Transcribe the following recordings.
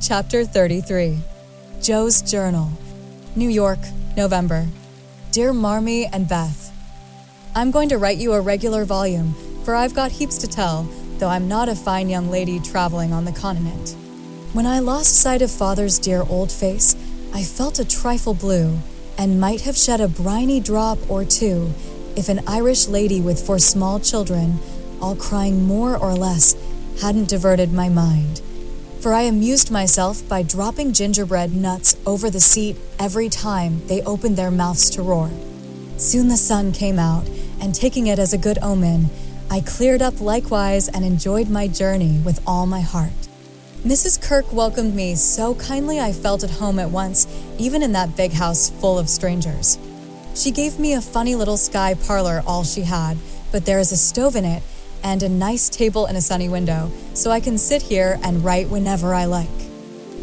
Chapter 33. Joe's Journal. New York, November. Dear Marmee and Beth, I'm going to write you a regular volume, for I've got heaps to tell, though I'm not a fine young lady traveling on the continent. When I lost sight of Father's dear old face, I felt a trifle blue, and might have shed a briny drop or two, if an Irish lady with 4 small children, all crying more or less, hadn't diverted my mind. For I amused myself by dropping gingerbread nuts over the seat every time they opened their mouths to roar. Soon the sun came out, and taking it as a good omen, I cleared up likewise and enjoyed my journey with all my heart. Mrs. Kirk welcomed me so kindly I felt at home at once, even in that big house full of strangers. She gave me a funny little sky parlor, all she had, but there is a stove in it, and a nice table and a sunny window, so I can sit here and write whenever I like.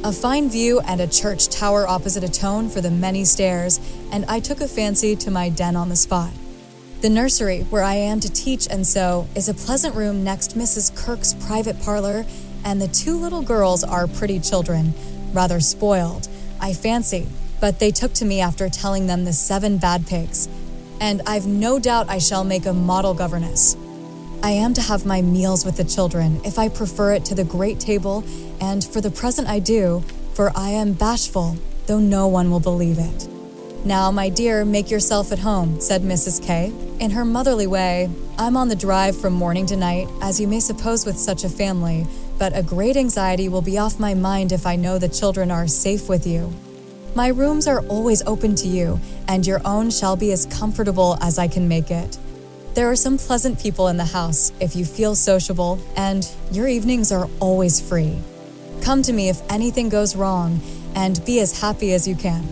A fine view and a church tower opposite atone for the many stairs, and I took a fancy to my den on the spot. The nursery, where I am to teach and sew, is a pleasant room next Mrs. Kirk's private parlor, and the 2 little girls are pretty children, rather spoiled, I fancy, but they took to me after telling them the 7 bad pigs, and I've no doubt I shall make a model governess. I am to have my meals with the children, if I prefer it to the great table, and for the present I do, for I am bashful, though no one will believe it. Now, my dear, make yourself at home, said Mrs. K. In her motherly way, I'm on the drive from morning to night, as you may suppose with such a family, but a great anxiety will be off my mind if I know the children are safe with you. My rooms are always open to you, and your own shall be as comfortable as I can make it. There are some pleasant people in the house, if you feel sociable, and your evenings are always free. Come to me if anything goes wrong, and be as happy as you can.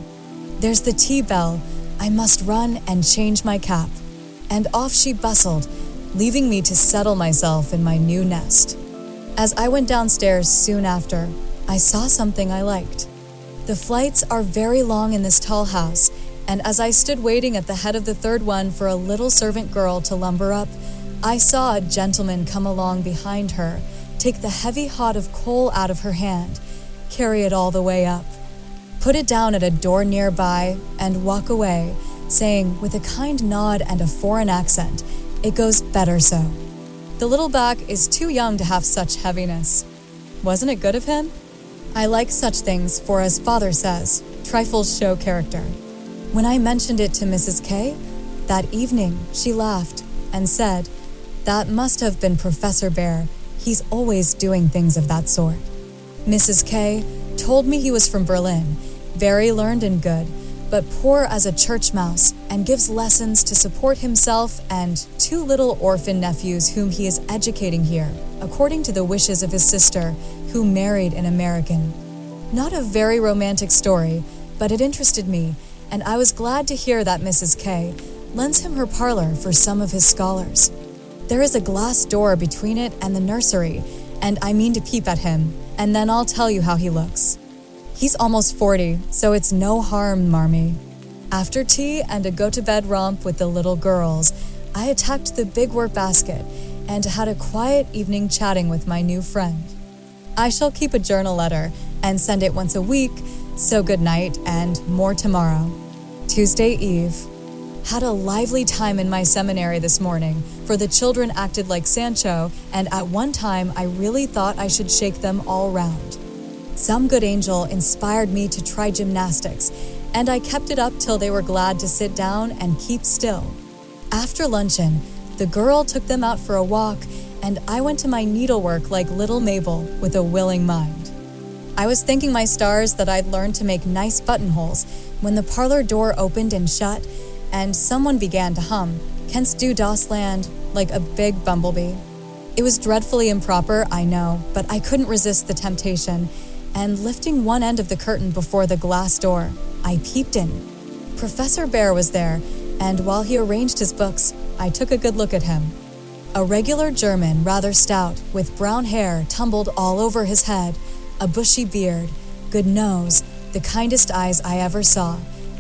There's the tea bell. I must run and change my cap. And off she bustled, leaving me to settle myself in my new nest. As I went downstairs soon after, I saw something I liked. The flights are very long in this tall house, and as I stood waiting at the head of the 3rd one for a little servant girl to lumber up, I saw a gentleman come along behind her, take the heavy hod of coal out of her hand, carry it all the way up, put it down at a door nearby, and walk away, saying with a kind nod and a foreign accent, "It goes better so." The little back is too young to have such heaviness. Wasn't it good of him? I like such things, for as Father says, trifles show character. When I mentioned it to Mrs. K, that evening she laughed and said, "That must have been Professor Bhaer. He's always doing things of that sort." Mrs. K told me he was from Berlin, very learned and good, but poor as a church mouse, and gives lessons to support himself and 2 little orphan nephews whom he is educating here, according to the wishes of his sister, who married an American. Not a very romantic story, but it interested me, and I was glad to hear that Mrs. K lends him her parlor for some of his scholars. There is a glass door between it and the nursery, and I mean to peep at him, and then I'll tell you how he looks. He's almost 40, so it's no harm, Marmee. After tea and a go-to-bed romp with the little girls, I attacked the big work basket and had a quiet evening chatting with my new friend. I shall keep a journal letter and send it once a week, so good night and more tomorrow. Tuesday Eve. Had a lively time in my seminary this morning, for the children acted like Sancho, and at one time I really thought I should shake them all round. Some good angel inspired me to try gymnastics, and I kept it up till they were glad to sit down and keep still. After luncheon, the girl took them out for a walk, and I went to my needlework like little Mabel with a willing mind. I was thanking my stars that I'd learned to make nice buttonholes when the parlor door opened and shut, and someone began to hum, "Kennst du das Land," like a big bumblebee. It was dreadfully improper, I know, but I couldn't resist the temptation, and lifting one end of the curtain before the glass door, I peeped in. Professor Bhaer was there, and while he arranged his books, I took a good look at him. A regular German, rather stout, with brown hair tumbled all over his head, a bushy beard, good nose, the kindest eyes I ever saw,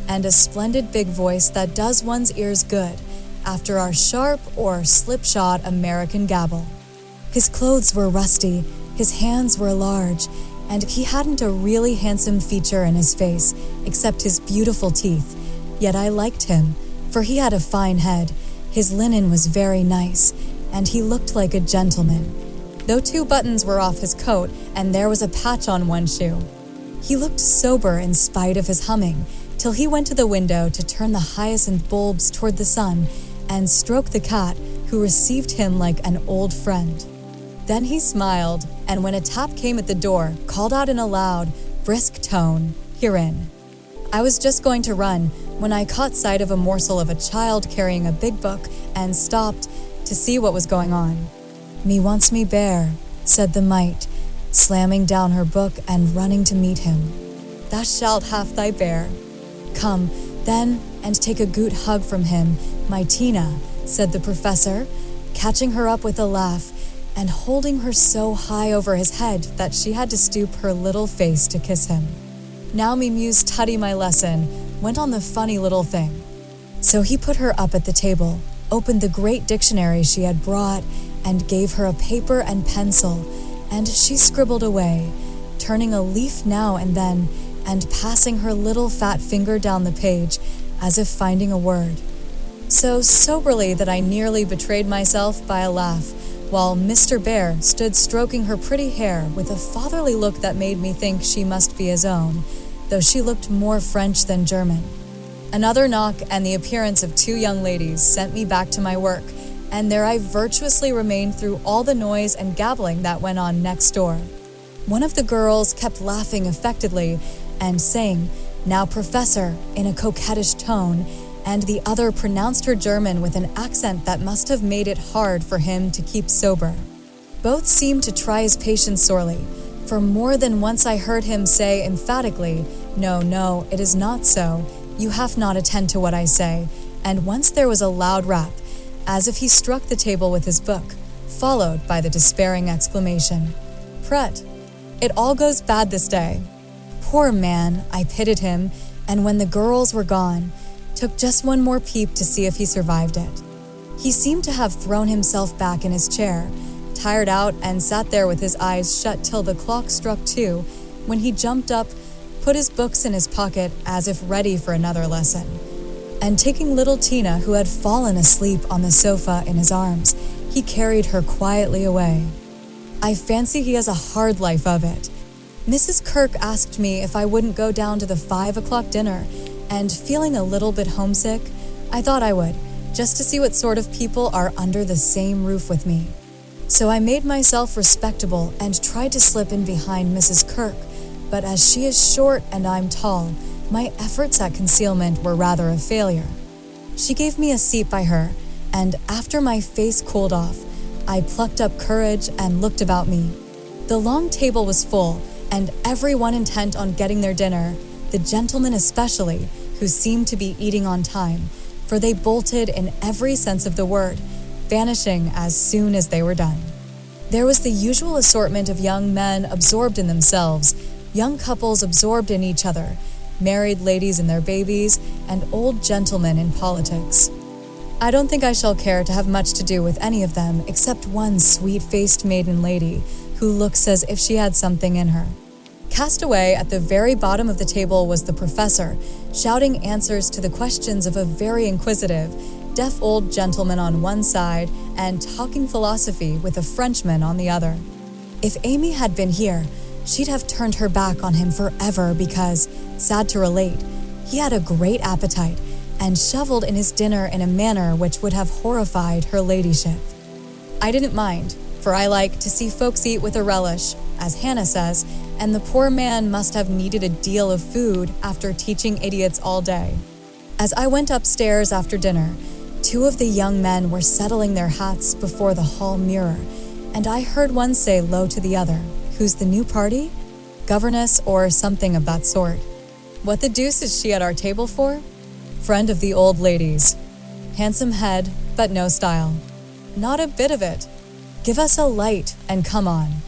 and a splendid big voice that does one's ears good, after our sharp or slipshod American gabble. His clothes were rusty, his hands were large, and he hadn't a really handsome feature in his face, except his beautiful teeth. Yet I liked him, for he had a fine head, his linen was very nice, and he looked like a gentleman, though 2 buttons were off his coat and there was a patch on one shoe. He looked sober in spite of his humming, till he went to the window to turn the hyacinth bulbs toward the sun and stroke the cat, who received him like an old friend. Then he smiled, and when a tap came at the door, called out in a loud, brisk tone, "Herein." I was just going to run when I caught sight of a morsel of a child carrying a big book and stopped to see what was going on. "Me wants me Bhaer," said the mite, slamming down her book and running to meet him. "Thou shalt have thy Bhaer. Come, then, and take a good hug from him, my Tina," said the professor, catching her up with a laugh and holding her so high over his head that she had to stoop her little face to kiss him. Now me muse tuddy my lesson, went on the funny little thing. So he put her up at the table, opened the great dictionary she had brought, and gave her a paper and pencil, and she scribbled away, turning a leaf now and then, and passing her little fat finger down the page, as if finding a word. So soberly that I nearly betrayed myself by a laugh, while Mr. Bhaer stood stroking her pretty hair with a fatherly look that made me think she must be his own, though she looked more French than German. Another knock and the appearance of 2 young ladies sent me back to my work, and there I virtuously remained through all the noise and gabbling that went on next door. One of the girls kept laughing affectedly and saying, "Now, Professor," in a coquettish tone, and the other pronounced her German with an accent that must have made it hard for him to keep sober. Both seemed to try his patience sorely, for more than once I heard him say emphatically, "No, no, it is not so. You have not attend to what I say," and once there was a loud rap, as if he struck the table with his book, followed by the despairing exclamation, "Prut, it all goes bad this day." Poor man, I pitied him, and when the girls were gone, took just one more peep to see if he survived it. He seemed to have thrown himself back in his chair, tired out, and sat there with his eyes shut till the clock struck 2, when he jumped up, put his books in his pocket as if ready for another lesson, and taking little Tina, who had fallen asleep on the sofa, in his arms, he carried her quietly away. I fancy he has a hard life of it. Mrs. Kirk asked me if I wouldn't go down to the 5 o'clock dinner, and feeling a little bit homesick, I thought I would, just to see what sort of people are under the same roof with me. So I made myself respectable and tried to slip in behind Mrs. Kirk, but as she is short and I'm tall, my efforts at concealment were rather a failure. She gave me a seat by her, and after my face cooled off, I plucked up courage and looked about me. The long table was full, and everyone intent on getting their dinner, the gentlemen especially, who seemed to be eating on time, for they bolted in every sense of the word, vanishing as soon as they were done. There was the usual assortment of young men absorbed in themselves, young couples absorbed in each other, married ladies and their babies, and old gentlemen in politics. I don't think I shall care to have much to do with any of them except one sweet-faced maiden lady who looks as if she had something in her. Cast away at the very bottom of the table was the professor, shouting answers to the questions of a very inquisitive, deaf old gentleman on one side and talking philosophy with a Frenchman on the other. If Amy had been here, she'd have turned her back on him forever because, sad to relate, he had a great appetite and shoveled in his dinner in a manner which would have horrified her ladyship. I didn't mind, for I like to see folks eat with a relish, as Hannah says, and the poor man must have needed a deal of food after teaching idiots all day. As I went upstairs after dinner, 2 of the young men were settling their hats before the hall mirror, and I heard one say low to the other, "Who's the new party? Governess or something of that sort. What the deuce is she at our table for? Friend of the old lady's. Handsome head, but no style. Not a bit of it. Give us a light and come on."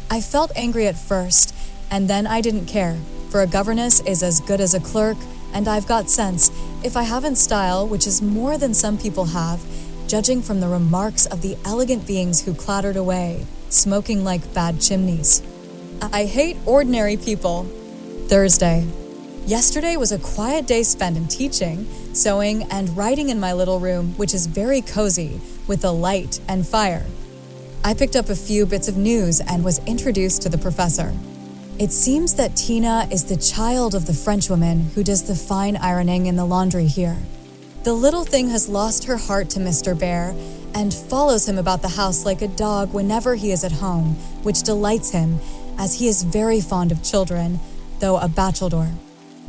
I felt angry at first, and then I didn't care, for a governess is as good as a clerk, and I've got sense, if I haven't style, which is more than some people have, judging from the remarks of the elegant beings who clattered away, smoking like bad chimneys. I hate ordinary people. Thursday. Yesterday was a quiet day spent in teaching, sewing, and writing in my little room, which is very cozy, with a light and fire. I picked up a few bits of news and was introduced to the professor. It seems that Tina is the child of the Frenchwoman who does the fine ironing in the laundry here. The little thing has lost her heart to Mr. Bhaer and follows him about the house like a dog whenever he is at home, which delights him, as he is very fond of children, though a bachelor.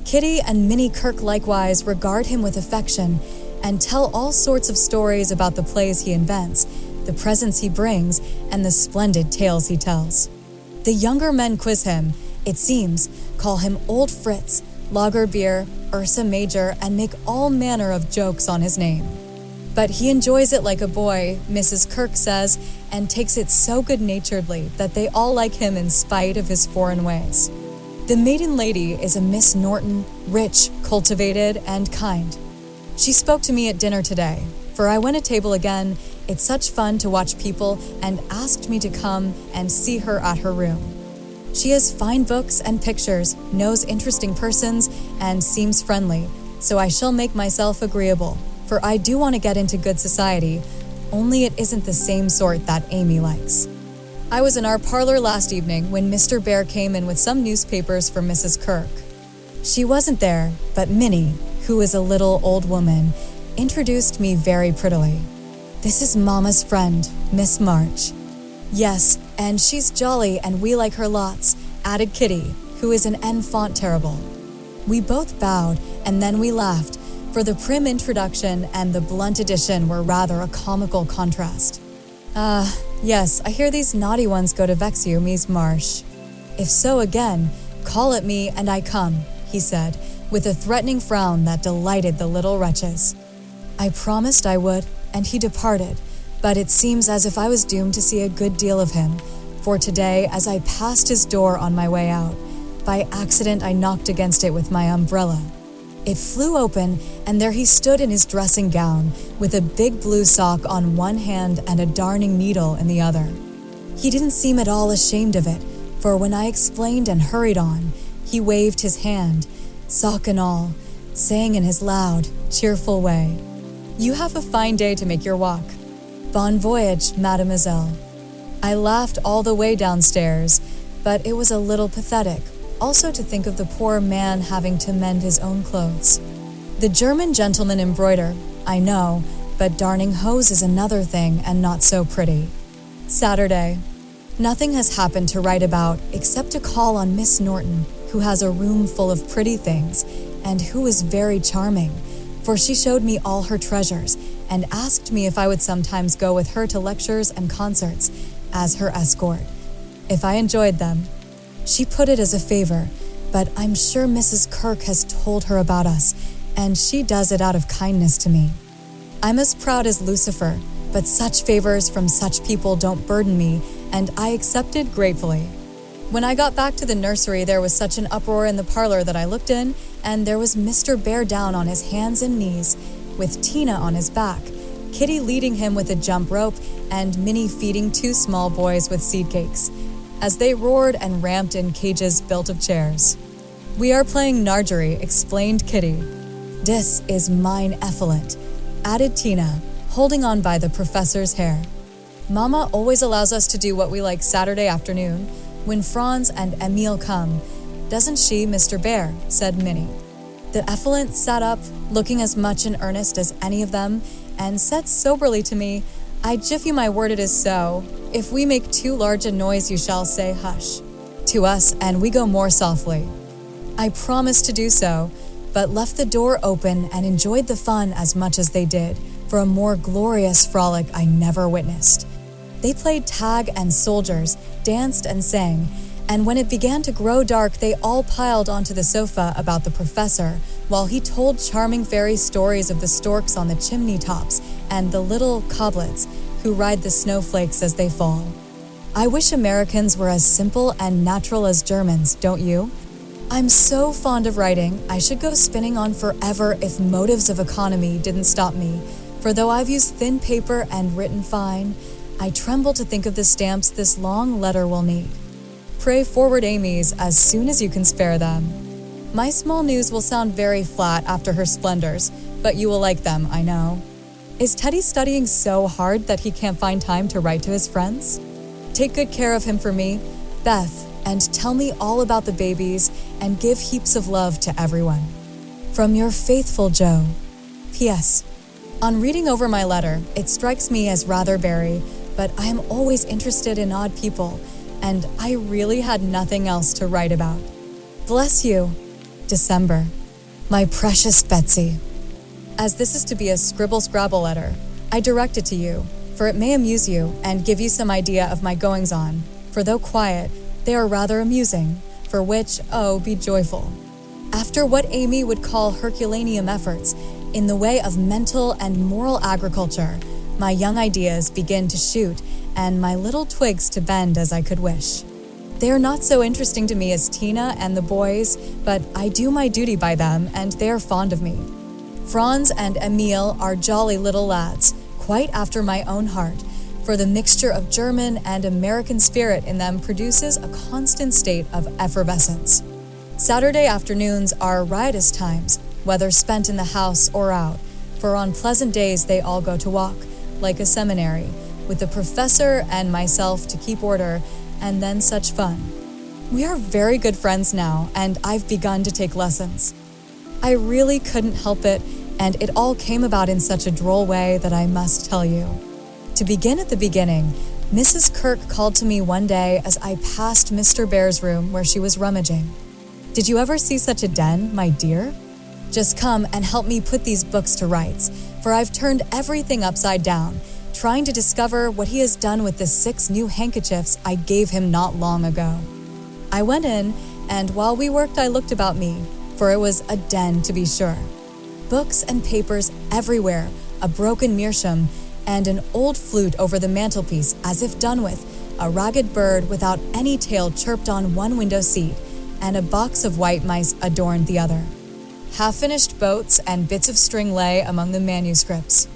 Kitty and Minnie Kirk likewise regard him with affection and tell all sorts of stories about the plays he invents, the presents he brings, and the splendid tales he tells. The younger men quiz him, it seems, call him Old Fritz, Lager Beer, Ursa Major, and make all manner of jokes on his name. But he enjoys it like a boy, Mrs. Kirk says, and takes it so good-naturedly that they all like him in spite of his foreign ways. The maiden lady is a Miss Norton, rich, cultivated, and kind. She spoke to me at dinner today, for I went at table again. It's such fun to watch people, and asked me to come and see her at her room. She has fine books and pictures, knows interesting persons, and seems friendly, so I shall make myself agreeable, for I do want to get into good society, only it isn't the same sort that Amy likes. I was in our parlor last evening when Mr. Bhaer came in with some newspapers for Mrs. Kirk. She wasn't there, but Minnie, who is a little old woman, introduced me very prettily. This is Mama's friend, Miss March. Yes, and she's jolly and we like her lots, added Kitty, who is an enfant terrible. We both bowed and then we laughed, for the prim introduction and the blunt addition were rather a comical contrast. Yes, I hear these naughty ones go to vex you, Miss Marsh. If so again, call at me and I come, he said, with a threatening frown that delighted the little wretches. I promised I would, and he departed, but it seems as if I was doomed to see a good deal of him, for today, as I passed his door on my way out, by accident I knocked against it with my umbrella. It flew open, and there he stood in his dressing gown, with a big blue sock on one hand and a darning needle in the other. He didn't seem at all ashamed of it, for when I explained and hurried on, he waved his hand, sock and all, saying in his loud, cheerful way, "You have a fine day to make your walk. Bon voyage, mademoiselle." I laughed all the way downstairs, but it was a little pathetic, also to think of the poor man having to mend his own clothes. The German gentlemen embroider, I know, but darning hose is another thing and not so pretty. Saturday. Nothing has happened to write about except to call on Miss Norton, who has a room full of pretty things, and who is very charming, for she showed me all her treasures and asked me if I would sometimes go with her to lectures and concerts as her escort, if I enjoyed them. She put it as a favor, but I'm sure Mrs. Kirk has told her about us, and she does it out of kindness to me. I'm as proud as Lucifer, but such favors from such people don't burden me, and I accepted gratefully. When I got back to the nursery, there was such an uproar in the parlor that I looked in, and there was Mr. Bhaer down on his hands and knees, with Tina on his back, Kitty leading him with a jump rope, and Minnie feeding two small boys with seed cakes, as they roared and ramped in cages built of chairs. "We are playing Nargery," explained Kitty. "Dis is mine effluent," added Tina, holding on by the professor's hair. "Mama always allows us to do what we like Saturday afternoon, when Franz and Emile come. Doesn't she, Mr. Bhaer?" said Minnie. The effluent sat up, looking as much in earnest as any of them, and said soberly to me, "I jiff you my word it is so. If we make too large a noise, you shall say hush to us, and we go more softly." I promised to do so, but left the door open and enjoyed the fun as much as they did, for a more glorious frolic I never witnessed. They played tag and soldiers, danced and sang, and when it began to grow dark, they all piled onto the sofa about the professor, while he told charming fairy stories of the storks on the chimney tops and the little coblets who ride the snowflakes as they fall. I wish Americans were as simple and natural as Germans, don't you? I'm so fond of writing, I should go spinning on forever if motives of economy didn't stop me, for though I've used thin paper and written fine, I tremble to think of the stamps this long letter will need. Pray forward Amy's as soon as you can spare them. My small news will sound very flat after her splendors, but you will like them, I know. Is Teddy studying so hard that he can't find time to write to his friends? Take good care of him for me, Beth, and tell me all about the babies and give heaps of love to everyone. From your faithful Joe. P.S. On reading over my letter, it strikes me as rather buried, but I am always interested in odd people, and I really had nothing else to write about. Bless you. December. My precious Betsy. As this is to be a scribble-scrabble letter, I direct it to you, for it may amuse you and give you some idea of my goings-on, for though quiet, they are rather amusing, for which, oh, be joyful. After what Amy would call Herculaneum efforts, in the way of mental and moral agriculture, my young ideas begin to shoot, and my little twigs to bend as I could wish. They are not so interesting to me as Tina and the boys, but I do my duty by them, and they are fond of me. Franz and Emil are jolly little lads, quite after my own heart, for the mixture of German and American spirit in them produces a constant state of effervescence. Saturday afternoons are riotous times, whether spent in the house or out, for on pleasant days they all go to walk, like a seminary, with the professor and myself to keep order, and then such fun. We are very good friends now, and I've begun to take lessons. I really couldn't help it, and it all came about in such a droll way that I must tell you. To begin at the beginning, Mrs. Kirk called to me one day as I passed Mr. Bhaer's room where she was rummaging. Did you ever see such a den, my dear? Just come and help me put these books to rights, for I've turned everything upside down, trying to discover what he has done with the 6 new handkerchiefs I gave him not long ago. I went in, and while we worked I looked about me, for it was a den to be sure. Books and papers everywhere, a broken meerschaum, and an old flute over the mantelpiece as if done with, a ragged bird without any tail chirped on one window seat, and a box of white mice adorned the other. Half-finished boats and bits of string lay among the manuscripts.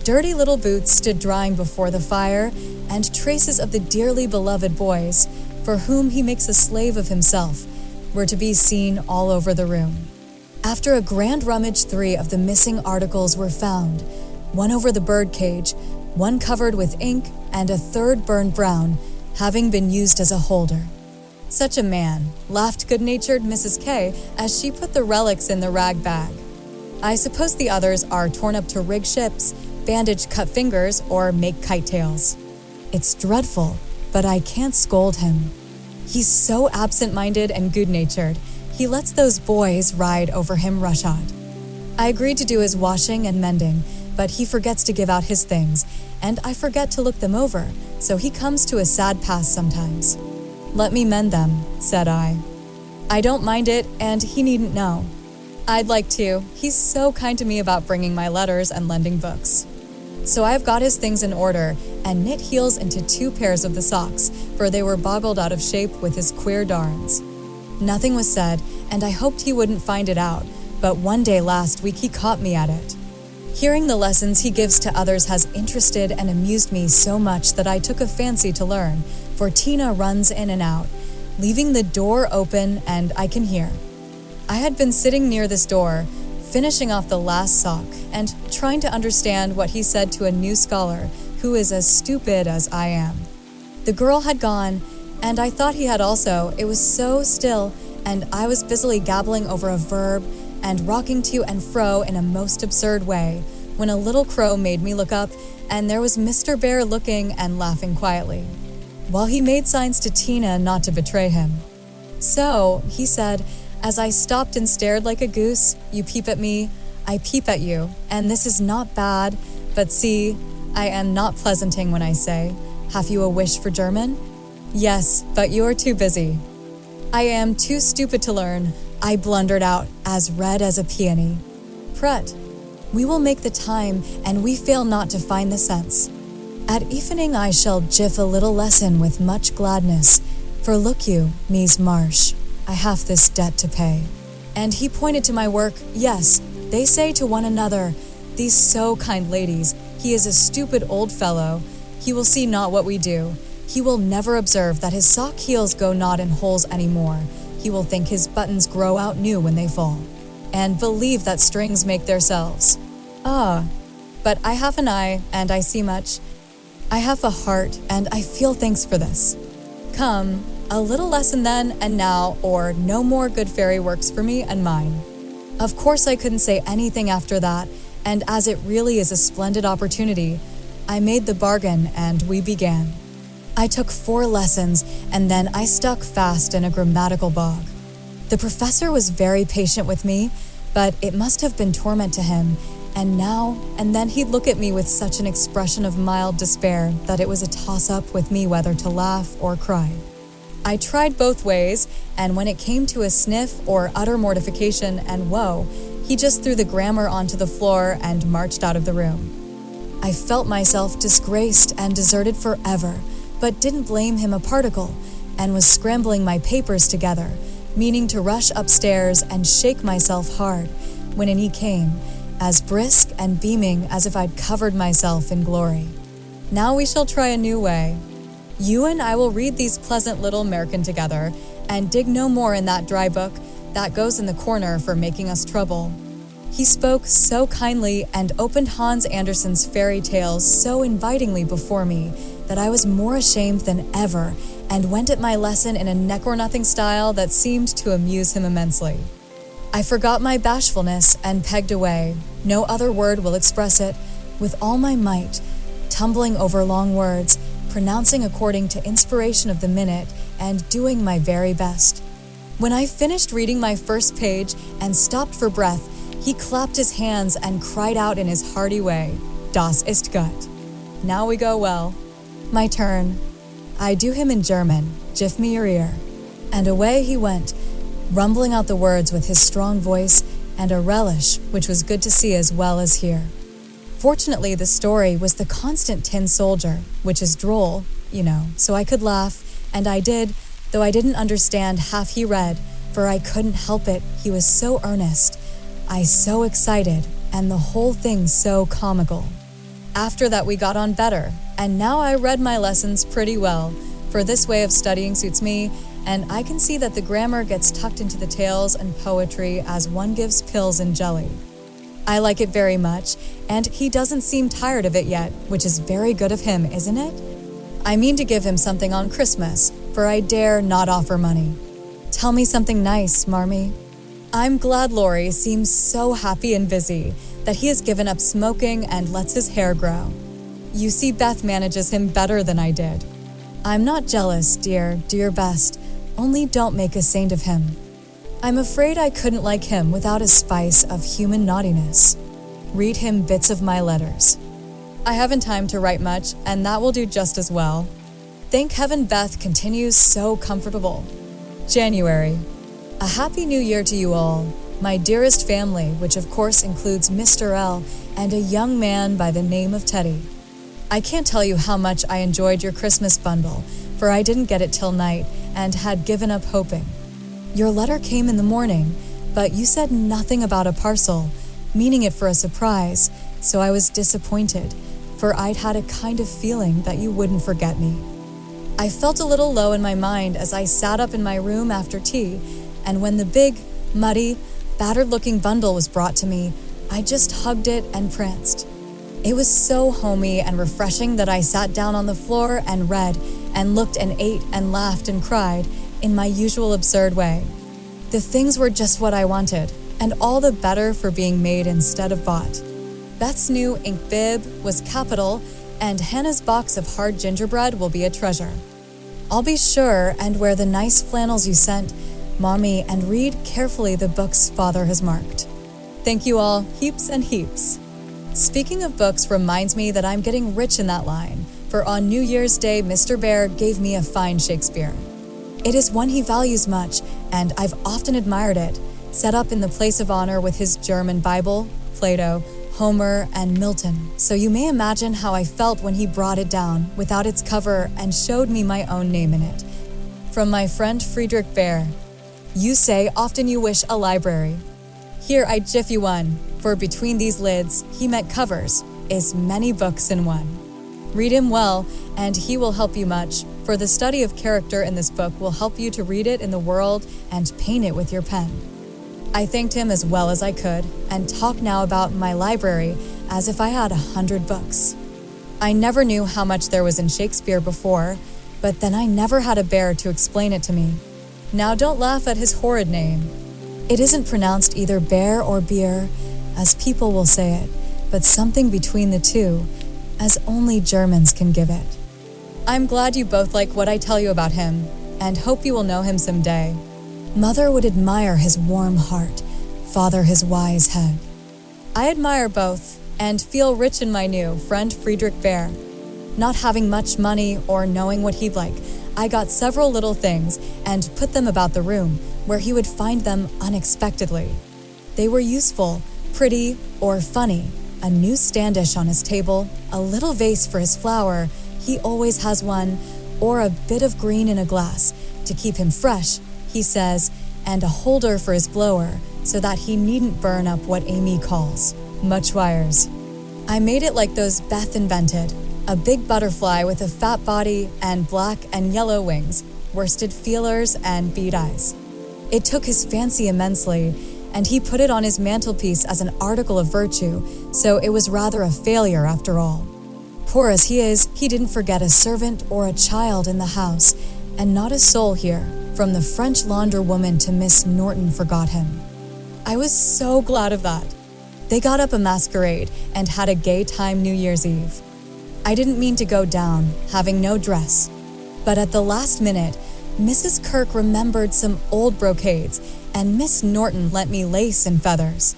Dirty little boots stood drying before the fire, and traces of the dearly beloved boys, for whom he makes a slave of himself, were to be seen all over the room. After a grand rummage, 3 of the missing articles were found, one over the bird cage, one covered with ink, and a 3rd burned brown, having been used as a holder. Such a man, laughed good-natured Mrs. K as she put the relics in the rag bag. I suppose the others are torn up to rig ships, bandage cut fingers, or make kite tails. It's dreadful, but I can't scold him. He's so absent-minded and good-natured. He lets those boys ride over him roughshod. I agreed to do his washing and mending, but he forgets to give out his things, and I forget to look them over, so he comes to a sad pass sometimes. Let me mend them, said I. I don't mind it, and he needn't know. I'd like to. He's so kind to me about bringing my letters and lending books. So I've got his things in order, and knit heels into 2 pairs of the socks, for they were boggled out of shape with his queer darns. Nothing was said, and I hoped he wouldn't find it out, but one day last week he caught me at it. Hearing the lessons he gives to others has interested and amused me so much that I took a fancy to learn, for Tina runs in and out, leaving the door open, and I can hear. I had been sitting near this door, finishing off the last sock, and trying to understand what he said to a new scholar who is as stupid as I am. The girl had gone, and I thought he had also. It was so still, and I was busily gabbling over a verb and rocking to and fro in a most absurd way, when a little crow made me look up, and there was Mr. Bhaer looking and laughing quietly, while he made signs to Tina not to betray him. So, he said, as I stopped and stared like a goose, you peep at me, I peep at you, and this is not bad, but see, I am not pleasanting when I say, have you a wish for German? Yes, but you're too busy. I am too stupid to learn, I blundered out, as red as a peony. Prut, we will make the time, and we fail not to find the sense. At evening I shall jiff a little lesson with much gladness, for look you, Mies Marsh, I have this debt to pay. And he pointed to my work. Yes, they say to one another, these so kind ladies, he is a stupid old fellow. He will see not what we do. He will never observe that his sock heels go not in holes anymore. He will think his buttons grow out new when they fall, and believe that strings make theirselves. Ah, but I have an eye, and I see much. I have a heart, and I feel thanks for this. Come, a little lesson then and now, or no more good fairy works for me and mine. Of course I couldn't say anything after that, and as it really is a splendid opportunity, I made the bargain and we began. I took 4 lessons, and then I stuck fast in a grammatical bog. The professor was very patient with me, but it must have been torment to him, and now and then he'd look at me with such an expression of mild despair that it was a toss-up with me whether to laugh or cry. I tried both ways, and when it came to a sniff or utter mortification and woe, he just threw the grammar onto the floor and marched out of the room. I felt myself disgraced and deserted forever, but didn't blame him a particle, and was scrambling my papers together, meaning to rush upstairs and shake myself hard, when in he came, as brisk and beaming as if I'd covered myself in glory. Now we shall try a new way. You and I will read these pleasant little Merkin together, and dig no more in that dry book that goes in the corner for making us trouble. He spoke so kindly and opened Hans Andersen's fairy tales so invitingly before me that I was more ashamed than ever, and went at my lesson in a neck-or-nothing style that seemed to amuse him immensely. I forgot my bashfulness and pegged away, no other word will express it, with all my might, tumbling over long words, pronouncing according to inspiration of the minute, and doing my very best. When I finished reading my first page and stopped for breath, he clapped his hands and cried out in his hearty way, "Das ist gut." Now we go well. My turn. I do him in German, "Gif me your ear." And away he went, rumbling out the words with his strong voice and a relish which was good to see as well as hear. Fortunately, the story was the constant tin soldier, which is droll, so I could laugh, and I did, though I didn't understand half he read, for I couldn't help it, he was so earnest, I so excited, and the whole thing so comical. After that we got on better, and now I read my lessons pretty well, for this way of studying suits me, and I can see that the grammar gets tucked into the tales and poetry as one gives pills and jelly. I like it very much, and he doesn't seem tired of it yet, which is very good of him, isn't it? I mean to give him something on Christmas, for I dare not offer money. Tell me something nice, Marmee. I'm glad Laurie seems so happy and busy that he has given up smoking and lets his hair grow. You see, Beth manages him better than I did. I'm not jealous, dear, do your best, only don't make a saint of him. I'm afraid I couldn't like him without a spice of human naughtiness. Read him bits of my letters. I haven't time to write much, and that will do just as well. Thank heaven Beth continues so comfortable. January. A happy new year to you all, my dearest family, which of course includes Mr. L and a young man by the name of Teddy. I can't tell you how much I enjoyed your Christmas bundle, for I didn't get it till night and had given up hoping. Your letter came in the morning, but you said nothing about a parcel, meaning it for a surprise, so I was disappointed, for I'd had a kind of feeling that you wouldn't forget me. I felt a little low in my mind as I sat up in my room after tea, and when the big, muddy, battered-looking bundle was brought to me, I just hugged it and pranced. It was so homey and refreshing that I sat down on the floor and read, and looked and ate and laughed and cried, in my usual absurd way. The things were just what I wanted, and all the better for being made instead of bought. Beth's new ink bib was capital, and Hannah's box of hard gingerbread will be a treasure. I'll be sure and wear the nice flannels you sent, Mommy, and read carefully the books Father has marked. Thank you all, heaps and heaps. Speaking of books reminds me that I'm getting rich in that line, for on New Year's Day, Mr. Bhaer gave me a fine Shakespeare. It is one he values much, and I've often admired it, set up in the place of honor with his German Bible, Plato, Homer, and Milton, so you may imagine how I felt when he brought it down without its cover and showed me my own name in it. From my friend Friedrich Bhaer. You say often you wish a library. Here I jiff you one, for between these lids, he meant covers, is many books in one. Read him well, and he will help you much, for the study of character in this book will help you to read it in the world and paint it with your pen. I thanked him as well as I could and talked now about my library as if I had 100 books. I never knew how much there was in Shakespeare before, but then I never had a Bhaer to explain it to me. Now don't laugh at his horrid name. It isn't pronounced either Bhaer or Beer, as people will say it, but something between the two, as only Germans can give it. I'm glad you both like what I tell you about him, and hope you will know him someday. Mother would admire his warm heart, father his wise head. I admire both, and feel rich in my new friend Friedrich Bhaer. Not having much money or knowing what he'd like, I got several little things and put them about the room where he would find them unexpectedly. They were useful, pretty, or funny. A new standish on his table, a little vase for his flower, he always has one, or a bit of green in a glass to keep him fresh, he says, and a holder for his blower so that he needn't burn up what Amy calls much wires. I made it like those Beth invented, a big butterfly with a fat body and black and yellow wings, worsted feelers and bead eyes. It took his fancy immensely, and he put it on his mantelpiece as an article of virtue, so it was rather a failure after all. Poor as he is, he didn't forget a servant or a child in the house, and not a soul here, from the French laundrywoman to Miss Norton, forgot him. I was so glad of that. They got up a masquerade and had a gay time New Year's Eve. I didn't mean to go down, having no dress. But at the last minute, Mrs. Kirk remembered some old brocades, and Miss Norton lent me lace and feathers.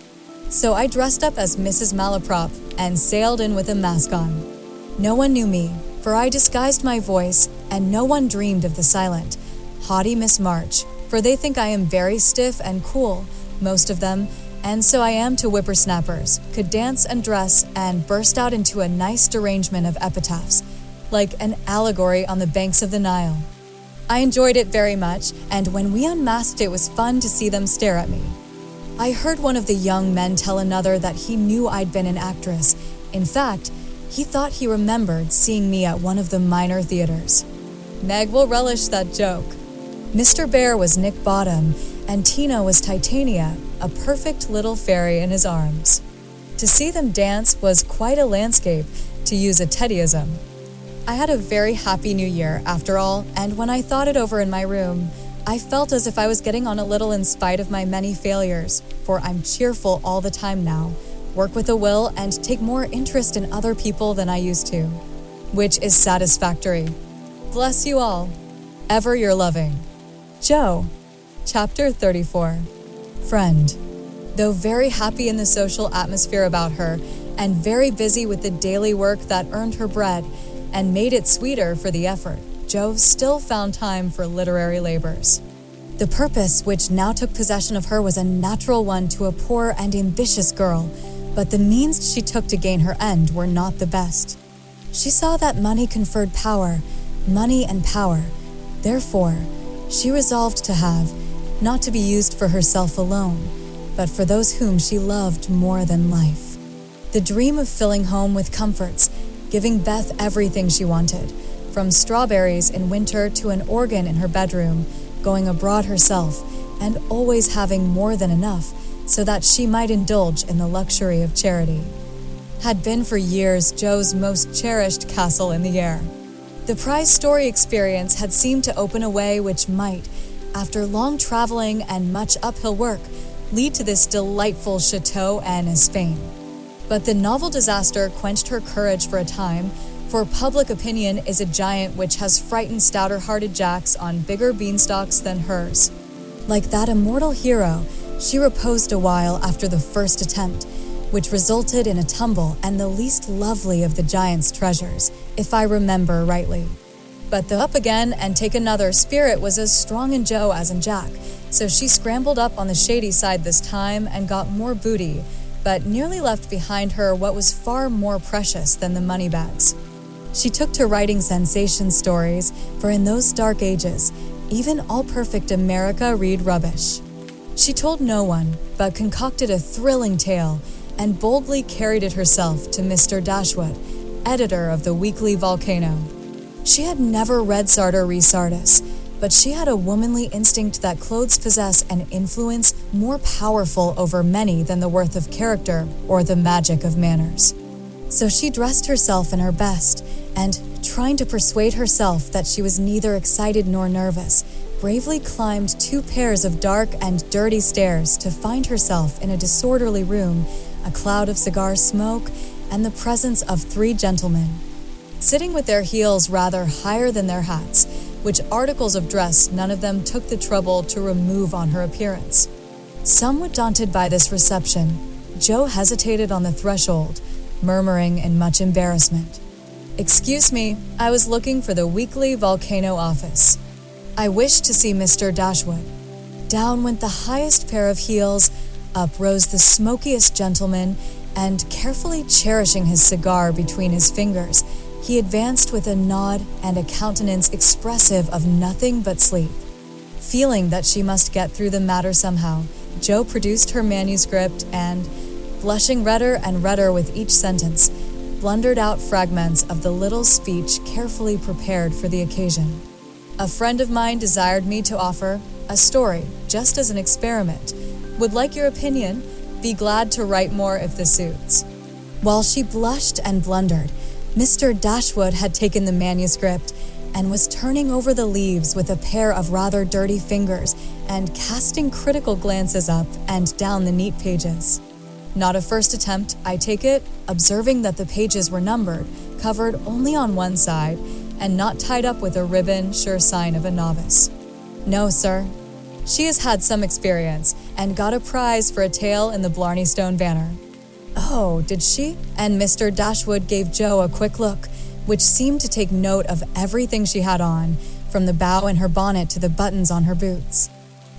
So I dressed up as Mrs. Malaprop and sailed in with a mask on. No one knew me, for I disguised my voice, and no one dreamed of the silent, haughty Miss March, for they think I am very stiff and cool, most of them, and so I am to whippersnappers, could dance and dress and burst out into a nice derangement of epitaphs, like an allegory on the banks of the Nile. I enjoyed it very much, and when we unmasked it was fun to see them stare at me. I heard one of the young men tell another that he knew I'd been an actress. In fact, he thought he remembered seeing me at one of the minor theaters. Meg will relish that joke. Mr. Bhaer was Nick Bottom, and Tina was Titania, a perfect little fairy in his arms. To see them dance was quite a landscape, to use a Teddyism. I had a very happy new year, after all, and when I thought it over in my room, I felt as if I was getting on a little in spite of my many failures, for I'm cheerful all the time now, work with a will, and take more interest in other people than I used to, which is satisfactory. Bless you all. Ever your loving. Joe. Chapter 34. Friend. Though very happy in the social atmosphere about her, and very busy with the daily work that earned her bread and made it sweeter for the effort, Jo still found time for literary labors. The purpose which now took possession of her was a natural one to a poor and ambitious girl, but the means she took to gain her end were not the best. She saw that money conferred power, money and power. Therefore, she resolved to have, not to be used for herself alone, but for those whom she loved more than life. The dream of filling home with comforts, giving Beth everything she wanted, from strawberries in winter to an organ in her bedroom, going abroad herself, and always having more than enough so that she might indulge in the luxury of charity, had been for years Jo's most cherished castle in the air. The prize story experience had seemed to open a way which might, after long traveling and much uphill work, lead to this delightful Chateau en Espagne. But the novel disaster quenched her courage for a time, for public opinion is a giant which has frightened stouter-hearted Jacks on bigger beanstalks than hers. Like that immortal hero, she reposed a while after the first attempt, which resulted in a tumble and the least lovely of the giant's treasures, if I remember rightly. But the up again and take another spirit was as strong in Jo as in Jack, so she scrambled up on the shady side this time and got more booty, but nearly left behind her what was far more precious than the money bags. She took to writing sensation stories, for in those dark ages, even all-perfect America read rubbish. She told no one, but concocted a thrilling tale, and boldly carried it herself to Mr. Dashwood, editor of the Weekly Volcano. She had never read Sartor Resartus, but she had a womanly instinct that clothes possess an influence more powerful over many than the worth of character or the magic of manners. So she dressed herself in her best, and, trying to persuade herself that she was neither excited nor nervous, bravely climbed 2 pairs of dark and dirty stairs to find herself in a disorderly room, a cloud of cigar smoke, and the presence of 3 gentlemen, sitting with their heels rather higher than their hats, which articles of dress none of them took the trouble to remove on her appearance. Somewhat daunted by this reception, Jo hesitated on the threshold, murmuring in much embarrassment, "Excuse me, I was looking for the weekly Volcano office. I wish to see Mr. Dashwood." Down went the highest pair of heels, up rose the smokiest gentleman, and carefully cherishing his cigar between his fingers, he advanced with a nod and a countenance expressive of nothing but sleep. Feeling that she must get through the matter somehow, Jo produced her manuscript and, blushing redder and redder with each sentence, blundered out fragments of the little speech carefully prepared for the occasion. "A friend of mine desired me to offer a story, just as an experiment. Would like your opinion. Be glad to write more if this suits." While she blushed and blundered, Mr. Dashwood had taken the manuscript and was turning over the leaves with a pair of rather dirty fingers and casting critical glances up and down the neat pages. Not a first attempt, I take it, observing that the pages were numbered, covered only on one side, and not tied up with a ribbon, sure sign of a novice. "No, sir. She has had some experience and got a prize for a tale in the Blarney Stone Banner." "Oh, did she?" And Mr. Dashwood gave Jo a quick look, which seemed to take note of everything she had on, from the bow in her bonnet to the buttons on her boots.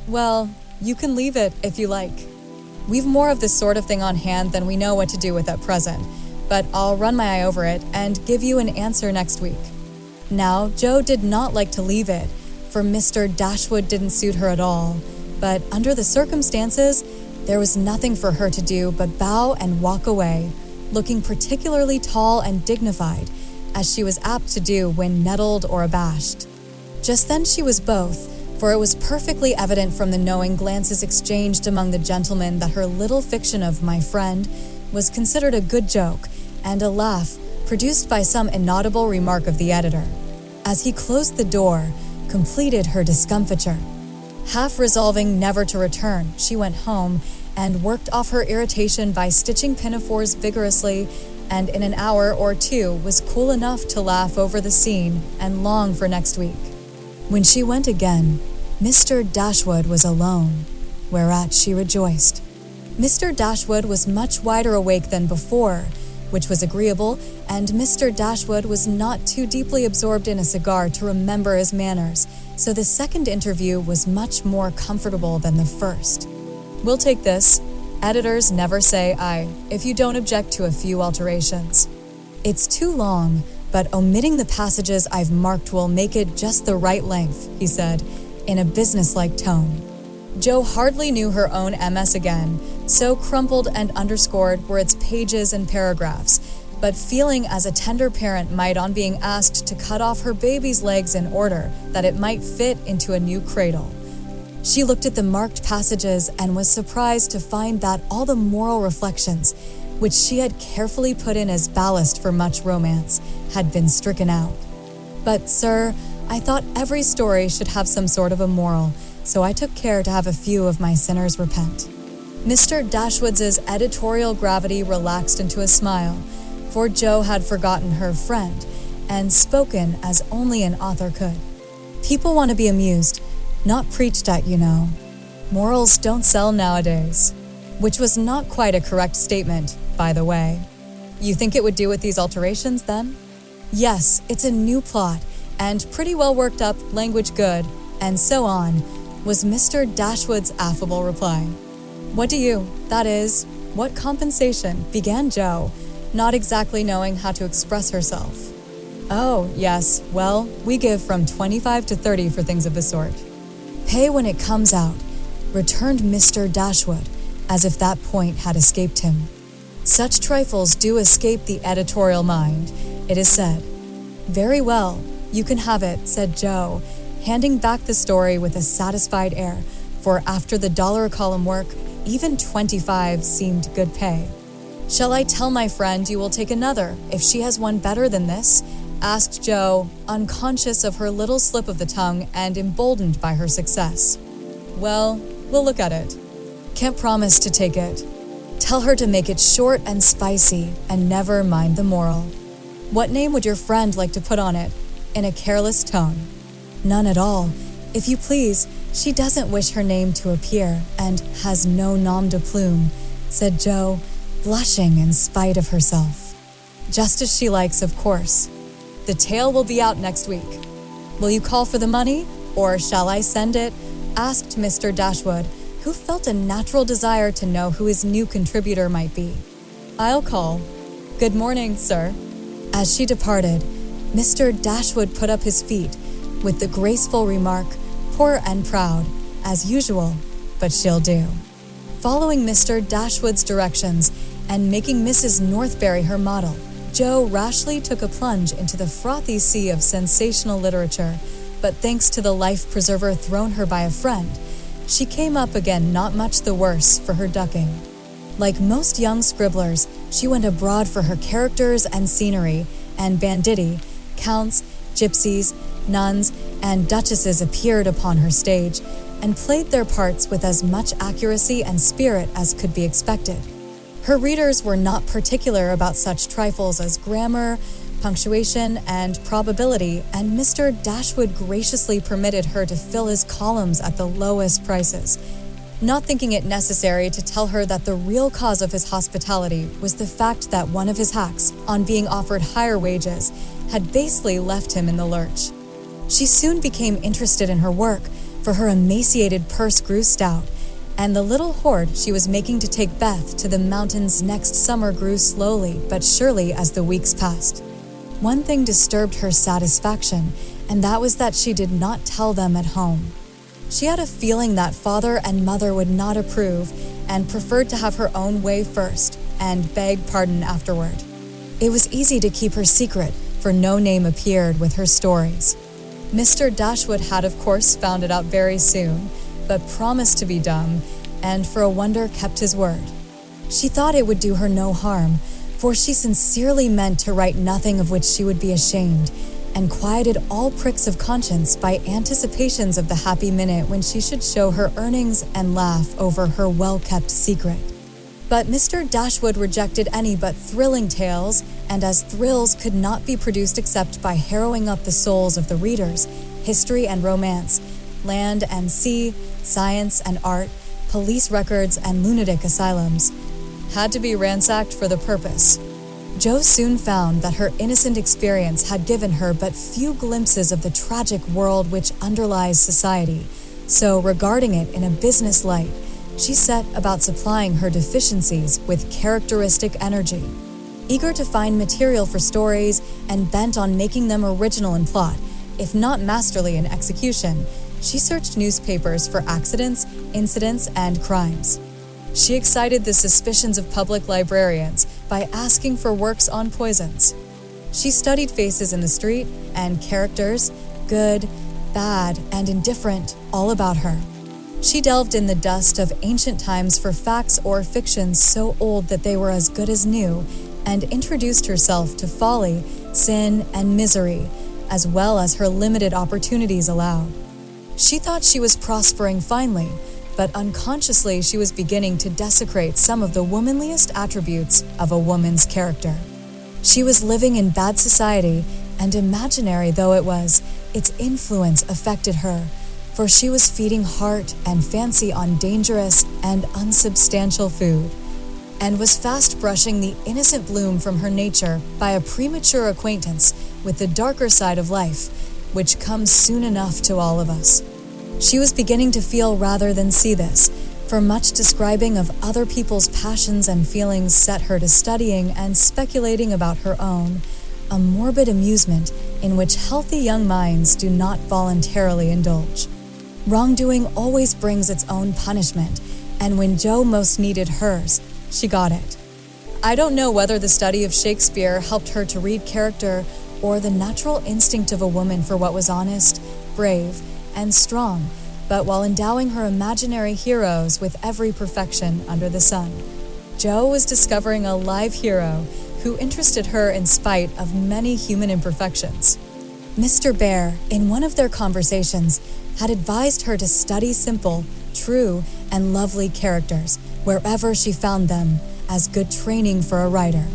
"Well, you can leave it if you like. We've more of this sort of thing on hand than we know what to do with at present, but I'll run my eye over it and give you an answer next week." Now, Jo did not like to leave it, for Mr. Dashwood didn't suit her at all, but under the circumstances, there was nothing for her to do but bow and walk away, looking particularly tall and dignified, as she was apt to do when nettled or abashed. Just then she was both, for it was perfectly evident from the knowing glances exchanged among the gentlemen that her little fiction of "my friend" was considered a good joke, and a laugh produced by some inaudible remark of the editor. As he closed the door, completed her discomfiture. Half resolving never to return, she went home and worked off her irritation by stitching pinafores vigorously, and in an hour or 2 was cool enough to laugh over the scene and long for next week. When she went again, Mr. Dashwood was alone, whereat she rejoiced. Mr. Dashwood was much wider awake than before, which was agreeable, and Mr. Dashwood was not too deeply absorbed in a cigar to remember his manners, so the second interview was much more comfortable than the first. "We'll take this. Editors never say aye, if you don't object to a few alterations. It's too long, but omitting the passages I've marked will make it just the right length," he said, in a businesslike tone. Jo hardly knew her own MS again, so crumpled and underscored were its pages and paragraphs, but feeling as a tender parent might on being asked to cut off her baby's legs in order that it might fit into a new cradle. She looked at the marked passages and was surprised to find that all the moral reflections, which she had carefully put in as ballast for much romance, had been stricken out. "But, sir, I thought every story should have some sort of a moral, so I took care to have a few of my sinners repent." Mr. Dashwood's editorial gravity relaxed into a smile, for Jo had forgotten her friend, and spoken as only an author could. "People want to be amused, not preached at, you know. Morals don't sell nowadays." Which was not quite a correct statement, by the way. "You think it would do with these alterations, then?" "Yes, it's a new plot, and pretty well worked up, language good, and so on," was Mr. Dashwood's affable reply. That is, what compensation?" began Jo, not exactly knowing how to express herself. "Oh, yes, well, we give from 25 to 30 for things of the sort." "Pay when it comes out," returned Mr. Dashwood, as if that point had escaped him. Such trifles do escape the editorial mind, it is said. "Very well, "You can have it," said Joe, handing back the story with a satisfied air, for after the dollar-a-column work, even 25 seemed good pay. "Shall I tell my friend you will take another if she has one better than this?" asked Joe, unconscious of her little slip of the tongue and emboldened by her success. "Well, we'll look at it. Can't promise to take it. Tell her to make it short and spicy and never mind the moral. What name would your friend like to put on it?" in a careless tone. "None at all. If you please, she doesn't wish her name to appear and has no nom de plume," said Joe, blushing in spite of herself. "Just as she likes, of course. The tale will be out next week. Will you call for the money, or shall I send it?" asked Mr. Dashwood, who felt a natural desire to know who his new contributor might be. "I'll call. Good morning, sir." As she departed, Mr. Dashwood put up his feet with the graceful remark, "Poor and proud, as usual, but she'll do." Following Mr. Dashwood's directions and making Mrs. Northberry her model, Joe rashly took a plunge into the frothy sea of sensational literature, but thanks to the life preserver thrown her by a friend, she came up again not much the worse for her ducking. Like most young scribblers, she went abroad for her characters and scenery, and banditti, counts, gypsies, nuns, and duchesses appeared upon her stage and played their parts with as much accuracy and spirit as could be expected. Her readers were not particular about such trifles as grammar, punctuation, and probability, and Mr. Dashwood graciously permitted her to fill his columns at the lowest prices, not thinking it necessary to tell her that the real cause of his hospitality was the fact that one of his hacks, on being offered higher wages, had basely left him in the lurch. She soon became interested in her work, for her emaciated purse grew stout, and the little hoard she was making to take Beth to the mountains next summer grew slowly but surely as the weeks passed. One thing disturbed her satisfaction, and that was that she did not tell them at home. She had a feeling that father and mother would not approve and preferred to have her own way first and beg pardon afterward. It was easy to keep her secret, for no name appeared with her stories. Mr. Dashwood had of course found it out very soon, but promised to be dumb, and for a wonder kept his word. She thought it would do her no harm, for she sincerely meant to write nothing of which she would be ashamed, and quieted all pricks of conscience by anticipations of the happy minute when she should show her earnings and laugh over her well-kept secret. But Mr. Dashwood rejected any but thrilling tales, and as thrills could not be produced except by harrowing up the souls of the readers, history and romance, land and sea, science and art, police records and lunatic asylums, had to be ransacked for the purpose. Jo soon found that her innocent experience had given her but few glimpses of the tragic world which underlies society, so regarding it in a business light, she set about supplying her deficiencies with characteristic energy. Eager to find material for stories and bent on making them original in plot, if not masterly in execution, she searched newspapers for accidents, incidents, and crimes. She excited the suspicions of public librarians by asking for works on poisons. She studied faces in the street and characters, good, bad, and indifferent, all about her. She delved in the dust of ancient times for facts or fictions so old that they were as good as new, and introduced herself to folly, sin, and misery, as well as her limited opportunities allowed. She thought she was prospering finely, but unconsciously she was beginning to desecrate some of the womanliest attributes of a woman's character. She was living in bad society, and imaginary though it was, its influence affected her, for she was feeding heart and fancy on dangerous and unsubstantial food, and was fast brushing the innocent bloom from her nature by a premature acquaintance with the darker side of life, which comes soon enough to all of us. She was beginning to feel rather than see this, for much describing of other people's passions and feelings set her to studying and speculating about her own, a morbid amusement in which healthy young minds do not voluntarily indulge. Wrongdoing always brings its own punishment, and when Jo most needed hers, she got it. I don't know whether the study of Shakespeare helped her to read character or the natural instinct of a woman for what was honest, brave, and strong, but while endowing her imaginary heroes with every perfection under the sun. Jo was discovering a live hero who interested her in spite of many human imperfections. Mr. Bhaer, in one of their conversations, had advised her to study simple, true, and lovely characters wherever she found them as good training for a writer.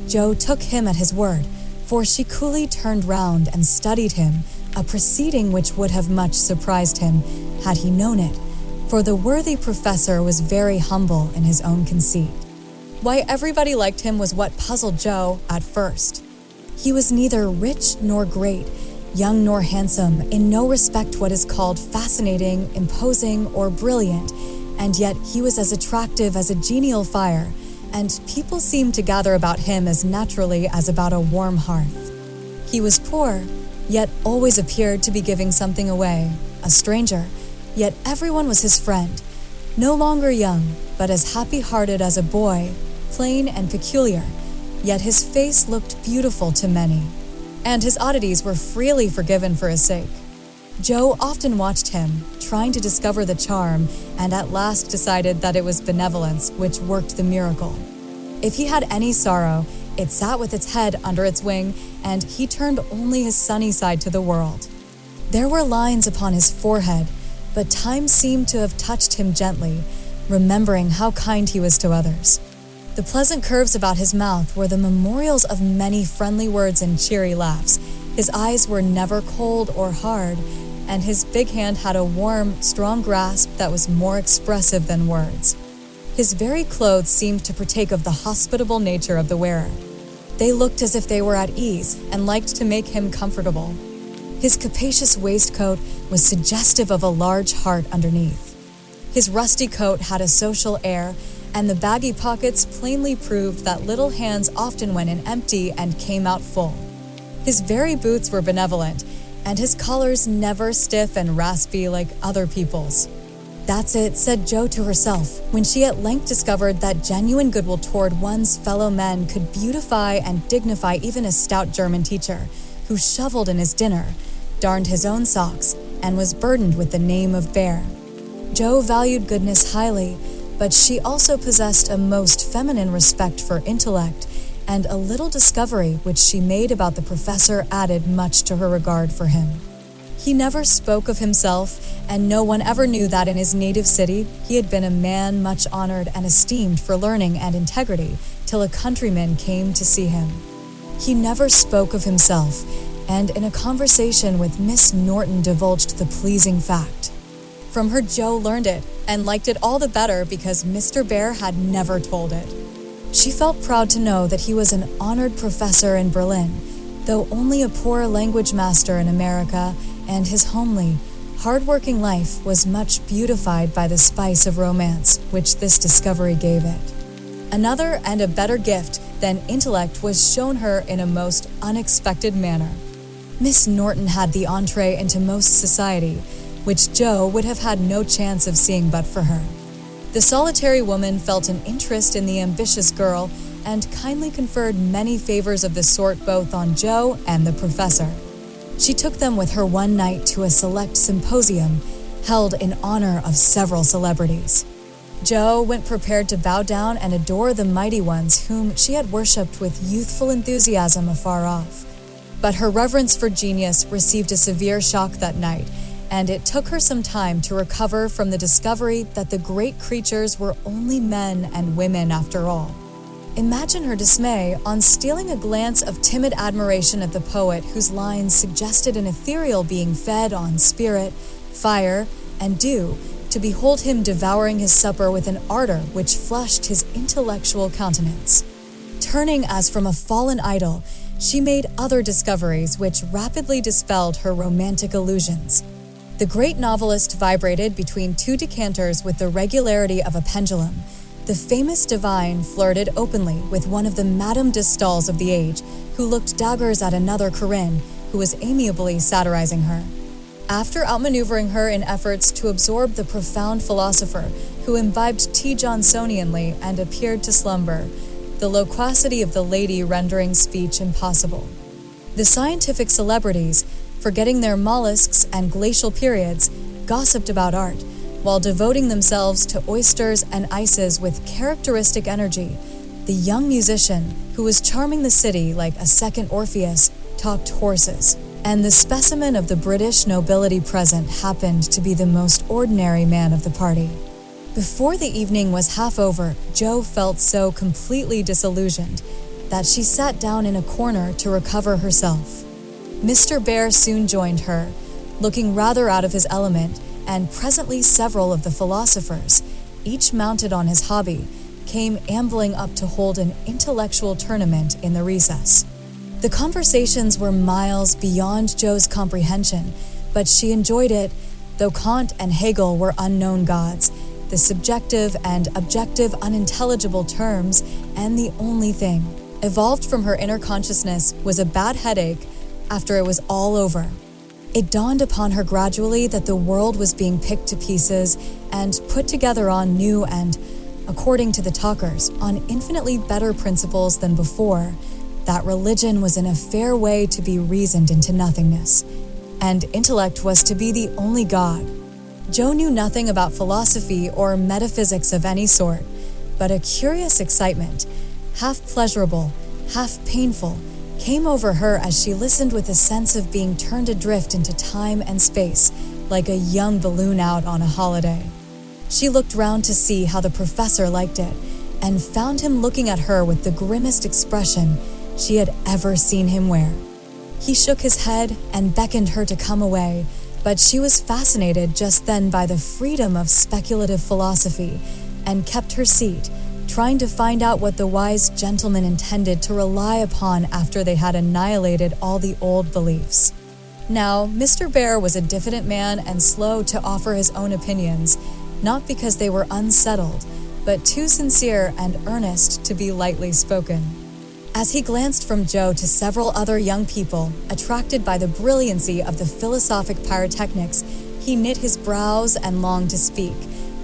Jo took him at his word, for she coolly turned round and studied him, a proceeding which would have much surprised him had he known it, for the worthy professor was very humble in his own conceit. Why everybody liked him was what puzzled Jo at first. He was neither rich nor great, young nor handsome, in no respect what is called fascinating, imposing, or brilliant, and yet he was as attractive as a genial fire, and people seemed to gather about him as naturally as about a warm hearth. He was poor, yet always appeared to be giving something away, a stranger, yet everyone was his friend, no longer young, but as happy-hearted as a boy, plain and peculiar, yet his face looked beautiful to many, and his oddities were freely forgiven for his sake. Jo often watched him, trying to discover the charm, and at last decided that it was benevolence which worked the miracle. If he had any sorrow, it sat with its head under its wing, and he turned only his sunny side to the world. There were lines upon his forehead, but time seemed to have touched him gently, remembering how kind he was to others. The pleasant curves about his mouth were the memorials of many friendly words and cheery laughs. His eyes were never cold or hard, and his big hand had a warm, strong grasp that was more expressive than words. His very clothes seemed to partake of the hospitable nature of the wearer. They looked as if they were at ease and liked to make him comfortable. His capacious waistcoat was suggestive of a large heart underneath. His rusty coat had a social air, and the baggy pockets plainly proved that little hands often went in empty and came out full. His very boots were benevolent, and his collars never stiff and raspy like other people's. "That's it," said Jo to herself, when she at length discovered that genuine goodwill toward one's fellow men could beautify and dignify even a stout German teacher, who shoveled in his dinner, darned his own socks, and was burdened with the name of Bhaer. Jo valued goodness highly, but she also possessed a most feminine respect for intellect, and a little discovery which she made about the professor added much to her regard for him. He never spoke of himself, and no one ever knew that in his native city he had been a man much honored and esteemed for learning and integrity, till a countryman came to see him. He never spoke of himself, and in a conversation with Miss Norton divulged the pleasing fact. From her Jo learned it, and liked it all the better because Mr. Bhaer had never told it. She felt proud to know that he was an honored professor in Berlin, though only a poor language master in America, and his homely, hard-working life was much beautified by the spice of romance which this discovery gave it. Another and a better gift than intellect was shown her in a most unexpected manner. Miss Norton had the entree into most society, which Jo would have had no chance of seeing but for her. The solitary woman felt an interest in the ambitious girl and kindly conferred many favors of the sort both on Jo and the professor. She took them with her one night to a select symposium held in honor of several celebrities. Jo went prepared to bow down and adore the mighty ones whom she had worshipped with youthful enthusiasm afar off. But her reverence for genius received a severe shock that night, and it took her some time to recover from the discovery that the great creatures were only men and women after all. Imagine her dismay on stealing a glance of timid admiration at the poet whose lines suggested an ethereal being fed on spirit, fire, and dew, to behold him devouring his supper with an ardor which flushed his intellectual countenance. Turning as from a fallen idol, she made other discoveries which rapidly dispelled her romantic illusions. The great novelist vibrated between two decanters with the regularity of a pendulum. The famous divine flirted openly with one of the Madame de Staëls of the age, who looked daggers at another Corinne, who was amiably satirizing her. After outmaneuvering her in efforts to absorb the profound philosopher, who imbibed tea Johnsonianly and appeared to slumber, the loquacity of the lady rendering speech impossible. The scientific celebrities, forgetting their mollusks and glacial periods, gossiped about art, while devoting themselves to oysters and ices with characteristic energy. The young musician, who was charming the city like a second Orpheus, talked horses. And the specimen of the British nobility present happened to be the most ordinary man of the party. Before the evening was half over, Jo felt so completely disillusioned that she sat down in a corner to recover herself. Mr. Bhaer soon joined her, looking rather out of his element, and presently several of the philosophers, each mounted on his hobby, came ambling up to hold an intellectual tournament in the recess. The conversations were miles beyond Jo's comprehension, but she enjoyed it, though Kant and Hegel were unknown gods, the subjective and objective unintelligible terms, and the only thing evolved from her inner consciousness was a bad headache after it was all over. It dawned upon her gradually that the world was being picked to pieces and put together on new and, according to the talkers, on infinitely better principles than before, that religion was in a fair way to be reasoned into nothingness, and intellect was to be the only God. Jo knew nothing about philosophy or metaphysics of any sort, but a curious excitement, half pleasurable, half painful, came over her as she listened with a sense of being turned adrift into time and space, like a young balloon out on a holiday. She looked round to see how the professor liked it, and found him looking at her with the grimmest expression she had ever seen him wear. He shook his head and beckoned her to come away, but she was fascinated just then by the freedom of speculative philosophy, and kept her seat, trying to find out what the wise gentleman intended to rely upon after they had annihilated all the old beliefs. Now, Mr. Bhaer was a diffident man and slow to offer his own opinions, not because they were unsettled, but too sincere and earnest to be lightly spoken. As he glanced from Jo to several other young people, attracted by the brilliancy of the philosophic pyrotechnics, he knit his brows and longed to speak,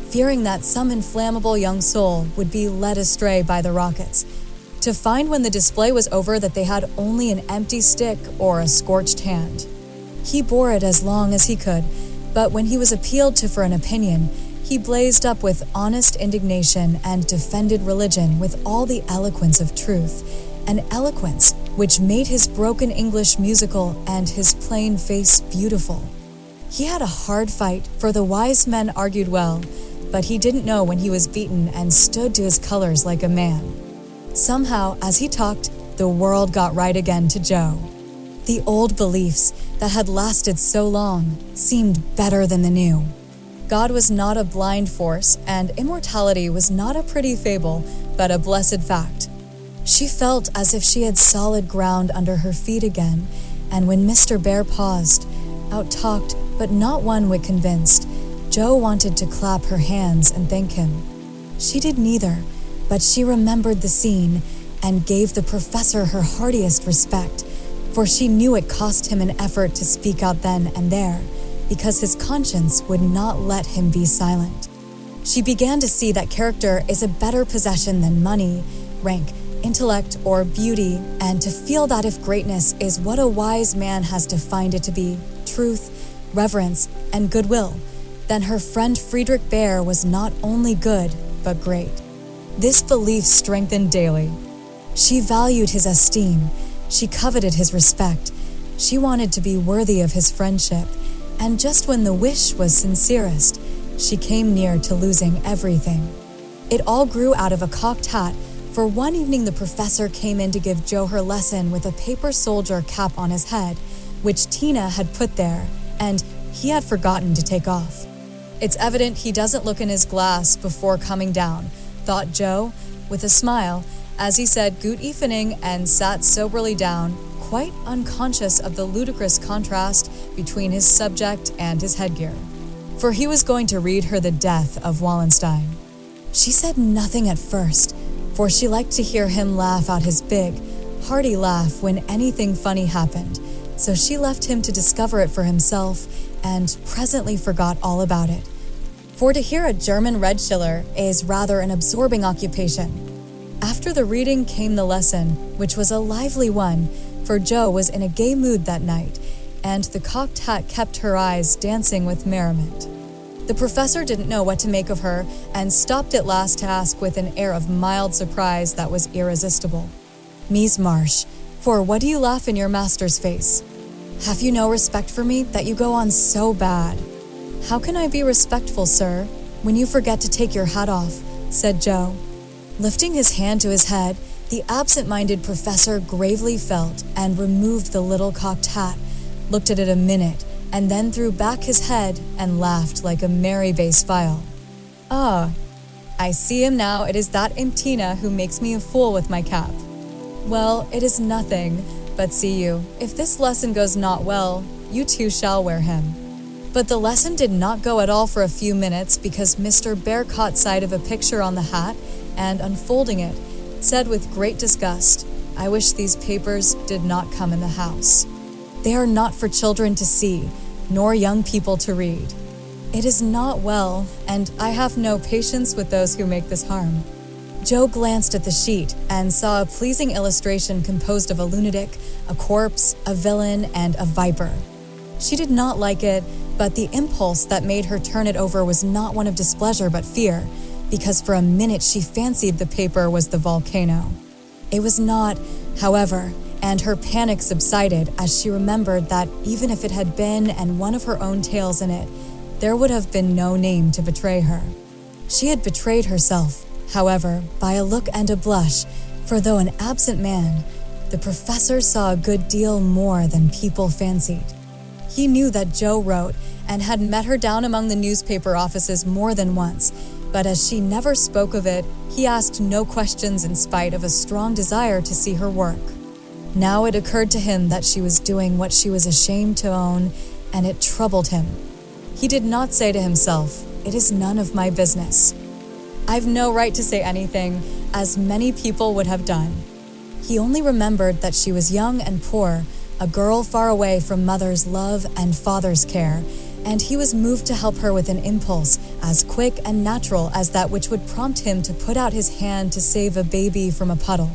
fearing that some inflammable young soul would be led astray by the rockets, to find when the display was over that they had only an empty stick or a scorched hand. He bore it as long as he could, but when he was appealed to for an opinion, he blazed up with honest indignation and defended religion with all the eloquence of truth, an eloquence which made his broken English musical and his plain face beautiful. He had a hard fight, for the wise men argued well, but he didn't know when he was beaten and stood to his colors like a man. Somehow, as he talked, the world got right again to Jo. The old beliefs that had lasted so long seemed better than the new. God was not a blind force, and immortality was not a pretty fable, but a blessed fact. She felt as if she had solid ground under her feet again, and when Mr. Bhaer paused, out-talked but not one whit convinced, Jo wanted to clap her hands and thank him. She did neither, but she remembered the scene and gave the professor her heartiest respect, for she knew it cost him an effort to speak out then and there, because his conscience would not let him be silent. She began to see that character is a better possession than money, rank, intellect, or beauty, and to feel that if greatness is what a wise man has defined it to be, truth, reverence, and goodwill, then her friend Friedrich Bhaer was not only good, but great. This belief strengthened daily. She valued his esteem, she coveted his respect, she wanted to be worthy of his friendship, and just when the wish was sincerest, she came near to losing everything. It all grew out of a cocked hat, for one evening the professor came in to give Jo her lesson with a paper soldier cap on his head, which Tina had put there, and he had forgotten to take off. It's evident he doesn't look in his glass before coming down, thought Jo, with a smile, as he said "Gut evening" and sat soberly down, quite unconscious of the ludicrous contrast between his subject and his headgear. For he was going to read her the death of Wallenstein. She said nothing at first, for she liked to hear him laugh out his big, hearty laugh when anything funny happened, so she left him to discover it for himself and presently forgot all about it. For to hear a German red schiller is rather an absorbing occupation. After the reading came the lesson, which was a lively one, for Jo was in a gay mood that night, and the cocked hat kept her eyes dancing with merriment. The professor didn't know what to make of her and stopped at last to ask with an air of mild surprise that was irresistible. "Miss Marsh, for what do you laugh in your master's face? Have you no respect for me that you go on so bad?" "How can I be respectful, sir, when you forget to take your hat off?" said Jo. Lifting his hand to his head, the absent-minded professor gravely felt and removed the little cocked hat, looked at it a minute, and then threw back his head and laughed like a merry bass viol. "Ah, I see him now. It is that Imtina who makes me a fool with my cap. Well, it is nothing, but see you, if this lesson goes not well, you too shall wear him." But the lesson did not go at all for a few minutes because Mr. Bhaer caught sight of a picture on the hat and, unfolding it, said with great disgust, "I wish these papers did not come in the house. They are not for children to see, nor young people to read. It is not well, and I have no patience with those who make this harm." Jo glanced at the sheet and saw a pleasing illustration composed of a lunatic, a corpse, a villain, and a viper. She did not like it, but the impulse that made her turn it over was not one of displeasure but fear, because for a minute she fancied the paper was the volcano. It was not, however, and her panic subsided as she remembered that even if it had been and one of her own tales in it, there would have been no name to betray her. She had betrayed herself, however, by a look and a blush, for though an absent man, the professor saw a good deal more than people fancied. He knew that Jo wrote and had met her down among the newspaper offices more than once, but as she never spoke of it, he asked no questions in spite of a strong desire to see her work. Now it occurred to him that she was doing what she was ashamed to own, and it troubled him. He did not say to himself, "It is none of my business. I've no right to say anything," as many people would have done. He only remembered that she was young and poor, a girl far away from mother's love and father's care, and he was moved to help her with an impulse as quick and natural as that which would prompt him to put out his hand to save a baby from a puddle.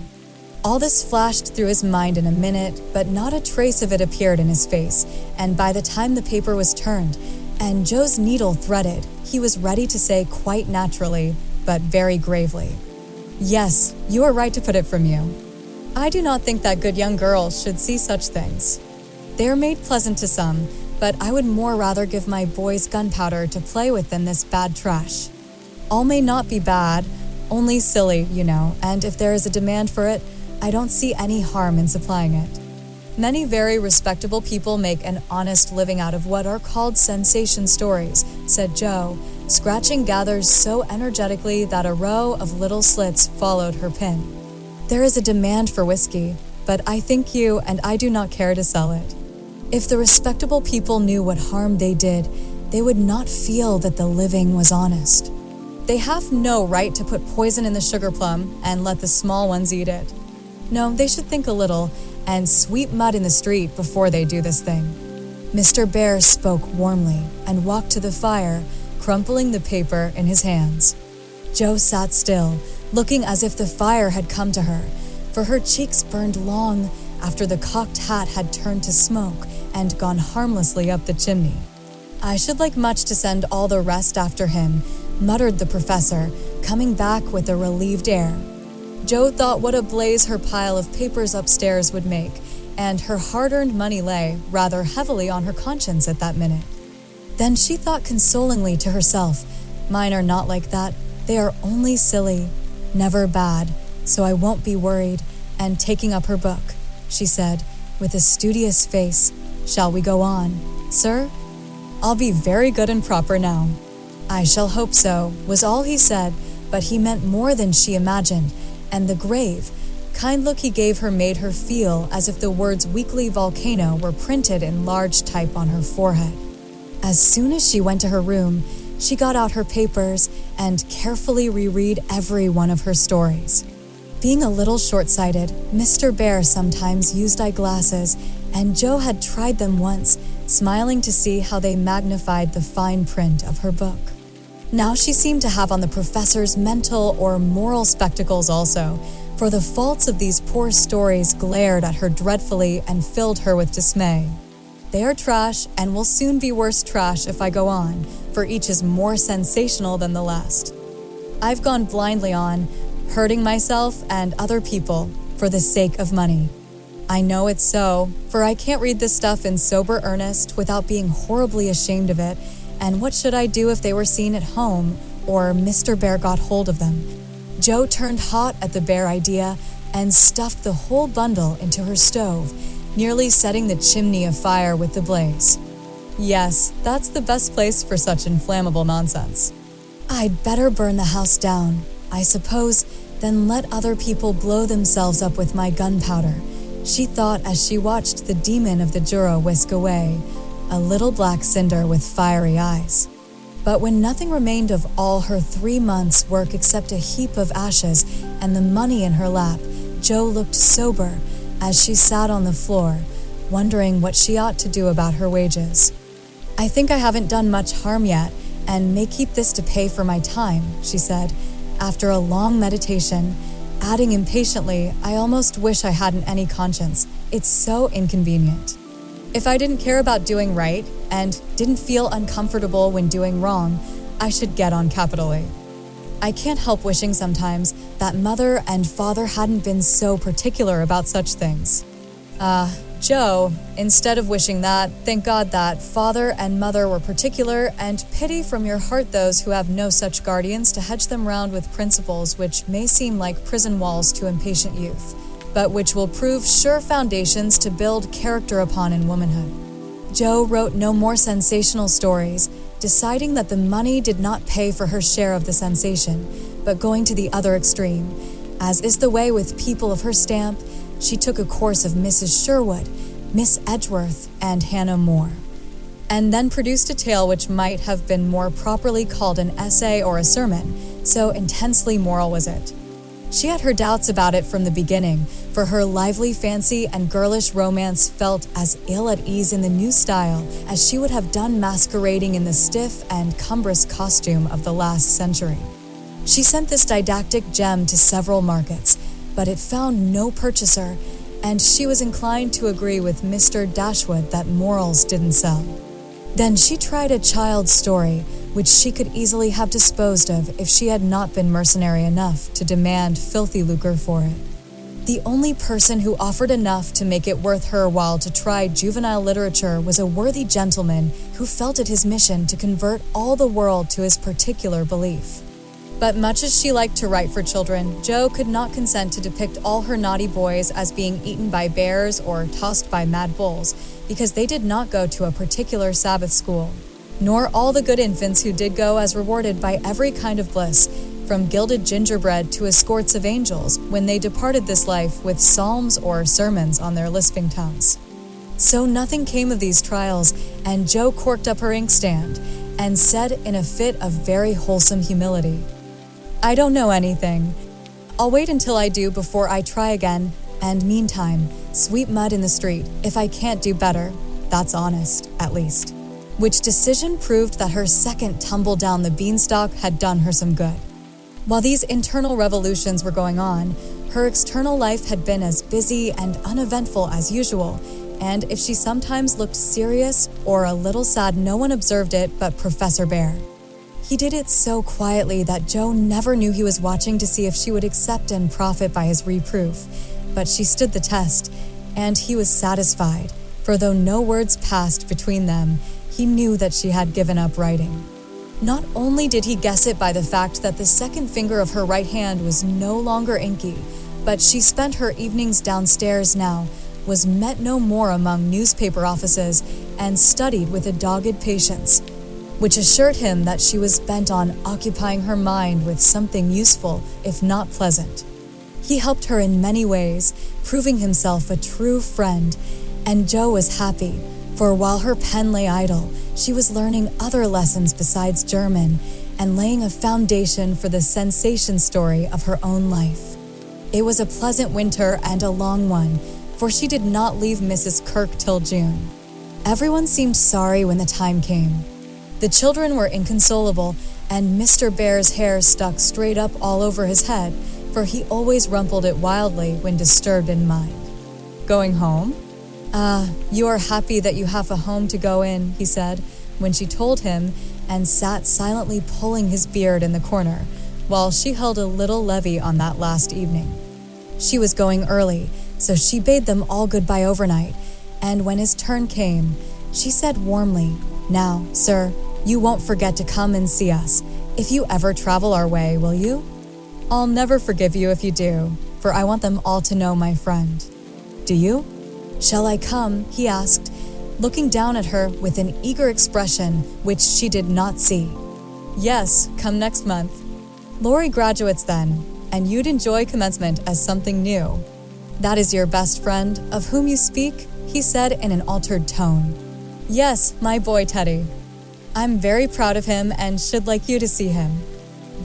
All this flashed through his mind in a minute, but not a trace of it appeared in his face, and by the time the paper was turned and Jo's needle threaded, he was ready to say quite naturally, but very gravely, "Yes, you are right to put it from you. I do not think that good young girls should see such things. They are made pleasant to some, but I would more rather give my boys gunpowder to play with than this bad trash. All may not be bad, only silly, you know, and if there is a demand for it, I don't see any harm in supplying it. Many very respectable people make an honest living out of what are called sensation stories," said Jo, scratching gathers so energetically that a row of little slits followed her pen. "There is a demand for whiskey, but I think you and I do not care to sell it. If the respectable people knew what harm they did, they would not feel that the living was honest. They have no right to put poison in the sugar plum and let the small ones eat it. No, they should think a little and sweep mud in the street before they do this thing." Mr. Bhaer spoke warmly and walked to the fire, crumpling the paper in his hands. Jo sat still, looking as if the fire had come to her, for her cheeks burned long after the cocked hat had turned to smoke and gone harmlessly up the chimney. "I should like much to send all the rest after him," muttered the professor, coming back with a relieved air. Jo thought what a blaze her pile of papers upstairs would make, and her hard-earned money lay rather heavily on her conscience at that minute. Then she thought consolingly to herself, "Mine are not like that. They are only silly, never bad, so I won't be worried," and taking up her book, she said, with a studious face, "Shall we go on, sir? I'll be very good and proper now." "I shall hope so," was all he said, but he meant more than she imagined, and the grave, kind look he gave her made her feel as if the words "weekly volcano" were printed in large type on her forehead. As soon as she went to her room, she got out her papers and carefully reread every one of her stories. Being a little short-sighted, Mr. Bhaer sometimes used eyeglasses, and Jo had tried them once, smiling to see how they magnified the fine print of her book. Now she seemed to have on the professor's mental or moral spectacles also, for the faults of these poor stories glared at her dreadfully and filled her with dismay. They are trash and will soon be worse trash if I go on, for each is more sensational than the last. I've gone blindly on, hurting myself and other people for the sake of money. I know it's so, for I can't read this stuff in sober earnest without being horribly ashamed of it, and what should I do if they were seen at home or Mr. Bhaer got hold of them? Jo turned hot at the Bhaer idea and stuffed the whole bundle into her stove, nearly setting the chimney afire with the blaze. Yes, that's the best place for such inflammable nonsense. I'd better burn the house down, I suppose, than let other people blow themselves up with my gunpowder, she thought as she watched the demon of the Jura whisk away, a little black cinder with fiery eyes. But when nothing remained of all her 3 months' work except a heap of ashes and the money in her lap, Jo looked sober as she sat on the floor, wondering what she ought to do about her wages. I think I haven't done much harm yet, and may keep this to pay for my time, she said, after a long meditation, adding impatiently, I almost wish I hadn't any conscience. It's so inconvenient. If I didn't care about doing right, and didn't feel uncomfortable when doing wrong, I should get on capitally. I can't help wishing sometimes that mother and father hadn't been so particular about such things. Jo, instead of wishing that, thank God that father and mother were particular, and pity from your heart those who have no such guardians to hedge them round with principles which may seem like prison walls to impatient youth, but which will prove sure foundations to build character upon in womanhood. Jo wrote no more sensational stories, deciding that the money did not pay for her share of the sensation, but going to the other extreme. As is the way with people of her stamp, she took a course of Mrs. Sherwood, Miss Edgeworth, and Hannah More, and then produced a tale which might have been more properly called an essay or a sermon, so intensely moral was it. She had her doubts about it from the beginning, for her lively fancy and girlish romance felt as ill at ease in the new style as she would have done masquerading in the stiff and cumbrous costume of the last century. She sent this didactic gem to several markets, but it found no purchaser, and she was inclined to agree with Mr. Dashwood that morals didn't sell. Then she tried a child's story, which she could easily have disposed of if she had not been mercenary enough to demand filthy lucre for it. The only person who offered enough to make it worth her while to try juvenile literature was a worthy gentleman who felt it his mission to convert all the world to his particular belief. But much as she liked to write for children, Jo could not consent to depict all her naughty boys as being eaten by bears or tossed by mad bulls, because they did not go to a particular Sabbath school, nor all the good infants who did go as rewarded by every kind of bliss, from gilded gingerbread to escorts of angels, when they departed this life with psalms or sermons on their lisping tongues. So nothing came of these trials, and Jo corked up her inkstand, and said in a fit of very wholesome humility, I don't know anything. I'll wait until I do before I try again, and meantime, sweep mud in the street. If I can't do better, that's honest, at least. Which decision proved that her second tumble down the beanstalk had done her some good. While these internal revolutions were going on, her external life had been as busy and uneventful as usual, and if she sometimes looked serious or a little sad, no one observed it but Professor Bhaer. He did it so quietly that Jo never knew he was watching to see if she would accept and profit by his reproof, but she stood the test, and he was satisfied, for though no words passed between them, he knew that she had given up writing. Not only did he guess it by the fact that the second finger of her right hand was no longer inky, but she spent her evenings downstairs now, was met no more among newspaper offices, and studied with a dogged patience, which assured him that she was bent on occupying her mind with something useful, if not pleasant. He helped her in many ways, proving himself a true friend, and Jo was happy, for while her pen lay idle, she was learning other lessons besides German, and laying a foundation for the sensation story of her own life. It was a pleasant winter and a long one, for she did not leave Mrs. Kirk till June. Everyone seemed sorry when the time came. The children were inconsolable, and Mr. Bhaer's hair stuck straight up all over his head, for he always rumpled it wildly when disturbed in mind. Going home? You are happy that you have a home to go in, he said, when she told him, and sat silently pulling his beard in the corner, while she held a little levee on that last evening. She was going early, so she bade them all goodbye overnight, and when his turn came, she said warmly, "Now, sir, you won't forget to come and see us, if you ever travel our way, will you?" "I'll never forgive you if you do, for I want them all to know my friend." "Do you?" "Shall I come?" he asked, looking down at her with an eager expression which she did not see. "Yes, come next month. Laurie graduates then, and you'd enjoy commencement as something new." "That is your best friend, of whom you speak?" he said in an altered tone. "Yes, my boy Teddy. I'm very proud of him and should like you to see him."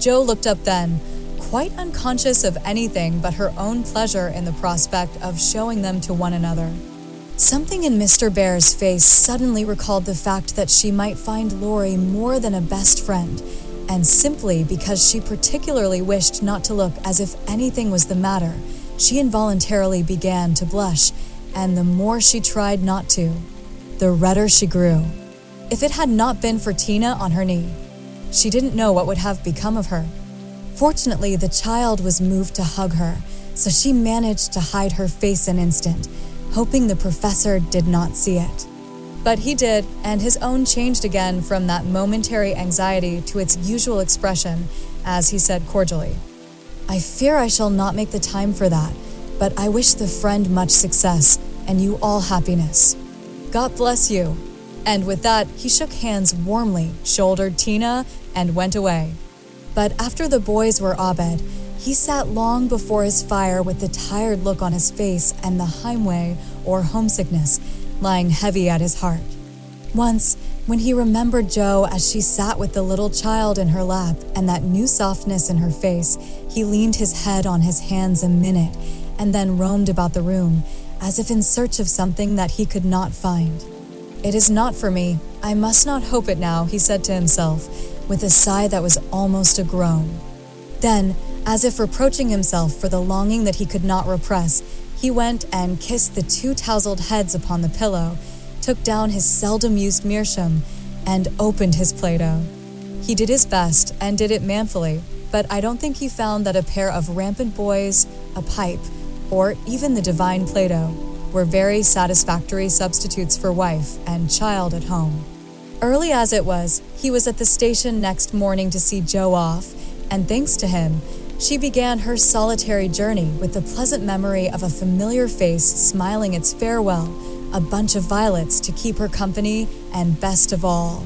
Jo looked up then, quite unconscious of anything but her own pleasure in the prospect of showing them to one another. Something in Mr. Bhaer's face suddenly recalled the fact that she might find Laurie more than a best friend, and simply because she particularly wished not to look as if anything was the matter, she involuntarily began to blush, and the more she tried not to, the redder she grew. If it had not been for Tina on her knee, she didn't know what would have become of her. Fortunately, the child was moved to hug her, so she managed to hide her face an instant, hoping the professor did not see it. But he did, and his own changed again from that momentary anxiety to its usual expression, as he said cordially, "I fear I shall not make the time for that, but I wish the friend much success, and you all happiness. God bless you." And with that, he shook hands warmly, shouldered Tina, and went away. But after the boys were abed, he sat long before his fire with the tired look on his face and the heimweh, or homesickness, lying heavy at his heart. Once, when he remembered Jo as she sat with the little child in her lap and that new softness in her face, he leaned his head on his hands a minute and then roamed about the room, as if in search of something that he could not find. "It is not for me. I must not hope it now," he said to himself, with a sigh that was almost a groan. Then, as if reproaching himself for the longing that he could not repress, he went and kissed the two tousled heads upon the pillow, took down his seldom-used meerschaum, and opened his Play-Doh. He did his best, and did it manfully, but I don't think he found that a pair of rampant boys, a pipe, or even the divine Play-Doh were very satisfactory substitutes for wife and child at home. Early as it was, he was at the station next morning to see Jo off, and thanks to him, she began her solitary journey with the pleasant memory of a familiar face smiling its farewell, a bunch of violets to keep her company, and best of all,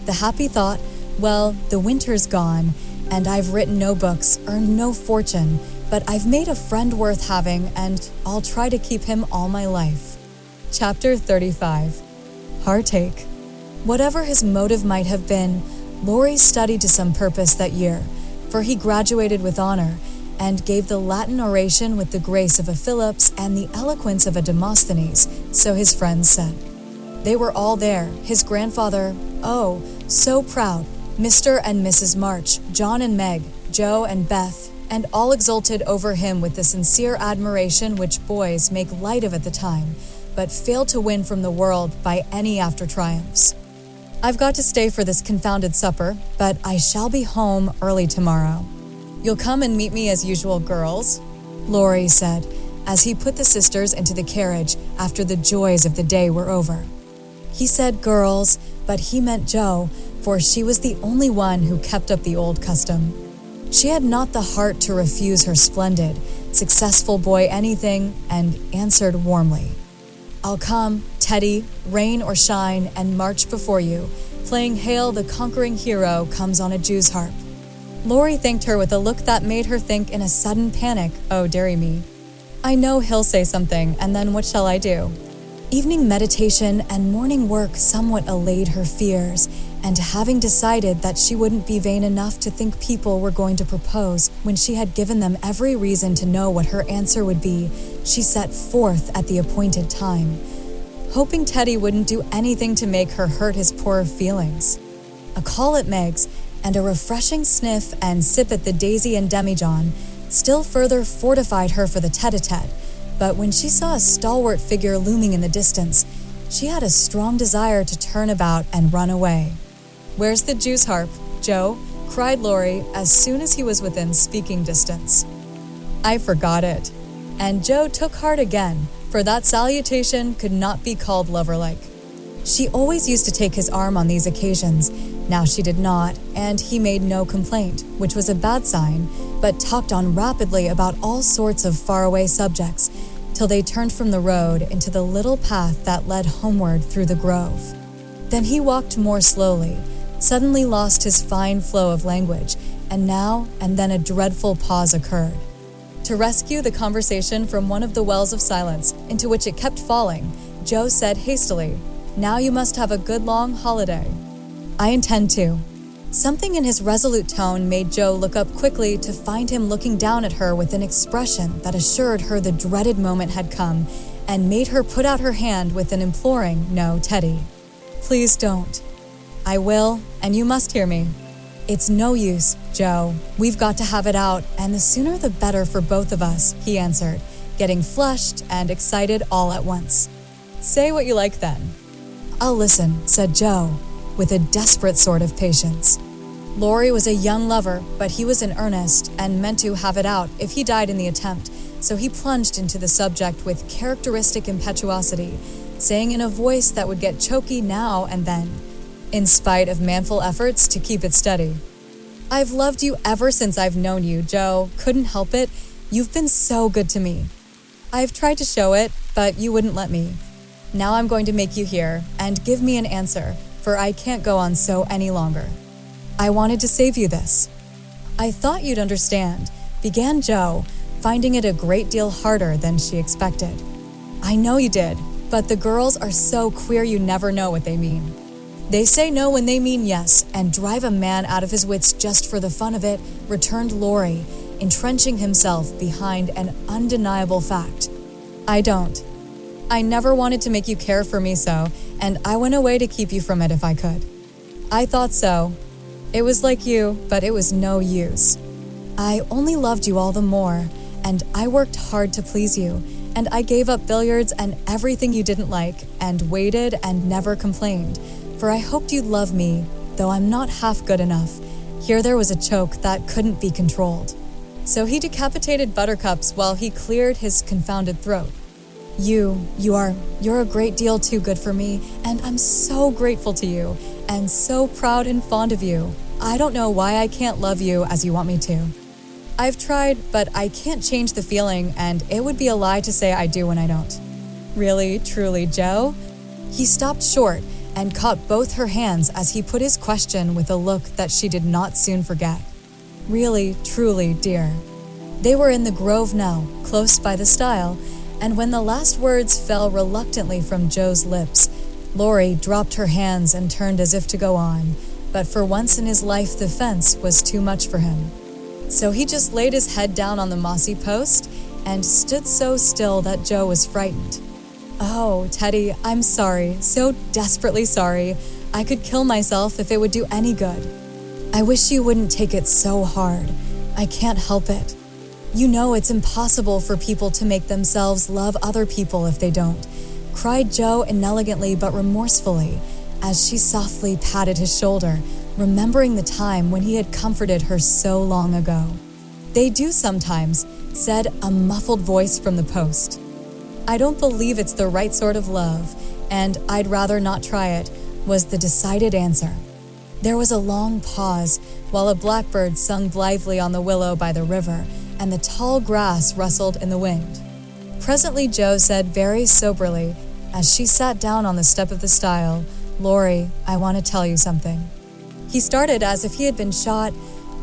the happy thought, well, the winter's gone, and I've written no books, earned no fortune, but I've made a friend worth having, and I'll try to keep him all my life. Chapter 35. Heartache. Whatever his motive might have been, Laurie studied to some purpose that year, for he graduated with honor, and gave the Latin oration with the grace of a Phillips and the eloquence of a Demosthenes, so his friends said. They were all there, his grandfather, oh, so proud, Mr. and Mrs. March, John and Meg, Jo and Beth, and all exulted over him with the sincere admiration which boys make light of at the time, but fail to win from the world by any after triumphs. "I've got to stay for this confounded supper, but I shall be home early tomorrow. You'll come and meet me as usual, girls?" Laurie said, as he put the sisters into the carriage after the joys of the day were over. He said girls, but he meant Jo, for she was the only one who kept up the old custom. She had not the heart to refuse her splendid, successful boy anything, and answered warmly, "I'll come, Teddy, rain or shine, and march before you, playing Hail the Conquering Hero comes on a Jew's harp." Laurie thanked her with a look that made her think in a sudden panic, oh, dearie me. I know he'll say something, and then what shall I do? Evening meditation and morning work somewhat allayed her fears, and having decided that she wouldn't be vain enough to think people were going to propose when she had given them every reason to know what her answer would be, she set forth at the appointed time, hoping Teddy wouldn't do anything to make her hurt his poor feelings. A call at Meg's, and a refreshing sniff and sip at the Daisy and Demijohn still further fortified her for the tete-a-tete. But when she saw a stalwart figure looming in the distance, she had a strong desire to turn about and run away. "Where's the juice harp, Joe?" cried Laurie as soon as he was within speaking distance. "I forgot it." And Joe took heart again, for that salutation could not be called lover-like. She always used to take his arm on these occasions. Now she did not, and he made no complaint, which was a bad sign, but talked on rapidly about all sorts of faraway subjects, till they turned from the road into the little path that led homeward through the grove. Then he walked more slowly, suddenly lost his fine flow of language, and now and then a dreadful pause occurred. To rescue the conversation from one of the wells of silence into which it kept falling, Joe said hastily, "Now you must have a good long holiday." "I intend to." Something in his resolute tone made Joe look up quickly to find him looking down at her with an expression that assured her the dreaded moment had come and made her put out her hand with an imploring, "No, Teddy. Please don't." "I will, and you must hear me." "It's no use, Joe. We've got to have it out, and the sooner the better for both of us," he answered, getting flushed and excited all at once. "Say what you like then." "I'll listen," said Joe, with a desperate sort of patience. Laurie was a young lover, but he was in earnest and meant to have it out if he died in the attempt, so he plunged into the subject with characteristic impetuosity, saying in a voice that would get choky now and then, in spite of manful efforts to keep it steady. "I've loved you ever since I've known you, Joe. Couldn't help it. You've been so good to me. I've tried to show it, but you wouldn't let me. Now I'm going to make you hear and give me an answer, for I can't go on so any longer. I wanted to save you this." "I thought you'd understand," began Joe, finding it a great deal harder than she expected. "I know you did, but the girls are so queer you never know what they mean. They say no when they mean yes, and drive a man out of his wits just for the fun of it," returned Laurie, entrenching himself behind an undeniable fact. "I don't. I never wanted to make you care for me so, and I went away to keep you from it if I could. I thought so. It was like you, but it was no use. I only loved you all the more, and I worked hard to please you, and I gave up billiards and everything you didn't like, and waited and never complained, for I hoped you'd love me, though I'm not half good enough." Here there was a choke that couldn't be controlled. So he decapitated buttercups while he cleared his confounded throat. You're a great deal too good for me, and I'm so grateful to you, and so proud and fond of you. I don't know why I can't love you as you want me to. I've tried, but I can't change the feeling, and it would be a lie to say I do when I don't." "Really, truly, Joe?" He stopped short and caught both her hands as he put his question with a look that she did not soon forget. "Really, truly, dear." They were in the grove now, close by the stile, and when the last words fell reluctantly from Joe's lips, Laurie dropped her hands and turned as if to go on, but for once in his life the fence was too much for him. So he just laid his head down on the mossy post and stood so still that Joe was frightened. "Oh, Teddy, I'm sorry, so desperately sorry. I could kill myself if it would do any good. I wish you wouldn't take it so hard. I can't help it. You know it's impossible for people to make themselves love other people if they don't," cried Joe inelegantly but remorsefully, as she softly patted his shoulder, remembering the time when he had comforted her so long ago. "They do sometimes," said a muffled voice from the post. "I don't believe it's the right sort of love, and I'd rather not try it," was the decided answer. There was a long pause while a blackbird sung blithely on the willow by the river, and the tall grass rustled in the wind. Presently Joe said very soberly, as she sat down on the step of the stile, "Laurie, I want to tell you something." He started as if he had been shot,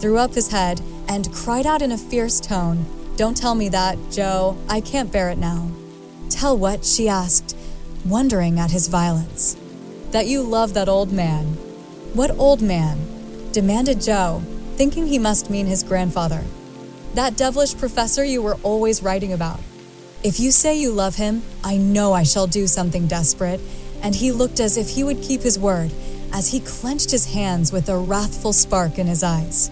threw up his head, and cried out in a fierce tone, "Don't tell me that, Joe. I can't bear it now." "Tell what?" she asked, wondering at his violence. "That you love that old man." "What old man?" demanded Joe, thinking he must mean his grandfather. "That devilish professor you were always writing about. If you say you love him, I know I shall do something desperate," and he looked as if he would keep his word, as he clenched his hands with a wrathful spark in his eyes.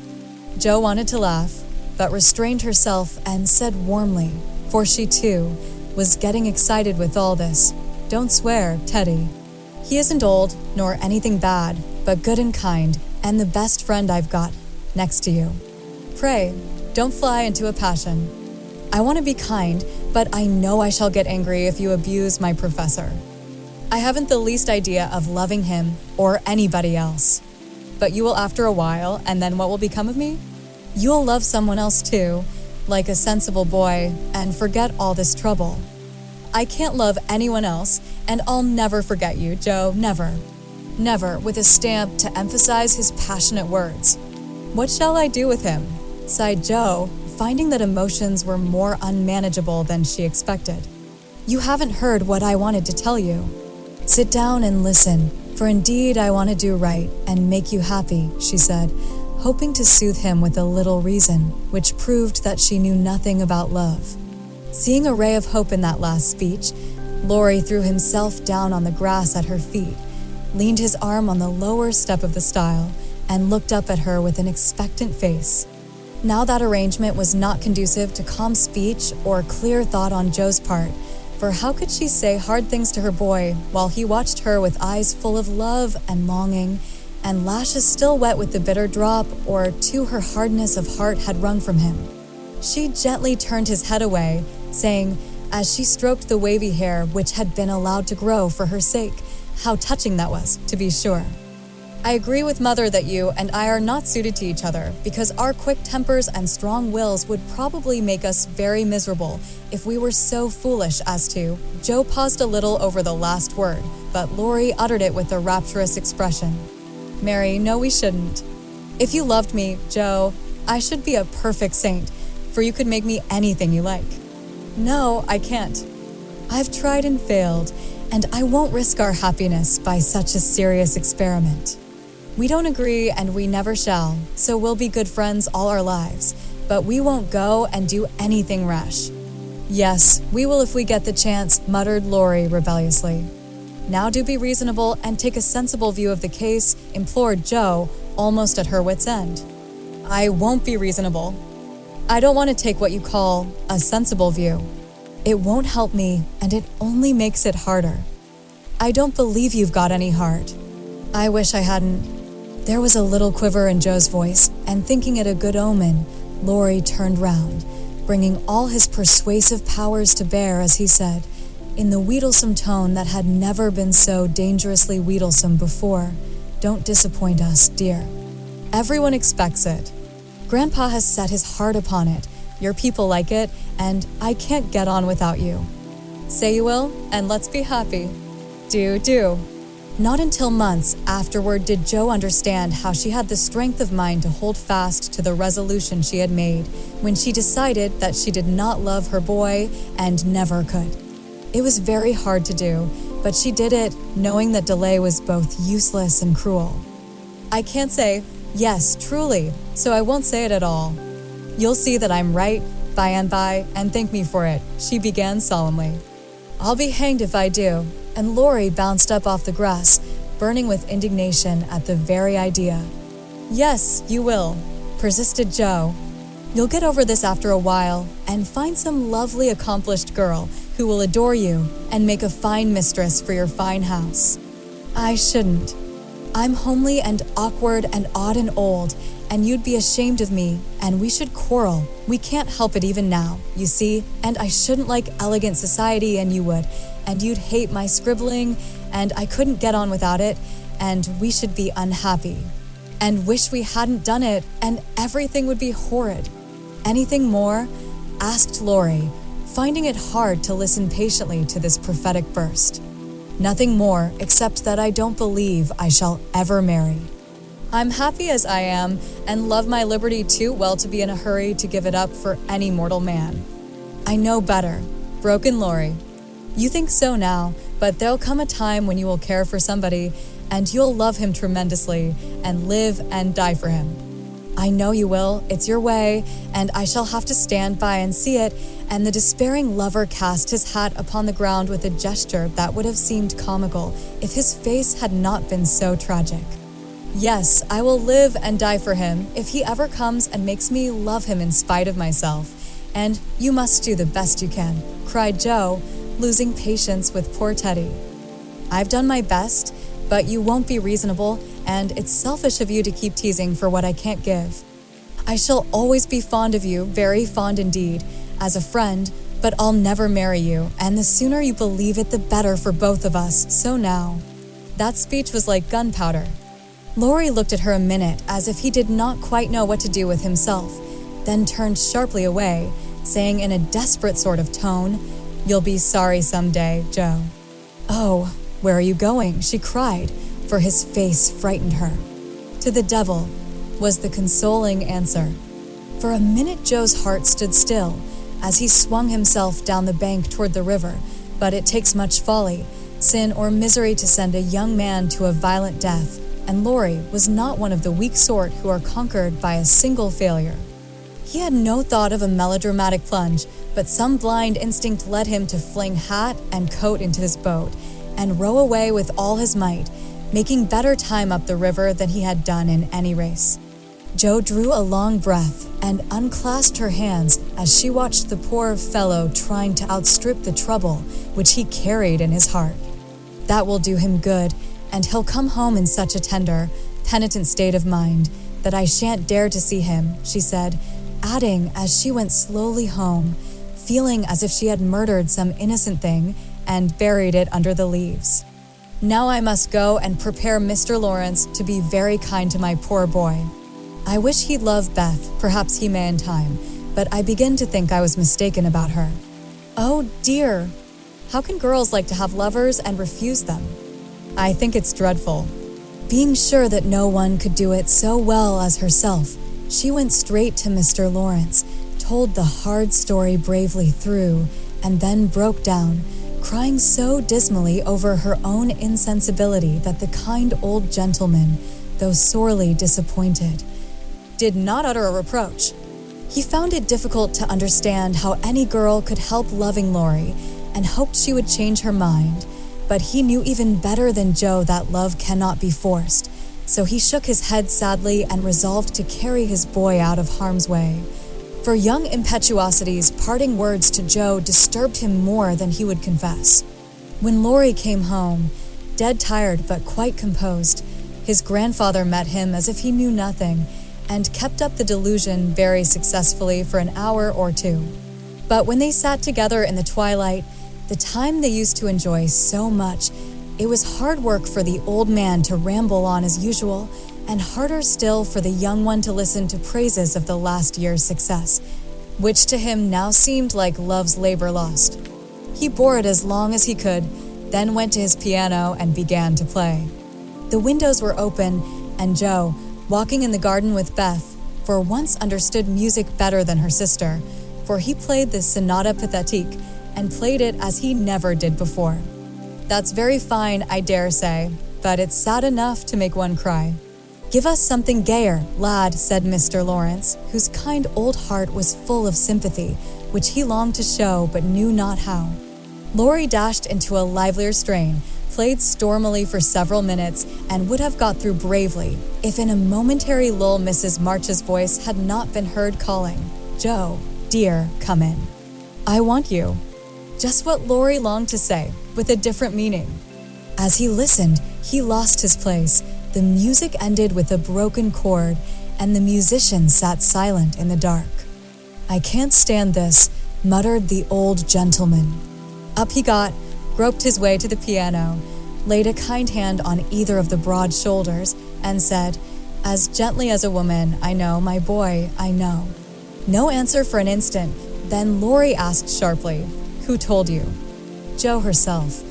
Joe wanted to laugh, but restrained herself and said warmly, for she too was getting excited with all this, "Don't swear, Teddy. He isn't old, nor anything bad, but good and kind, and the best friend I've got next to you. Pray, don't fly into a passion. I want to be kind, but I know I shall get angry if you abuse my professor. I haven't the least idea of loving him or anybody else. But you will after a while, and then what will become of me? You'll love someone else too, like a sensible boy, and forget all this trouble. I can't love anyone else, and I'll never forget you, Joe, never. Never," with a stamp to emphasize his passionate words. "What shall I do with him?" sighed Joe, finding that emotions were more unmanageable than she expected. "You haven't heard what I wanted to tell you. Sit down and listen, for indeed I want to do right and make you happy," she said, hoping to soothe him with a little reason, which proved that she knew nothing about love. Seeing a ray of hope in that last speech, Laurie threw himself down on the grass at her feet, leaned his arm on the lower step of the stile, and looked up at her with an expectant face. Now that arrangement was not conducive to calm speech or clear thought on Joe's part, for how could she say hard things to her boy while he watched her with eyes full of love and longing, and lashes still wet with the bitter drop or two her hardness of heart had wrung from him? She gently turned his head away, saying, as she stroked the wavy hair which had been allowed to grow for her sake, how touching that was, to be sure. "I agree with Mother that you and I are not suited to each other, because our quick tempers and strong wills would probably make us very miserable if we were so foolish as to—" Joe paused a little over the last word, but Laurie uttered it with a rapturous expression. "Mary, no, we shouldn't. If you loved me, Joe, I should be a perfect saint, for you could make me anything you like. No, I can't. I've tried and failed, and I won't risk our happiness by such a serious experiment. We don't agree, and we never shall, so we'll be good friends all our lives, but we won't go and do anything rash." "Yes, we will if we get the chance," muttered Laurie rebelliously. "Now do be reasonable and take a sensible view of the case," implored Joe, almost at her wit's end. "I won't be reasonable. I don't want to take what you call a sensible view. It won't help me, and it only makes it harder. I don't believe you've got any heart. I wish I hadn't." There was a little quiver in Joe's voice, and thinking it a good omen, Laurie turned round, bringing all his persuasive powers to bear as he said, in the wheedlesome tone that had never been so dangerously wheedlesome before, "Don't disappoint us, dear. Everyone expects it. Grandpa has set his heart upon it. Your people like it, and I can't get on without you. Say you will, and let's be happy. Do." Not until months afterward did Joe understand how she had the strength of mind to hold fast to the resolution she had made when she decided that she did not love her boy and never could. It was very hard to do, but she did it knowing that delay was both useless and cruel. "I can't say, yes, truly, so I won't say it at all. You'll see that I'm right by and by, and thank me for it," she began solemnly. "I'll be hanged if I do," and Laurie bounced up off the grass, burning with indignation at the very idea. "Yes, you will," persisted Joe. "You'll get over this after a while, and find some lovely accomplished girl who will adore you and make a fine mistress for your fine house. I shouldn't. I'm homely and awkward and odd and old, and you'd be ashamed of me, and we should quarrel. We can't help it even now, you see, and I shouldn't like elegant society, and you would, and you'd hate my scribbling, and I couldn't get on without it, and we should be unhappy, and wish we hadn't done it, and everything would be horrid. Anything more?" asked Laurie, finding it hard to listen patiently to this prophetic burst. "Nothing more, except that I don't believe I shall ever marry. I'm happy as I am, and love my liberty too well to be in a hurry to give it up for any mortal man." "I know better," broke in Laurie. "You think so now, but there'll come a time when you will care for somebody, and you'll love him tremendously, and live and die for him. I know you will, it's your way, and I shall have to stand by and see it," and the despairing lover cast his hat upon the ground with a gesture that would have seemed comical if his face had not been so tragic. Yes, I will live and die for him if he ever comes and makes me love him in spite of myself. And you must do the best you can, cried Jo, losing patience with poor Teddy. I've done my best, but you won't be reasonable, and it's selfish of you to keep teasing for what I can't give. I shall always be fond of you, very fond indeed, as a friend, but I'll never marry you, and the sooner you believe it, the better for both of us, so now. That speech was like gunpowder. Laurie looked at her a minute as if he did not quite know what to do with himself, then turned sharply away, saying in a desperate sort of tone, "You'll be sorry someday, Jo." "Oh, where are you going?" she cried, for his face frightened her. "To the devil," was the consoling answer. For a minute Jo's heart stood still, as he swung himself down the bank toward the river, but it takes much folly, sin or misery to send a young man to a violent death, and Laurie was not one of the weak sort who are conquered by a single failure. He had no thought of a melodramatic plunge, but some blind instinct led him to fling hat and coat into his boat and row away with all his might, making better time up the river than he had done in any race. Jo drew a long breath and unclasped her hands as she watched the poor fellow trying to outstrip the trouble which he carried in his heart. That will do him good, and he'll come home in such a tender, penitent state of mind that I shan't dare to see him, she said, adding as she went slowly home, feeling as if she had murdered some innocent thing and buried it under the leaves. Now I must go and prepare Mr. Lawrence to be very kind to my poor boy. I wish he'd love Beth, perhaps he may in time, but I begin to think I was mistaken about her. Oh dear, how can girls like to have lovers and refuse them? I think it's dreadful. Being sure that no one could do it so well as herself, she went straight to Mr. Lawrence, told the hard story bravely through, and then broke down, crying so dismally over her own insensibility that the kind old gentleman, though sorely disappointed, did not utter a reproach. He found it difficult to understand how any girl could help loving Laurie and hoped she would change her mind, but he knew even better than Jo that love cannot be forced, so he shook his head sadly and resolved to carry his boy out of harm's way. For young impetuosity's parting words to Jo disturbed him more than he would confess. When Laurie came home, dead tired but quite composed, his grandfather met him as if he knew nothing, and kept up the delusion very successfully for an hour or two. But when they sat together in the twilight, the time they used to enjoy so much, it was hard work for the old man to ramble on as usual, and harder still for the young one to listen to praises of the last year's success, which to him now seemed like love's labor lost. He bore it as long as he could, then went to his piano and began to play. The windows were open, and Jo, walking in the garden with Beth, for once understood music better than her sister, for he played the Sonata Pathétique and played it as he never did before. That's very fine, I dare say, but it's sad enough to make one cry. Give us something gayer, lad, said Mr. Lawrence, whose kind old heart was full of sympathy, which he longed to show but knew not how. Laurie dashed into a livelier strain, played stormily for several minutes, and would have got through bravely if in a momentary lull Mrs. March's voice had not been heard calling, "Jo, dear, come in. I want you." Just what Laurie longed to say, with a different meaning. As he listened, he lost his place. The music ended with a broken chord, and the musician sat silent in the dark. "I can't stand this," muttered the old gentleman. Up he got, groped his way to the piano, laid a kind hand on either of the broad shoulders, and said, as gently as a woman, "I know, my boy, I know." No answer for an instant. Then Laurie asked sharply, "Who told you?" Jo herself.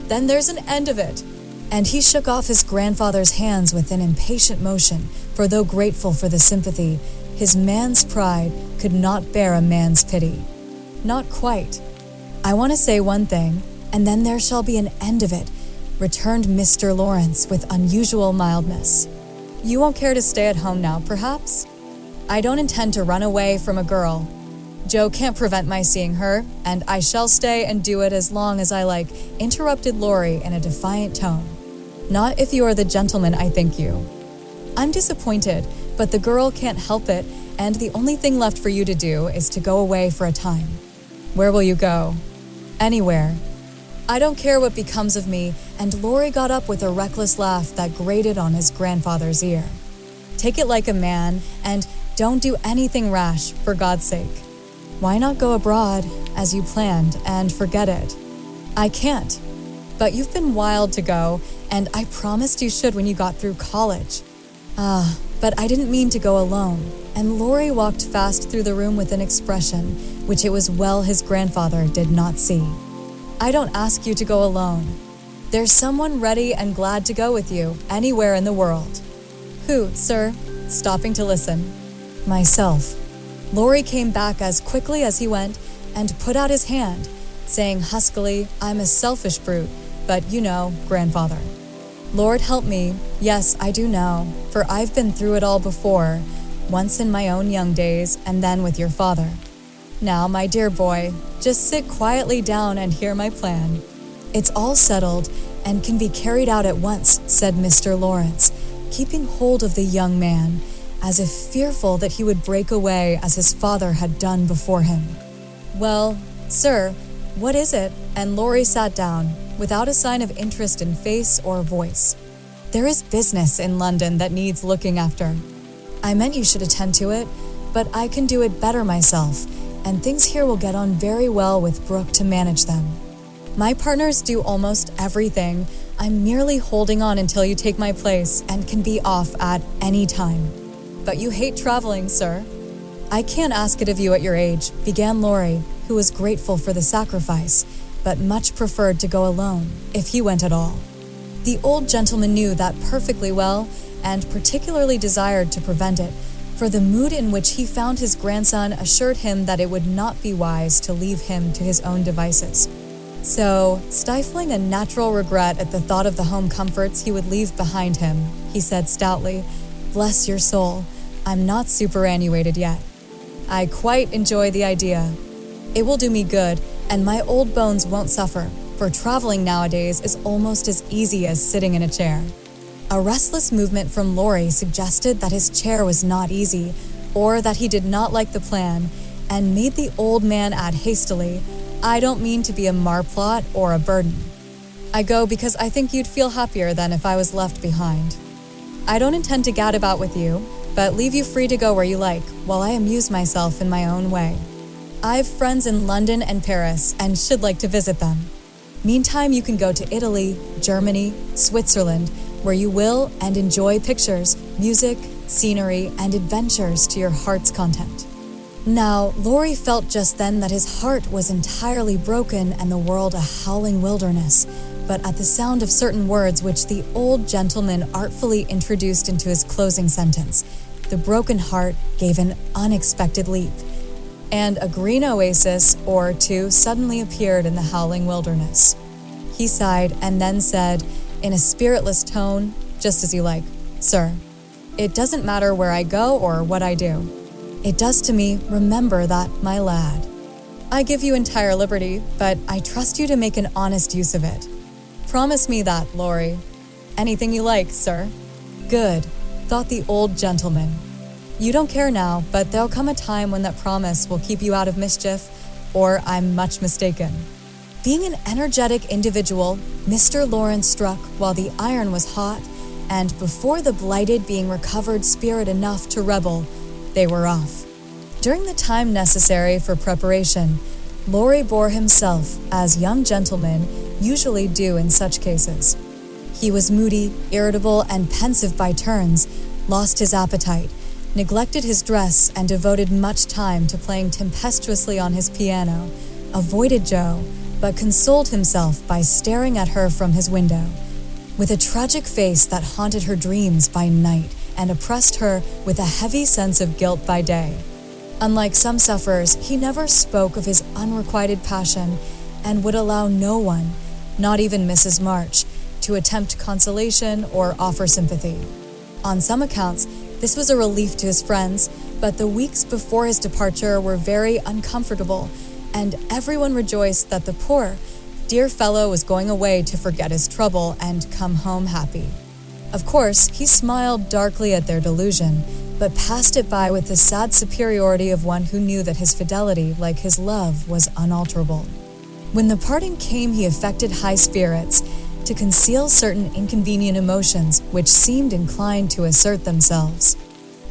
"Then there's an end of it." And he shook off his grandfather's hands with an impatient motion, for though grateful for the sympathy, his man's pride could not bear a man's pity. "Not quite. I want to say one thing, and then there shall be an end of it," returned Mr. Lawrence with unusual mildness. "You won't care to stay at home now, perhaps? I don't intend to run away from a girl. Jo can't prevent my seeing her, and I shall stay and do it as long as I like," interrupted Laurie in a defiant tone. "Not if you are the gentleman I think you." I'm disappointed, but the girl can't help it, and the only thing left for you to do is to go away for a time. Where will you go? Anywhere. I don't care what becomes of me, and Laurie got up with a reckless laugh that grated on his grandfather's ear. Take it like a man, and don't do anything rash, for God's sake. Why not go abroad, as you planned, and forget it? I can't. But you've been wild to go, and I promised you should when you got through college. But I didn't mean to go alone, and Laurie walked fast through the room with an expression which it was well his grandfather did not see. I don't ask you to go alone. There's someone ready and glad to go with you anywhere in the world. Who, sir? Stopping to listen. Myself. Laurie came back as quickly as he went and put out his hand, saying huskily, I'm a selfish brute, but you know, grandfather. Lord help me, yes, I do know, for I've been through it all before, once in my own young days and then with your father. Now, my dear boy, just sit quietly down and hear my plan. It's all settled and can be carried out at once, said Mr. Lawrence, keeping hold of the young man, as if fearful that he would break away as his father had done before him. Well, sir, what is it? And Laurie sat down, without a sign of interest in face or voice. There is business in London that needs looking after. I meant you should attend to it, but I can do it better myself, and things here will get on very well with Brooke to manage them. My partners do almost everything. I'm merely holding on until you take my place and can be off at any time. But you hate traveling, sir. I can't ask it of you at your age, began Laurie, who was grateful for the sacrifice, but much preferred to go alone, if he went at all. The old gentleman knew that perfectly well, and particularly desired to prevent it, for the mood in which he found his grandson assured him that it would not be wise to leave him to his own devices. So, stifling a natural regret at the thought of the home comforts he would leave behind him, he said stoutly, Bless your soul, I'm not superannuated yet. I quite enjoy the idea. It will do me good, and my old bones won't suffer, for traveling nowadays is almost as easy as sitting in a chair. A restless movement from Laurie suggested that his chair was not easy, or that he did not like the plan, and made the old man add hastily, I don't mean to be a marplot or a burden. I go because I think you'd feel happier than if I was left behind. I don't intend to gad about with you, but leave you free to go where you like, while I amuse myself in my own way. I've friends in London and Paris, and should like to visit them. Meantime, you can go to Italy, Germany, Switzerland, where you will and enjoy pictures, music, scenery, and adventures to your heart's content. Now, Laurie felt just then that his heart was entirely broken and the world a howling wilderness, but at the sound of certain words which the old gentleman artfully introduced into his closing sentence, the broken heart gave an unexpected leap, and a green oasis or two suddenly appeared in the howling wilderness. He sighed and then said, in a spiritless tone, just as you like, Sir, it doesn't matter where I go or what I do. It does to me, remember that, my lad. I give you entire liberty, but I trust you to make an honest use of it. Promise me that, Laurie. Anything you like, sir. Good, thought the old gentleman. You don't care now, but there'll come a time when that promise will keep you out of mischief, or I'm much mistaken. Being an energetic individual, Mr. Lawrence struck while the iron was hot, and before the blighted being recovered spirit enough to rebel, they were off. During the time necessary for preparation, Laurie bore himself as young gentlemen usually do in such cases. He was moody, irritable, and pensive by turns, lost his appetite, neglected his dress, and devoted much time to playing tempestuously on his piano, avoided Jo, but consoled himself by staring at her from his window, with a tragic face that haunted her dreams by night and oppressed her with a heavy sense of guilt by day. Unlike some sufferers, he never spoke of his unrequited passion and would allow no one, not even Mrs. March, to attempt consolation or offer sympathy. On some accounts, this was a relief to his friends, but the weeks before his departure were very uncomfortable, and everyone rejoiced that the poor, dear fellow was going away to forget his trouble and come home happy. Of course, he smiled darkly at their delusion, but passed it by with the sad superiority of one who knew that his fidelity, like his love, was unalterable. When the parting came, he affected high spirits to conceal certain inconvenient emotions which seemed inclined to assert themselves.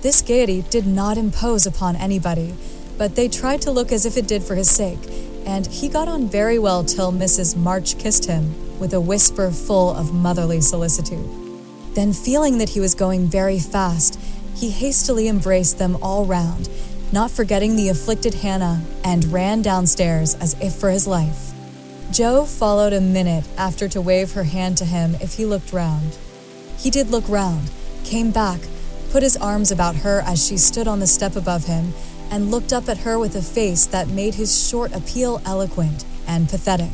This gaiety did not impose upon anybody, but they tried to look as if it did for his sake, and he got on very well till Mrs. March kissed him with a whisper full of motherly solicitude. Then, feeling that he was going very fast, he hastily embraced them all round, not forgetting the afflicted Hannah, and ran downstairs as if for his life. Jo followed a minute after to wave her hand to him if he looked round. He did look round, came back, put his arms about her as she stood on the step above him, and looked up at her with a face that made his short appeal eloquent and pathetic.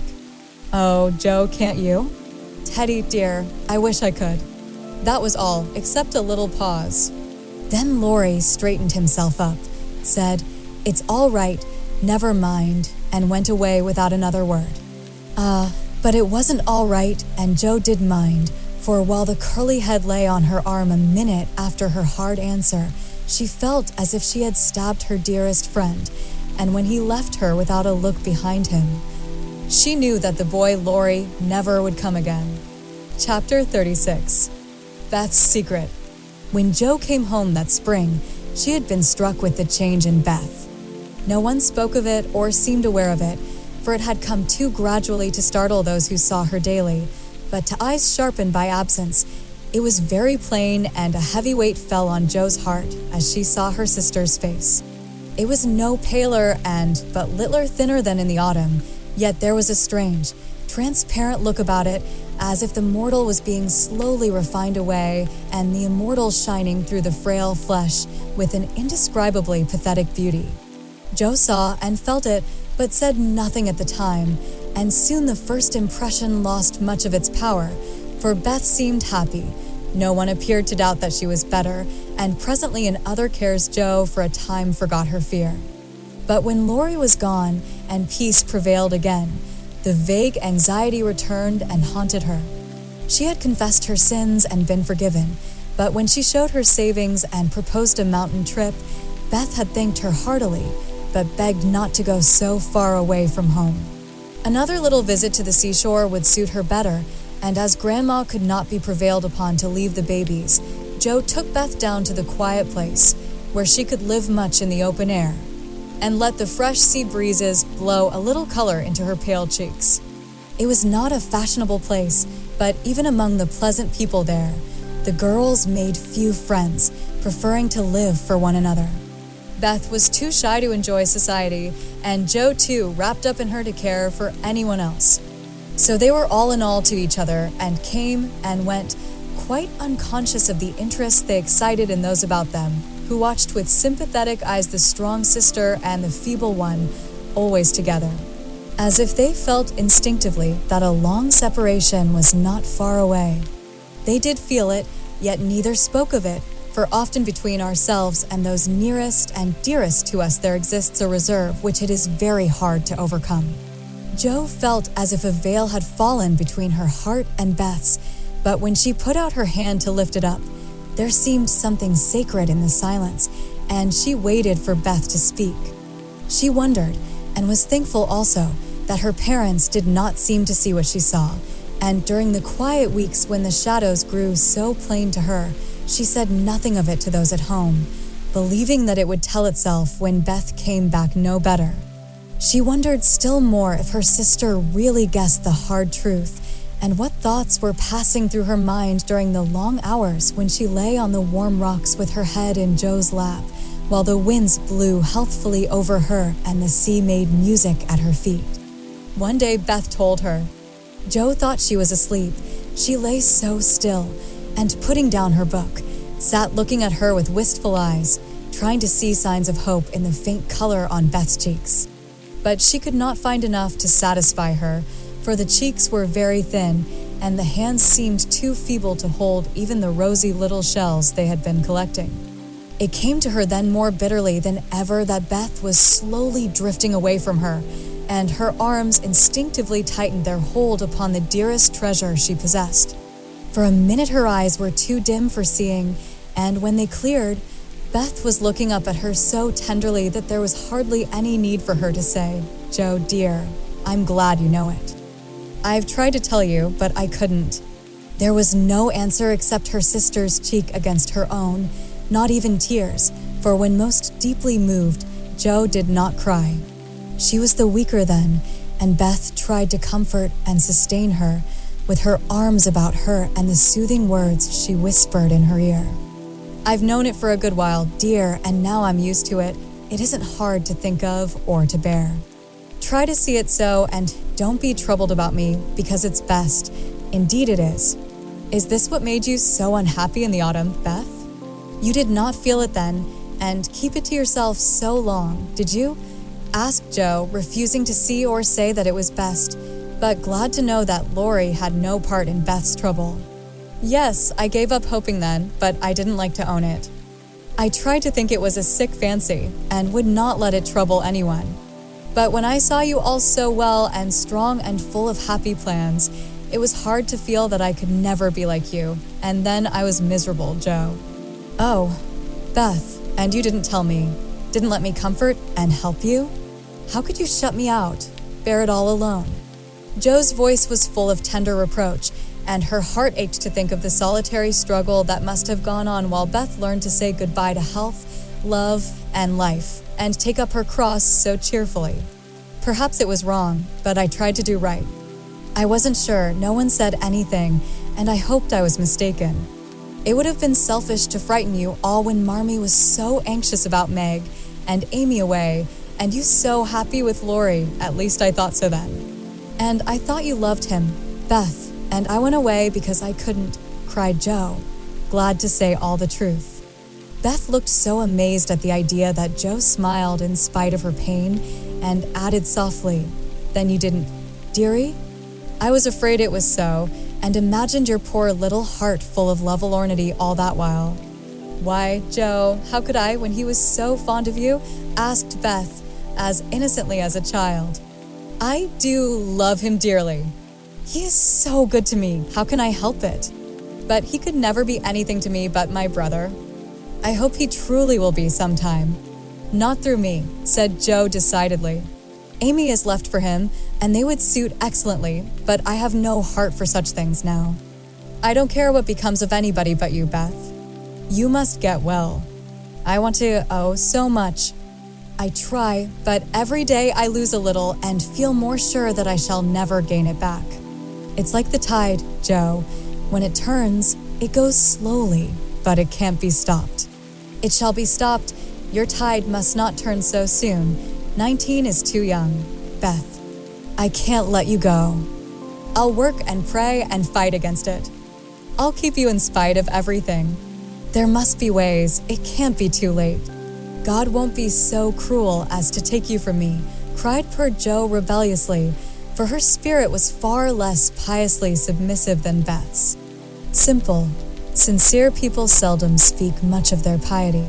"Oh, Jo, can't you?" "Teddy, dear, I wish I could." That was all, except a little pause. Then Laurie straightened himself up, said, "It's all right, never mind," and went away without another word. But it wasn't all right, and Jo did mind, for while the curly head lay on her arm a minute after her hard answer, she felt as if she had stabbed her dearest friend, and when he left her without a look behind him, she knew that the boy Laurie never would come again. Chapter 36. Beth's Secret. When Jo came home that spring, she had been struck with the change in Beth. No one spoke of it or seemed aware of it, for it had come too gradually to startle those who saw her daily, but to eyes sharpened by absence, it was very plain, and a heavy weight fell on Jo's heart as she saw her sister's face. It was no paler and but littler thinner than in the autumn, yet there was a strange, transparent look about it, as if the mortal was being slowly refined away, and the immortal shining through the frail flesh with an indescribably pathetic beauty. Jo saw and felt it, but said nothing at the time, and soon the first impression lost much of its power, for Beth seemed happy. No one appeared to doubt that she was better, and presently in other cares Jo for a time forgot her fear. But when Laurie was gone and peace prevailed again, the vague anxiety returned and haunted her. She had confessed her sins and been forgiven, but when she showed her savings and proposed a mountain trip, Beth had thanked her heartily, but begged not to go so far away from home. Another little visit to the seashore would suit her better, and as Grandma could not be prevailed upon to leave the babies, Jo took Beth down to the quiet place, where she could live much in the open air, and let the fresh sea breezes blow a little color into her pale cheeks. It was not a fashionable place, but even among the pleasant people there, the girls made few friends, preferring to live for one another. Beth was too shy to enjoy society, and Jo too wrapped up in her to care for anyone else. So they were all in all to each other, and came and went, quite unconscious of the interest they excited in those about them, who watched with sympathetic eyes the strong sister and the feeble one, always together, as if they felt instinctively that a long separation was not far away. They did feel it, yet neither spoke of it, for often between ourselves and those nearest and dearest to us there exists a reserve which it is very hard to overcome. Jo felt as if a veil had fallen between her heart and Beth's, but when she put out her hand to lift it up, there seemed something sacred in the silence, and she waited for Beth to speak. She wondered, and was thankful also, that her parents did not seem to see what she saw, and during the quiet weeks when the shadows grew so plain to her, she said nothing of it to those at home, believing that it would tell itself when Beth came back no better. She wondered still more if her sister really guessed the hard truth, and what thoughts were passing through her mind during the long hours when she lay on the warm rocks with her head in Jo's lap, while the winds blew healthfully over her and the sea made music at her feet. One day Beth told her. Jo thought she was asleep. She lay so still, and putting down her book, sat looking at her with wistful eyes, trying to see signs of hope in the faint color on Beth's cheeks. But she could not find enough to satisfy her, for the cheeks were very thin, and the hands seemed too feeble to hold even the rosy little shells they had been collecting. It came to her then more bitterly than ever that Beth was slowly drifting away from her, and her arms instinctively tightened their hold upon the dearest treasure she possessed. For a minute her eyes were too dim for seeing, and when they cleared, Beth was looking up at her so tenderly that there was hardly any need for her to say, "Joe, dear, I'm glad you know it." "I've tried to tell you, but I couldn't." There was no answer except her sister's cheek against her own, not even tears, for when most deeply moved, Joe did not cry. She was the weaker then, and Beth tried to comfort and sustain her with her arms about her and the soothing words she whispered in her ear. "I've known it for a good while, dear, and now I'm used to it. It isn't hard to think of or to bear. Try to see it so, and don't be troubled about me, because it's best. Indeed it is." Is this what made you so unhappy in the autumn, Beth? You did not feel it then, and keep it to yourself so long, did you? Asked Joe, refusing to see or say that it was best, but glad to know that Laurie had no part in Beth's trouble. "Yes, I gave up hoping then, but I didn't like to own it. I tried to think it was a sick fancy, and would not let it trouble anyone. But when I saw you all so well and strong and full of happy plans, it was hard to feel that I could never be like you, and then I was miserable, Joe." "Oh, Beth, and you didn't tell me, didn't let me comfort and help you? How could you shut me out, bear it all alone?" Joe's voice was full of tender reproach, and her heart ached to think of the solitary struggle that must have gone on while Beth learned to say goodbye to health, love, and life, and take up her cross so cheerfully. Perhaps it was wrong, but I tried to do right. I wasn't sure, no one said anything, and I hoped I was mistaken. It would have been selfish to frighten you all when Marmee was so anxious about Meg, and Amy away, and you so happy with Laurie, at least I thought so then. And I thought you loved him, Beth, and I went away because I couldn't, cried Joe, glad to say all the truth. Beth looked so amazed at the idea that Joe smiled in spite of her pain, and added softly, "Then you didn't, dearie?" I was afraid it was so, and imagined your poor little heart full of lovelornity all that while. "Why, Joe, how could I, when he was so fond of you?" asked Beth, as innocently as a child. "I do love him dearly. He is so good to me, how can I help it? But he could never be anything to me but my brother. I hope he truly will be sometime." "Not through me," said Joe decidedly. "Amy is left for him, and they would suit excellently, but I have no heart for such things now. I don't care what becomes of anybody but you, Beth. You must get well. I want to, oh, so much. I try, but every day I lose a little and feel more sure that I shall never gain it back. It's like the tide, Joe. When it turns, it goes slowly, but it can't be stopped. It shall be stopped. Your tide must not turn so soon. 19 is too young. Beth, I can't let you go. I'll work and pray and fight against it. I'll keep you in spite of everything. There must be ways. It can't be too late. God won't be so cruel as to take you from me," cried poor Joe rebelliously, for her spirit was far less piously submissive than Beth's. Simple, sincere people seldom speak much of their piety.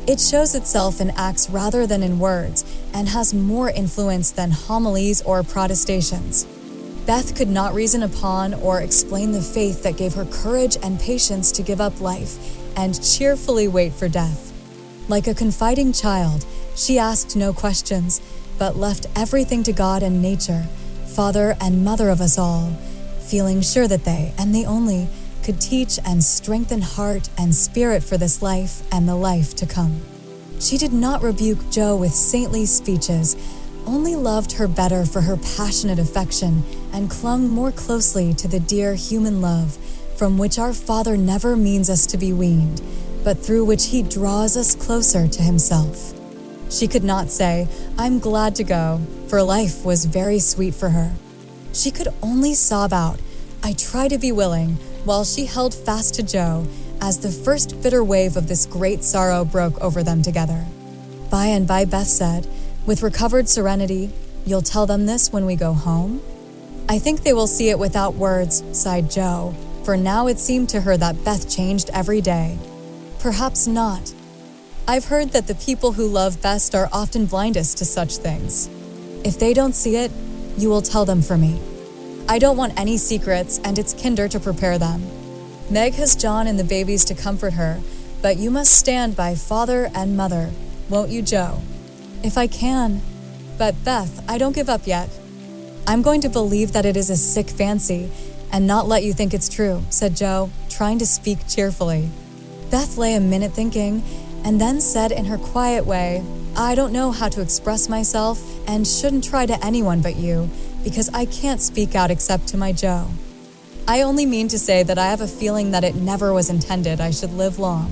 It shows itself in acts rather than in words, and has more influence than homilies or protestations. Beth could not reason upon or explain the faith that gave her courage and patience to give up life and cheerfully wait for death. Like a confiding child, she asked no questions, but left everything to God and nature, Father and Mother of us all, feeling sure that they, and they only, could teach and strengthen heart and spirit for this life and the life to come. She did not rebuke Joe with saintly speeches, only loved her better for her passionate affection and clung more closely to the dear human love from which our Father never means us to be weaned, but through which he draws us closer to himself. She could not say, "I'm glad to go," for life was very sweet for her. She could only sob out, "I try to be willing," while she held fast to Joe as the first bitter wave of this great sorrow broke over them together. By and by Beth said, with recovered serenity, "You'll tell them this when we go home?" "I think they will see it without words," sighed Joe, for now it seemed to her that Beth changed every day. "Perhaps not. I've heard that the people who love best are often blindest to such things. If they don't see it, you will tell them for me. I don't want any secrets, and it's kinder to prepare them. Meg has John and the babies to comfort her, but you must stand by father and mother, won't you, Joe? If I can. But Beth, I don't give up yet. I'm going to believe that it is a sick fancy and not let you think it's true, said Joe, trying to speak cheerfully. Beth lay a minute thinking and then said in her quiet way, I don't know how to express myself and shouldn't try to anyone but you because I can't speak out except to my Joe. I only mean to say that I have a feeling that it never was intended I should live long.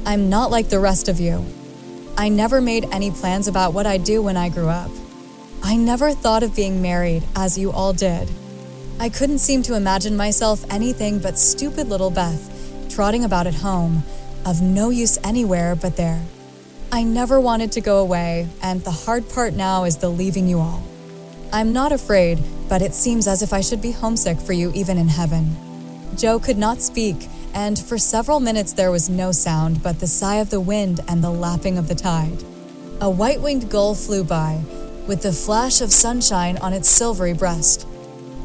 I'm not like the rest of you. I never made any plans about what I'd do when I grew up. I never thought of being married, as you all did. I couldn't seem to imagine myself anything but stupid little Beth, trotting about at home, of no use anywhere but there. I never wanted to go away, and the hard part now is the leaving you all. I'm not afraid, but it seems as if I should be homesick for you even in heaven. Joe could not speak, and for several minutes there was no sound but the sigh of the wind and the lapping of the tide. A white-winged gull flew by, with the flash of sunshine on its silvery breast.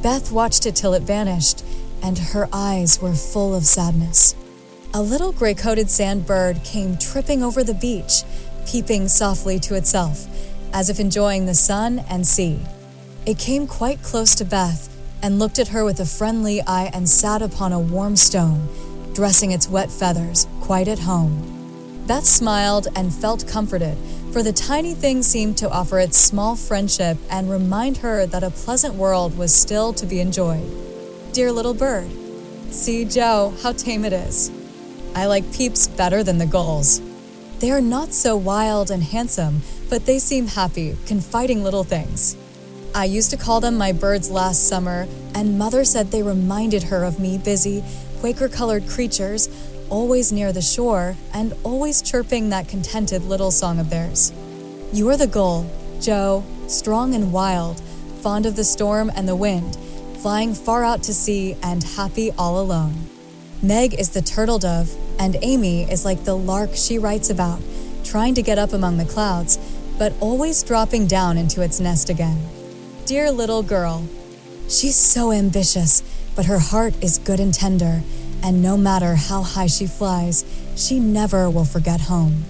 Beth watched it till it vanished, and her eyes were full of sadness. A little gray-coated sand bird came tripping over the beach, peeping softly to itself, as if enjoying the sun and sea. It came quite close to Beth and looked at her with a friendly eye and sat upon a warm stone, dressing its wet feathers, quite at home. Beth smiled and felt comforted, for the tiny thing seemed to offer its small friendship and remind her that a pleasant world was still to be enjoyed. Dear little bird, see, Joe, how tame it is. I like peeps better than the gulls. They are not so wild and handsome, but they seem happy, confiding little things. I used to call them my birds last summer, and Mother said they reminded her of me, busy, Quaker-colored creatures, always near the shore, and always chirping that contented little song of theirs. You are the gull, Joe, strong and wild, fond of the storm and the wind, flying far out to sea and happy all alone. Meg is the turtle dove, and Amy is like the lark she writes about, trying to get up among the clouds, but always dropping down into its nest again. Dear little girl. She's so ambitious, but her heart is good and tender, and no matter how high she flies, she never will forget home.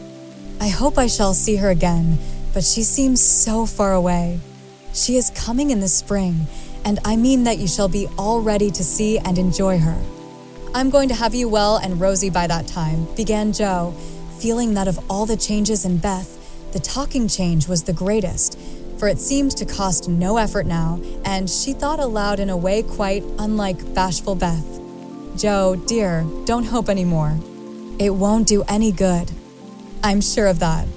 I hope I shall see her again, but she seems so far away. She is coming in the spring, and I mean that you shall be all ready to see and enjoy her. I'm going to have you well and rosy by that time, began Joe, feeling that of all the changes in Beth, the talking change was the greatest, for it seemed to cost no effort now, and she thought aloud in a way quite unlike bashful Beth. Joe, dear, don't hope anymore. It won't do any good. I'm sure of that.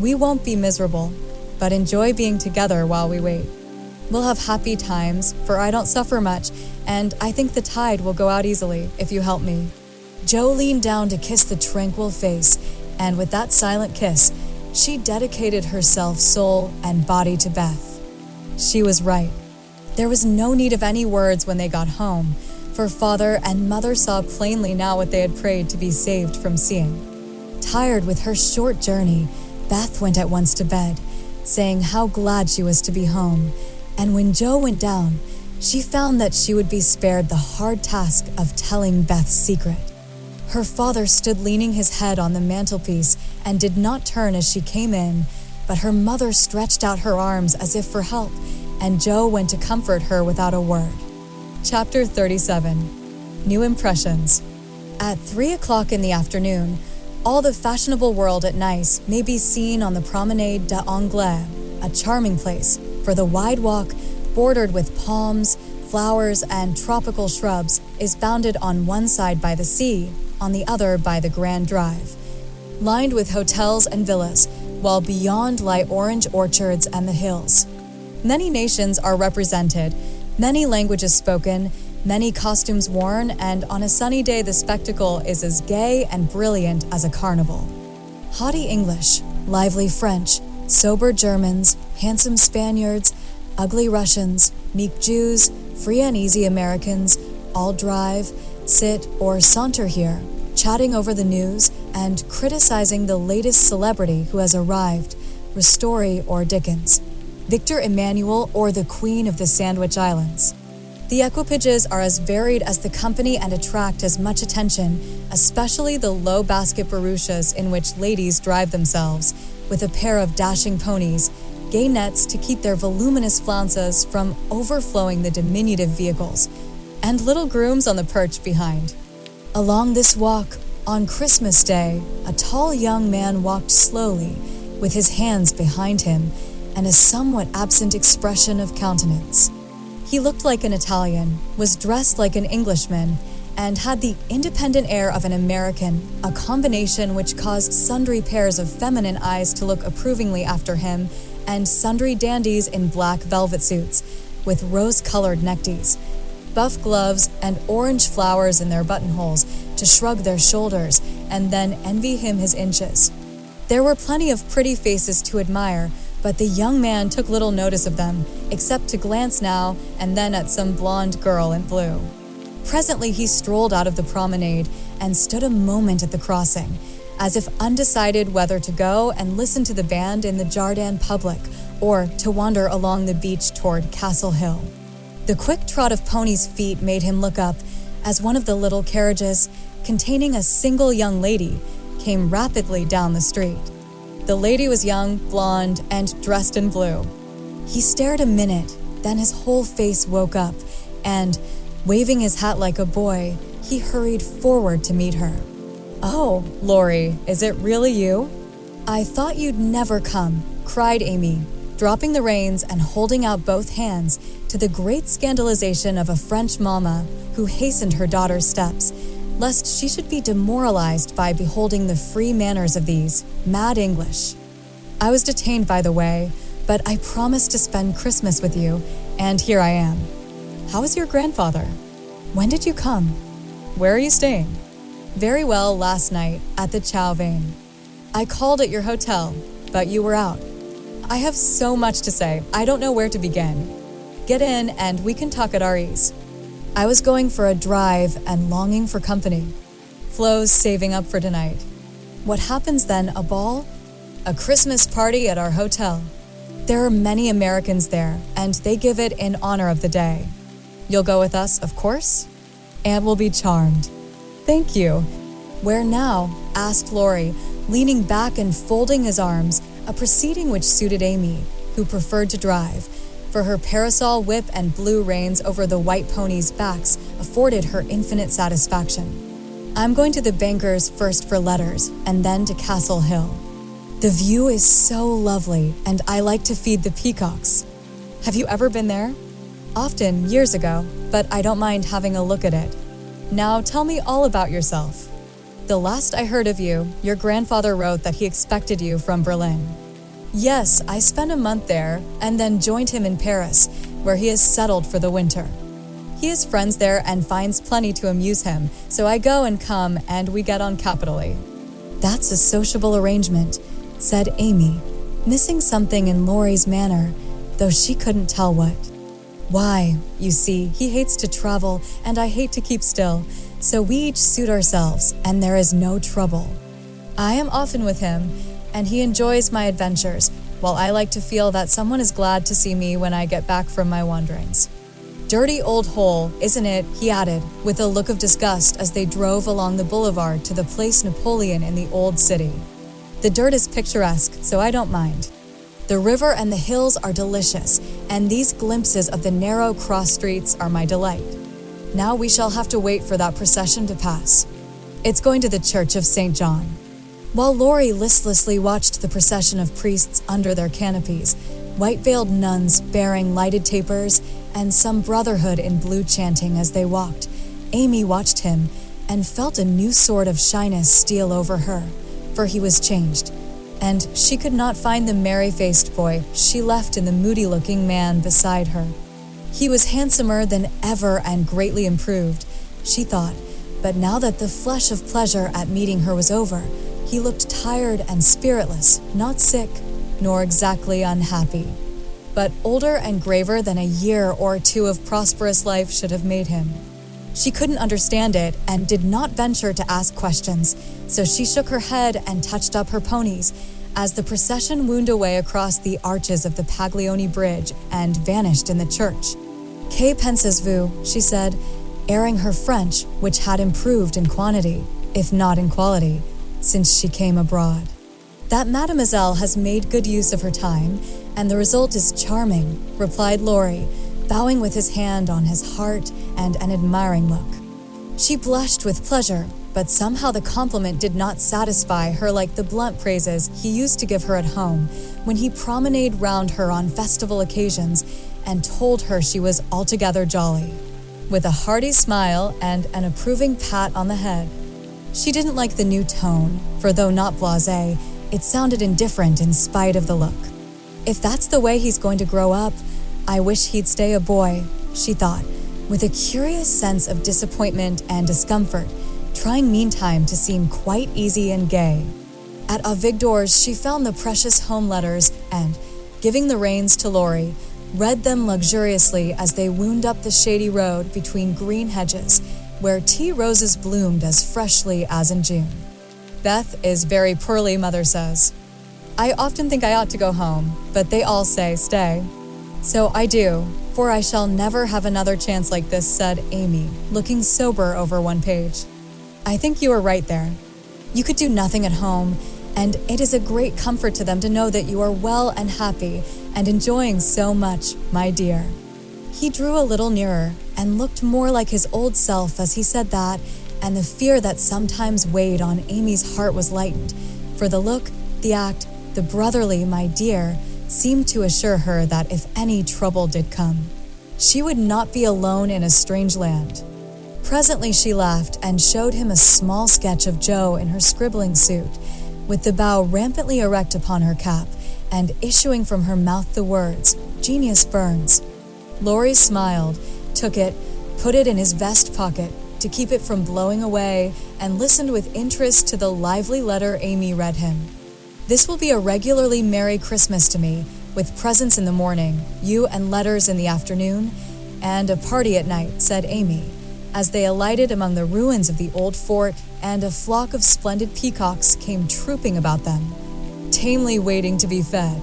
We won't be miserable, but enjoy being together while we wait. We'll have happy times, for I don't suffer much, and I think the tide will go out easily if you help me. Joe leaned down to kiss the tranquil face, and with that silent kiss, she dedicated herself soul and body to Beth. She was right. There was no need of any words when they got home, for Father and Mother saw plainly now what they had prayed to be saved from seeing. Tired with her short journey, Beth went at once to bed, saying how glad she was to be home, and when Joe went down, she found that she would be spared the hard task of telling Beth's secret. Her father stood leaning his head on the mantelpiece and did not turn as she came in, but her mother stretched out her arms as if for help, and Joe went to comfort her without a word. Chapter 37. New Impressions. At 3 o'clock in the afternoon, all the fashionable world at Nice may be seen on the Promenade d'Anglais, a charming place, for the wide walk, bordered with palms, flowers, and tropical shrubs, is bounded on one side by the sea, on the other by the Grand Drive, lined with hotels and villas, while beyond lie orange orchards and the hills. Many nations are represented, many languages spoken, many costumes worn, and on a sunny day the spectacle is as gay and brilliant as a carnival. Haughty English, lively French, sober Germans, handsome Spaniards, ugly Russians, meek Jews, free and easy Americans, all drive, sit, or saunter here, chatting over the news and criticizing the latest celebrity who has arrived, Ristori or Dickens, Victor Emmanuel or the Queen of the Sandwich Islands. The equipages are as varied as the company and attract as much attention, especially the low basket barouches in which ladies drive themselves, with a pair of dashing ponies, gay nets to keep their voluminous flounces from overflowing the diminutive vehicles, and little grooms on the perch behind. Along this walk, on Christmas Day, a tall young man walked slowly, with his hands behind him and a somewhat absent expression of countenance. He looked like an Italian, was dressed like an Englishman, and had the independent air of an American, a combination which caused sundry pairs of feminine eyes to look approvingly after him, and sundry dandies in black velvet suits, with rose-colored neckties, buff gloves, and orange flowers in their buttonholes to shrug their shoulders and then envy him his inches. There were plenty of pretty faces to admire, but the young man took little notice of them, except to glance now and then at some blonde girl in blue. Presently he strolled out of the promenade and stood a moment at the crossing, as if undecided whether to go and listen to the band in the Jardin Public or to wander along the beach toward Castle Hill. The quick trot of ponies' feet made him look up as one of the little carriages, containing a single young lady, came rapidly down the street. The lady was young, blonde, and dressed in blue. He stared a minute, then his whole face woke up, and, waving his hat like a boy, he hurried forward to meet her. "Oh, Laurie, is it really you?" "I thought you'd never come," cried Amy, dropping the reins and holding out both hands, to the great scandalization of a French mamma who hastened her daughter's steps, lest she should be demoralized by beholding the free manners of these mad English. "I was detained by the way, but I promised to spend Christmas with you, and here I am." "How is your grandfather?" "When did you come?" "Where are you staying?" "Very well, last night, at the Chow Vane." "I called at your hotel, but you were out." "I have so much to say, I don't know where to begin." "Get in, and we can talk at our ease." "I was going for a drive and longing for company." "Flo's saving up for tonight." "What happens then, a ball?" "A Christmas party at our hotel. There are many Americans there, and they give it in honor of the day." "You'll go with us, of course?" "Aunt will be charmed." "Thank you." "Where now?" asked Laurie, leaning back and folding his arms, a proceeding which suited Amy, who preferred to drive, for her parasol whip and blue reins over the white ponies' backs afforded her infinite satisfaction. "I'm going to the banker's first for letters, and then to Castle Hill. The view is so lovely, and I like to feed the peacocks." "Have you ever been there?" "Often, years ago, but I don't mind having a look at it." "Now tell me all about yourself." "The last I heard of you, your grandfather wrote that he expected you from Berlin." "Yes, I spent a month there, and then joined him in Paris, where he is settled for the winter. He has friends there and finds plenty to amuse him, so I go and come, and we get on capitally." "That's a sociable arrangement," said Amy, missing something in Laurie's manner, though she couldn't tell what. "Why, you see, he hates to travel, and I hate to keep still, so we each suit ourselves, and there is no trouble. I am often with him, and he enjoys my adventures, while I like to feel that someone is glad to see me when I get back from my wanderings. Dirty old hole, isn't it?" he added, with a look of disgust as they drove along the boulevard to the Place Napoleon in the old city. "The dirt is picturesque, so I don't mind. The river and the hills are delicious, and these glimpses of the narrow cross streets are my delight. Now we shall have to wait for that procession to pass. It's going to the Church of St. John." While Laurie listlessly watched the procession of priests under their canopies, white-veiled nuns bearing lighted tapers, and some brotherhood in blue chanting as they walked, Amy watched him and felt a new sort of shyness steal over her, for he was changed, and she could not find the merry-faced boy she left in the moody-looking man beside her. He was handsomer than ever and greatly improved, she thought, but now that the flush of pleasure at meeting her was over, he looked tired and spiritless, not sick, nor exactly unhappy, but older and graver than a year or two of prosperous life should have made him. She couldn't understand it and did not venture to ask questions, so she shook her head and touched up her ponies as the procession wound away across the arches of the Paglioni Bridge and vanished in the church. Que pensez-vous, she said, airing her French, which had improved in quantity, if not in quality, since she came abroad. That mademoiselle has made good use of her time, and the result is charming, replied Laurie, bowing with his hand on his heart and an admiring look. She blushed with pleasure, but somehow the compliment did not satisfy her like the blunt praises he used to give her at home when he promenaded round her on festival occasions and told her she was altogether jolly. With a hearty smile and an approving pat on the head. She didn't like the new tone, for though not blasé, it sounded indifferent in spite of the look. If that's the way he's going to grow up, I wish he'd stay a boy, she thought, with a curious sense of disappointment and discomfort, trying meantime to seem quite easy and gay. At Avigdor's, she found the precious home letters and, giving the reins to Laurie, read them luxuriously as they wound up the shady road between green hedges, where tea roses bloomed as freshly as in June. Beth is very poorly, Mother says. I often think I ought to go home, but they all say stay. So I do, for I shall never have another chance like this, said Amy, looking sober over one page. I think you are right there. You could do nothing at home, and it is a great comfort to them to know that you are well and happy and enjoying so much, my dear. He drew a little nearer and looked more like his old self as he said that, and the fear that sometimes weighed on Amy's heart was lightened, for the look, the act, the brotherly "my dear" seemed to assure her that if any trouble did come, she would not be alone in a strange land. Presently she laughed and showed him a small sketch of Jo in her scribbling suit, with the bow rampantly erect upon her cap, and issuing from her mouth the words, "Genius burns." Laurie smiled, took it, put it in his vest pocket to keep it from blowing away, and listened with interest to the lively letter Amy read him. This will be a regularly Merry Christmas to me, with presents in the morning, you and letters in the afternoon, and a party at night, said Amy, as they alighted among the ruins of the old fort and a flock of splendid peacocks came trooping about them, tamely waiting to be fed.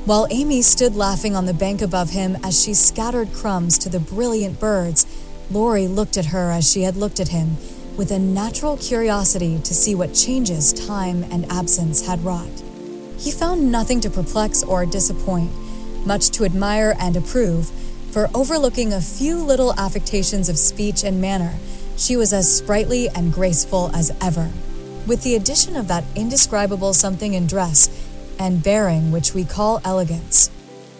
While Amy stood laughing on the bank above him as she scattered crumbs to the brilliant birds, Laurie looked at her as she had looked at him, with a natural curiosity to see what changes time and absence had wrought. He found nothing to perplex or disappoint, much to admire and approve, for overlooking a few little affectations of speech and manner, she was as sprightly and graceful as ever, with the addition of that indescribable something in dress and bearing which we call elegance.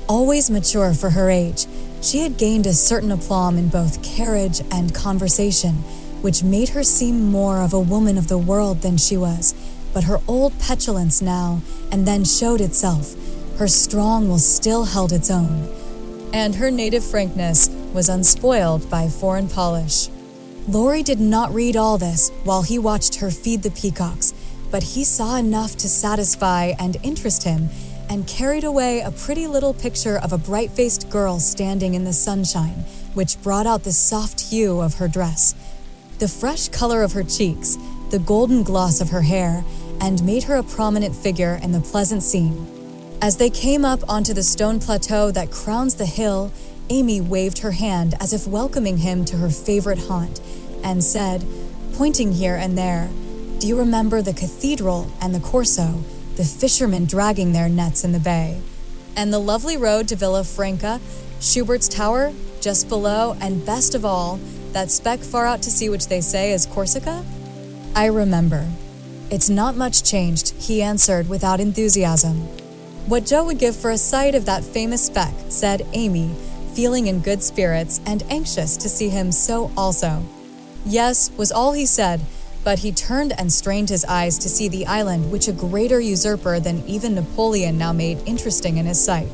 Always mature for her age, she had gained a certain aplomb in both carriage and conversation, which made her seem more of a woman of the world than she was, but her old petulance now and then showed itself. Her strong will still held its own, and her native frankness was unspoiled by foreign polish. Laurie did not read all this while he watched her feed the peacocks, but he saw enough to satisfy and interest him, and carried away a pretty little picture of a bright-faced girl standing in the sunshine, which brought out the soft hue of her dress, the fresh color of her cheeks, the golden gloss of her hair, and made her a prominent figure in the pleasant scene. As they came up onto the stone plateau that crowns the hill, Amy waved her hand as if welcoming him to her favorite haunt, and said, pointing here and there, "Do you remember the cathedral and the Corso, the fishermen dragging their nets in the bay, and the lovely road to Villa Franca, Schubert's Tower, just below, and best of all, that speck far out to sea which they say is Corsica?" "I remember. It's not much changed," he answered without enthusiasm. "What Jo would give for a sight of that famous speck," said Amy, feeling in good spirits and anxious to see him so also. "Yes," was all he said, but he turned and strained his eyes to see the island which a greater usurper than even Napoleon now made interesting in his sight.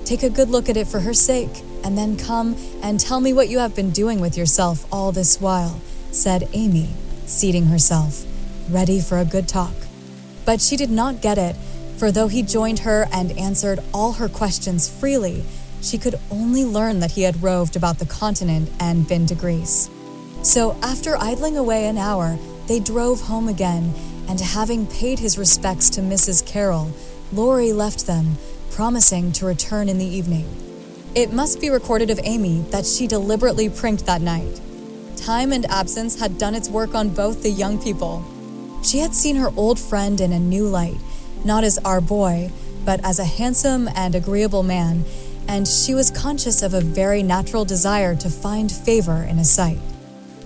"Take a good look at it for her sake, and then come and tell me what you have been doing with yourself all this while," said Amy, seating herself, ready for a good talk. But she did not get it, for though he joined her and answered all her questions freely, she could only learn that he had roved about the continent and been to Greece. So after idling away an hour, they drove home again, and having paid his respects to Mrs. Carroll, Laurie left them, promising to return in the evening. It must be recorded of Amy that she deliberately prinked that night. Time and absence had done its work on both the young people. She had seen her old friend in a new light, not as our boy, but as a handsome and agreeable man, and she was conscious of a very natural desire to find favor in his sight.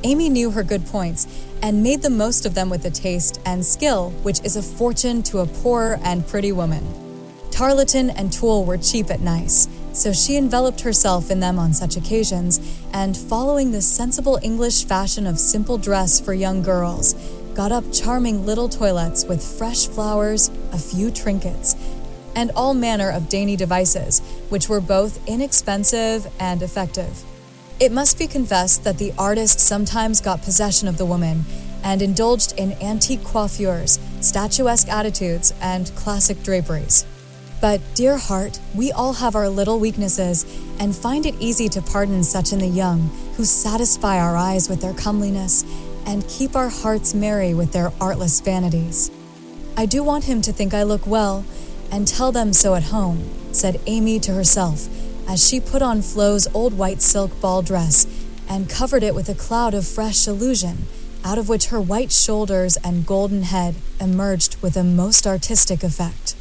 Amy knew her good points and made the most of them with a taste and skill which is a fortune to a poor and pretty woman. Tarleton and tulle were cheap at nice, so she enveloped herself in them on such occasions, and following the sensible English fashion of simple dress for young girls, got up charming little toilettes with fresh flowers, a few trinkets, and all manner of dainty devices, which were both inexpensive and effective. It must be confessed that the artist sometimes got possession of the woman and indulged in antique coiffures, statuesque attitudes, and classic draperies. But, dear heart, we all have our little weaknesses and find it easy to pardon such in the young, who satisfy our eyes with their comeliness and keep our hearts merry with their artless vanities. I do want him to think I look well, and tell them so at home, said Amy to herself, as she put on Flo's old white silk ball dress and covered it with a cloud of fresh illusion, out of which her white shoulders and golden head emerged with a most artistic effect.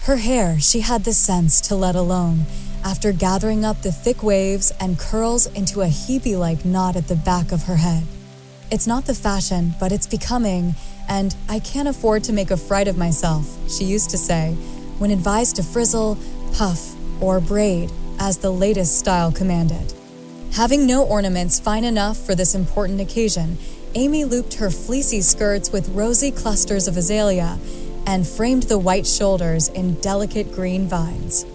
Her hair she had the sense to let alone, after gathering up the thick waves and curls into a Hebe-like knot at the back of her head. It's not the fashion, but it's becoming, and I can't afford to make a fright of myself, she used to say, when advised to frizzle, puff, or braid, as the latest style commanded. Having no ornaments fine enough for this important occasion, Amy looped her fleecy skirts with rosy clusters of azalea and framed the white shoulders in delicate green vines.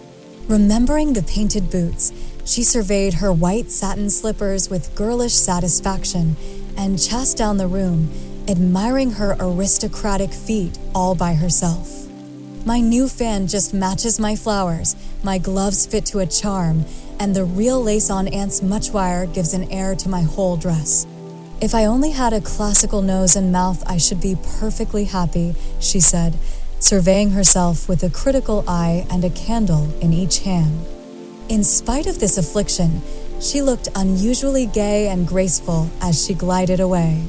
Remembering the painted boots, she surveyed her white satin slippers with girlish satisfaction and chased down the room, admiring her aristocratic feet all by herself. My new fan just matches my flowers, my gloves fit to a charm, and the real lace-on aunt's much wire gives an air to my whole dress. If I only had a classical nose and mouth, I should be perfectly happy, she said, surveying herself with a critical eye and a candle in each hand. In spite of this affliction, she looked unusually gay and graceful as she glided away.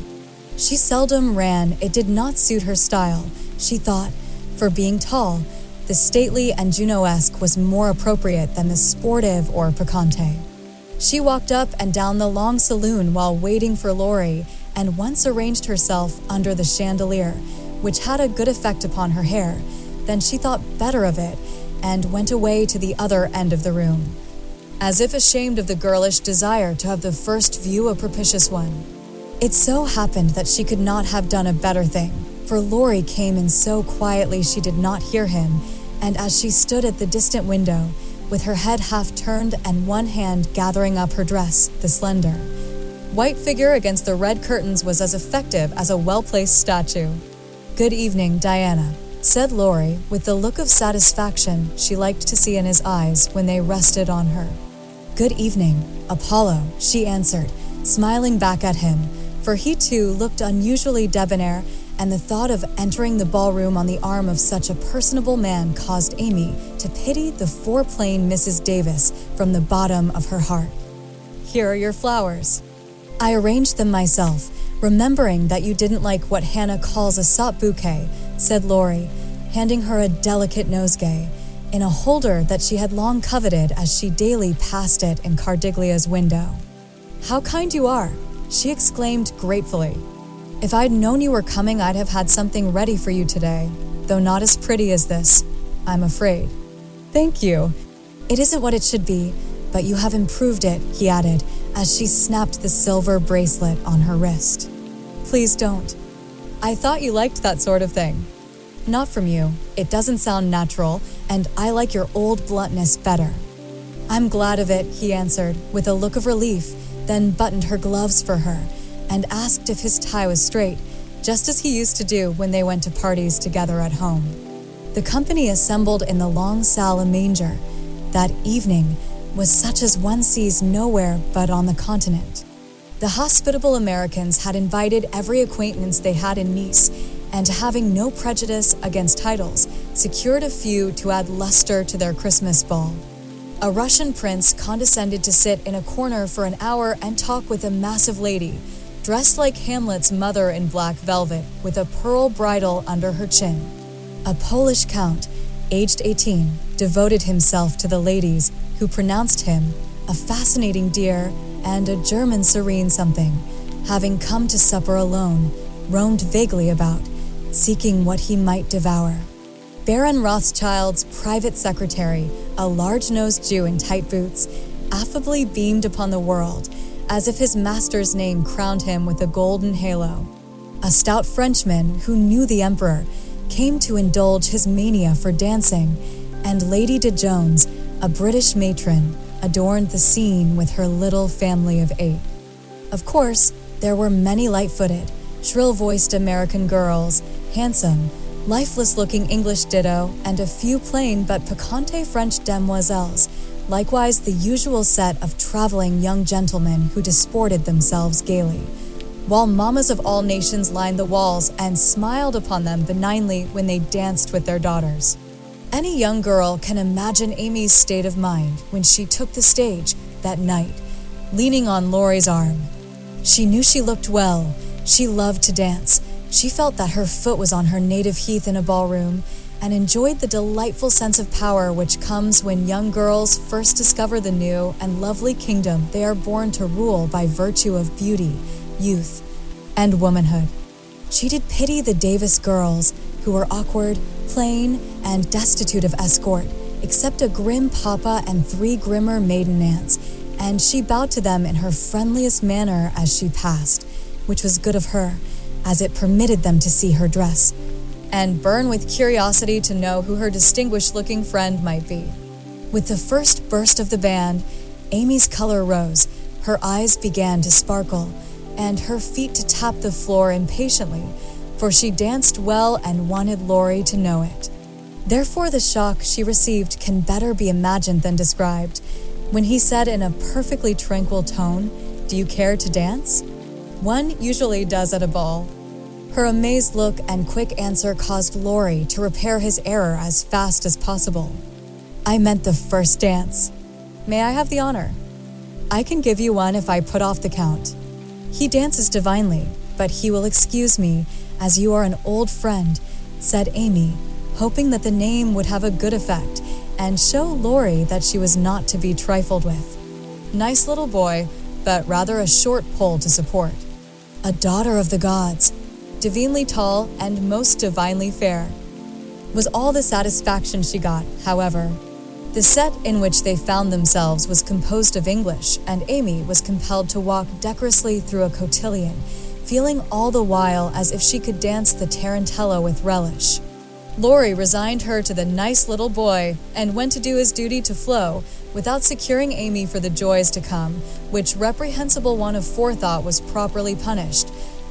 She seldom ran, it did not suit her style, she thought. For being tall, the stately and Juno-esque was more appropriate than the sportive or picante. She walked up and down the long saloon while waiting for Laurie, and once arranged herself under the chandelier, which had a good effect upon her hair. Then she thought better of it, and went away to the other end of the room, as if ashamed of the girlish desire to have the first view a propitious one. It so happened that she could not have done a better thing, for Laurie came in so quietly she did not hear him, and as she stood at the distant window, with her head half turned and one hand gathering up her dress, the slender white figure against the red curtains was as effective as a well-placed statue. "Good evening, Diana," said Laurie, with the look of satisfaction she liked to see in his eyes when they rested on her. "Good evening, Apollo," she answered, smiling back at him, for he too looked unusually debonair, and the thought of entering the ballroom on the arm of such a personable man caused Amy to pity the foreplain Mrs. Davis from the bottom of her heart. "Here are your flowers." "I arranged them myself, remembering that you didn't like what Hannah calls a sop bouquet," said Laurie, handing her a delicate nosegay, in a holder that she had long coveted as she daily passed it in Cardiglia's window. "How kind you are," she exclaimed gratefully. "If I'd known you were coming, I'd have had something ready for you today, though not as pretty as this, I'm afraid." "Thank you. It isn't what it should be, but you have improved it," he added, as she snapped the silver bracelet on her wrist. "Please don't. I thought you liked that sort of thing." "Not from you. It doesn't sound natural, and I like your old bluntness better." "I'm glad of it," he answered, with a look of relief, then buttoned her gloves for her, and asked if his tie was straight, just as he used to do when they went to parties together at home. The company assembled in the long salle manger that evening was such as one sees nowhere but on the continent. The hospitable Americans had invited every acquaintance they had in Nice, and having no prejudice against titles, secured a few to add luster to their Christmas ball. A Russian prince condescended to sit in a corner for an hour and talk with a massive lady, dressed like Hamlet's mother in black velvet, with a pearl bridle under her chin. A Polish count, aged 18, devoted himself to the ladies, who pronounced him a fascinating dear and a German serene something, having come to supper alone, roamed vaguely about, seeking what he might devour. Baron Rothschild's private secretary, a large-nosed Jew in tight boots, affably beamed upon the world, as if his master's name crowned him with a golden halo. A stout Frenchman who knew the emperor came to indulge his mania for dancing, and Lady de Jones, a British matron, adorned the scene with her little family of 8. Of course, there were many light-footed, shrill-voiced American girls, handsome, lifeless-looking English ditto, and a few plain but piquante French demoiselles, likewise the usual set of traveling young gentlemen who disported themselves gaily, while mamas of all nations lined the walls and smiled upon them benignly when they danced with their daughters. Any young girl can imagine Amy's state of mind when she took the stage that night, leaning on Laurie's arm. She knew she looked well, she loved to dance, she felt that her foot was on her native heath in a ballroom, and enjoyed the delightful sense of power which comes when young girls first discover the new and lovely kingdom they are born to rule by virtue of beauty, youth, and womanhood. She did pity the Davis girls, who were awkward, plain, and destitute of escort, except a grim papa and 3 grimmer maiden aunts, and she bowed to them in her friendliest manner as she passed, which was good of her, as it permitted them to see her dress, and burn with curiosity to know who her distinguished-looking friend might be. With the first burst of the band, Amy's color rose, her eyes began to sparkle, and her feet to tap the floor impatiently, for she danced well and wanted Laurie to know it. Therefore the shock she received can better be imagined than described, when he said in a perfectly tranquil tone, "Do you care to dance?" One usually does at a ball. Her amazed look and quick answer caused Laurie to repair his error as fast as possible. "I meant the first dance. May I have the honor?" "I can give you one if I put off the count." "He dances divinely, but he will excuse me, as you are an old friend," said Amy, hoping that the name would have a good effect and show Laurie that she was not to be trifled with. Nice little boy, but rather a short pole to support. A daughter of the gods, divinely tall and most divinely fair, was all the satisfaction she got, however. The set in which they found themselves was composed of English, and Amy was compelled to walk decorously through a cotillion, feeling all the while as if she could dance the tarantella with relish. Laurie resigned her to the nice little boy and went to do his duty to Flo, without securing Amy for the joys to come, which reprehensible want of forethought was properly punished,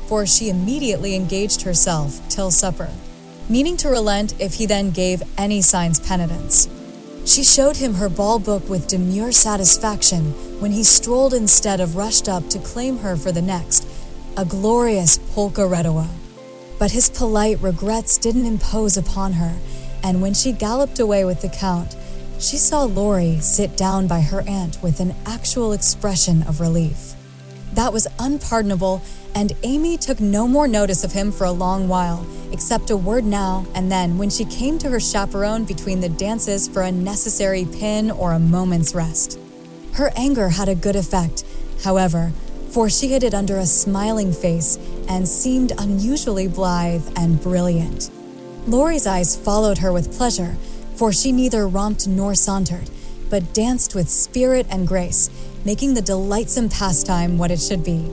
for she immediately engaged herself till supper, meaning to relent if he then gave any signs penitence. She showed him her ball book with demure satisfaction when he strolled instead of rushed up to claim her for the next, a glorious polka redowa. But his polite regrets didn't impose upon her, and when she galloped away with the count, she saw Laurie sit down by her aunt with an actual expression of relief. That was unpardonable, and Amy took no more notice of him for a long while, except a word now and then when she came to her chaperone between the dances for a necessary pin or a moment's rest. Her anger had a good effect, however, for she hid it under a smiling face and seemed unusually blithe and brilliant. Laurie's eyes followed her with pleasure, for she neither romped nor sauntered, but danced with spirit and grace, making the delightsome pastime what it should be.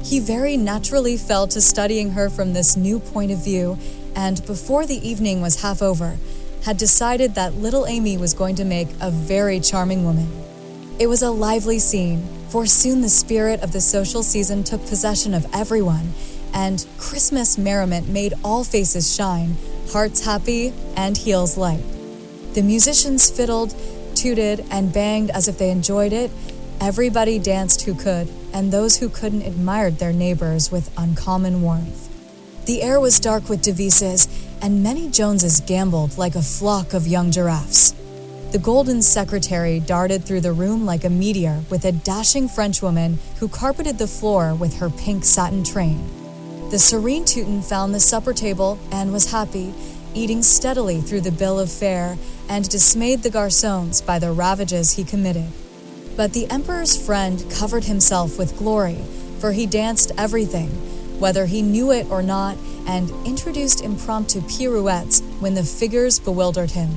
He very naturally fell to studying her from this new point of view, and before the evening was half over, had decided that little Amy was going to make a very charming woman. It was a lively scene, for soon the spirit of the social season took possession of everyone, and Christmas merriment made all faces shine, hearts happy, and heels light. The musicians fiddled, tooted, and banged as if they enjoyed it. Everybody danced who could, and those who couldn't admired their neighbors with uncommon warmth. The air was dark with devices, and many Joneses gamboled like a flock of young giraffes. The golden secretary darted through the room like a meteor with a dashing Frenchwoman who carpeted the floor with her pink satin train. The serene Teuton found the supper table and was happy, eating steadily through the bill of fare, and dismayed the garçons by the ravages he committed. But the emperor's friend covered himself with glory, for he danced everything, whether he knew it or not, and introduced impromptu pirouettes when the figures bewildered him.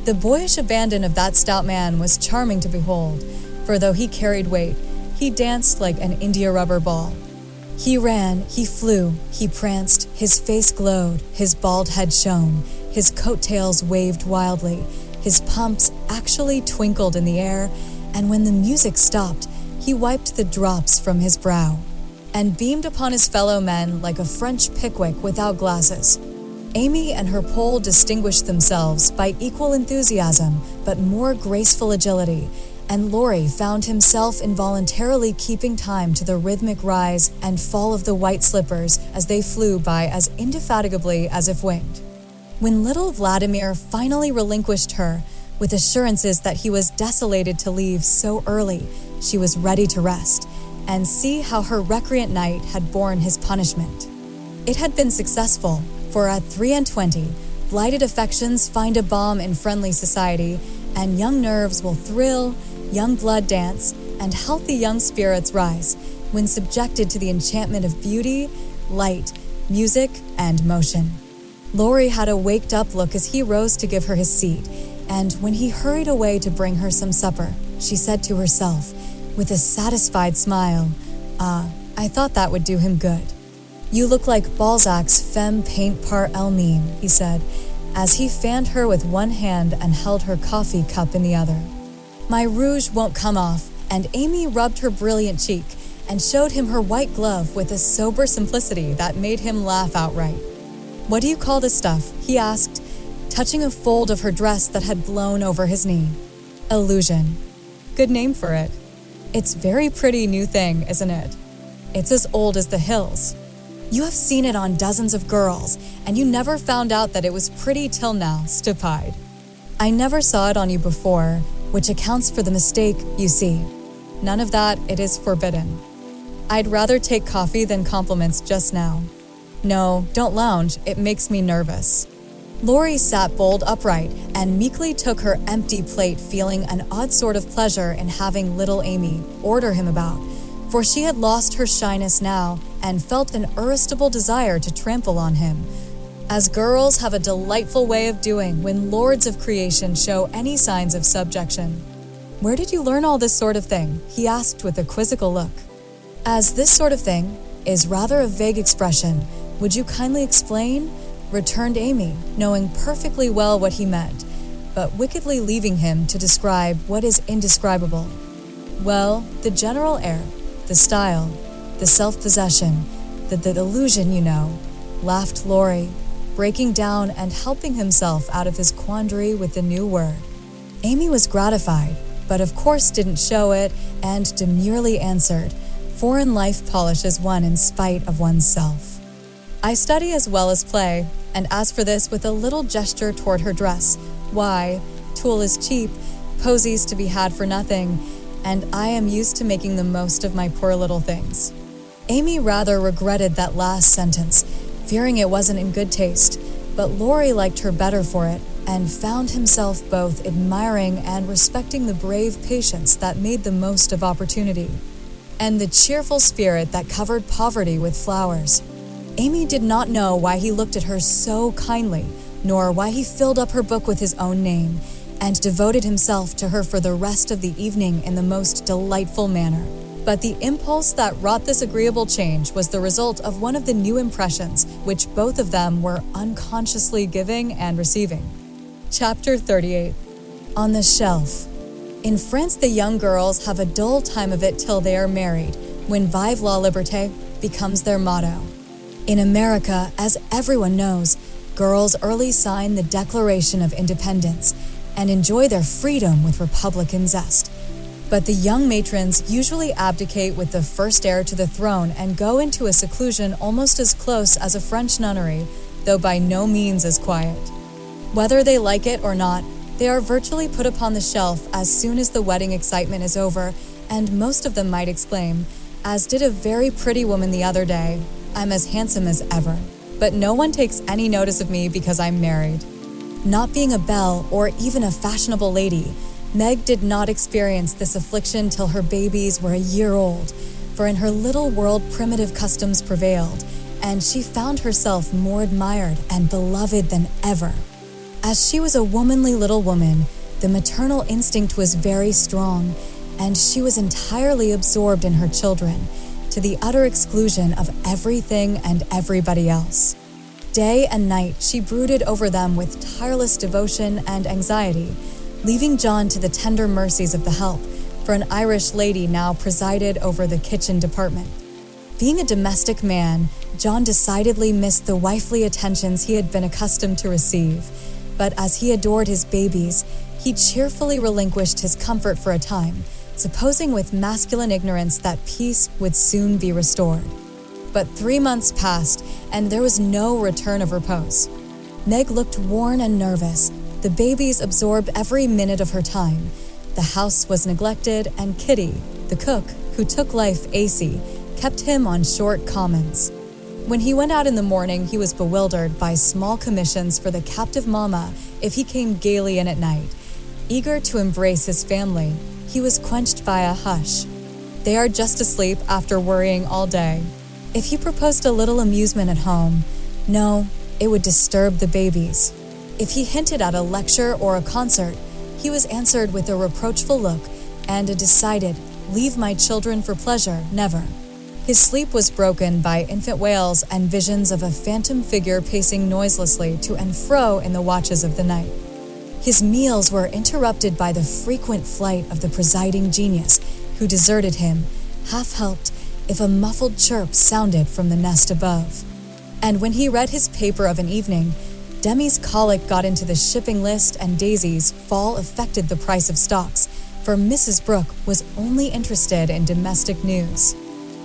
The boyish abandon of that stout man was charming to behold, for though he carried weight, he danced like an India rubber ball. He ran, he flew, he pranced, his face glowed, his bald head shone, his coattails waved wildly, his pumps actually twinkled in the air, and when the music stopped, he wiped the drops from his brow, and beamed upon his fellow men like a French Pickwick without glasses. Amy and her pole distinguished themselves by equal enthusiasm, but more graceful agility, and Laurie found himself involuntarily keeping time to the rhythmic rise and fall of the white slippers as they flew by as indefatigably as if winged. When little Vladimir finally relinquished her, with assurances that he was desolated to leave so early, she was ready to rest, and see how her recreant knight had borne his punishment. It had been successful, for at 23, blighted affections find a balm in friendly society, and young nerves will thrill, young blood dance, and healthy young spirits rise when subjected to the enchantment of beauty, light, music, and motion. Laurie had a waked-up look as he rose to give her his seat, and when he hurried away to bring her some supper, she said to herself, with a satisfied smile, I thought that would do him good. You look like Balzac's femme paint par elle-même, he said, as he fanned her with one hand and held her coffee cup in the other. My rouge won't come off, and Amy rubbed her brilliant cheek and showed him her white glove with a sober simplicity that made him laugh outright. What do you call this stuff? He asked, touching a fold of her dress that had blown over his knee. Illusion. Good name for it. It's very pretty new thing, isn't it? It's as old as the hills. You have seen it on dozens of girls, and you never found out that it was pretty till now, stupide. I never saw it on you before, which accounts for the mistake, you see. None of that, it is forbidden. I'd rather take coffee than compliments just now. No, don't lounge, it makes me nervous. Laurie sat bolt upright and meekly took her empty plate, feeling an odd sort of pleasure in having little Amy order him about, for she had lost her shyness now and felt an irresistible desire to trample on him, as girls have a delightful way of doing when lords of creation show any signs of subjection. Where did you learn all this sort of thing? He asked with a quizzical look. As this sort of thing is rather a vague expression, would you kindly explain? Returned Amy, knowing perfectly well what he meant, but wickedly leaving him to describe what is indescribable. Well, the general air, the style, the self-possession, the illusion, you know, laughed Laurie, breaking down and helping himself out of his quandary with the new word. Amy was gratified, but of course didn't show it, and demurely answered, foreign life polishes one in spite of oneself. I study as well as play, and as for this with a little gesture toward her dress, why, tulle is cheap, posies to be had for nothing, and I am used to making the most of my poor little things. Amy rather regretted that last sentence, fearing it wasn't in good taste, but Laurie liked her better for it, and found himself both admiring and respecting the brave patience that made the most of opportunity, and the cheerful spirit that covered poverty with flowers. Amy did not know why he looked at her so kindly, nor why he filled up her book with his own name, and devoted himself to her for the rest of the evening in the most delightful manner. But the impulse that wrought this agreeable change was the result of one of the new impressions which both of them were unconsciously giving and receiving. Chapter 38. On the Shelf. In France, the young girls have a dull time of it till they are married, when Vive la Liberté becomes their motto. In America, as everyone knows, girls early sign the Declaration of Independence and enjoy their freedom with Republican zest. But the young matrons usually abdicate with the first heir to the throne and go into a seclusion almost as close as a French nunnery, though by no means as quiet. Whether they like it or not, They are virtually put upon the shelf as soon as the wedding excitement is over, and most of them might exclaim, as did a very pretty woman the other day, "I'm as handsome as ever." But no one takes any notice of me because I'm married. Not being a belle or even a fashionable lady, Meg did not experience this affliction till her babies were a year old, for in her little world primitive customs prevailed, and she found herself more admired and beloved than ever. As she was a womanly little woman, the maternal instinct was very strong, and she was entirely absorbed in her children, to the utter exclusion of everything and everybody else. Day and night she brooded over them with tireless devotion and anxiety, leaving John to the tender mercies of the help, for an Irish lady now presided over the kitchen department. Being a domestic man, John decidedly missed the wifely attentions he had been accustomed to receive, but as he adored his babies, he cheerfully relinquished his comfort for a time, supposing with masculine ignorance that peace would soon be restored. But 3 months passed, and there was no return of repose. Meg looked worn and nervous. The babies absorbed every minute of her time. The house was neglected, and Kitty, the cook, who took life AC, kept him on short commons. When he went out in the morning, he was bewildered by small commissions for the captive mama if he came gaily in at night. Eager to embrace his family, he was quenched by a hush. They are just asleep after worrying all day. If he proposed a little amusement at home, no, it would disturb the babies. If he hinted at a lecture or a concert, he was answered with a reproachful look and a decided, "Leave my children for pleasure, never." His sleep was broken by infant wails and visions of a phantom figure pacing noiselessly to and fro in the watches of the night. His meals were interrupted by the frequent flight of the presiding genius, who deserted him, half-helped, if a muffled chirp sounded from the nest above. And when he read his paper of an evening, Demi's colic got into the shipping list and Daisy's fall affected the price of stocks, for Mrs. Brooke was only interested in domestic news.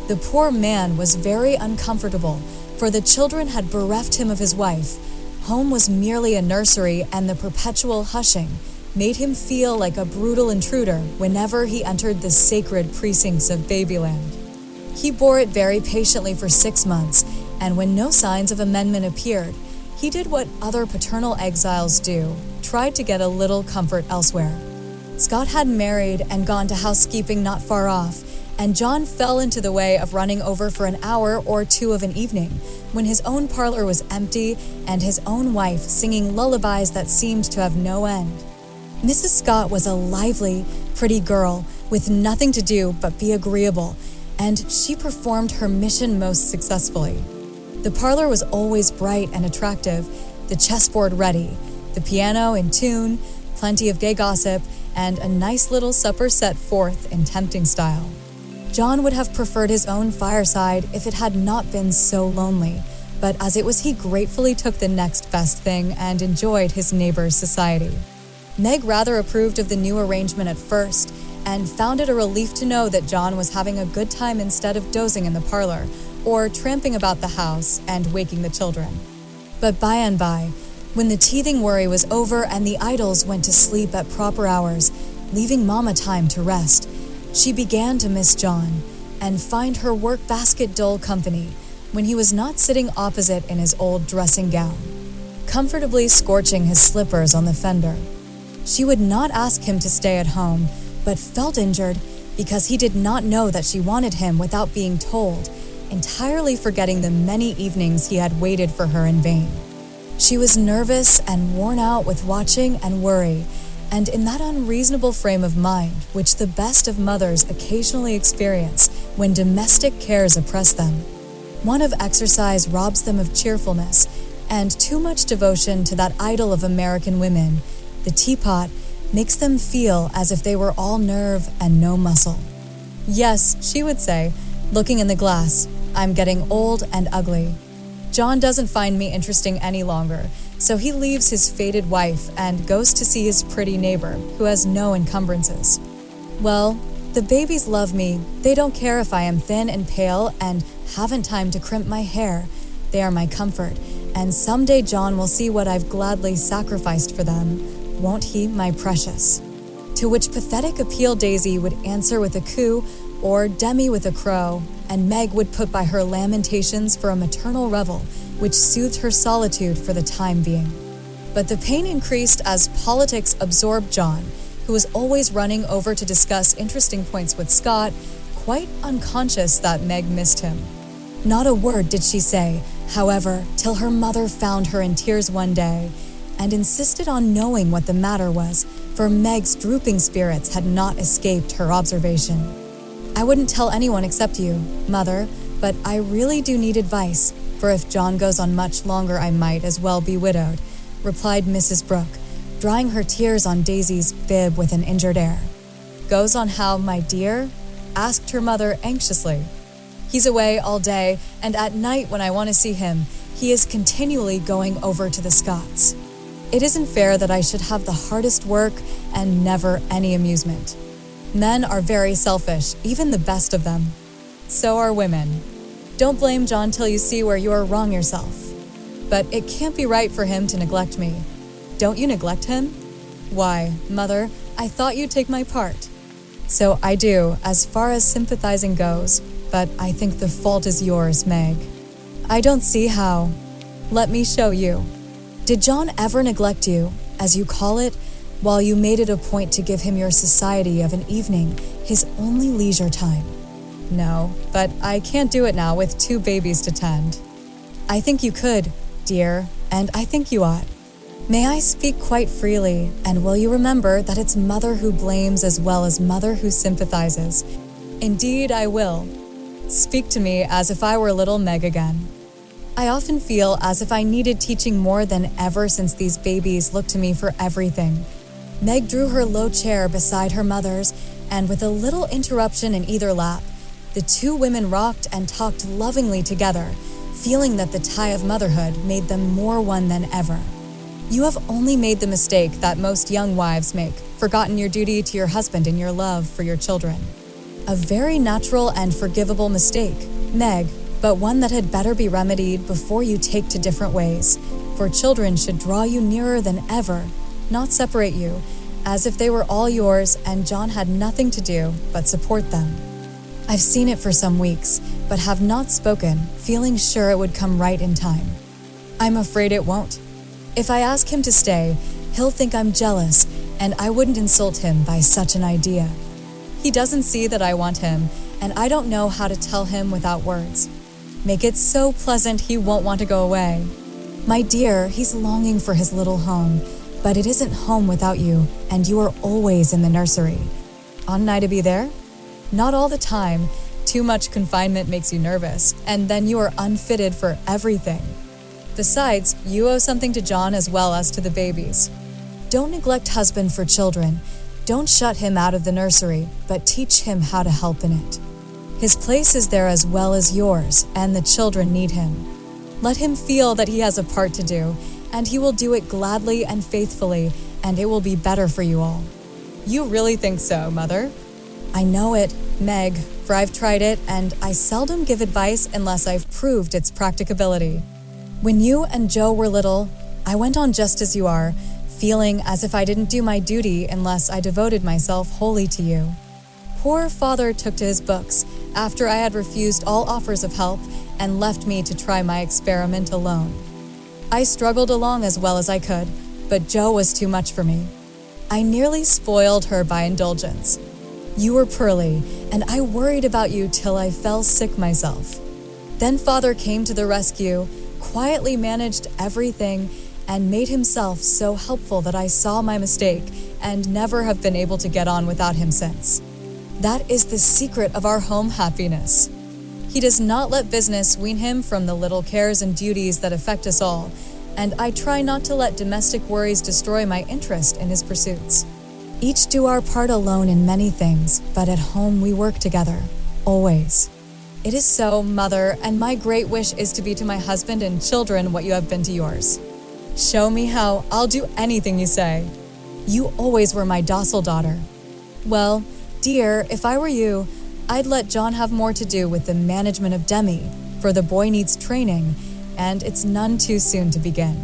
The poor man was very uncomfortable, for the children had bereft him of his wife. Home was merely a nursery, and the perpetual hushing made him feel like a brutal intruder whenever he entered the sacred precincts of Babyland. He bore it very patiently for 6 months, and when no signs of amendment appeared, he did what other paternal exiles do, tried to get a little comfort elsewhere. Scott had married and gone to housekeeping not far off, and John fell into the way of running over for an hour or two of an evening, when his own parlor was empty and his own wife singing lullabies that seemed to have no end. Mrs. Scott was a lively, pretty girl with nothing to do but be agreeable, and she performed her mission most successfully. The parlor was always bright and attractive, the chessboard ready, the piano in tune, plenty of gay gossip, and a nice little supper set forth in tempting style. John would have preferred his own fireside if it had not been so lonely, but as it was, he gratefully took the next best thing and enjoyed his neighbor's society. Meg rather approved of the new arrangement at first, and found it a relief to know that John was having a good time instead of dozing in the parlor, or tramping about the house and waking the children. But by and by, when the teething worry was over and the idols went to sleep at proper hours, leaving Mama time to rest, she began to miss John, and find her work basket dull company when he was not sitting opposite in his old dressing gown, comfortably scorching his slippers on the fender. She would not ask him to stay at home, but felt injured because he did not know that she wanted him without being told, entirely forgetting the many evenings he had waited for her in vain. She was nervous and worn out with watching and worry, and in that unreasonable frame of mind which the best of mothers occasionally experience when domestic cares oppress them. Want of exercise robs them of cheerfulness, and too much devotion to that idol of American women, the teapot, makes them feel as if they were all nerve and no muscle. "Yes," she would say, looking in the glass, "I'm getting old and ugly. John doesn't find me interesting any longer, so he leaves his faded wife and goes to see his pretty neighbor, who has no encumbrances. Well, the babies love me. They don't care if I am thin and pale and haven't time to crimp my hair. They are my comfort, and someday John will see what I've gladly sacrificed for them, Won't he, my precious?" To which pathetic appeal Daisy would answer with a coo or Demi with a crow, and Meg would put by her lamentations for a maternal revel, which soothed her solitude for the time being. But the pain increased as politics absorbed John, who was always running over to discuss interesting points with Scott, quite unconscious that Meg missed him. Not a word did she say, however, till her mother found her in tears one day and insisted on knowing what the matter was, for Meg's drooping spirits had not escaped her observation. "I wouldn't tell anyone except you, Mother, but I really do need advice, for if John goes on much longer I might as well be widowed," replied Mrs. Brooke, drying her tears on Daisy's bib with an injured air. "Goes on how, my dear?" asked her mother anxiously. "He's away all day, and at night when I want to see him, he is continually going over to the Scotts. It isn't fair that I should have the hardest work and never any amusement. Men are very selfish, even the best of them. So are women. Don't blame John till you see where you are wrong yourself. But it can't be right for him to neglect me. Don't you neglect him? Why, Mother, I thought you'd take my part." "So I do, as far as sympathizing goes, but I think the fault is yours, Meg." "I don't see how." "Let me show you. Did John ever neglect you, as you call it, while you made it a point to give him your society of an evening, his only leisure time?" "No, but I can't do it now with 2 babies to tend." "I think you could, dear, and I think you ought. May I speak quite freely, and will you remember that it's Mother who blames as well as Mother who sympathizes?" "Indeed I will. Speak to me as if I were little Meg again. I often feel as if I needed teaching more than ever since these babies look to me for everything." Meg drew her low chair beside her mother's, and with a little interruption in either lap, the 2 women rocked and talked lovingly together, feeling that the tie of motherhood made them more one than ever. "You have only made the mistake that most young wives make, forgotten your duty to your husband in your love for your children. A very natural and forgivable mistake, Meg, but one that had better be remedied before you take to different ways, for children should draw you nearer than ever, not separate you, as if they were all yours and John had nothing to do but support them. I've seen it for some weeks, but have not spoken, feeling sure it would come right in time. I'm afraid it won't. If I ask him to stay, he'll think I'm jealous, and I wouldn't insult him by such an idea. He doesn't see that I want him, and I don't know how to tell him without words. Make it so pleasant he won't want to go away. My dear, he's longing for his little home, but it isn't home without you, and you are always in the nursery. Oughtn't I to be there? Not all the time. Too much confinement makes you nervous, and then you are unfitted for everything. Besides, you owe something to John as well as to the babies. Don't neglect husband for children. Don't shut him out of the nursery, but teach him how to help in it. His place is there as well as yours, and the children need him. Let him feel that he has a part to do, and he will do it gladly and faithfully, and it will be better for you all. You really think so, Mother? I know it, Meg, for I've tried it, and I seldom give advice unless I've proved its practicability. When you and Joe were little, I went on just as you are, feeling as if I didn't do my duty unless I devoted myself wholly to you. Poor father took to his books after I had refused all offers of help and left me to try my experiment alone. I struggled along as well as I could, but Joe was too much for me. I nearly spoiled her by indulgence. You were pearly, and I worried about you till I fell sick myself. Then father came to the rescue, quietly managed everything, and made himself so helpful that I saw my mistake and never have been able to get on without him since. That is the secret of our home happiness. He does not let business wean him from the little cares and duties that affect us all, and I try not to let domestic worries destroy my interest in his pursuits. Each do our part alone in many things, but at home we work together, always. It is so, Mother, and my great wish is to be to my husband and children what you have been to yours. Show me how, I'll do anything you say. You always were my docile daughter. Well, dear, if I were you, I'd let John have more to do with the management of Demi, for the boy needs training, and it's none too soon to begin.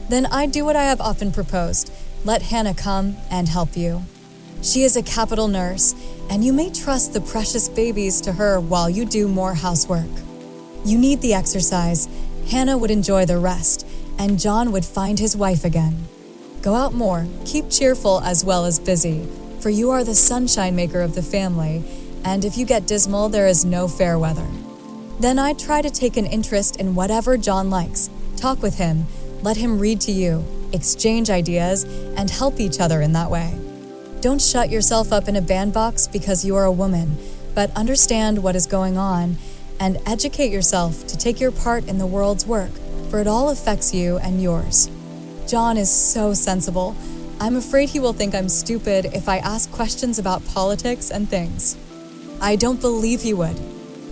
Then I'd do what I have often proposed, let Hannah come and help you. She is a capital nurse, and you may trust the precious babies to her while you do more housework. You need the exercise, Hannah would enjoy the rest, and John would find his wife again. Go out more, keep cheerful as well as busy, for you are the sunshine maker of the family, and if you get dismal, there is no fair weather. Then I'd try to take an interest in whatever John likes, talk with him, let him read to you, exchange ideas, and help each other in that way. Don't shut yourself up in a bandbox because you are a woman, but understand what is going on and educate yourself to take your part in the world's work, for it all affects you and yours. John is so sensible. I'm afraid he will think I'm stupid if I ask questions about politics and things. I don't believe he would.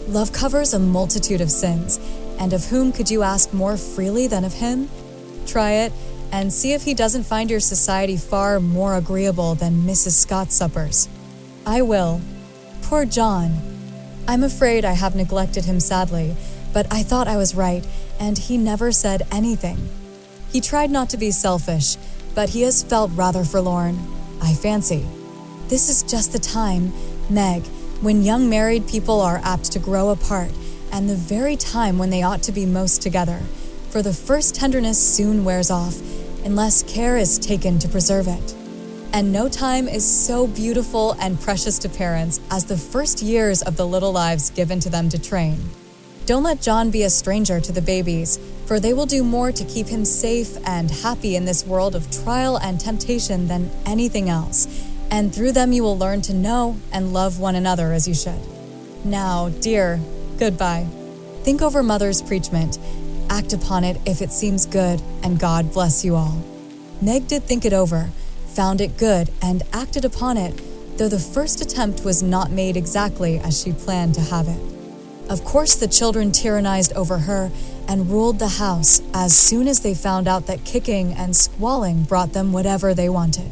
Love covers a multitude of sins, and of whom could you ask more freely than of him? Try it, and see if he doesn't find your society far more agreeable than Mrs. Scott's suppers. I will. Poor John. I'm afraid I have neglected him sadly, but I thought I was right, and he never said anything. He tried not to be selfish, but he has felt rather forlorn, I fancy. This is just the time, Meg, when young married people are apt to grow apart, and the very time when they ought to be most together, for the first tenderness soon wears off, unless care is taken to preserve it. And no time is so beautiful and precious to parents as the first years of the little lives given to them to train. Don't let John be a stranger to the babies, for they will do more to keep him safe and happy in this world of trial and temptation than anything else, and through them you will learn to know and love one another as you should. Now, dear, goodbye. Think over Mother's preachment. Act upon it if it seems good, and God bless you all. Meg did think it over, found it good, and acted upon it, though the first attempt was not made exactly as she planned to have it. Of course, the children tyrannized over her and ruled the house as soon as they found out that kicking and squalling brought them whatever they wanted.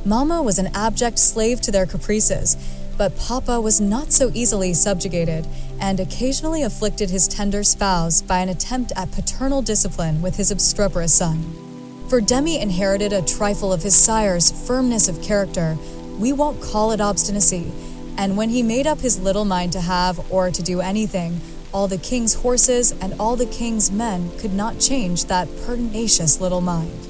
Mama was an abject slave to their caprices, but Papa was not so easily subjugated and occasionally afflicted his tender spouse by an attempt at paternal discipline with his obstreperous son. For Demi inherited a trifle of his sire's firmness of character, we won't call it obstinacy, and when he made up his little mind to have or to do anything, all the king's horses and all the king's men could not change that pertinacious little mind.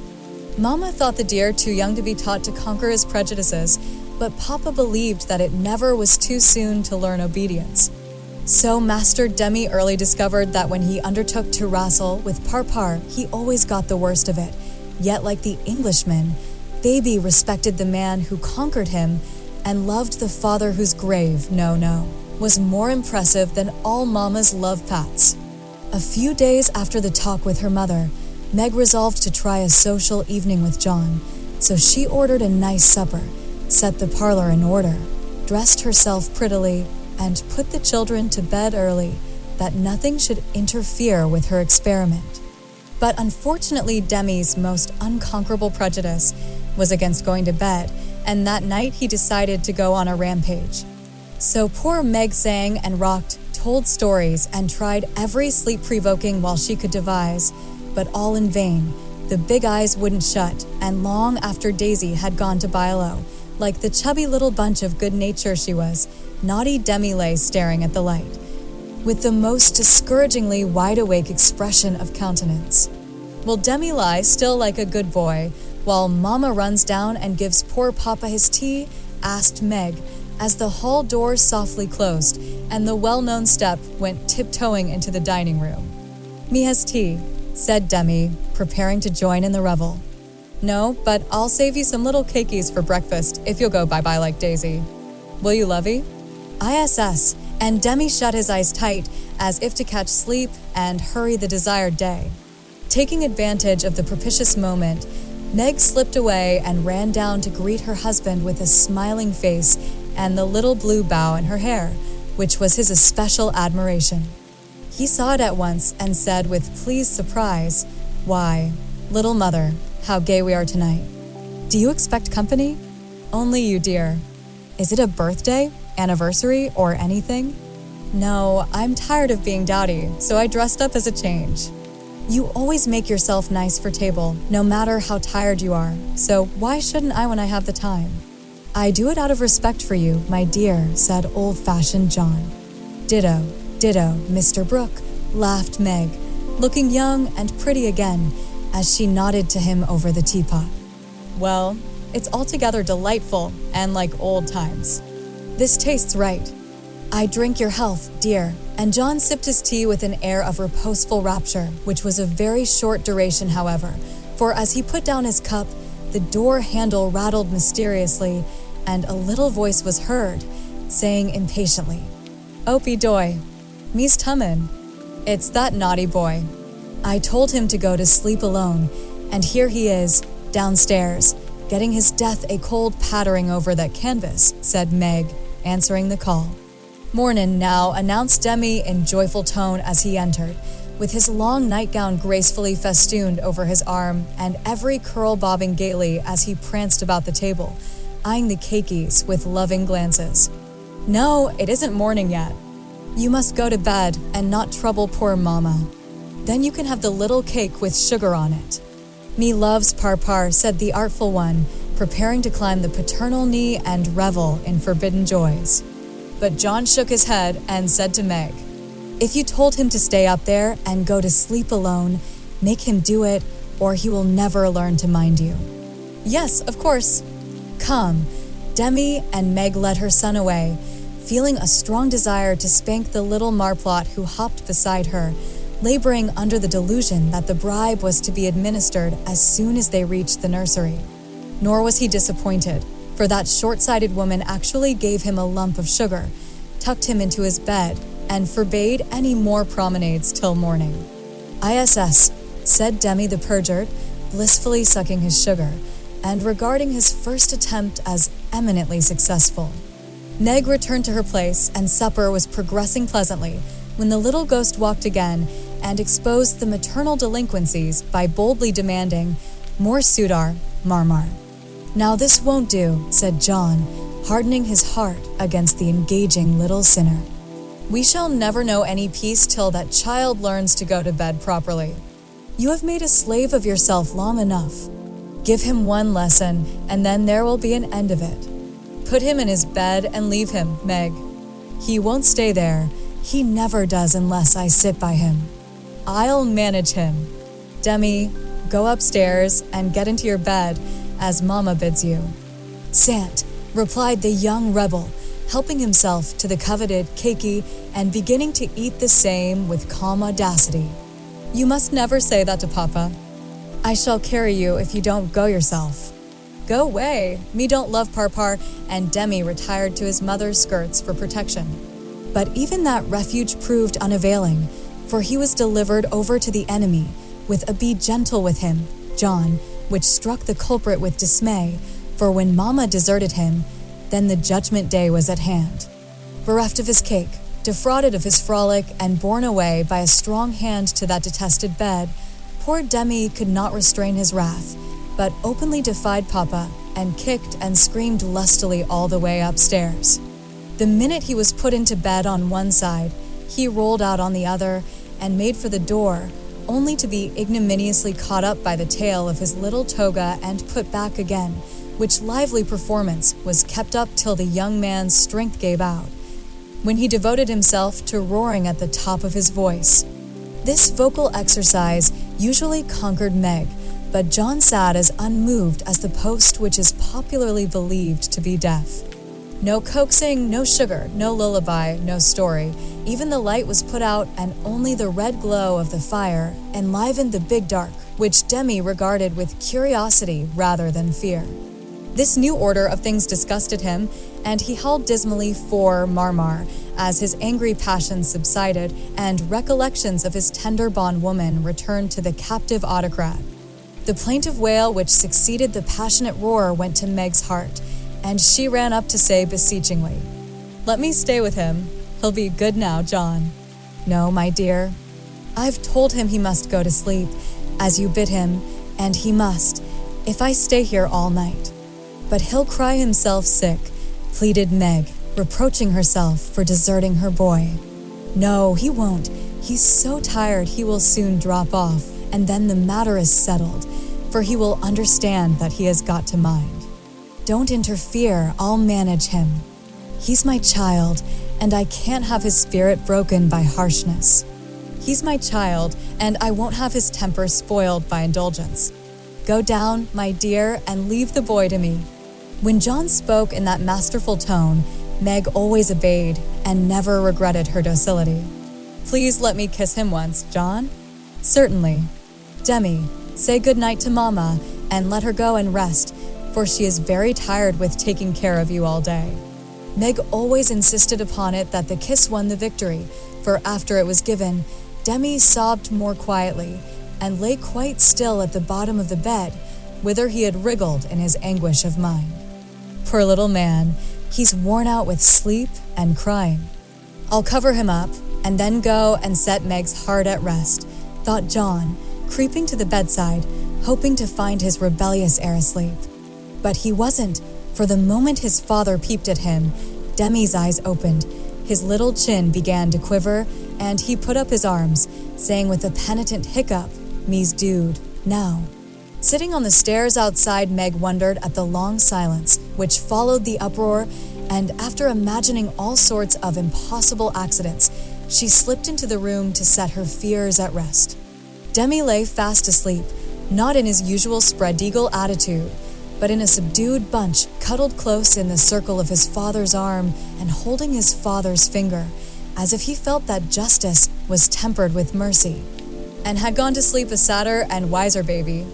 Mama thought the dear too young to be taught to conquer his prejudices, but Papa believed that it never was too soon to learn obedience. So Master Demi early discovered that when he undertook to wrestle with Parpar, he always got the worst of it. Yet like the Englishman, Baby respected the man who conquered him and loved the father whose grave, no, was more impressive than all Mama's love pats. A few days after the talk with her mother, Meg resolved to try a social evening with John, so she ordered a nice supper, set the parlor in order, dressed herself prettily, and put the children to bed early, that nothing should interfere with her experiment. But unfortunately, Demi's most unconquerable prejudice was against going to bed, and that night he decided to go on a rampage. So poor Meg sang and rocked, told stories, and tried every sleep-provoking while she could devise, but all in vain. The big eyes wouldn't shut, and long after Daisy had gone to Bilo, like the chubby little bunch of good nature she was, naughty Demi lay staring at the light, with the most discouragingly wide-awake expression of countenance. Will Demi lie still like a good boy, while Mama runs down and gives poor Papa his tea? Asked Meg, as the hall door softly closed, and the well-known step went tiptoeing into the dining room. "Me has tea," said Demi, preparing to join in the revel. "No, but I'll save you some little cakeys for breakfast if you'll go bye-bye like Daisy. Will you, lovey?" "ISS," and Demi shut his eyes tight, as if to catch sleep and hurry the desired day. Taking advantage of the propitious moment, Meg slipped away and ran down to greet her husband with a smiling face and the little blue bow in her hair, which was his especial admiration. He saw it at once and said with pleased surprise, "Why, little mother, how gay we are tonight. Do you expect company?" "Only you, dear." "Is it a birthday, anniversary, or anything?" "No, I'm tired of being dowdy, so I dressed up as a change." You always make yourself nice for table, no matter how tired you are, so why shouldn't I when I have the time? I do it out of respect for you, my dear, said old-fashioned John. Ditto, Mr. Brooke, laughed Meg, looking young and pretty again as she nodded to him over the teapot. Well, it's altogether delightful and like old times. This tastes right. I drink your health, dear. And John sipped his tea with an air of reposeful rapture, which was of very short duration, however, for as he put down his cup, the door handle rattled mysteriously, and a little voice was heard, saying impatiently, "Opie doy, me's tummin'. It's that naughty boy. I told him to go to sleep alone, and here he is, downstairs, getting his death a cold pattering over that canvas," said Meg, answering the call. "Mornin' now," announced Demi in joyful tone as he entered, with his long nightgown gracefully festooned over his arm and every curl bobbing gaily as he pranced about the table, eyeing the cakeys with loving glances. "No, it isn't morning yet. You must go to bed and not trouble poor Mama. Then you can have the little cake with sugar on it." "Me loves Parpar," said the artful one, preparing to climb the paternal knee and revel in forbidden joys. But John shook his head and said to Meg, "If you told him to stay up there and go to sleep alone, make him do it, or he will never learn to mind you." "Yes, of course." "Come." Demi and Meg led her son away, feeling a strong desire to spank the little marplot who hopped beside her, laboring under the delusion that the bribe was to be administered as soon as they reached the nursery. Nor was he disappointed, for that short-sighted woman actually gave him a lump of sugar, tucked him into his bed, and forbade any more promenades till morning. "ISS," said Demi the perjured, blissfully sucking his sugar, and regarding his first attempt as eminently successful. Meg returned to her place, and supper was progressing pleasantly when the little ghost walked again and exposed the maternal delinquencies by boldly demanding, "More Sudar, Marmar." "Now this won't do," said John, hardening his heart against the engaging little sinner. "We shall never know any peace till that child learns to go to bed properly. You have made a slave of yourself long enough. Give him one lesson, and then there will be an end of it. Put him in his bed and leave him, Meg. He won't stay there. He never does unless I sit by him. I'll manage him. Demi, go upstairs and get into your bed, as Mama bids you." "Sant," replied the young rebel, helping himself to the coveted cakey and beginning to eat the same with calm audacity. "You must never say that to Papa. I shall carry you if you don't go yourself." "Go away, me don't love Parpar," and Demi retired to his mother's skirts for protection. But even that refuge proved unavailing, for he was delivered over to the enemy, with a "be gentle with him, John," which struck the culprit with dismay, for when Mama deserted him, then the judgment day was at hand. Bereft of his cake, defrauded of his frolic, and borne away by a strong hand to that detested bed, poor Demi could not restrain his wrath, but openly defied Papa and kicked and screamed lustily all the way upstairs. The minute he was put into bed on one side, he rolled out on the other and made for the door, only to be ignominiously caught up by the tail of his little toga and put back again, which lively performance was kept up till the young man's strength gave out, when he devoted himself to roaring at the top of his voice. This vocal exercise usually conquered Meg, but John sat as unmoved as the post which is popularly believed to be deaf. No coaxing, no sugar, no lullaby, no story. Even the light was put out, and only the red glow of the fire enlivened the big dark, which Demi regarded with curiosity rather than fear. This new order of things disgusted him, and he howled dismally for Marmar as his angry passions subsided and recollections of his tender bondwoman returned to the captive autocrat. The plaintive wail which succeeded the passionate roar went to Meg's heart, and she ran up to say beseechingly, "Let me stay with him. He'll be good now, John." "No, my dear. I've told him he must go to sleep, as you bid him, and he must, if I stay here all night. But he'll cry himself sick," pleaded Meg, reproaching herself for deserting her boy. "No, he won't. He's so tired he will soon drop off," and then the matter is settled, for he will understand that he has got to mind. Don't interfere, I'll manage him. He's my child, and I can't have his spirit broken by harshness. He's my child, and I won't have his temper spoiled by indulgence. Go down, my dear, and leave the boy to me." When John spoke in that masterful tone, Meg always obeyed and never regretted her docility. "Please let me kiss him once, John." "Certainly." "Demi, say good night to Mama and let her go and rest, for she is very tired with taking care of you all day." Meg always insisted upon it that the kiss won the victory, for after it was given, Demi sobbed more quietly and lay quite still at the bottom of the bed, whither he had wriggled in his anguish of mind. Poor little man, he's worn out with sleep and crying. "I'll cover him up and then go and set Meg's heart at rest," thought John, creeping to the bedside, hoping to find his rebellious heir asleep. But he wasn't, for the moment his father peeped at him, Demi's eyes opened, his little chin began to quiver, and he put up his arms, saying with a penitent hiccup, "Me's dude, now." Sitting on the stairs outside, Meg wondered at the long silence which followed the uproar, and after imagining all sorts of impossible accidents, she slipped into the room to set her fears at rest. Demi lay fast asleep, not in his usual spread-eagle attitude, but in a subdued bunch, cuddled close in the circle of his father's arm and holding his father's finger, as if he felt that justice was tempered with mercy, and had gone to sleep a sadder and wiser baby.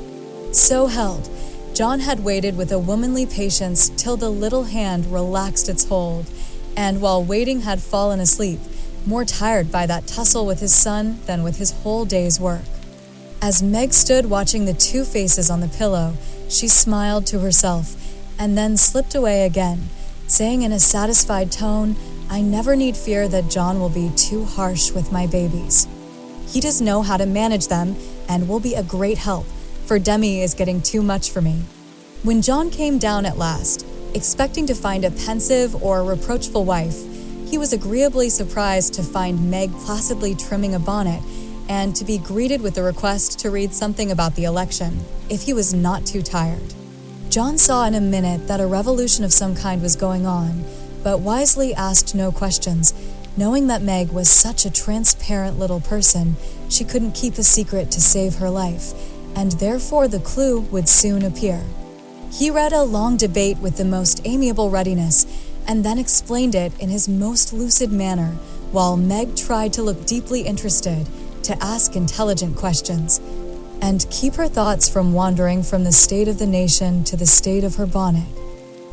So held, John had waited with a womanly patience till the little hand relaxed its hold, and while waiting had fallen asleep, more tired by that tussle with his son than with his whole day's work. As Meg stood watching the two faces on the pillow, she smiled to herself, and then slipped away again, saying in a satisfied tone, "I never need fear that John will be too harsh with my babies. He does know how to manage them, and will be a great help, for Demi is getting too much for me." When John came down at last, expecting to find a pensive or reproachful wife, he was agreeably surprised to find Meg placidly trimming a bonnet, and to be greeted with the request to read something about the election, if he was not too tired. John saw in a minute that a revolution of some kind was going on, but wisely asked no questions, knowing that Meg was such a transparent little person, she couldn't keep a secret to save her life, and therefore the clue would soon appear. He read a long debate with the most amiable readiness, and then explained it in his most lucid manner, while Meg tried to look deeply interested, to ask intelligent questions, and keep her thoughts from wandering from the state of the nation to the state of her bonnet.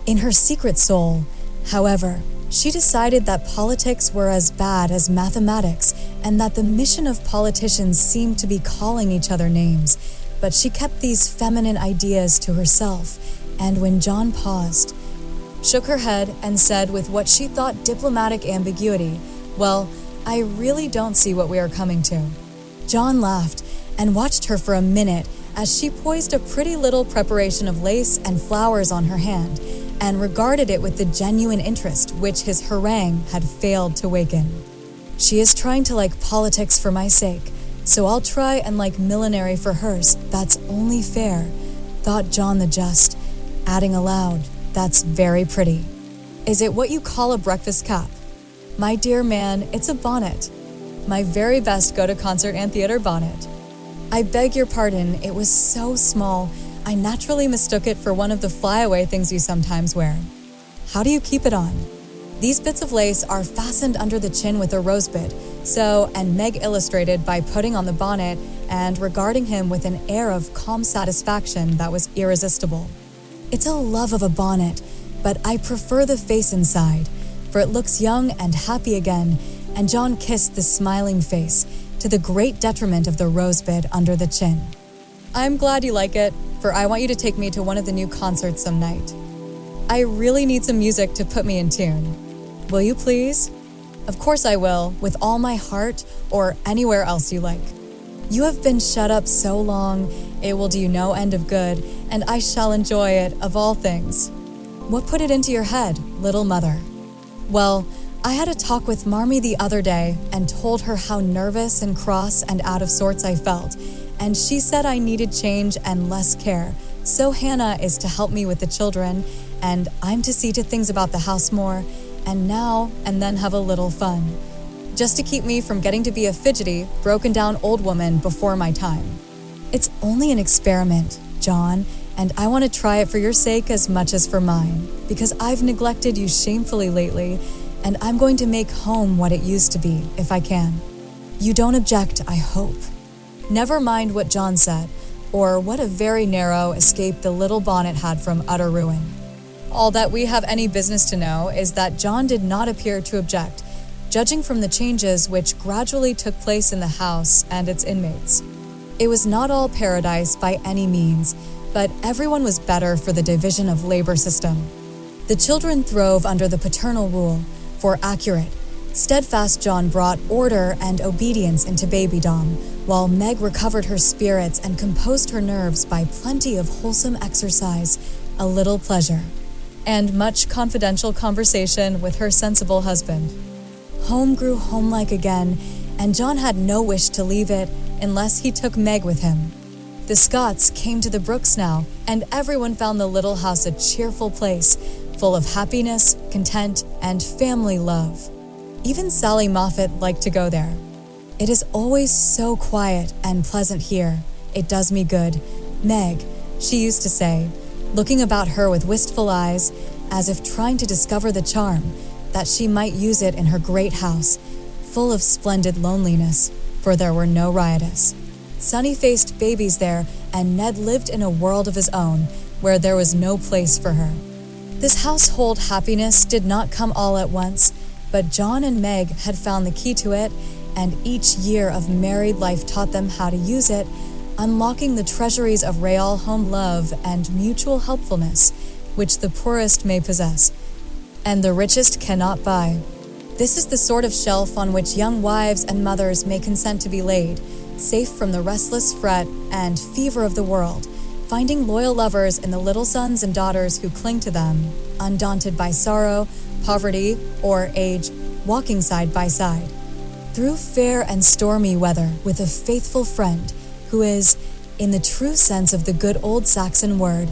In her secret soul, however, she decided that politics were as bad as mathematics, and that the mission of politicians seemed to be calling each other names, but she kept these feminine ideas to herself, and when John paused, shook her head and said with what she thought diplomatic ambiguity, "Well, I really don't see what we are coming to." John laughed and watched her for a minute as she poised a pretty little preparation of lace and flowers on her hand, and regarded it with the genuine interest which his harangue had failed to waken. "She is trying to like politics for my sake, so I'll try and like millinery for hers. That's only fair," thought John the Just, adding aloud, "That's very pretty. Is it what you call a breakfast cap?" "My dear man, it's a bonnet. My very best go-to-concert and theater bonnet." "I beg your pardon, it was so small, I naturally mistook it for one of the flyaway things you sometimes wear. How do you keep it on?" "These bits of lace are fastened under the chin with a rosebud, so," and Meg illustrated by putting on the bonnet and regarding him with an air of calm satisfaction that was irresistible. "It's a love of a bonnet, but I prefer the face inside, for it looks young and happy again," and John kissed the smiling face, to the great detriment of the rosebud under the chin. "I'm glad you like it, for I want you to take me to one of the new concerts some night. I really need some music to put me in tune. Will you please?" "Of course I will, with all my heart, or anywhere else you like. You have been shut up so long, it will do you no end of good, and I shall enjoy it of all things." "What put it into your head, little mother?" "Well, I had a talk with Marmee the other day and told her how nervous and cross and out of sorts I felt, and she said I needed change and less care, so Hannah is to help me with the children, and I'm to see to things about the house more, and now and then have a little fun, just to keep me from getting to be a fidgety, broken-down old woman before my time. It's only an experiment, John, and I want to try it for your sake as much as for mine, because I've neglected you shamefully lately, and I'm going to make home what it used to be, if I can. You don't object, I hope. Never mind what John said, or what a very narrow escape the little bonnet had from utter ruin. All that we have any business to know is that John did not appear to object, judging from the changes which gradually took place in the house and its inmates. It was not all paradise by any means, but everyone was better for the division of labor system. The children throve under the paternal rule, for accurate, steadfast John brought order and obedience into babydom, while Meg recovered her spirits and composed her nerves by plenty of wholesome exercise, a little pleasure, and much confidential conversation with her sensible husband. Home grew homelike again, and John had no wish to leave it unless he took Meg with him. The Scotts came to the Brooks now, and everyone found the little house a cheerful place, full of happiness, content, and family love. Even Sally Moffat liked to go there. It is always so quiet and pleasant here. It does me good. Meg, she used to say, looking about her with wistful eyes, as if trying to discover the charm, that she might use it in her great house, full of splendid loneliness, for there were no riotous, sunny-faced babies there, and Ned lived in a world of his own, where there was no place for her. This household happiness did not come all at once, but John and Meg had found the key to it, and each year of married life taught them how to use it, unlocking the treasuries of real home love and mutual helpfulness, which the poorest may possess, and the richest cannot buy. This is the sort of shelf on which young wives and mothers may consent to be laid, safe from the restless fret and fever of the world, finding loyal lovers in the little sons and daughters who cling to them, undaunted by sorrow, poverty, or age, walking side by side, through fair and stormy weather with a faithful friend who is, in the true sense of the good old Saxon word,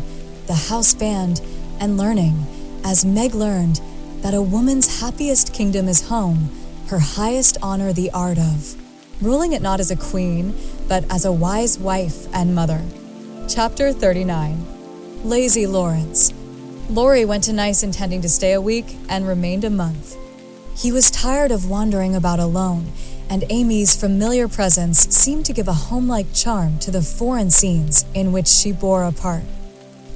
the house band, and learning, as Meg learned, that a woman's happiest kingdom is home, her highest honor the art of, ruling it not as a queen, but as a wise wife and mother. Chapter 39. Lazy Lawrence. Laurie went to Nice intending to stay a week and remained a month. He was tired of wandering about alone, and Amy's familiar presence seemed to give a home-like charm to the foreign scenes in which she bore a part.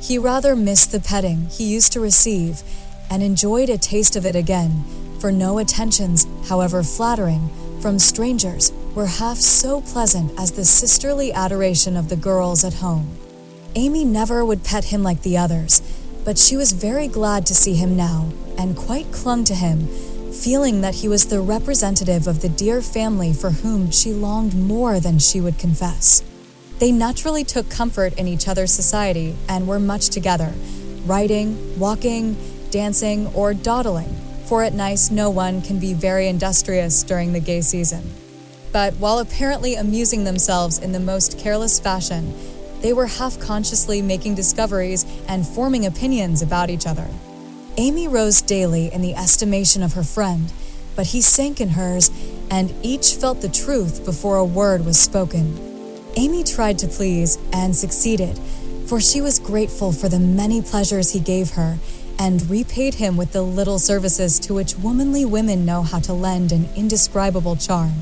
He rather missed the petting he used to receive and enjoyed a taste of it again, for no attentions, however flattering, from strangers were half so pleasant as the sisterly adoration of the girls at home. Amy never would pet him like the others, but she was very glad to see him now, and quite clung to him, feeling that he was the representative of the dear family for whom she longed more than she would confess. They naturally took comfort in each other's society and were much together, riding, walking, dancing, or dawdling, for at Nice no one can be very industrious during the gay season. But while apparently amusing themselves in the most careless fashion, they were half-consciously making discoveries and forming opinions about each other. Amy rose daily in the estimation of her friend, but he sank in hers, and each felt the truth before a word was spoken. Amy tried to please, and succeeded, for she was grateful for the many pleasures he gave her, and repaid him with the little services to which womanly women know how to lend an indescribable charm.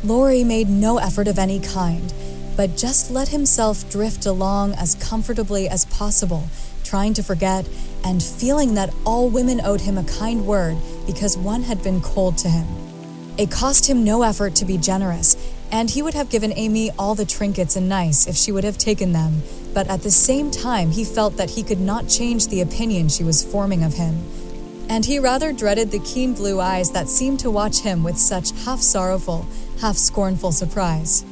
Laurie made no effort of any kind, but just let himself drift along as comfortably as possible, trying to forget, and feeling that all women owed him a kind word because one had been cold to him. It cost him no effort to be generous, and he would have given Amy all the trinkets in Nice if she would have taken them, but at the same time he felt that he could not change the opinion she was forming of him, and he rather dreaded the keen blue eyes that seemed to watch him with such half-sorrowful, half-scornful surprise.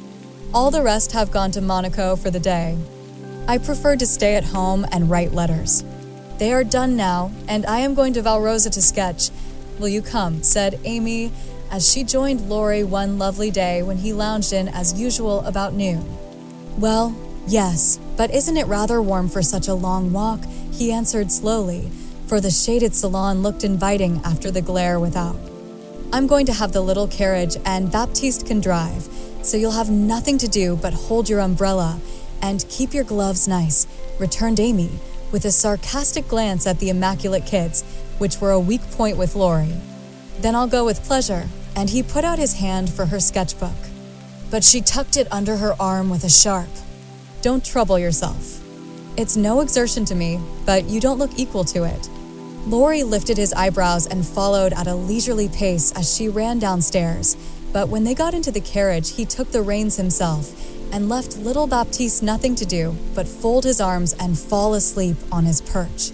All the rest have gone to Monaco for the day. I prefer to stay at home and write letters. They are done now, and I am going to Valrosa to sketch. Will you come? Said Amy, as she joined Laurie one lovely day when he lounged in as usual about noon. Well, yes, but isn't it rather warm for such a long walk? He answered slowly, for the shaded salon looked inviting after the glare without. I'm going to have the little carriage and Baptiste can drive, so you'll have nothing to do but hold your umbrella and keep your gloves nice, returned Amy, with a sarcastic glance at the immaculate kids, which were a weak point with Laurie. Then I'll go with pleasure, and he put out his hand for her sketchbook. But she tucked it under her arm with a sharp, "Don't trouble yourself. It's no exertion to me, but you don't look equal to it." Laurie lifted his eyebrows and followed at a leisurely pace as she ran downstairs, but when they got into the carriage, he took the reins himself and left little Baptiste nothing to do but fold his arms and fall asleep on his perch.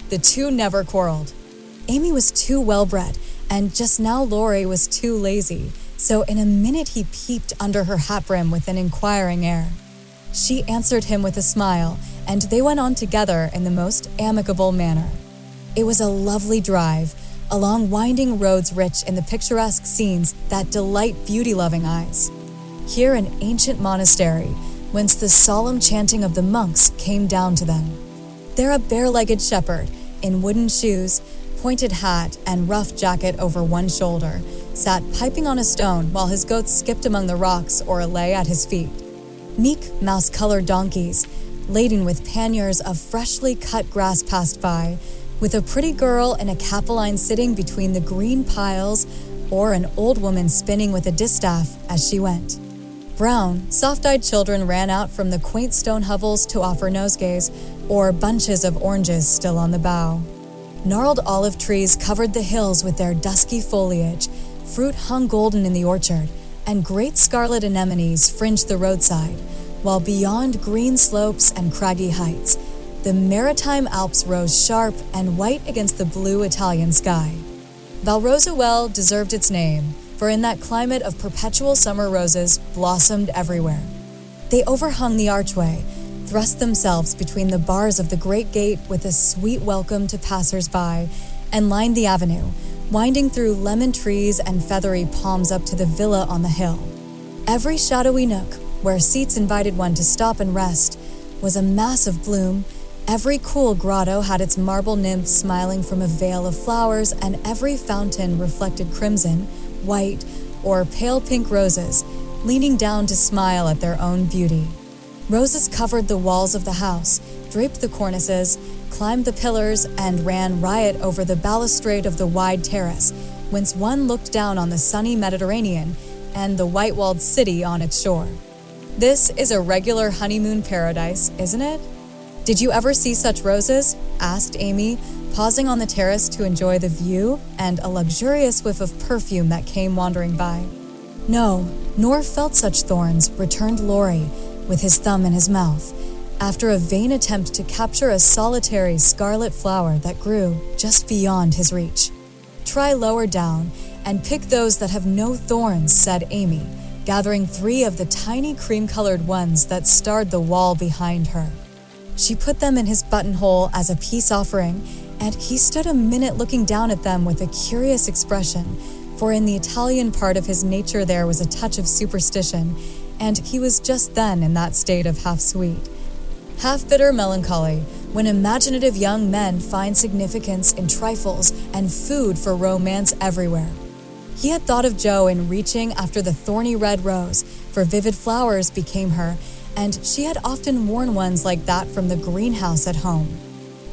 The two never quarreled. Amy was too well-bred, and just now Laurie was too lazy, so in a minute he peeped under her hat brim with an inquiring air. She answered him with a smile, and they went on together in the most amicable manner. It was a lovely drive, along winding roads rich in the picturesque scenes that delight beauty-loving eyes. Here an ancient monastery, whence the solemn chanting of the monks came down to them. There a bare-legged shepherd, in wooden shoes, pointed hat, and rough jacket over one shoulder, sat piping on a stone while his goats skipped among the rocks or lay at his feet. Meek, mouse-colored donkeys, laden with panniers of freshly cut grass passed by, with a pretty girl in a capelline sitting between the green piles, or an old woman spinning with a distaff as she went. Brown, soft-eyed children ran out from the quaint stone hovels to offer nosegays, or bunches of oranges still on the bough. Gnarled olive trees covered the hills with their dusky foliage, fruit hung golden in the orchard, and great scarlet anemones fringed the roadside, while beyond green slopes and craggy heights, the maritime Alps rose sharp and white against the blue Italian sky. Valrosa well deserved its name, for in that climate of perpetual summer roses blossomed everywhere. They overhung the archway, thrust themselves between the bars of the great gate with a sweet welcome to passers-by, and lined the avenue, winding through lemon trees and feathery palms up to the villa on the hill. Every shadowy nook, where seats invited one to stop and rest, was a mass of bloom. Every cool grotto had its marble nymph smiling from a veil of flowers, and every fountain reflected crimson, white, or pale pink roses, leaning down to smile at their own beauty. Roses covered the walls of the house, draped the cornices, climbed the pillars, and ran riot over the balustrade of the wide terrace, whence one looked down on the sunny Mediterranean and the white-walled city on its shore. This is a regular honeymoon paradise, isn't it? Did you ever see such roses? Asked Amy, pausing on the terrace to enjoy the view and a luxurious whiff of perfume that came wandering by. No, nor felt such thorns, returned Laurie, with his thumb in his mouth, after a vain attempt to capture a solitary scarlet flower that grew just beyond his reach. Try lower down and pick those that have no thorns, said Amy, gathering 3 of the tiny cream-colored ones that starred the wall behind her. She put them in his buttonhole as a peace offering, and he stood a minute looking down at them with a curious expression, for in the Italian part of his nature there was a touch of superstition, and he was just then in that state of half-sweet, half-bitter melancholy, when imaginative young men find significance in trifles and food for romance everywhere. He had thought of Jo in reaching after the thorny red rose, for vivid flowers became her, and she had often worn ones like that from the greenhouse at home.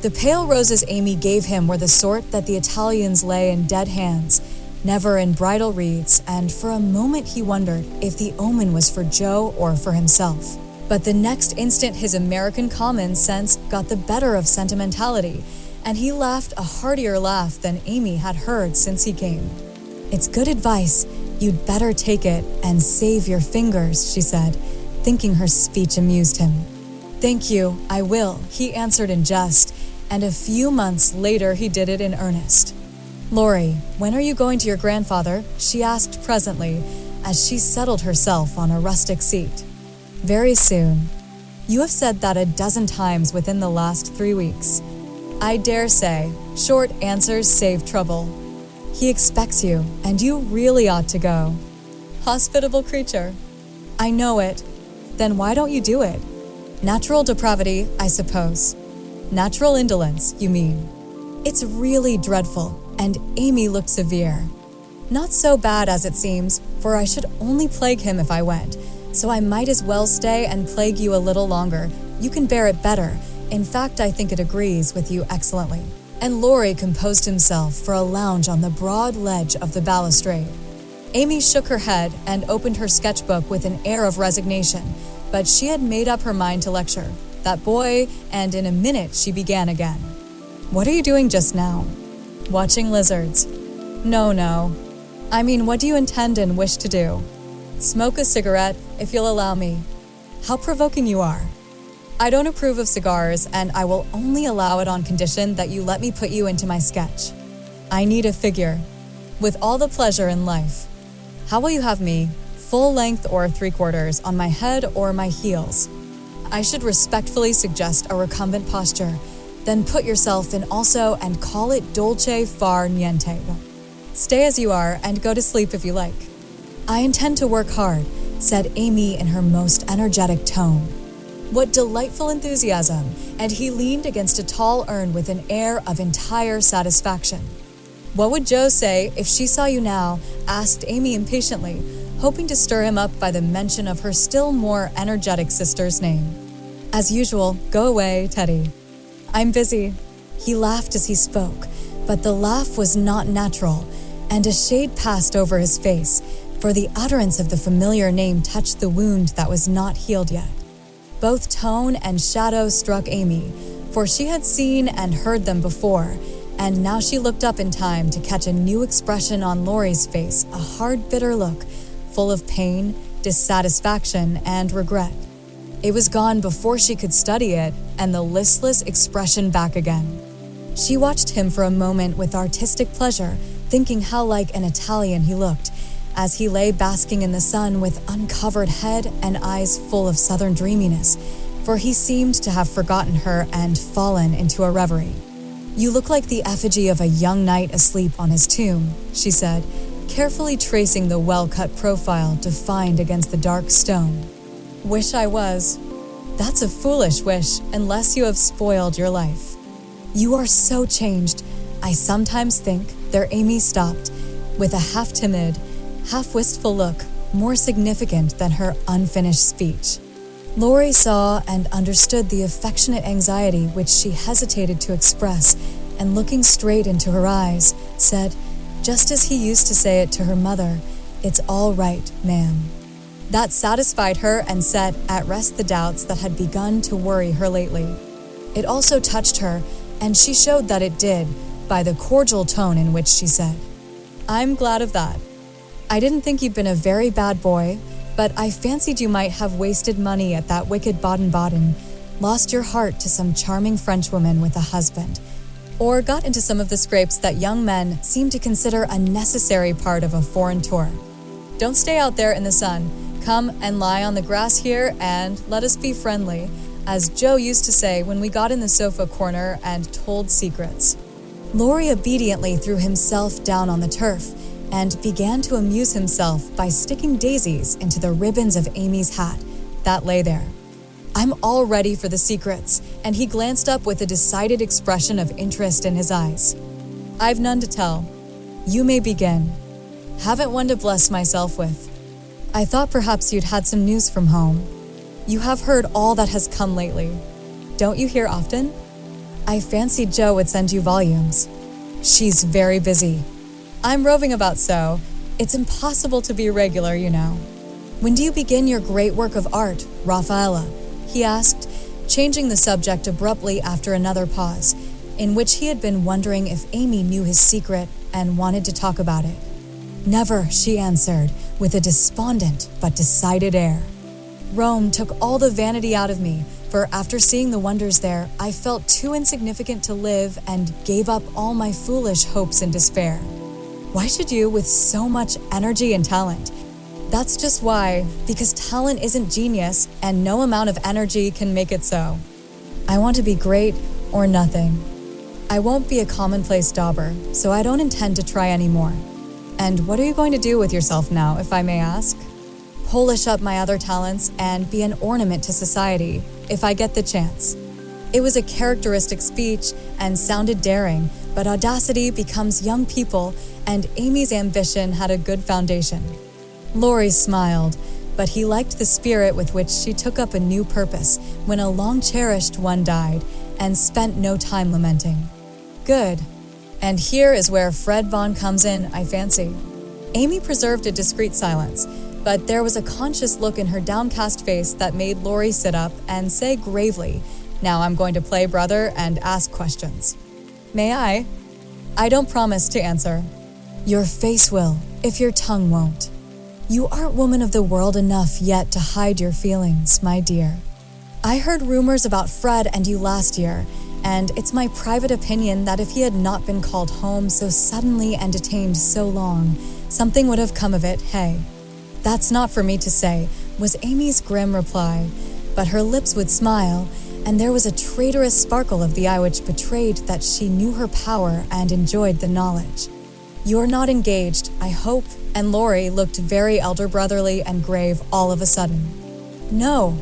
The pale roses Amy gave him were the sort that the Italians lay in dead hands, never in bridal wreaths, and for a moment he wondered if the omen was for Jo or for himself. But the next instant his American common sense got the better of sentimentality, and he laughed a heartier laugh than Amy had heard since he came. "It's good advice. You'd better take it and save your fingers," she said, thinking her speech amused him. "Thank you, I will," he answered in jest, and a few months later he did it in earnest. "Laurie, when are you going to your grandfather?" she asked presently, as she settled herself on a rustic seat. "Very soon. You have said that a dozen times within the last 3 weeks. I dare say, short answers save trouble. He expects you, and you really ought to go." Hospitable creature. "I know it. then why don't you do it? Natural depravity, I suppose. Natural indolence, you mean. It's really dreadful, and Amy looked severe. Not so bad as it seems, for I should only plague him if I went, so I might as well stay and plague you a little longer. You can bear it better. In fact, I think it agrees with you excellently. And Laurie composed himself for a lounge on the broad ledge of the balustrade. Amy shook her head and opened her sketchbook with an air of resignation, but she had made up her mind to lecture that boy, and in a minute she began again. What are you doing just now? Watching lizards. No. I mean, what do you intend and wish to do? Smoke a cigarette, if you'll allow me. How provoking you are. I don't approve of cigars, and I will only allow it on condition that you let me put you into my sketch. I need a figure, with all the pleasure in life. How will you have me, full length or 3/4, on my head or my heels? I should respectfully suggest a recumbent posture, then put yourself in also and call it dolce far niente. Stay as you are and go to sleep if you like. I intend to work hard, said Amy in her most energetic tone. What delightful enthusiasm, and he leaned against a tall urn with an air of entire satisfaction. What would Jo say if she saw you now? Asked Amy impatiently, hoping to stir him up by the mention of her still more energetic sister's name. As usual, go away, Teddy. I'm busy. He laughed as he spoke, but the laugh was not natural, and a shade passed over his face, for the utterance of the familiar name touched the wound that was not healed yet. Both tone and shadow struck Amy, for she had seen and heard them before, and now she looked up in time to catch a new expression on Laurie's face, a hard, bitter look, full of pain, dissatisfaction, and regret. It was gone before she could study it, and the listless expression back again. She watched him for a moment with artistic pleasure, thinking how like an Italian he looked, as he lay basking in the sun with uncovered head and eyes full of southern dreaminess, for he seemed to have forgotten her and fallen into a reverie. You look like the effigy of a young knight asleep on his tomb, she said, carefully tracing the well-cut profile defined against the dark stone. Wish I was. That's a foolish wish, unless you have spoiled your life. You are so changed. I sometimes think, there Amy stopped, with a half-timid, half-wistful look, more significant than her unfinished speech. Laurie saw and understood the affectionate anxiety which she hesitated to express, and looking straight into her eyes, said, just as he used to say it to her mother, "It's all right, ma'am." That satisfied her and set at rest the doubts that had begun to worry her lately. It also touched her, and she showed that it did, by the cordial tone in which she said, "I'm glad of that. I didn't think you'd been a very bad boy, but I fancied you might have wasted money at that wicked Baden-Baden, lost your heart to some charming Frenchwoman with a husband, or got into some of the scrapes that young men seem to consider a necessary part of a foreign tour. Don't stay out there in the sun. Come and lie on the grass here and let us be friendly, as Jo used to say when we got in the sofa corner and told secrets." Laurie obediently threw himself down on the turf and began to amuse himself by sticking daisies into the ribbons of Amy's hat that lay there. "I'm all ready for the secrets," and he glanced up with a decided expression of interest in his eyes. "I've none to tell. You may begin. Haven't one to bless myself with. I thought perhaps you'd had some news from home. You have heard all that has come lately. Don't you hear often? I fancied Jo would send you volumes. She's very busy. I'm roving about so. It's impossible to be regular, you know. When do you begin your great work of art, Raffaella?" he asked, changing the subject abruptly after another pause, in which he had been wondering if Amy knew his secret and wanted to talk about it. "Never," she answered, with a despondent but decided air. "Rome took all the vanity out of me, for after seeing the wonders there, I felt too insignificant to live and gave up all my foolish hopes in despair." "Why should you, with so much energy and talent?" "That's just why, because talent isn't genius, and no amount of energy can make it so. I want to be great or nothing. I won't be a commonplace dauber, so I don't intend to try any more. And what are you going to do with yourself now, if I may ask?" polish up my other talents, and be an ornament to society if I get the chance. It was a characteristic speech and sounded daring, but audacity becomes young people, and Amy's ambition had a good foundation. Laurie smiled, but he liked the spirit with which she took up a new purpose when a long-cherished one died, and spent no time lamenting. Good. And here is where Fred Vaughn comes in, I fancy. Amy preserved a discreet silence, but there was a conscious look in her downcast face that made Laurie sit up and say gravely, "Now I'm going to play brother and ask questions." "May I?" "I don't promise to answer." "Your face will, if your tongue won't. You aren't woman of the world enough yet to hide your feelings, my dear. I heard rumors about Fred and you last year, and it's my private opinion that if he had not been called home so suddenly and detained so long, something would have come of it, hey?" "That's not for me to say," was Amy's grim reply, but her lips would smile, and there was a traitorous sparkle of the eye which betrayed that she knew her power and enjoyed the knowledge. "You're not engaged, I hope," and Laurie looked very elder brotherly and grave all of a sudden. "No,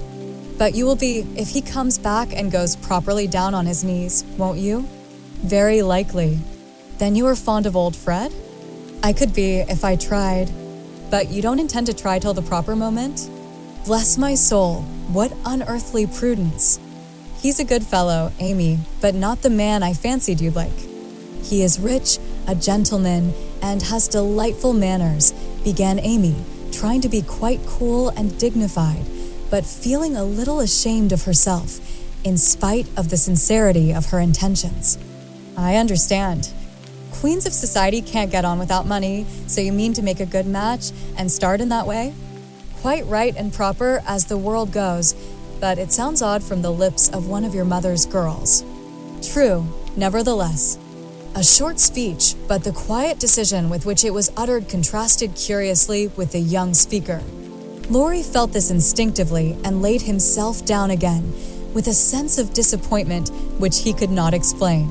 but you will be if he comes back and goes properly down on his knees, won't you?" "Very likely." "Then you are fond of old Fred?" "I could be if I tried." "But you don't intend to try till the proper moment?" "Bless my soul, what unearthly prudence." "He's a good fellow, Amy, but not the man I fancied you'd like." "He is rich, a gentleman, and has delightful manners," began Amy, trying to be quite cool and dignified, but feeling a little ashamed of herself, in spite of the sincerity of her intentions. "I understand. Queens of society can't get on without money, so you mean to make a good match and start in that way?" "Quite right and proper as the world goes, but it sounds odd from the lips of one of your mother's girls." "True, nevertheless." A short speech, but the quiet decision with which it was uttered contrasted curiously with the young speaker. Laurie felt this instinctively and laid himself down again, with a sense of disappointment which he could not explain.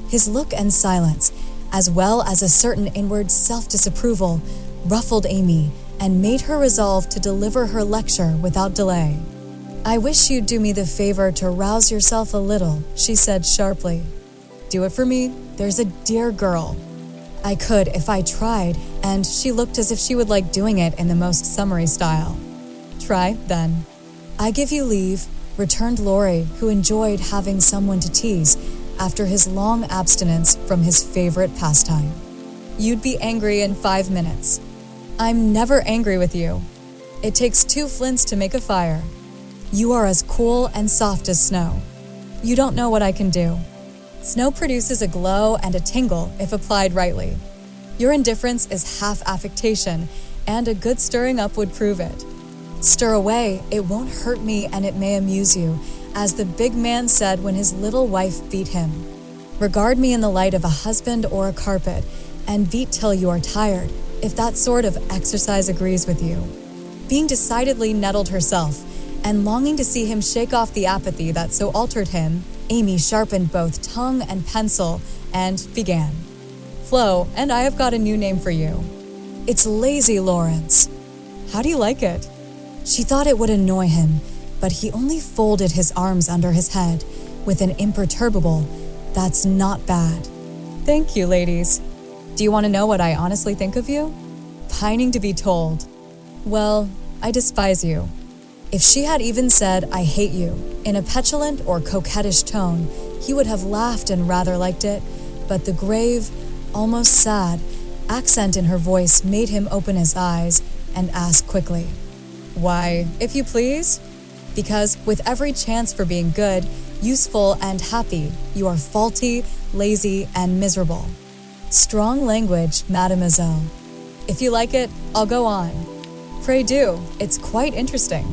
His look and silence, as well as a certain inward self-disapproval, ruffled Amy and made her resolve to deliver her lecture without delay. "I wish you'd do me the favor to rouse yourself a little," she said sharply. "Do it for me? There's a dear girl." "I could if I tried," and she looked as if she would like doing it in the most summary style. "Try, then." "I give you leave," returned Laurie, who enjoyed having someone to tease after his long abstinence from his favorite pastime. "You'd be angry in 5 minutes." "I'm never angry with you." "It takes 2 flints to make a fire." "You are as cool and soft as snow." "You don't know what I can do." "Snow produces a glow and a tingle if applied rightly." "Your indifference is half affectation, and a good stirring up would prove it." "Stir away, it won't hurt me and it may amuse you, as the big man said when his little wife beat him. Regard me in the light of a husband or a carpet, and beat till you are tired, if that sort of exercise agrees with you." Being decidedly nettled herself, and longing to see him shake off the apathy that so altered him, Amy sharpened both tongue and pencil and began. "Flo, and I have got a new name for you." "It's Lazy Lawrence." "How do you like it?" She thought it would annoy him, but he only folded his arms under his head with an imperturbable, "That's not bad." "Thank you, ladies. Do you want to know what I honestly think of you?" Pining to be told. "Well, I despise you." If she had even said, "I hate you," in a petulant or coquettish tone, he would have laughed and rather liked it, but the grave, almost sad, accent in her voice made him open his eyes and ask quickly, "Why, if you please?" "Because with every chance for being good, useful, and happy, you are faulty, lazy, and miserable." "Strong language, mademoiselle." "If you like it, I'll go on." "Pray do, it's quite interesting."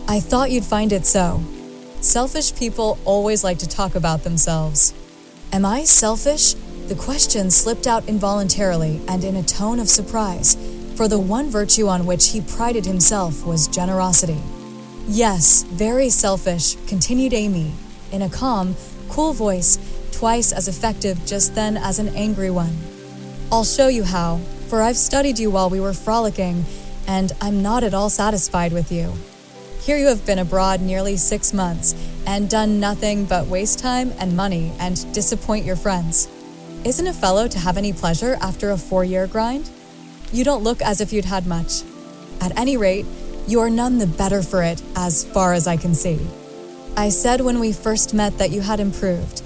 "I thought you'd find it so." Selfish people always like to talk about themselves. "Am I selfish?" The question slipped out involuntarily and in a tone of surprise, for the one virtue on which he prided himself was generosity. "Yes, very selfish," continued Amy, in a calm, cool voice, twice as effective just then as an angry one. "I'll show you how, for I've studied you while we were frolicking, and I'm not at all satisfied with you. Here you have been abroad nearly 6 months and done nothing but waste time and money and disappoint your friends. Isn't a fellow to have any pleasure after a 4-year grind? You don't look as if you'd had much. At any rate, you are none the better for it, as far as I can see. I said when we first met that you had improved.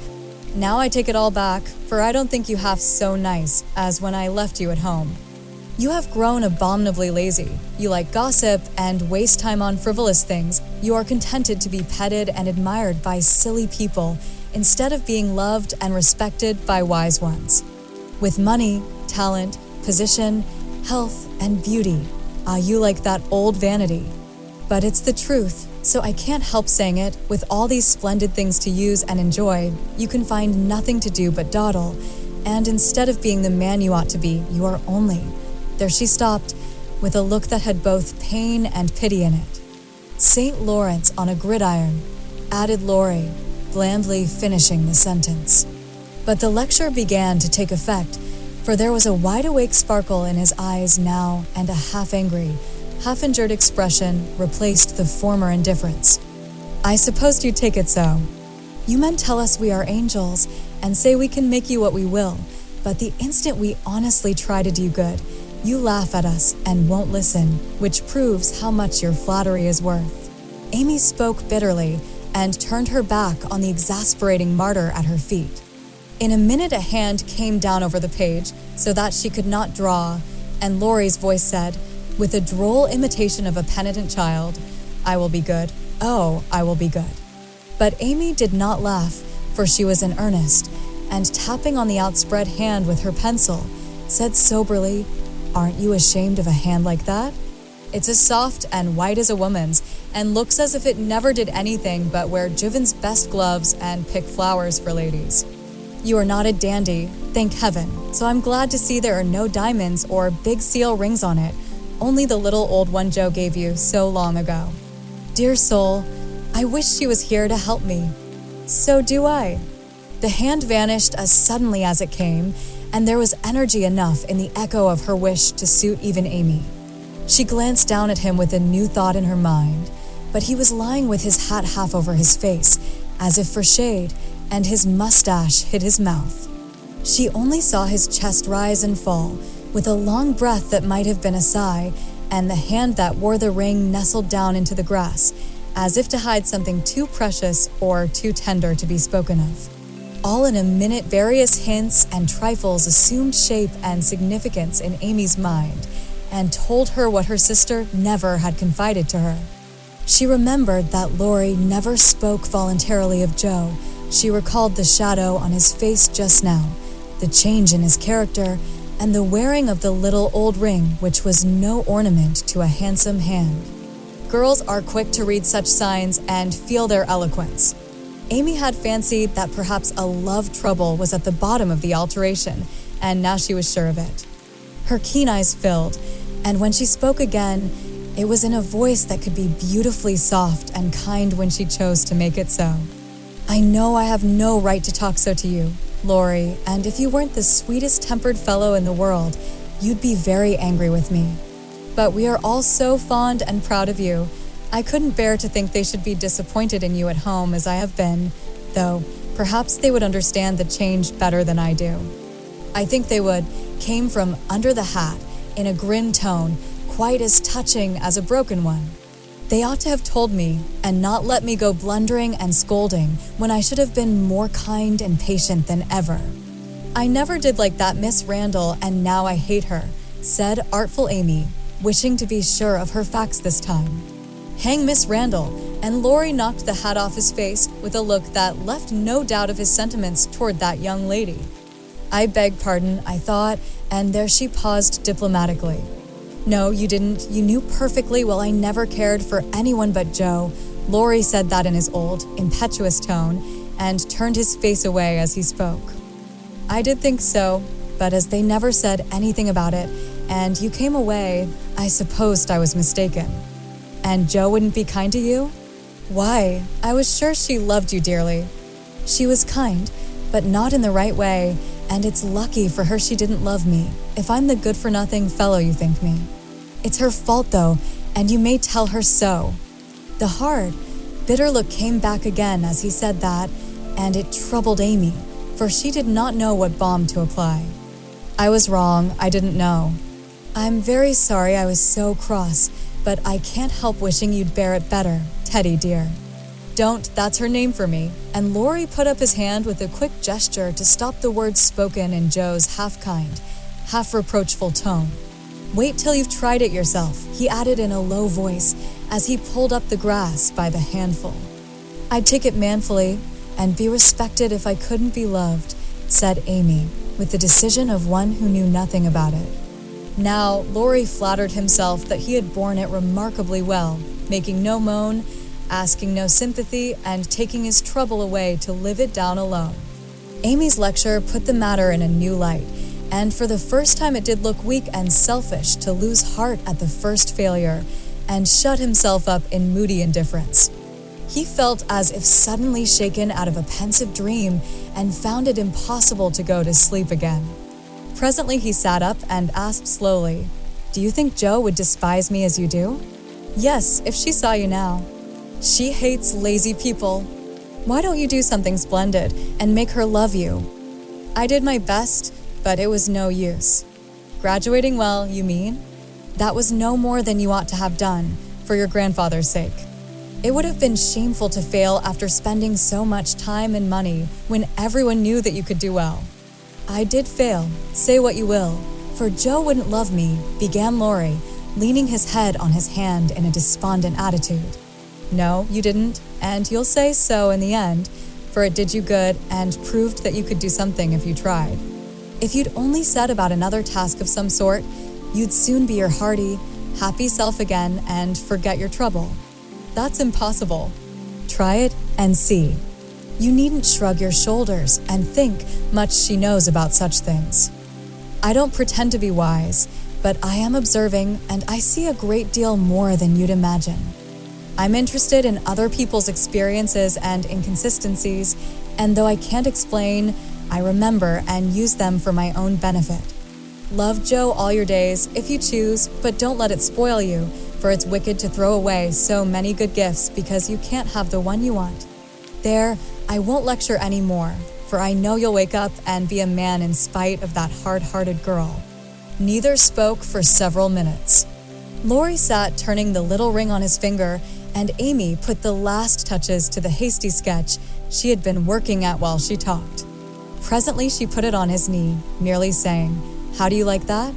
Now I take it all back, for I don't think you half so nice as when I left you at home. You have grown abominably lazy. You like gossip and waste time on frivolous things. You are contented to be petted and admired by silly people instead of being loved and respected by wise ones. With money, talent, position, health, and beauty, you like that old vanity. But it's the truth, so I can't help saying it. With all these splendid things to use and enjoy, you can find nothing to do but dawdle, and instead of being the man you ought to be, you are only. There she stopped, with a look that had both pain and pity in it. St. Lawrence on a gridiron, added Laurie, blandly finishing the sentence. But the lecture began to take effect, for there was a wide-awake sparkle in his eyes now, and a half-angry, half-injured expression replaced the former indifference. I supposed you'd take it so. You men tell us we are angels, and say we can make you what we will, but the instant we honestly try to do good, you laugh at us and won't listen, which proves how much your flattery is worth. Amy spoke bitterly and turned her back on the exasperating martyr at her feet. In a minute a hand came down over the page so that she could not draw, and Laurie's voice said, with a droll imitation of a penitent child, I will be good. Oh, I will be good. But Amy did not laugh, for she was in earnest, and tapping on the outspread hand with her pencil, said soberly, Aren't you ashamed of a hand like that? It's as soft and white as a woman's, and looks as if it never did anything but wear Juven's best gloves and pick flowers for ladies. You are not a dandy, thank heaven, so I'm glad to see there are no diamonds or big seal rings on it, only the little old one Joe gave you so long ago. Dear soul, I wish she was here to help me. So do I. The hand vanished as suddenly as it came, and there was energy enough in the echo of her wish to suit even Amy. She glanced down at him with a new thought in her mind, but he was lying with his hat half over his face, as if for shade, and his mustache hid his mouth. She only saw his chest rise and fall, with a long breath that might have been a sigh, and the hand that wore the ring nestled down into the grass, as if to hide something too precious or too tender to be spoken of. All in a minute, various hints and trifles assumed shape and significance in Amy's mind, and told her what her sister never had confided to her. She remembered that Laurie never spoke voluntarily of Joe. She recalled the shadow on his face just now, the change in his character, and the wearing of the little old ring, which was no ornament to a handsome hand. Girls are quick to read such signs and feel their eloquence. Amy had fancied that perhaps a love trouble was at the bottom of the alteration, and now she was sure of it. Her keen eyes filled, and when she spoke again, it was in a voice that could be beautifully soft and kind when she chose to make it so. I know I have no right to talk so to you, Laurie, and if you weren't the sweetest-tempered fellow in the world, you'd be very angry with me. But we are all so fond and proud of you. I couldn't bear to think they should be disappointed in you at home as I have been, though perhaps they would understand the change better than I do. I think they would, came from under the hat, in a grin tone, quite as touching as a broken one. They ought to have told me, and not let me go blundering and scolding when I should have been more kind and patient than ever. I never did like that Miss Randall, and now I hate her, said artful Amy, wishing to be sure of her facts this time. Hang Miss Randall, and Laurie knocked the hat off his face with a look that left no doubt of his sentiments toward that young lady. I beg pardon, I thought, and there she paused diplomatically. No, you didn't. You knew perfectly well I never cared for anyone but Joe. Laurie said that in his old, impetuous tone, and turned his face away as he spoke. I did think so, but as they never said anything about it, and you came away, I supposed I was mistaken. And Joe wouldn't be kind to you? Why, I was sure she loved you dearly. She was kind, but not in the right way, and it's lucky for her she didn't love me, if I'm the good-for-nothing fellow you think me. It's her fault though, and you may tell her so." The hard, bitter look came back again as he said that, and it troubled Amy, for she did not know what balm to apply. "I was wrong, I didn't know. I'm very sorry I was so cross, but I can't help wishing you'd bear it better, Teddy dear." "Don't, that's her name for me," and Laurie put up his hand with a quick gesture to stop the words spoken in Joe's half-kind, half-reproachful tone. "Wait till you've tried it yourself," he added in a low voice as he pulled up the grass by the handful. "I'd take it manfully and be respected if I couldn't be loved," said Amy, with the decision of one who knew nothing about it. Now, Laurie flattered himself that he had borne it remarkably well, making no moan, asking no sympathy, and taking his trouble away to live it down alone. Amy's lecture put the matter in a new light, and for the first time it did look weak and selfish to lose heart at the first failure and shut himself up in moody indifference. He felt as if suddenly shaken out of a pensive dream and found it impossible to go to sleep again. Presently he sat up and asked slowly, "Do you think Jo would despise me as you do?" "Yes, if she saw you now. She hates lazy people. Why don't you do something splendid and make her love you?" "I did my best, but it was no use." "Graduating well, you mean?" "That was no more than you ought to have done, for your grandfather's sake. It would have been shameful to fail after spending so much time and money when everyone knew that you could do well." "I did fail, say what you will, for Jo wouldn't love me," began Laurie, leaning his head on his hand in a despondent attitude. "No, you didn't, and you'll say so in the end, for it did you good and proved that you could do something if you tried. If you'd only set about another task of some sort, you'd soon be your hearty, happy self again and forget your trouble. That's impossible. Try it and see. You needn't shrug your shoulders and think much she knows about such things. I don't pretend to be wise, but I am observing and I see a great deal more than you'd imagine. I'm interested in other people's experiences and inconsistencies, and though I can't explain, I remember and use them for my own benefit. Love Jo all your days, if you choose, but don't let it spoil you, for it's wicked to throw away so many good gifts because you can't have the one you want. There, I won't lecture any more, for I know you'll wake up and be a man in spite of that hard-hearted girl." Neither spoke for several minutes. Laurie sat turning the little ring on his finger, and Amy put the last touches to the hasty sketch she had been working at while she talked. Presently she put it on his knee, merely saying, "How do you like that?"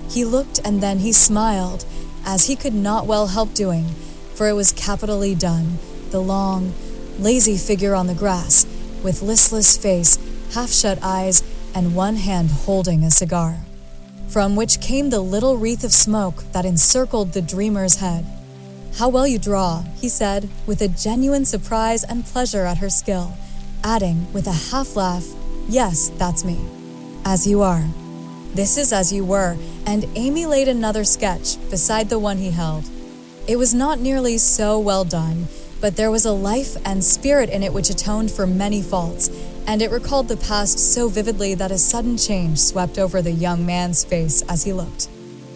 He looked and then he smiled, as he could not well help doing, for it was capitally done, the long, lazy figure on the grass, with listless face, half-shut eyes, and one hand holding a cigar, from which came the little wreath of smoke that encircled the dreamer's head. "How well you draw," he said, with a genuine surprise and pleasure at her skill, adding, with a half-laugh, "Yes, that's me. As you are." This is as you were, and Amy laid another sketch beside the one he held. It was not nearly so well done, but there was a life and spirit in it which atoned for many faults, and it recalled the past so vividly that a sudden change swept over the young man's face as he looked.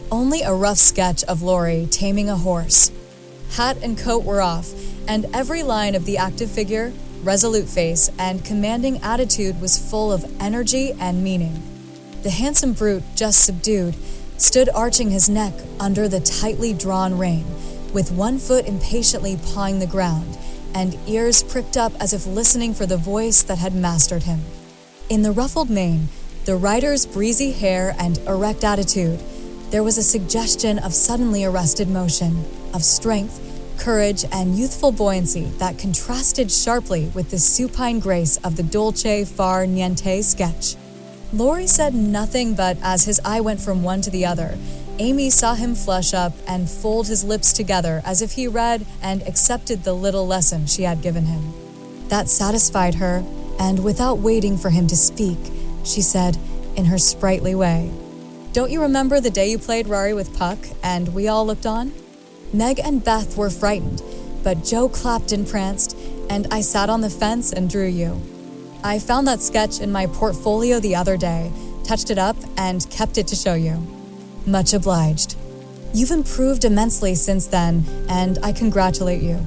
Only a rough sketch of Laurie taming a horse. Hat and coat were off, and every line of the active figure, resolute face, and commanding attitude was full of energy and meaning. The handsome brute, just subdued, stood arching his neck under the tightly drawn rein, with one foot impatiently pawing the ground, and ears pricked up as if listening for the voice that had mastered him. In the ruffled mane, the rider's breezy hair and erect attitude, there was a suggestion of suddenly arrested motion, of strength, courage, and youthful buoyancy that contrasted sharply with the supine grace of the dolce far niente sketch. Laurie said nothing, but as his eye went from one to the other, Amy saw him flush up and fold his lips together as if he read and accepted the little lesson she had given him. That satisfied her, and without waiting for him to speak, she said, in her sprightly way, "Don't you remember the day you played Rory with Puck, and we all looked on? Meg and Beth were frightened, but Jo clapped and pranced, and I sat on the fence and drew you. I found that sketch in my portfolio the other day, touched it up, and kept it to show you." "Much obliged." You've improved immensely since then, and I congratulate you.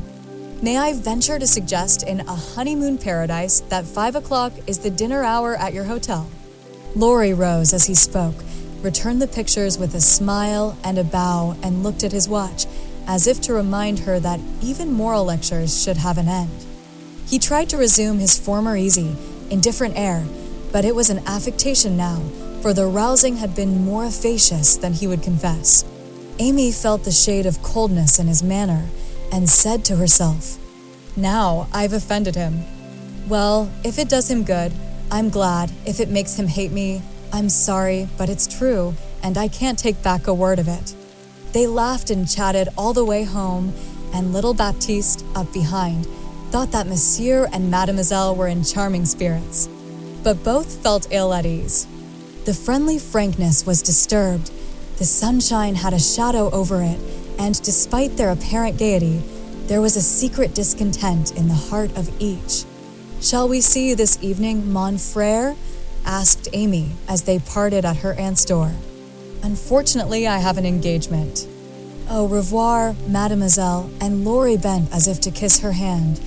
May I venture to suggest in a honeymoon paradise that 5 o'clock is the dinner hour at your hotel?" Laurie rose as he spoke, returned the pictures with a smile and a bow, and looked at his watch, as if to remind her that even moral lectures should have an end. He tried to resume his former easy, indifferent air, but it was an affectation now, for the rousing had been more efficacious than he would confess. Amy felt the shade of coldness in his manner, and said to herself, "Now I've offended him. Well, if it does him good, I'm glad. If it makes him hate me, I'm sorry, but it's true, and I can't take back a word of it." They laughed and chatted all the way home, and little Baptiste, up behind, thought that Monsieur and Mademoiselle were in charming spirits. But both felt ill at ease. The friendly frankness was disturbed. The sunshine had a shadow over it, and despite their apparent gaiety, there was a secret discontent in the heart of each. "Shall we see you this evening, mon frère?" asked Amy as they parted at her aunt's door. "Unfortunately, I have an engagement." "Au revoir, mademoiselle," and Laurie bent as if to kiss her hand,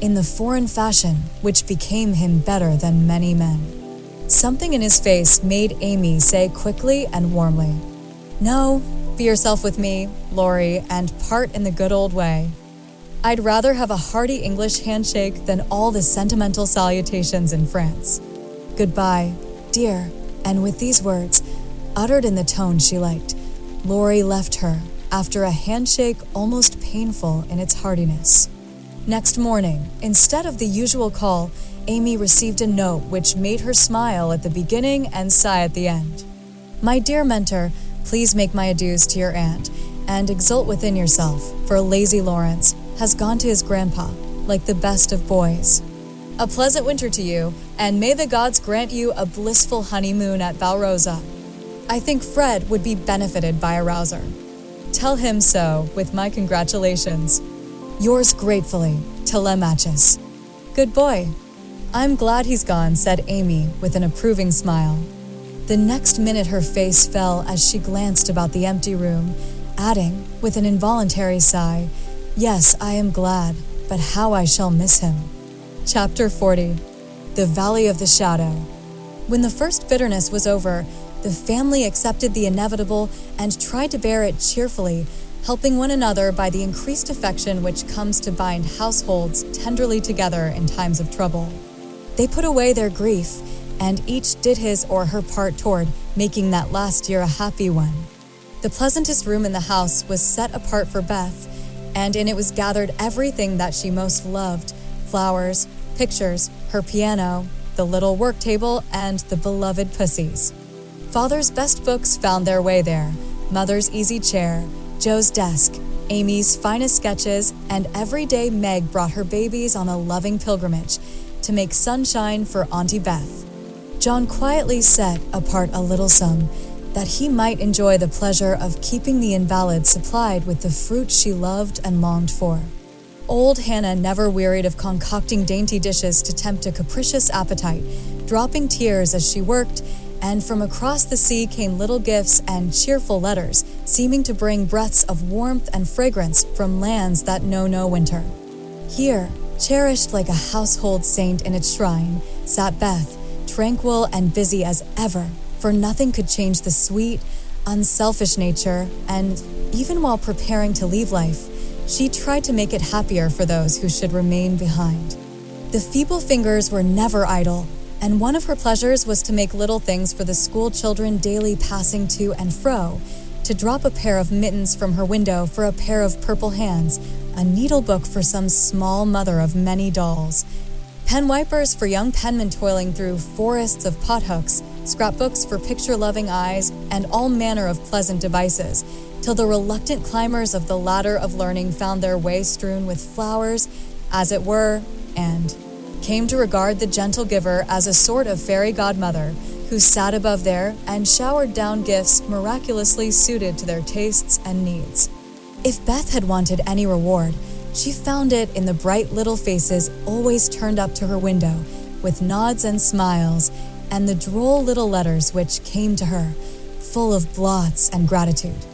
in the foreign fashion which became him better than many men. Something in his face made Amy say quickly and warmly, "No, be yourself with me, Laurie, and part in the good old way. I'd rather have a hearty English handshake than all the sentimental salutations in France. Goodbye, dear." And with these words, uttered in the tone she liked, Laurie left her, after a handshake almost painful in its heartiness. Next morning, instead of the usual call, Amy received a note which made her smile at the beginning and sigh at the end. "My dear mentor, please make my adieus to your aunt, and exult within yourself, for lazy Lawrence has gone to his grandpa, like the best of boys. A pleasant winter to you, and may the gods grant you a blissful honeymoon at Valrosa. I think Fred would be benefited by a rouser. Tell him so, with my congratulations. Yours gratefully, Telemachus." "Good boy." "I'm glad he's gone," said Amy with an approving smile. The next minute her face fell as she glanced about the empty room, adding, with an involuntary sigh, "Yes, I am glad, but how I shall miss him." Chapter 40. The Valley of the Shadow. When the first bitterness was over, the family accepted the inevitable and tried to bear it cheerfully, helping one another by the increased affection which comes to bind households tenderly together in times of trouble. They put away their grief, and each did his or her part toward making that last year a happy one. The pleasantest room in the house was set apart for Beth, and in it was gathered everything that she most loved: flowers, pictures, her piano, the little work table, and the beloved pussies. Father's best books found their way there, Mother's easy chair, Joe's desk, Amy's finest sketches, and every day Meg brought her babies on a loving pilgrimage to make sunshine for Auntie Beth. John quietly set apart a little sum that he might enjoy the pleasure of keeping the invalid supplied with the fruit she loved and longed for. Old Hannah never wearied of concocting dainty dishes to tempt a capricious appetite, dropping tears as she worked, and from across the sea came little gifts and cheerful letters, seeming to bring breaths of warmth and fragrance from lands that know no winter. Here, cherished like a household saint in its shrine, sat Beth, tranquil and busy as ever, for nothing could change the sweet, unselfish nature, and even while preparing to leave life, she tried to make it happier for those who should remain behind. The feeble fingers were never idle, and one of her pleasures was to make little things for the school children daily passing to and fro, to drop a pair of mittens from her window for a pair of purple hands, a needlebook for some small mother of many dolls, pen wipers for young penmen toiling through forests of pothooks, scrapbooks for picture-loving eyes, and all manner of pleasant devices, till the reluctant climbers of the ladder of learning found their way strewn with flowers, as it were, and came to regard the gentle giver as a sort of fairy godmother who sat above there and showered down gifts miraculously suited to their tastes and needs. If Beth had wanted any reward, she found it in the bright little faces always turned up to her window, with nods and smiles, and the droll little letters which came to her, full of blots and gratitude.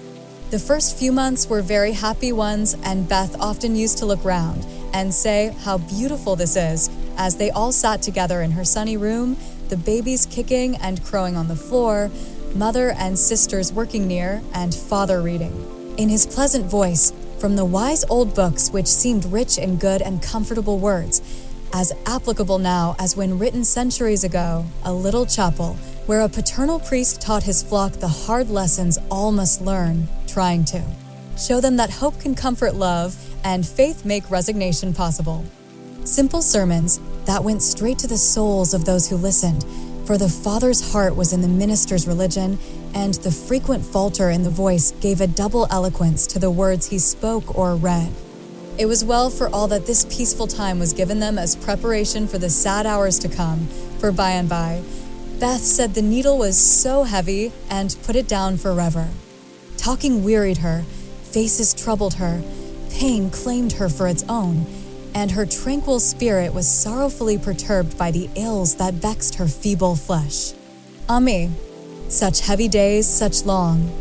The first few months were very happy ones, and Beth often used to look round and say how beautiful this is as they all sat together in her sunny room, the babies kicking and crowing on the floor, mother and sisters working near, and father reading. In his pleasant voice, from the wise old books which seemed rich in good and comfortable words, as applicable now as when written centuries ago, a little chapel where a paternal priest taught his flock the hard lessons all must learn, trying to show them that hope can comfort love and faith make resignation possible. Simple sermons that went straight to the souls of those who listened, for the Father's heart was in the minister's religion, and the frequent falter in the voice gave a double eloquence to the words he spoke or read. It was well for all that this peaceful time was given them as preparation for the sad hours to come, for by and by, Beth said the needle was so heavy and put it down forever. Talking wearied her, faces troubled her, pain claimed her for its own, and her tranquil spirit was sorrowfully perturbed by the ills that vexed her feeble flesh. Ah me, such heavy days, such long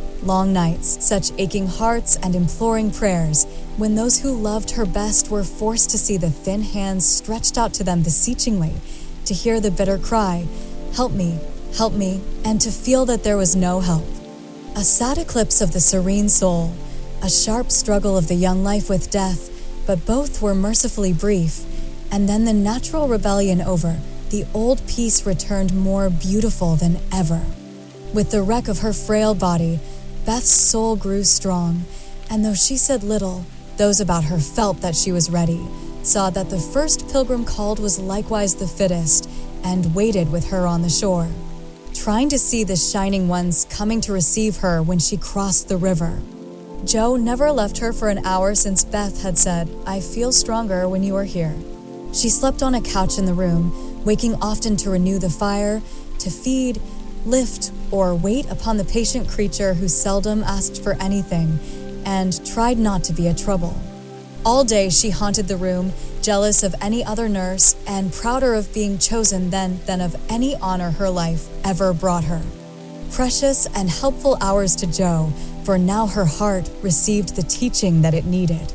nights, such aching hearts and imploring prayers, when those who loved her best were forced to see the thin hands stretched out to them beseechingly, to hear the bitter cry, help me, and to feel that there was no help. A sad eclipse of the serene soul, a sharp struggle of the young life with death, but both were mercifully brief, and then the natural rebellion over, the old peace returned more beautiful than ever. With the wreck of her frail body, Beth's soul grew strong, and though she said little, those about her felt that she was ready, saw that the first pilgrim called was likewise the fittest, and waited with her on the shore, trying to see the shining ones coming to receive her when she crossed the river. Joe never left her for an hour since Beth had said, I feel stronger when you are here. She slept on a couch in the room, waking often to renew the fire, to feed, lift, or wait upon the patient creature who seldom asked for anything, and tried not to be a trouble. All day she haunted the room, jealous of any other nurse, and prouder of being chosen than of any honor her life ever brought her. Precious and helpful hours to Joe, for now her heart received the teaching that it needed.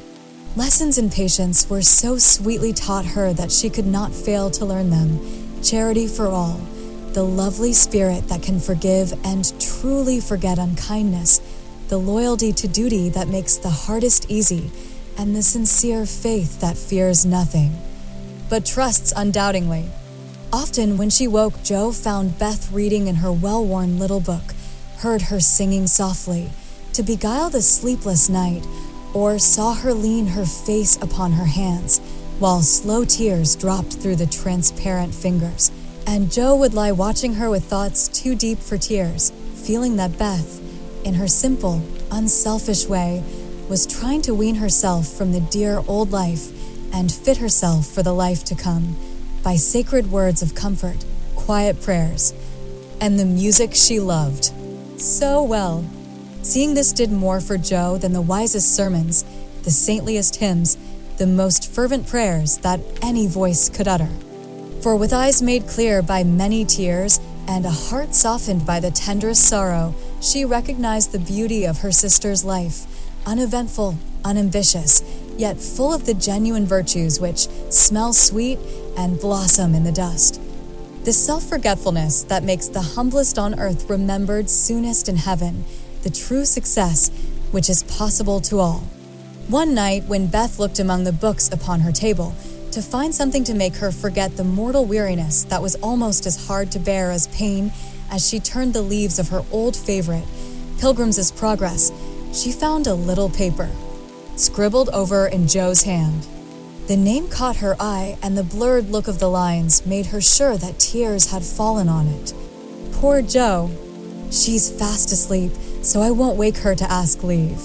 Lessons in patience were so sweetly taught her that she could not fail to learn them. Charity for all, the lovely spirit that can forgive and truly forget unkindness, the loyalty to duty that makes the hardest easy, and the sincere faith that fears nothing, but trusts undoubtingly. Often when she woke, Joe found Beth reading in her well-worn little book, heard her singing softly, to beguile the sleepless night, or saw her lean her face upon her hands, while slow tears dropped through the transparent fingers, and Joe would lie watching her with thoughts too deep for tears, feeling that Beth, in her simple, unselfish way, was trying to wean herself from the dear old life and fit herself for the life to come by sacred words of comfort, quiet prayers, and the music she loved so well. Seeing this did more for Joe than the wisest sermons, the saintliest hymns, the most fervent prayers that any voice could utter. For with eyes made clear by many tears and a heart softened by the tenderest sorrow, she recognized the beauty of her sister's life, uneventful, unambitious, yet full of the genuine virtues which smell sweet and blossom in the dust. The self-forgetfulness that makes the humblest on earth remembered soonest in heaven, the true success which is possible to all. One night, when Beth looked among the books upon her table to find something to make her forget the mortal weariness that was almost as hard to bear as pain, as she turned the leaves of her old favorite, Pilgrim's Progress, she found a little paper, scribbled over in Joe's hand. The name caught her eye, and the blurred look of the lines made her sure that tears had fallen on it. Poor Joe. She's fast asleep, so I won't wake her to ask leave.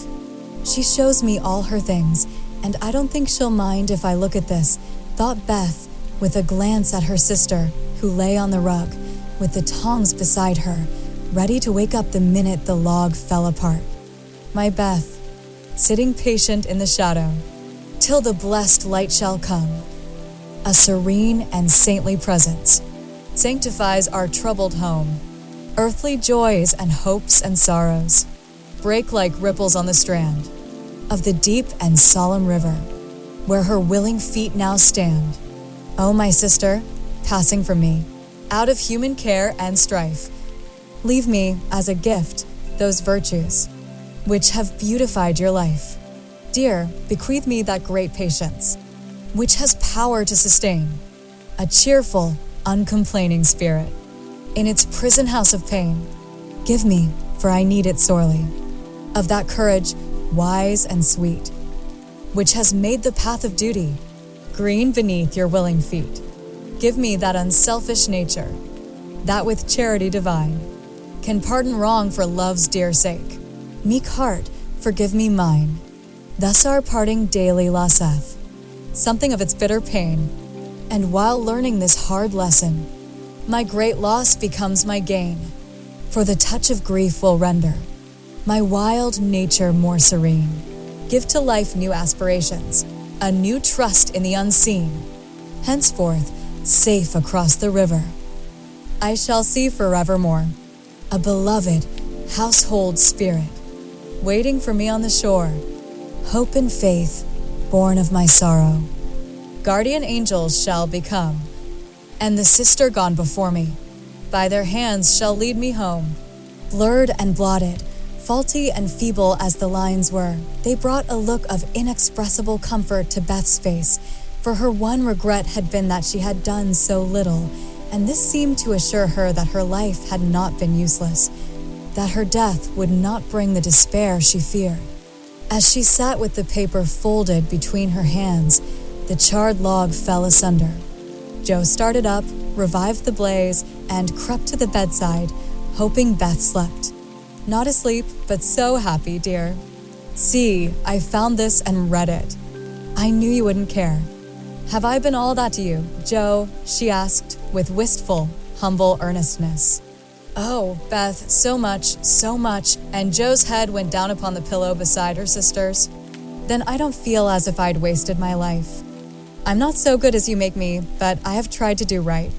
She shows me all her things, and I don't think she'll mind if I look at this, thought Beth, with a glance at her sister, who lay on the rug, with the tongs beside her, ready to wake up the minute the log fell apart. My Beth, sitting patient in the shadow, till the blessed light shall come. A serene and saintly presence sanctifies our troubled home, earthly joys and hopes and sorrows. break like ripples on the strand of the deep and solemn river, where her willing feet now stand. O my sister, passing from me, out of human care and strife, leave me as a gift those virtues which have beautified your life. Dear, bequeath me that great patience, which has power to sustain a cheerful, uncomplaining spirit in its prison house of pain. Give me, for I need it sorely, of that courage wise and sweet, which has made the path of duty green beneath your willing feet. Give me that unselfish nature, that with charity divine can pardon wrong for love's dear sake. Meek heart, forgive me mine. Thus our parting daily losseth something of its bitter pain, and while learning this hard lesson, my great loss becomes my gain, for the touch of grief will render my wild nature more serene. Give to life new aspirations, a new trust in the unseen. Henceforth, safe across the river, I shall see forevermore a beloved household spirit waiting for me on the shore. Hope and faith, born of my sorrow, guardian angels shall become, and the sister gone before me, by their hands shall lead me home. Blurred and blotted, faulty and feeble as the lines were, they brought a look of inexpressible comfort to Beth's face, for her one regret had been that she had done so little, and this seemed to assure her that her life had not been useless, that her death would not bring the despair she feared. As she sat with the paper folded between her hands, the charred log fell asunder. Joe started up, revived the blaze, and crept to the bedside, hoping Beth slept. Not asleep, but so happy, dear. See, I found this and read it. I knew you wouldn't care. Have I been all that to you, Joe? She asked, with wistful, humble earnestness. Oh, Beth, so much, and Joe's head went down upon the pillow beside her sister's. Then I don't feel as if I'd wasted my life. I'm not so good as you make me, but I have tried to do right.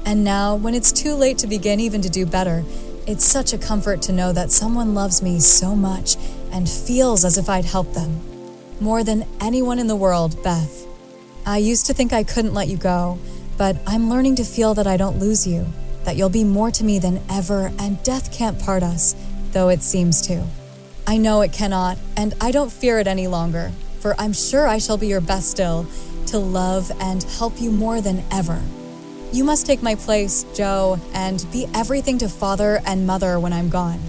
And now, when it's too late to begin even to do better, it's such a comfort to know that someone loves me so much and feels as if I'd help them. More than anyone in the world, Beth. I used to think I couldn't let you go, but I'm learning to feel that I don't lose you, that you'll be more to me than ever, and death can't part us, though it seems to. I know it cannot, and I don't fear it any longer, for I'm sure I shall be your Beth still, to love and help you more than ever. You must take my place, Joe, and be everything to father and mother when I'm gone.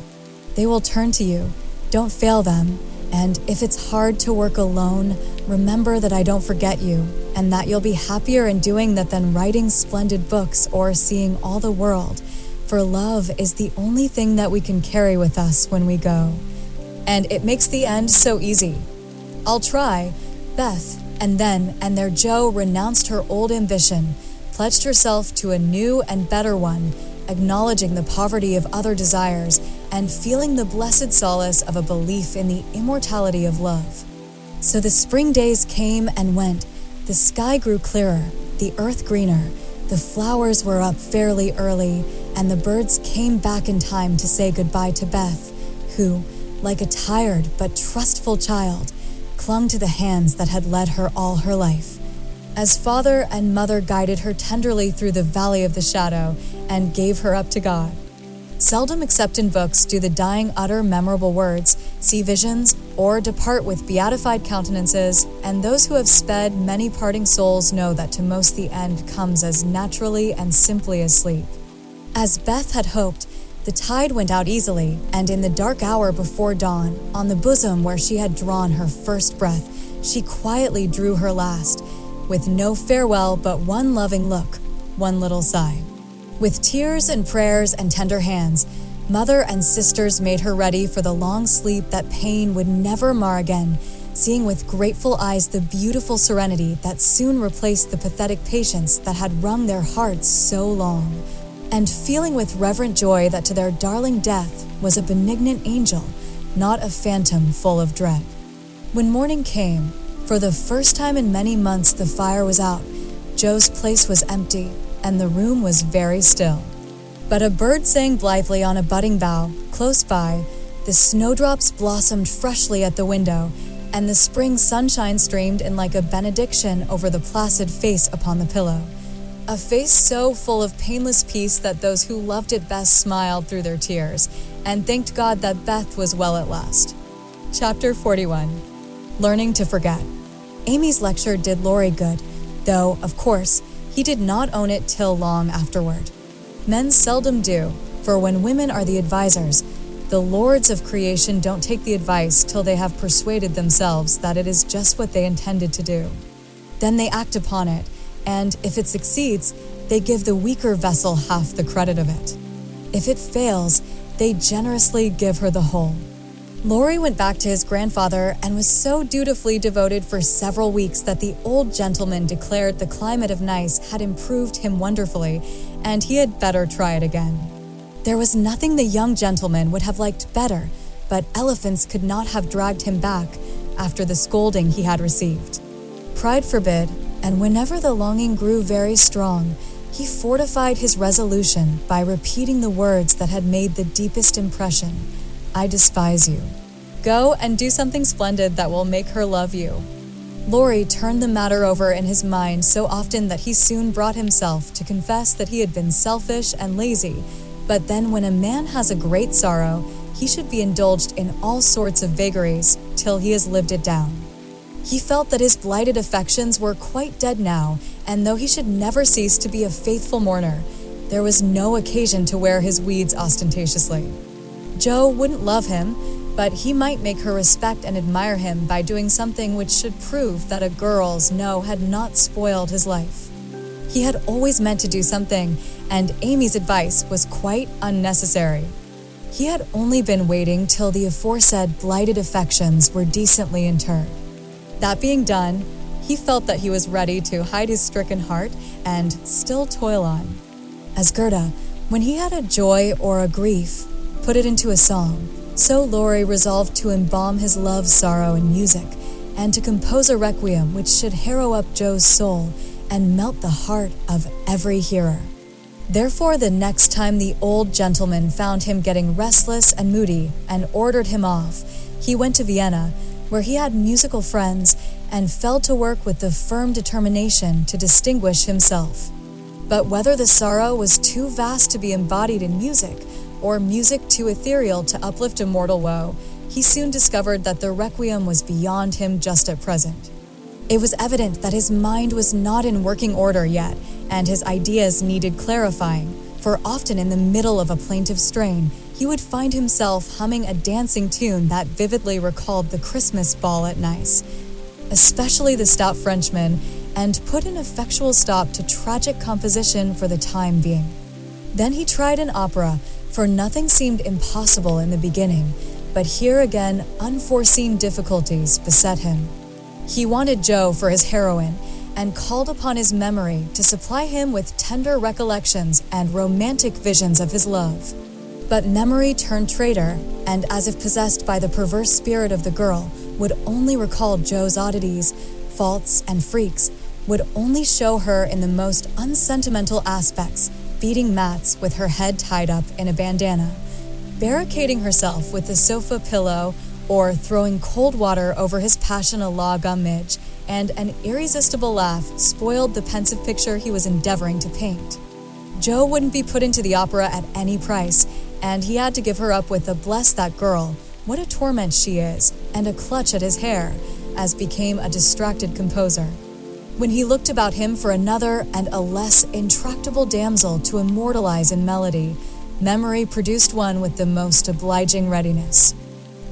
They will turn to you. Don't fail them, and if it's hard to work alone, remember that I don't forget you, and that you'll be happier in doing that than writing splendid books or seeing all the world, for love is the only thing that we can carry with us when we go. And it makes the end so easy. I'll try, Beth, and there Joe renounced her old ambition, pledged herself to a new and better one, acknowledging the poverty of other desires, and feeling the blessed solace of a belief in the immortality of love. So the spring days came and went, the sky grew clearer, the earth greener, the flowers were up fairly early, and the birds came back in time to say goodbye to Beth, who, like a tired but trustful child, clung to the hands that had led her all her life. As father and mother guided her tenderly through the valley of the shadow and gave her up to God. Seldom except in books do the dying utter memorable words, see visions, or depart with beatified countenances, and those who have sped many parting souls know that to most the end comes as naturally and simply as sleep. As Beth had hoped, the tide went out easily, and in the dark hour before dawn, on the bosom where she had drawn her first breath, she quietly drew her last, with no farewell but one loving look, one little sigh. With tears and prayers and tender hands, mother and sisters made her ready for the long sleep that pain would never mar again, seeing with grateful eyes the beautiful serenity that soon replaced the pathetic patience that had wrung their hearts so long, and feeling with reverent joy that to their darling death was a benignant angel, not a phantom full of dread. When morning came, for the first time in many months the fire was out, Joe's place was empty, and the room was very still. But a bird sang blithely on a budding bough, close by, The snowdrops blossomed freshly at the window, and the spring sunshine streamed in like a benediction over the placid face upon the pillow. A face so full of painless peace that those who loved it best smiled through their tears, and thanked God that Beth was well at last. Chapter 41. Learning to Forget. Amy's lecture did Laurie good, though, of course, he did not own it till long afterward. Men seldom do, for when women are the advisers, the lords of creation don't take the advice till they have persuaded themselves that it is just what they intended to do. Then they act upon it, and if it succeeds, they give the weaker vessel half the credit of it. If it fails, they generously give her the whole. Laurie went back to his grandfather and was so dutifully devoted for several weeks that the old gentleman declared the climate of Nice had improved him wonderfully, and he had better try it again. There was nothing the young gentleman would have liked better, but elephants could not have dragged him back after the scolding he had received. Pride forbid, and whenever the longing grew very strong, he fortified his resolution by repeating the words that had made the deepest impression. I despise you. Go and do something splendid that will make her love you. Laurie turned the matter over in his mind so often that he soon brought himself to confess that he had been selfish and lazy, but then when a man has a great sorrow, he should be indulged in all sorts of vagaries till he has lived it down. He felt that his blighted affections were quite dead now, and though he should never cease to be a faithful mourner, there was no occasion to wear his weeds ostentatiously. Jo wouldn't love him, but he might make her respect and admire him by doing something which should prove that a girl's no had not spoiled his life. He had always meant to do something, and Amy's advice was quite unnecessary. He had only been waiting till the aforesaid blighted affections were decently interred. That being done, he felt that he was ready to hide his stricken heart and still toil on. As Gerda, when he had a joy or a grief, put it into a song, so Laurie resolved to embalm his love's sorrow in music, and to compose a requiem which should harrow up Jo's soul and melt the heart of every hearer. Therefore, the next time the old gentleman found him getting restless and moody and ordered him off, he went to Vienna, where he had musical friends, and fell to work with the firm determination to distinguish himself. But whether the sorrow was too vast to be embodied in music, or music too ethereal to uplift a mortal woe, he soon discovered that the requiem was beyond him just at present. It was evident that his mind was not in working order yet, and his ideas needed clarifying, for often in the middle of a plaintive strain, he would find himself humming a dancing tune that vividly recalled the Christmas ball at Nice, especially the stout Frenchman, and put an effectual stop to tragic composition for the time being. Then he tried an opera, for nothing seemed impossible in the beginning, but here again unforeseen difficulties beset him. He wanted Jo for his heroine, and called upon his memory to supply him with tender recollections and romantic visions of his love. But memory turned traitor, and as if possessed by the perverse spirit of the girl, would only recall Jo's oddities, faults, and freaks, would only show her in the most unsentimental aspects, beating mats with her head tied up in a bandana, barricading herself with the sofa pillow, or throwing cold water over his passion a la gamage, and an irresistible laugh spoiled the pensive picture he was endeavoring to paint. Jo wouldn't be put into the opera at any price, and he had to give her up with a bless that girl, what a torment she is, and a clutch at his hair, as became a distracted composer. When he looked about him for another and a less intractable damsel to immortalize in melody, memory produced one with the most obliging readiness.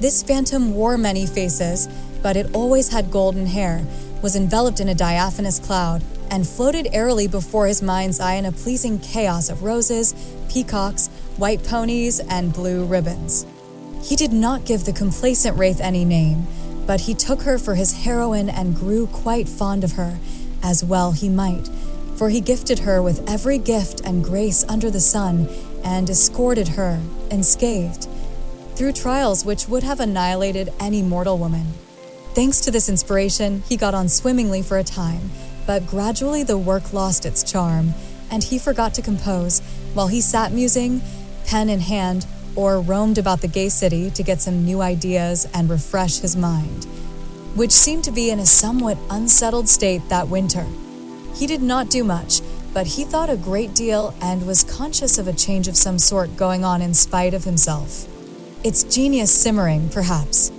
This phantom wore many faces, but it always had golden hair, was enveloped in a diaphanous cloud, and floated airily before his mind's eye in a pleasing chaos of roses, peacocks, white ponies, and blue ribbons. He did not give the complacent wraith any name, but he took her for his heroine and grew quite fond of her, as well he might, for he gifted her with every gift and grace under the sun, and escorted her, unscathed, through trials which would have annihilated any mortal woman. Thanks to this inspiration, he got on swimmingly for a time, but gradually the work lost its charm, and he forgot to compose, while he sat musing, pen in hand, or roamed about the gay city to get some new ideas and refresh his mind, which seemed to be in a somewhat unsettled state that winter. He did not do much, but he thought a great deal and was conscious of a change of some sort going on in spite of himself. It's genius simmering, perhaps.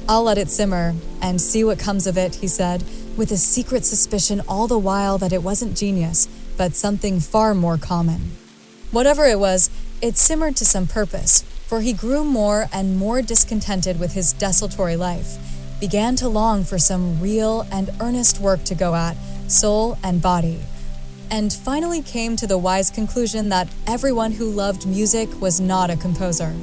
I'll let it simmer and see what comes of it, he said, with a secret suspicion all the while that it wasn't genius, but something far more common. Whatever it was, it simmered to some purpose, for he grew more and more discontented with his desultory life, began to long for some real and earnest work to go at, soul and body, and finally came to the wise conclusion that everyone who loved music was not a composer.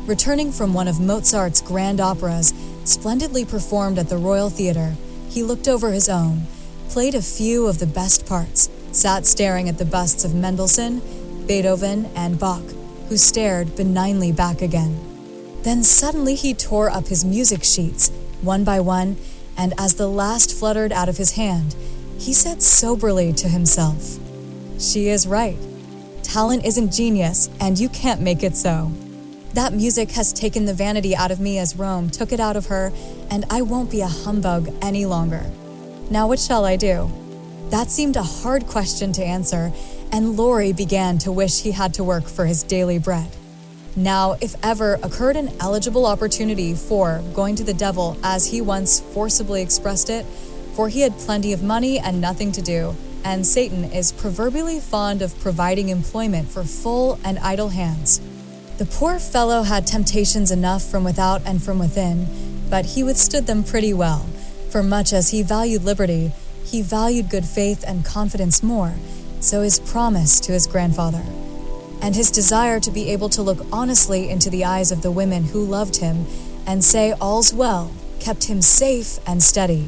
Returning from one of Mozart's grand operas, splendidly performed at the Royal Theatre, he looked over his own, played a few of the best parts, sat staring at the busts of Mendelssohn, Beethoven, and Bach, who stared benignly back again. Then suddenly he tore up his music sheets, one by one, and as the last fluttered out of his hand, he said soberly to himself, "She is right. Talent isn't genius, and you can't make it so. That music has taken the vanity out of me as Rome took it out of her, and I won't be a humbug any longer. Now what shall I do?" That seemed a hard question to answer, and Laurie began to wish he had to work for his daily bread. Now, if ever occurred an eligible opportunity for going to the devil, as he once forcibly expressed it, for he had plenty of money and nothing to do, and Satan is proverbially fond of providing employment for full and idle hands. The poor fellow had temptations enough from without and from within, but he withstood them pretty well, for much as he valued liberty, he valued good faith and confidence more, so his promise to his grandfather, and his desire to be able to look honestly into the eyes of the women who loved him and say all's well, kept him safe and steady.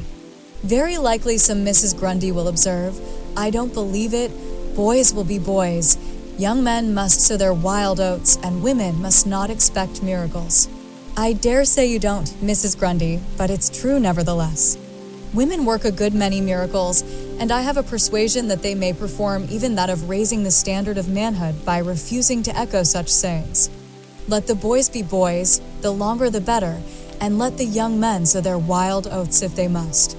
Very likely some Mrs. Grundy will observe, "I don't believe it. Boys will be boys. Young men must sow their wild oats, and women must not expect miracles." I dare say you don't, Mrs. Grundy, but it's true nevertheless. Women work a good many miracles, and I have a persuasion that they may perform even that of raising the standard of manhood by refusing to echo such sayings. Let the boys be boys, the longer the better, and let the young men sow their wild oats if they must.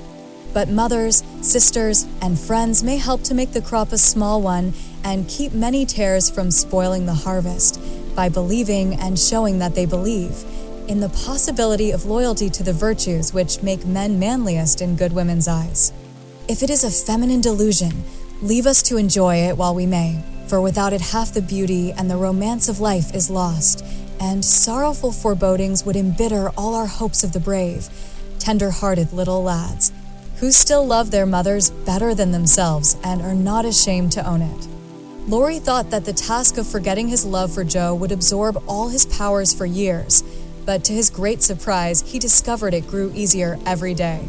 But mothers, sisters, and friends may help to make the crop a small one and keep many tares from spoiling the harvest by believing and showing that they believe in the possibility of loyalty to the virtues which make men manliest in good women's eyes. If it is a feminine delusion, leave us to enjoy it while we may, for without it half the beauty and the romance of life is lost, and sorrowful forebodings would embitter all our hopes of the brave, tender-hearted little lads, who still love their mothers better than themselves and are not ashamed to own it. Laurie thought that the task of forgetting his love for Jo would absorb all his powers for years, but to his great surprise, he discovered it grew easier every day.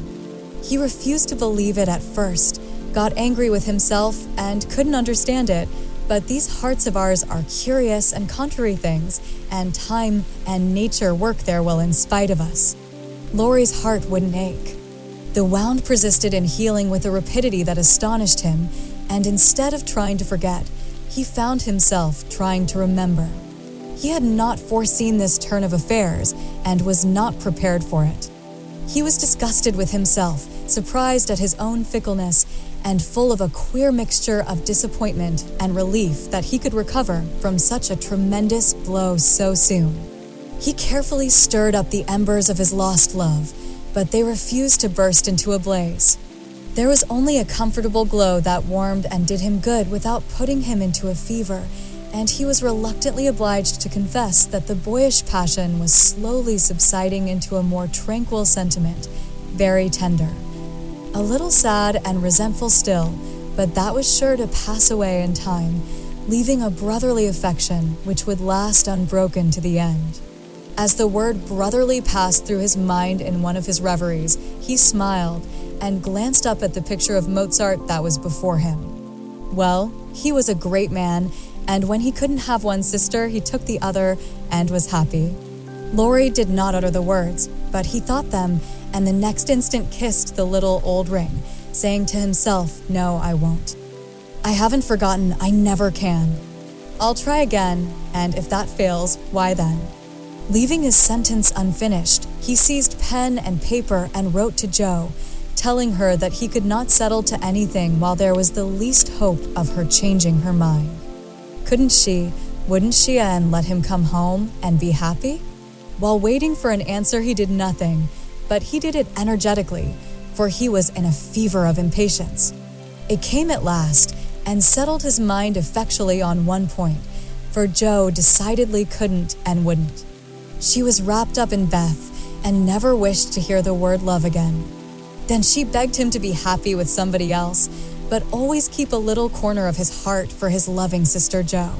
He refused to believe it at first, got angry with himself, and couldn't understand it, but these hearts of ours are curious and contrary things, and time and nature work their will in spite of us. Laurie's heart wouldn't ache. The wound persisted in healing with a rapidity that astonished him, and instead of trying to forget, he found himself trying to remember. He had not foreseen this turn of affairs, and was not prepared for it. He was disgusted with himself, surprised at his own fickleness, and full of a queer mixture of disappointment and relief that he could recover from such a tremendous blow so soon. He carefully stirred up the embers of his lost love, but they refused to burst into a blaze. There was only a comfortable glow that warmed and did him good without putting him into a fever, and he was reluctantly obliged to confess that the boyish passion was slowly subsiding into a more tranquil sentiment, very tender. A little sad and resentful still, but that was sure to pass away in time, leaving a brotherly affection which would last unbroken to the end. As the word brotherly passed through his mind in one of his reveries, he smiled and glanced up at the picture of Mozart that was before him. Well, he was a great man, and when he couldn't have one sister, he took the other and was happy. Laurie did not utter the words, but he thought them, and the next instant kissed the little old ring, saying to himself, "No, I won't. I haven't forgotten, I never can." I'll try again, and if that fails, why then? Leaving his sentence unfinished, he seized pen and paper and wrote to Jo, telling her that he could not settle to anything while there was the least hope of her changing her mind. Wouldn't she, and let him come home and be happy? While waiting for an answer, he did nothing, but he did it energetically, for he was in a fever of impatience. It came at last, and settled his mind effectually on one point, for Jo decidedly couldn't and wouldn't. She was wrapped up in Beth, and never wished to hear the word love again. Then she begged him to be happy with somebody else, but always keep a little corner of his heart for his loving sister Jo.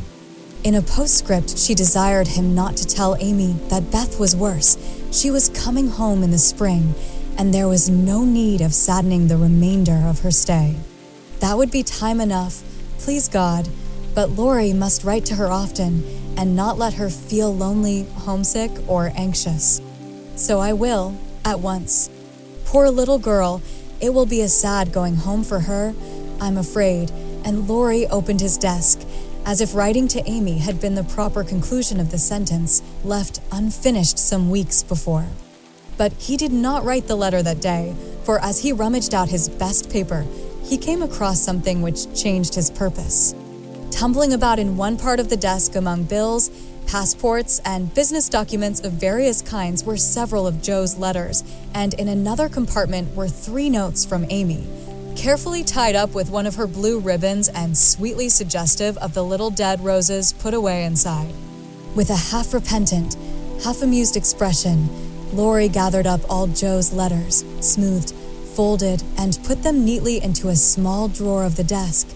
In a postscript, she desired him not to tell Amy that Beth was worse. She was coming home in the spring, and there was no need of saddening the remainder of her stay. That would be time enough, please God, but Laurie must write to her often and not let her feel lonely, homesick, or anxious. So I will, at once. Poor little girl, it will be a sad going home for her, I'm afraid, and Laurie opened his desk, as if writing to Amy had been the proper conclusion of the sentence, left unfinished some weeks before. But he did not write the letter that day, for as he rummaged out his best paper, he came across something which changed his purpose. Tumbling about in one part of the desk among bills, passports, and business documents of various kinds were several of Jo's letters, and in another compartment were 3 notes from Amy, carefully tied up with one of her blue ribbons and sweetly suggestive of the little dead roses put away inside. With a half-repentant, half-amused expression, Laurie gathered up all Jo's letters, smoothed, folded, and put them neatly into a small drawer of the desk,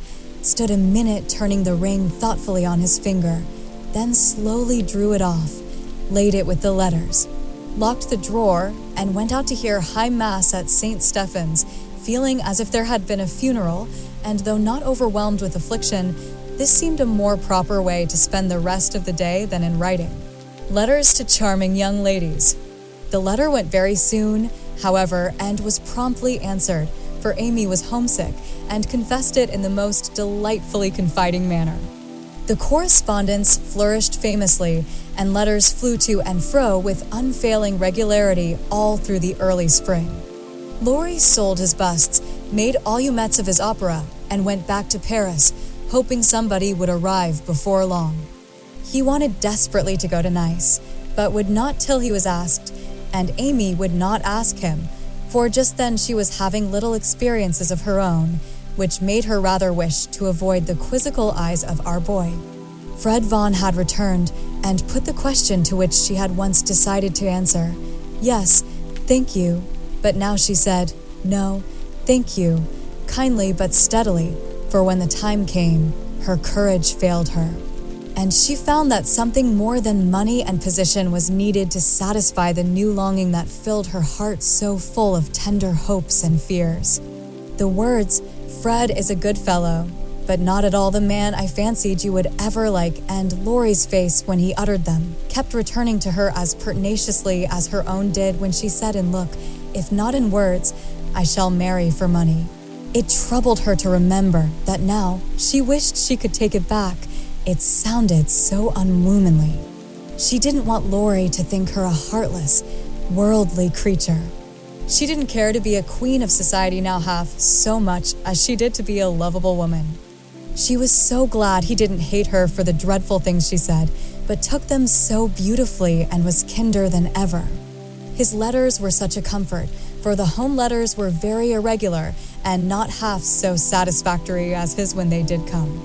stood a minute turning the ring thoughtfully on his finger, then slowly drew it off, laid it with the letters, locked the drawer, and went out to hear High Mass at St. Stephen's, feeling as if there had been a funeral, and though not overwhelmed with affliction, this seemed a more proper way to spend the rest of the day than in writing. Letters to charming young ladies. The letter went very soon, however, and was promptly answered, for Amy was homesick, and confessed it in the most delightfully confiding manner. The correspondence flourished famously, and letters flew to and fro with unfailing regularity all through the early spring. Laurie sold his busts, made allumettes of his opera, and went back to Paris, hoping somebody would arrive before long. He wanted desperately to go to Nice, but would not till he was asked, and Amy would not ask him, for just then she was having little experiences of her own, which made her rather wish to avoid the quizzical eyes of our boy. Fred Vaughn had returned, and put the question to which she had once decided to answer, "Yes, thank you," but now she said, "No, thank you," kindly but steadily, for when the time came, her courage failed her, and she found that something more than money and position was needed to satisfy the new longing that filled her heart so full of tender hopes and fears. The words, "Fred is a good fellow, but not at all the man I fancied you would ever like," and Laurie's face when he uttered them, kept returning to her as pertinaciously as her own did when she said in look, if not in words, "I shall marry for money." It troubled her to remember that now she wished she could take it back. It sounded so unwomanly. She didn't want Laurie to think her a heartless, worldly creature. She didn't care to be a queen of society now half so much as she did to be a lovable woman. She was so glad he didn't hate her for the dreadful things she said, but took them so beautifully and was kinder than ever. His letters were such a comfort, for the home letters were very irregular and not half so satisfactory as his when they did come.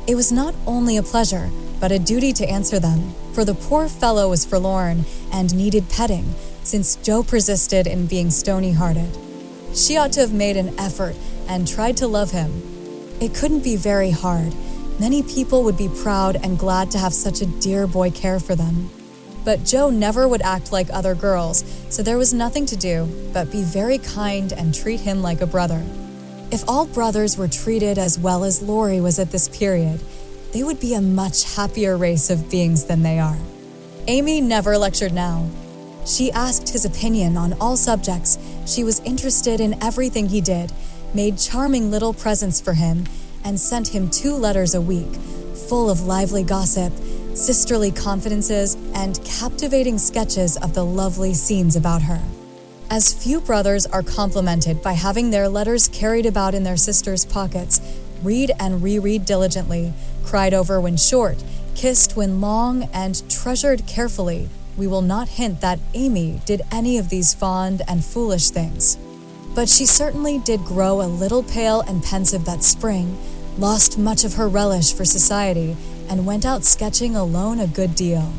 It was not only a pleasure, but a duty to answer them, for the poor fellow was forlorn and needed petting, since Jo persisted in being stony-hearted. She ought to have made an effort and tried to love him. It couldn't be very hard. Many people would be proud and glad to have such a dear boy care for them. But Jo never would act like other girls, so there was nothing to do but be very kind and treat him like a brother. If all brothers were treated as well as Laurie was at this period, they would be a much happier race of beings than they are. Amy never lectured now. She asked his opinion on all subjects. She was interested in everything he did, made charming little presents for him, and sent him 2 letters a week, full of lively gossip, sisterly confidences, and captivating sketches of the lovely scenes about her. As few brothers are complimented by having their letters carried about in their sisters' pockets, read and reread diligently, cried over when short, kissed when long, and treasured carefully, we will not hint that Amy did any of these fond and foolish things. But she certainly did grow a little pale and pensive that spring, lost much of her relish for society, and went out sketching alone a good deal.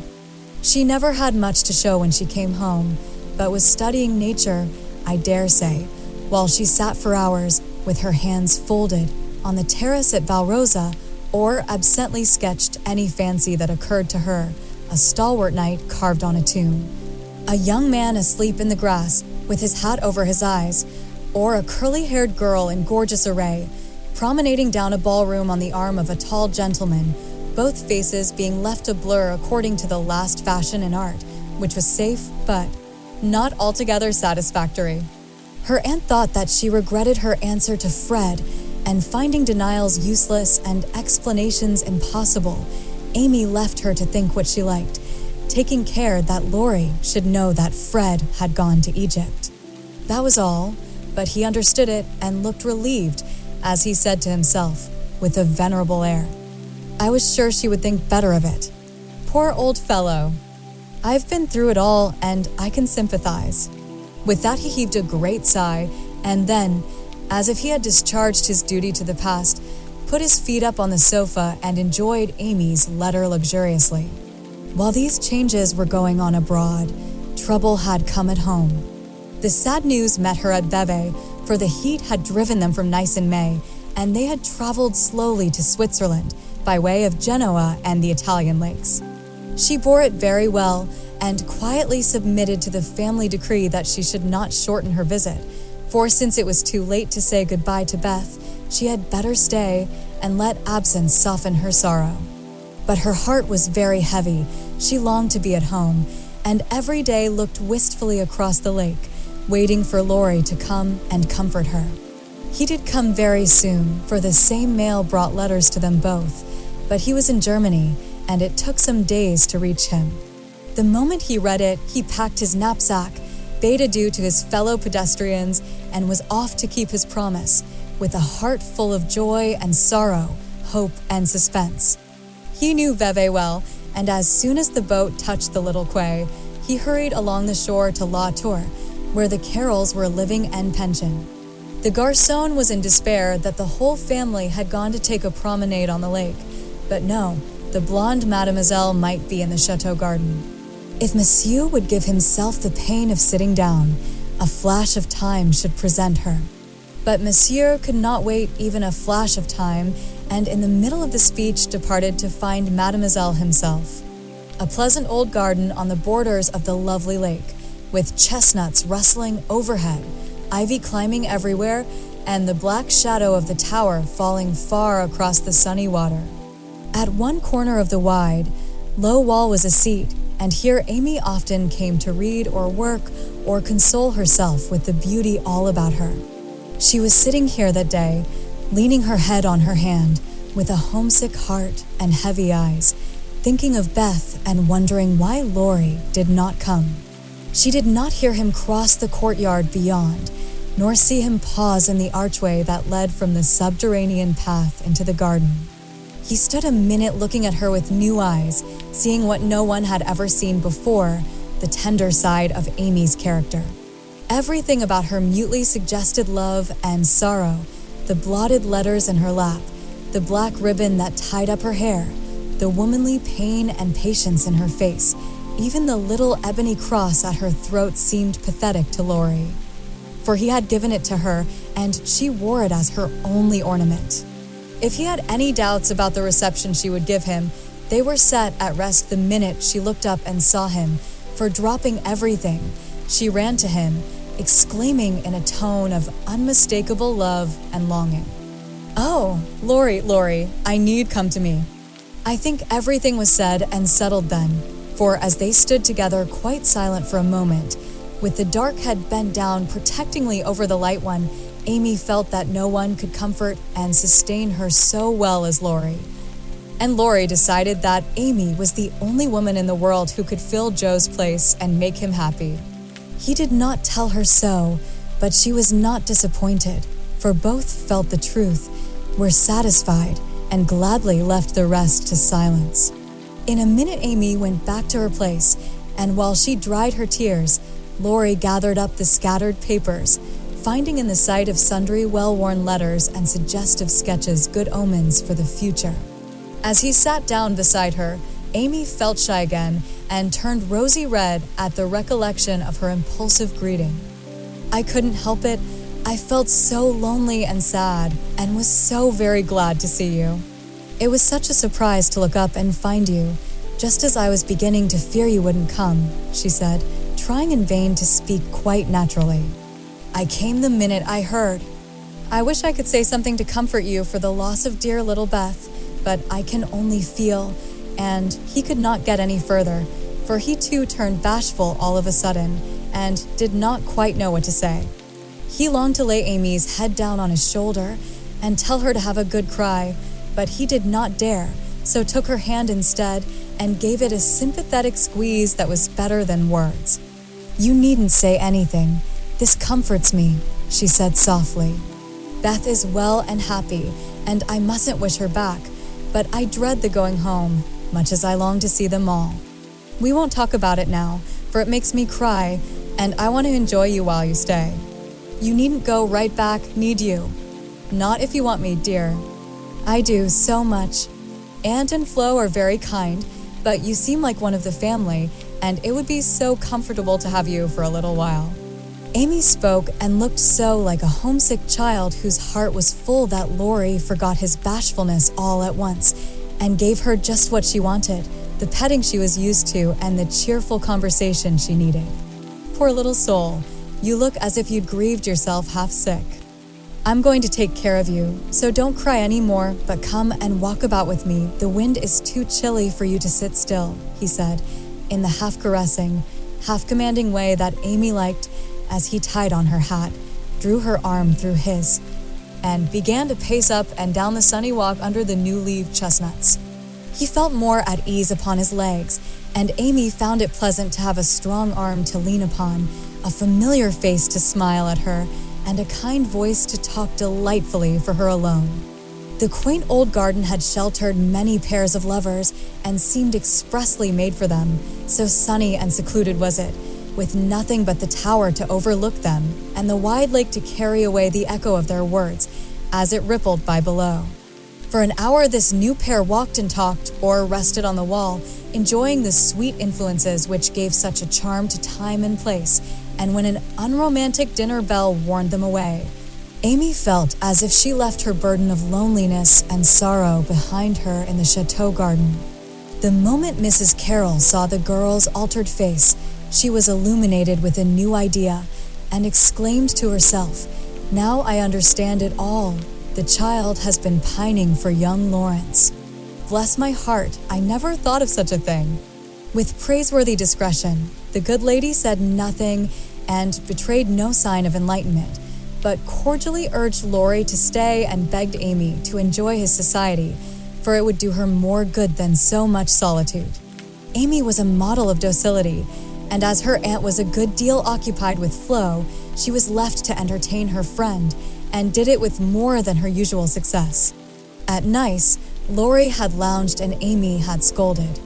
She never had much to show when she came home, but was studying nature, I dare say, while she sat for hours, with her hands folded, on the terrace at Valrosa, or absently sketched any fancy that occurred to her, a stalwart knight carved on a tomb, a young man asleep in the grass with his hat over his eyes, or a curly-haired girl in gorgeous array, promenading down a ballroom on the arm of a tall gentleman, both faces being left a blur according to the last fashion in art, which was safe but not altogether satisfactory. Her aunt thought that she regretted her answer to Fred, and finding denials useless and explanations impossible, Amy left her to think what she liked, taking care that Laurie should know that Fred had gone to Egypt. That was all, but he understood it and looked relieved, as he said to himself, with a venerable air, I was sure she would think better of it. Poor old fellow. I've been through it all, and I can sympathize. With that he heaved a great sigh, and then, as if he had discharged his duty to the past, put his feet up on the sofa and enjoyed Amy's letter luxuriously. While these changes were going on abroad, trouble had come at home. The sad news met her at Vevey, for the heat had driven them from Nice in May, and they had traveled slowly to Switzerland by way of Genoa and the Italian lakes. She bore it very well and quietly submitted to the family decree that she should not shorten her visit, for since it was too late to say goodbye to Beth, she had better stay and let absence soften her sorrow. But her heart was very heavy. She longed to be at home, and every day looked wistfully across the lake, waiting for Laurie to come and comfort her. He did come very soon, for the same mail brought letters to them both, but he was in Germany, and it took some days to reach him. The moment he read it, he packed his knapsack, bade adieu to his fellow pedestrians, and was off to keep his promise, with a heart full of joy and sorrow, hope and suspense. He knew Vevey well, and as soon as the boat touched the little quay, he hurried along the shore to La Tour, where the Carrolls were living en pension. The garçon was in despair that the whole family had gone to take a promenade on the lake, but no, the blonde mademoiselle might be in the chateau garden. If Monsieur would give himself the pain of sitting down, a flash of time should present her. But Monsieur could not wait even a flash of time, and in the middle of the speech departed to find Mademoiselle himself. A pleasant old garden on the borders of the lovely lake, with chestnuts rustling overhead, ivy climbing everywhere, and the black shadow of the tower falling far across the sunny water. At one corner of the wide, low wall was a seat, and here Amy often came to read or work or console herself with the beauty all about her. She was sitting here that day, leaning her head on her hand, with a homesick heart and heavy eyes, thinking of Beth and wondering why Laurie did not come. She did not hear him cross the courtyard beyond, nor see him pause in the archway that led from the subterranean path into the garden. He stood a minute looking at her with new eyes, seeing what no one had ever seen before, the tender side of Amy's character. Everything about her mutely suggested love and sorrow, the blotted letters in her lap, the black ribbon that tied up her hair, the womanly pain and patience in her face. Even the little ebony cross at her throat seemed pathetic to Laurie, for he had given it to her, and she wore it as her only ornament. If he had any doubts about the reception she would give him, they were set at rest the minute she looked up and saw him, for dropping everything, she ran to him, exclaiming in a tone of unmistakable love and longing, "Oh, Laurie, I need come to me." I think everything was said and settled then, for as they stood together quite silent for a moment, with the dark head bent down protectingly over the light one, Amy felt that no one could comfort and sustain her so well as Laurie. And Laurie decided that Amy was the only woman in the world who could fill Joe's place and make him happy. He did not tell her so, but she was not disappointed, for both felt the truth, were satisfied, and gladly left the rest to silence. In a minute, Amy went back to her place, and while she dried her tears, Laurie gathered up the scattered papers, finding in the sight of sundry well-worn letters and suggestive sketches good omens for the future. As he sat down beside her, Amy felt shy again and turned rosy red at the recollection of her impulsive greeting. "I couldn't help it. I felt so lonely and sad, and was so very glad to see you. It was such a surprise to look up and find you, just as I was beginning to fear you wouldn't come," she said, trying in vain to speak quite naturally. "I came the minute I heard. I wish I could say something to comfort you for the loss of dear little Beth, but I can only feel," and he could not get any further, for he too turned bashful all of a sudden, and did not quite know what to say. He longed to lay Amy's head down on his shoulder and tell her to have a good cry, but he did not dare, so took her hand instead and gave it a sympathetic squeeze that was better than words. "You needn't say anything. This comforts me," she said softly. "Beth is well and happy, and I mustn't wish her back, but I dread the going home, much as I long to see them all. We won't talk about it now, for it makes me cry, and I want to enjoy you while you stay. You needn't go right back, need you? Not if you want me, dear. I do so much. Aunt and Flo are very kind, but you seem like one of the family, and it would be so comfortable to have you for a little while." Amy spoke and looked so like a homesick child whose heart was full that Laurie forgot his bashfulness all at once and gave her just what she wanted, the petting she was used to and the cheerful conversation she needed. "Poor little soul, you look as if you'd grieved yourself half sick. I'm going to take care of you, so don't cry anymore, but come and walk about with me. The wind is too chilly for you to sit still," he said, in the half-caressing, half-commanding way that Amy liked, as he tied on her hat, drew her arm through his, and began to pace up and down the sunny walk under the new-leaved chestnuts. He felt more at ease upon his legs, and Amy found it pleasant to have a strong arm to lean upon, a familiar face to smile at her, and a kind voice to talk delightfully for her alone. The quaint old garden had sheltered many pairs of lovers and seemed expressly made for them, so sunny and secluded was it, with nothing but the tower to overlook them and the wide lake to carry away the echo of their words as it rippled by below. For an hour this new pair walked and talked or rested on the wall, enjoying the sweet influences which gave such a charm to time and place, and when an unromantic dinner bell warned them away, Amy felt as if she left her burden of loneliness and sorrow behind her in the chateau garden. The moment Mrs. Carroll saw the girl's altered face, she was illuminated with a new idea and exclaimed to herself, "Now I understand it all. The child has been pining for young Lawrence. Bless my heart, I never thought of such a thing." With praiseworthy discretion, the good lady said nothing and betrayed no sign of enlightenment, but cordially urged Laurie to stay and begged Amy to enjoy his society, for it would do her more good than so much solitude. Amy was a model of docility, and as her aunt was a good deal occupied with Flo, she was left to entertain her friend, and did it with more than her usual success. At Nice, Laurie had lounged and Amy had scolded.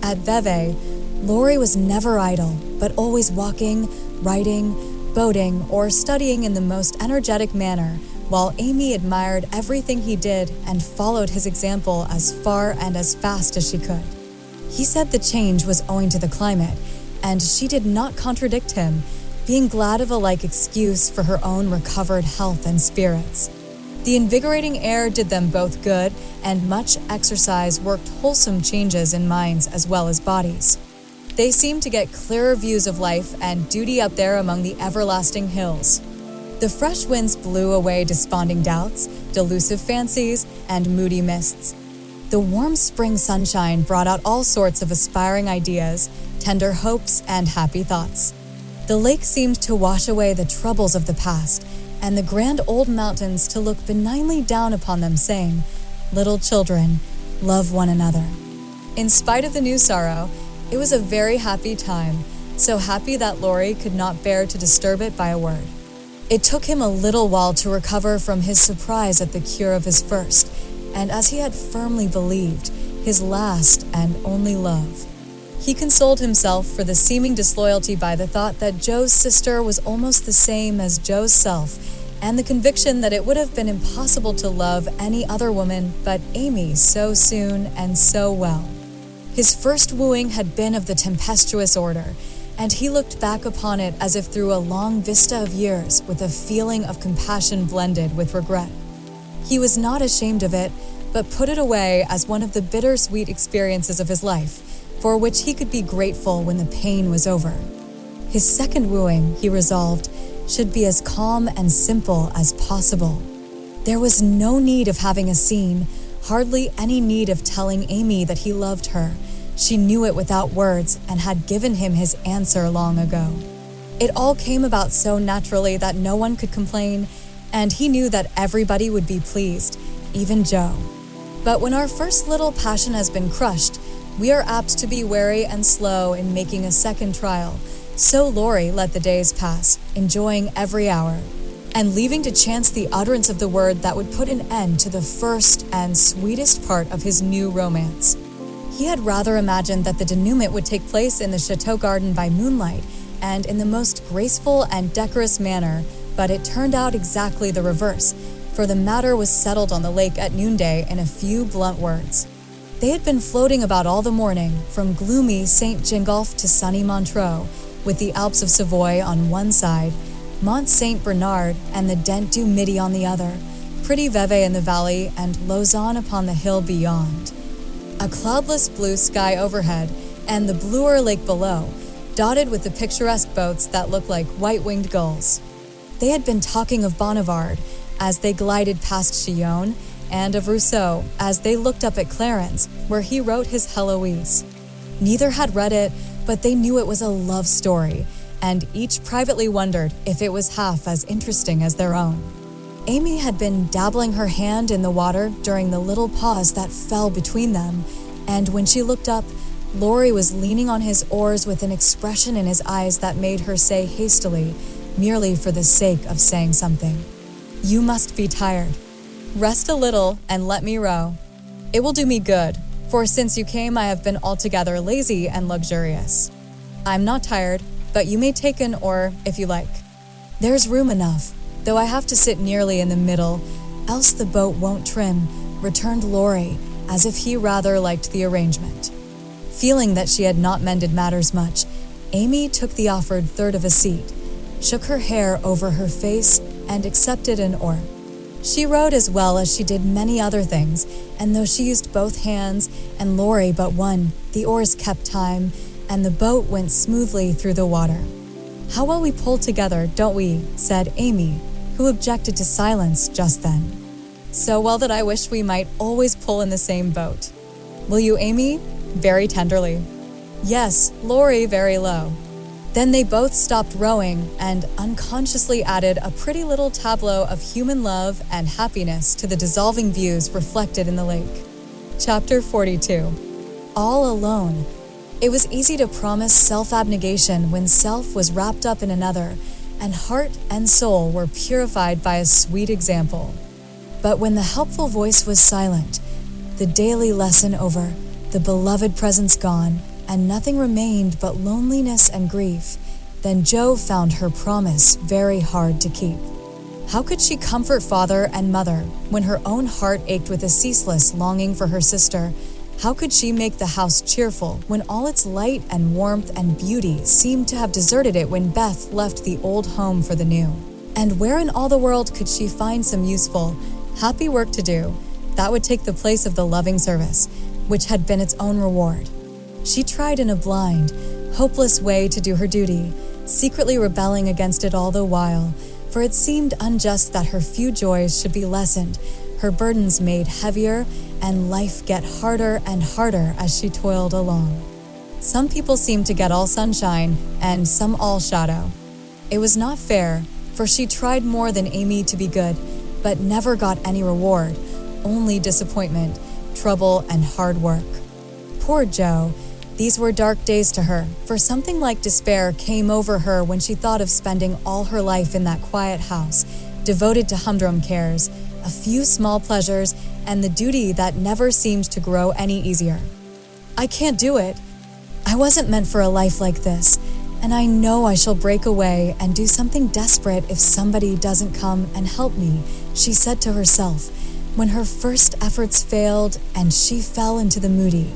At Vevey, Laurie was never idle, but always walking, writing, boating, or studying in the most energetic manner, while Amy admired everything he did and followed his example as far and as fast as she could. He said the change was owing to the climate, and she did not contradict him, being glad of a like excuse for her own recovered health and spirits. The invigorating air did them both good, and much exercise worked wholesome changes in minds as well as bodies. They seemed to get clearer views of life and duty up there among the everlasting hills. The fresh winds blew away desponding doubts, delusive fancies, and moody mists. The warm spring sunshine brought out all sorts of aspiring ideas, tender hopes, and happy thoughts. The lake seemed to wash away the troubles of the past, and the grand old mountains to look benignly down upon them, saying, "Little children, love one another. In spite of the new sorrow, it was a very happy time, so happy that Laurie could not bear to disturb it by a word. It took him a little while to recover from his surprise at the cure of his first, and as he had firmly believed, his last and only love. He consoled himself for the seeming disloyalty by the thought that Joe's sister was almost the same as Joe's self, and the conviction that it would have been impossible to love any other woman but Amy so soon and so well. His first wooing had been of the tempestuous order, and he looked back upon it as if through a long vista of years with a feeling of compassion blended with regret. He was not ashamed of it, but put it away as one of the bittersweet experiences of his life, for which he could be grateful when the pain was over. His second wooing, he resolved, should be as calm and simple as possible. There was no need of having a scene, hardly any need of telling Amy that he loved her. She knew it without words and had given him his answer long ago. It all came about so naturally that no one could complain, and he knew that everybody would be pleased, even Joe. But when our first little passion has been crushed, we are apt to be wary and slow in making a second trial. So Laurie let the days pass, enjoying every hour, and leaving to chance the utterance of the word that would put an end to the first and sweetest part of his new romance. He had rather imagined that the denouement would take place in the chateau garden by moonlight and in the most graceful and decorous manner, but it turned out exactly the reverse, for the matter was settled on the lake at noonday in a few blunt words. They had been floating about all the morning, from gloomy St. Gingolph to sunny Montreux, with the Alps of Savoy on one side, Mont Saint Bernard and the Dent du Midi on the other, pretty Vevey in the valley, and Lausanne upon the hill beyond. A cloudless blue sky overhead, and the bluer lake below, dotted with the picturesque boats that looked like white-winged gulls. They had been talking of Bonnivard as they glided past Chillon, and of Rousseau as they looked up at Clarence, where he wrote his Heloise. Neither had read it, but they knew it was a love story, and each privately wondered if it was half as interesting as their own. Amy had been dabbling her hand in the water during the little pause that fell between them, and when she looked up, Laurie was leaning on his oars with an expression in his eyes that made her say hastily, merely for the sake of saying something, "You must be tired. Rest a little and let me row. It will do me good, for since you came I have been altogether lazy and luxurious. I'm not tired, but you may take an oar if you like. There's room enough, though I have to sit nearly in the middle, else the boat won't trim," returned Laurie, as if he rather liked the arrangement. Feeling that she had not mended matters much, Amy took the offered third of a seat, shook her hair over her face, and accepted an oar. She rowed as well as she did many other things, and though she used both hands, and Laurie but one, the oars kept time, and the boat went smoothly through the water. "How well we pull together, don't we?" said Amy, who objected to silence just then. "So well that I wish we might always pull in the same boat. Will you, Amy?" very tenderly. "Yes," Laurie very low. Then they both stopped rowing and unconsciously added a pretty little tableau of human love and happiness to the dissolving views reflected in the lake. Chapter 42. All alone. It was easy to promise self-abnegation when self was wrapped up in another, and heart and soul were purified by a sweet example. But when the helpful voice was silent, the daily lesson over, the beloved presence gone, and nothing remained but loneliness and grief, then Joe found her promise very hard to keep. How could she comfort father and mother when her own heart ached with a ceaseless longing for her sister? How could she make the house cheerful when all its light and warmth and beauty seemed to have deserted it when Beth left the old home for the new? And where in all the world could she find some useful, happy work to do that would take the place of the loving service, which had been its own reward? She tried in a blind, hopeless way to do her duty, secretly rebelling against it all the while, for it seemed unjust that her few joys should be lessened, her burdens made heavier, and life get harder and harder as she toiled along. Some people seemed to get all sunshine, and some all shadow. It was not fair, for she tried more than Amy to be good, but never got any reward, only disappointment, trouble, and hard work. Poor Jo. These were dark days to her, for something like despair came over her when she thought of spending all her life in that quiet house, devoted to humdrum cares, a few small pleasures, and the duty that never seemed to grow any easier. I can't do it. I wasn't meant for a life like this, and I know I shall break away and do something desperate if somebody doesn't come and help me, she said to herself, when her first efforts failed and she fell into the moody,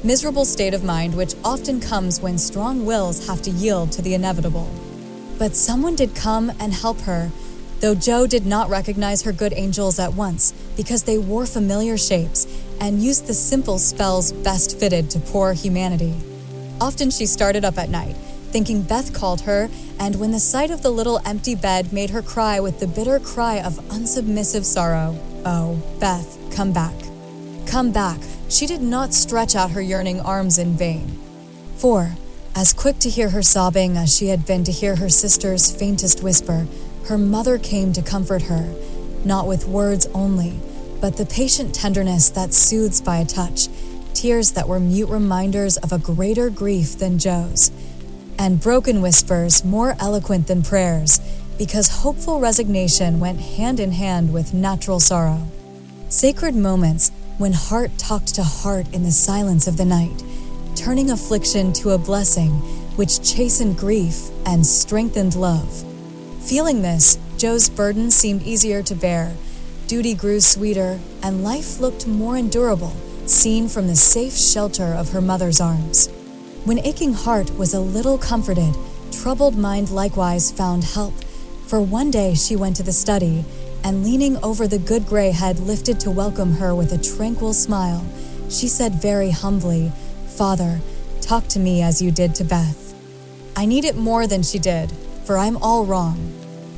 miserable state of mind which often comes when strong wills have to yield to the inevitable. But someone did come and help her, though Jo did not recognize her good angels at once because they wore familiar shapes and used the simple spells best fitted to poor humanity. Often she started up at night, thinking Beth called her, and when the sight of the little empty bed made her cry with the bitter cry of unsubmissive sorrow, "Oh, Beth, come back. Come back," she did not stretch out her yearning arms in vain. For, as quick to hear her sobbing as she had been to hear her sister's faintest whisper, her mother came to comfort her, not with words only, but the patient tenderness that soothes by a touch, tears that were mute reminders of a greater grief than Jo's, and broken whispers more eloquent than prayers, because hopeful resignation went hand in hand with natural sorrow. Sacred moments when heart talked to heart in the silence of the night, turning affliction to a blessing which chastened grief and strengthened love. Feeling this, Jo's burden seemed easier to bear, duty grew sweeter, and life looked more endurable, seen from the safe shelter of her mother's arms. When aching heart was a little comforted, troubled mind likewise found help, for one day she went to the study, and leaning over the good gray head lifted to welcome her with a tranquil smile, she said very humbly, "Father, talk to me as you did to Beth." "I need it more than she did, for I'm all wrong."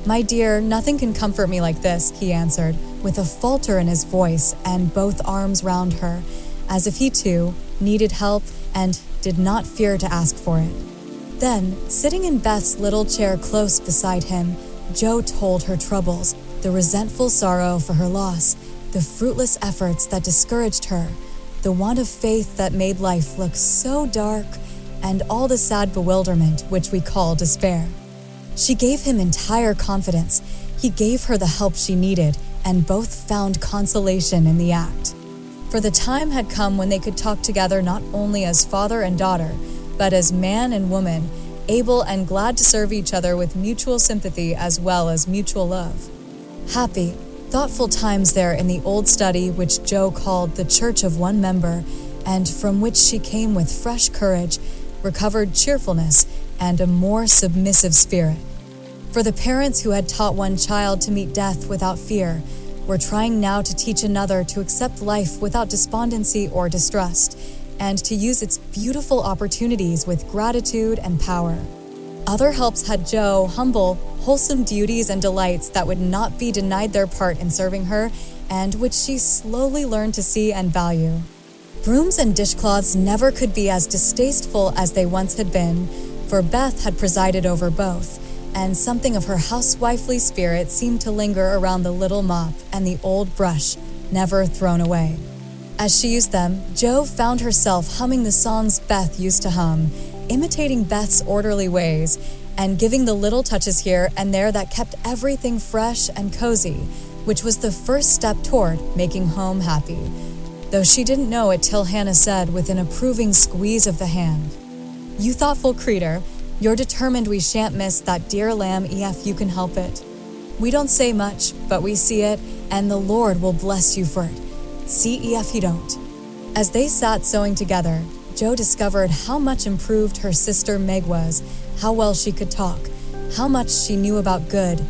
"My dear, nothing can comfort me like this," he answered, with a falter in his voice and both arms round her, as if he too needed help and did not fear to ask for it. Then, sitting in Beth's little chair close beside him, Jo told her troubles, the resentful sorrow for her loss, the fruitless efforts that discouraged her, the want of faith that made life look so dark, and all the sad bewilderment which we call despair. She gave him entire confidence. He gave her the help she needed, and both found consolation in the act. For the time had come when they could talk together not only as father and daughter, but as man and woman, able and glad to serve each other with mutual sympathy as well as mutual love. Happy, thoughtful times there in the old study which Jo called the Church of One Member, and from which she came with fresh courage, recovered cheerfulness, and a more submissive spirit. For the parents who had taught one child to meet death without fear were trying now to teach another to accept life without despondency or distrust, and to use its beautiful opportunities with gratitude and power. Other helps had Jo humble, wholesome duties and delights that would not be denied their part in serving her, and which she slowly learned to see and value. Brooms and dishcloths never could be as distasteful as they once had been, for Beth had presided over both, and something of her housewifely spirit seemed to linger around the little mop and the old brush, never thrown away. As she used them, Jo found herself humming the songs Beth used to hum, imitating Beth's orderly ways, and giving the little touches here and there that kept everything fresh and cozy, which was the first step toward making home happy, though she didn't know it till Hannah said with an approving squeeze of the hand, "You thoughtful creature, you're determined we shan't miss that dear lamb if you can help it. We don't say much, but we see it, and the Lord will bless you for it. See if he don't." As they sat sewing together, Jo discovered how much improved her sister Meg was, how well she could talk, how much she knew about good,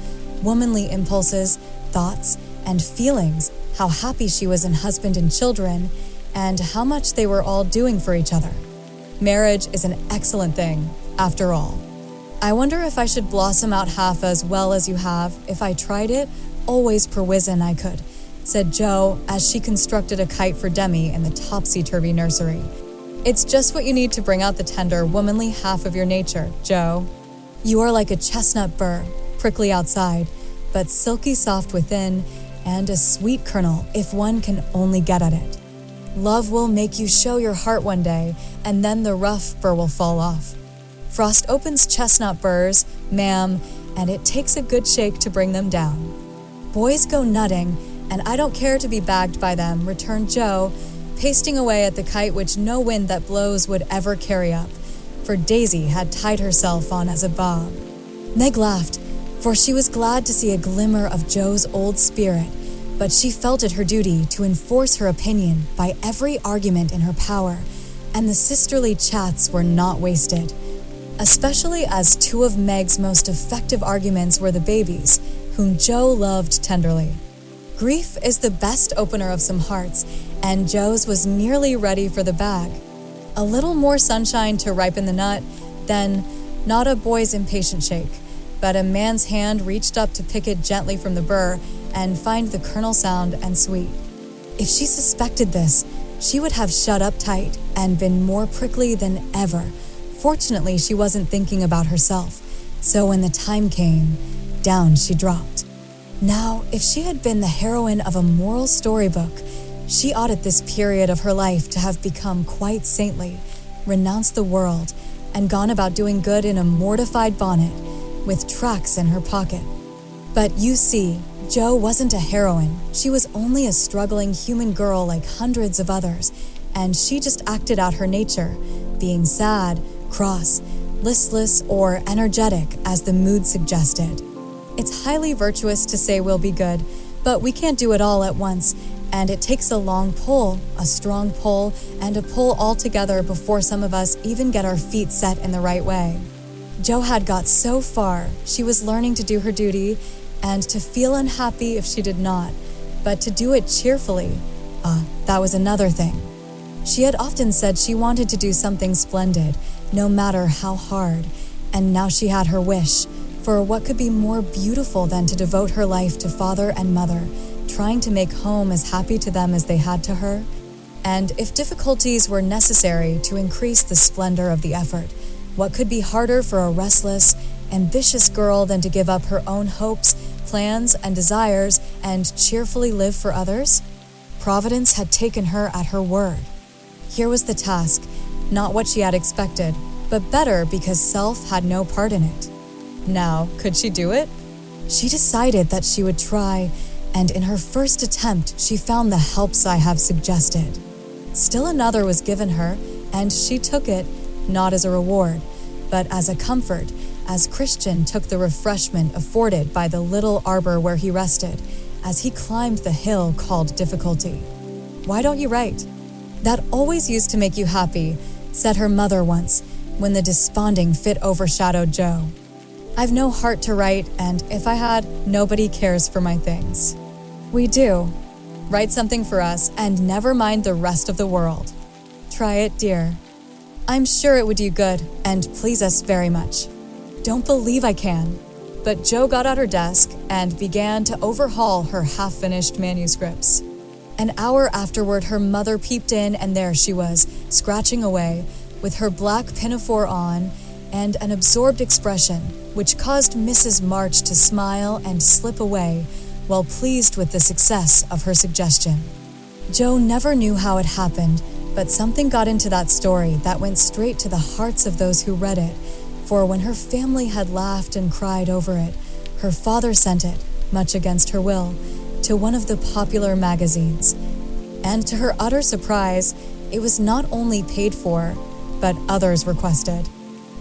womanly impulses, thoughts, and feelings, how happy she was in husband and children, and how much they were all doing for each other. Marriage is an excellent thing, after all. I wonder if I should blossom out half as well as you have. If I tried it, always per wizen I could, said Jo as she constructed a kite for Demi in the topsy-turvy nursery. It's just what you need to bring out the tender, womanly half of your nature, Jo. You are like a chestnut burr, prickly outside, but silky soft within, and a sweet kernel if one can only get at it. Love will make you show your heart one day, and then the rough fur will fall off. Frost opens chestnut burrs, ma'am, and it takes a good shake to bring them down. Boys go nutting, and I don't care to be bagged by them, returned Joe, pasting away at the kite which no wind that blows would ever carry up, for Daisy had tied herself on as a bob. Meg laughed, for she was glad to see a glimmer of Joe's old spirit, but she felt it her duty to enforce her opinion by every argument in her power, and the sisterly chats were not wasted, especially as two of Meg's most effective arguments were the babies, whom Joe loved tenderly. Grief is the best opener of some hearts, and Joe's was nearly ready for the bag. A little more sunshine to ripen the nut, then not a boy's impatient shake, but a man's hand reached up to pick it gently from the burr and find the kernel sound and sweet. If she suspected this, she would have shut up tight and been more prickly than ever. Fortunately, she wasn't thinking about herself, so when the time came, down she dropped. Now, if she had been the heroine of a moral storybook, she ought at this period of her life to have become quite saintly, renounced the world, and gone about doing good in a mortified bonnet, with tracts in her pocket. But you see, Jo wasn't a heroine. She was only a struggling human girl like hundreds of others, and she just acted out her nature, being sad, cross, listless, or energetic as the mood suggested. It's highly virtuous to say we'll be good, but we can't do it all at once, and it takes a long pull, a strong pull, and a pull all together before some of us even get our feet set in the right way. Jo had got so far, she was learning to do her duty, and to feel unhappy if she did not, but to do it cheerfully, that was another thing. She had often said she wanted to do something splendid, no matter how hard, and now she had her wish, for what could be more beautiful than to devote her life to father and mother, trying to make home as happy to them as they had to her? And if difficulties were necessary to increase the splendor of the effort, what could be harder for a restless, ambitious girl than to give up her own hopes, plans, and desires and cheerfully live for others? Providence had taken her at her word. Here was the task, not what she had expected, but better because self had no part in it. Now, could she do it? She decided that she would try, and in her first attempt, she found the helps I have suggested. Still another was given her, and she took it, not as a reward, but as a comfort, as Christian took the refreshment afforded by the little arbor where he rested, as he climbed the hill called difficulty. Why don't you write? That always used to make you happy, said her mother once, when the desponding fit overshadowed Jo. I've no heart to write, and if I had, nobody cares for my things. We do. Write something for us, and never mind the rest of the world. Try it, dear. I'm sure it would do good, and please us very much. Don't believe I can. But Jo got out her desk and began to overhaul her half-finished manuscripts. An hour afterward, her mother peeped in, and there she was, scratching away, with her black pinafore on, and an absorbed expression, which caused Mrs. March to smile and slip away, well pleased with the success of her suggestion. Jo never knew how it happened, but something got into that story that went straight to the hearts of those who read it, for when her family had laughed and cried over it, her father sent it, much against her will, to one of the popular magazines. And to her utter surprise, it was not only paid for, but others requested.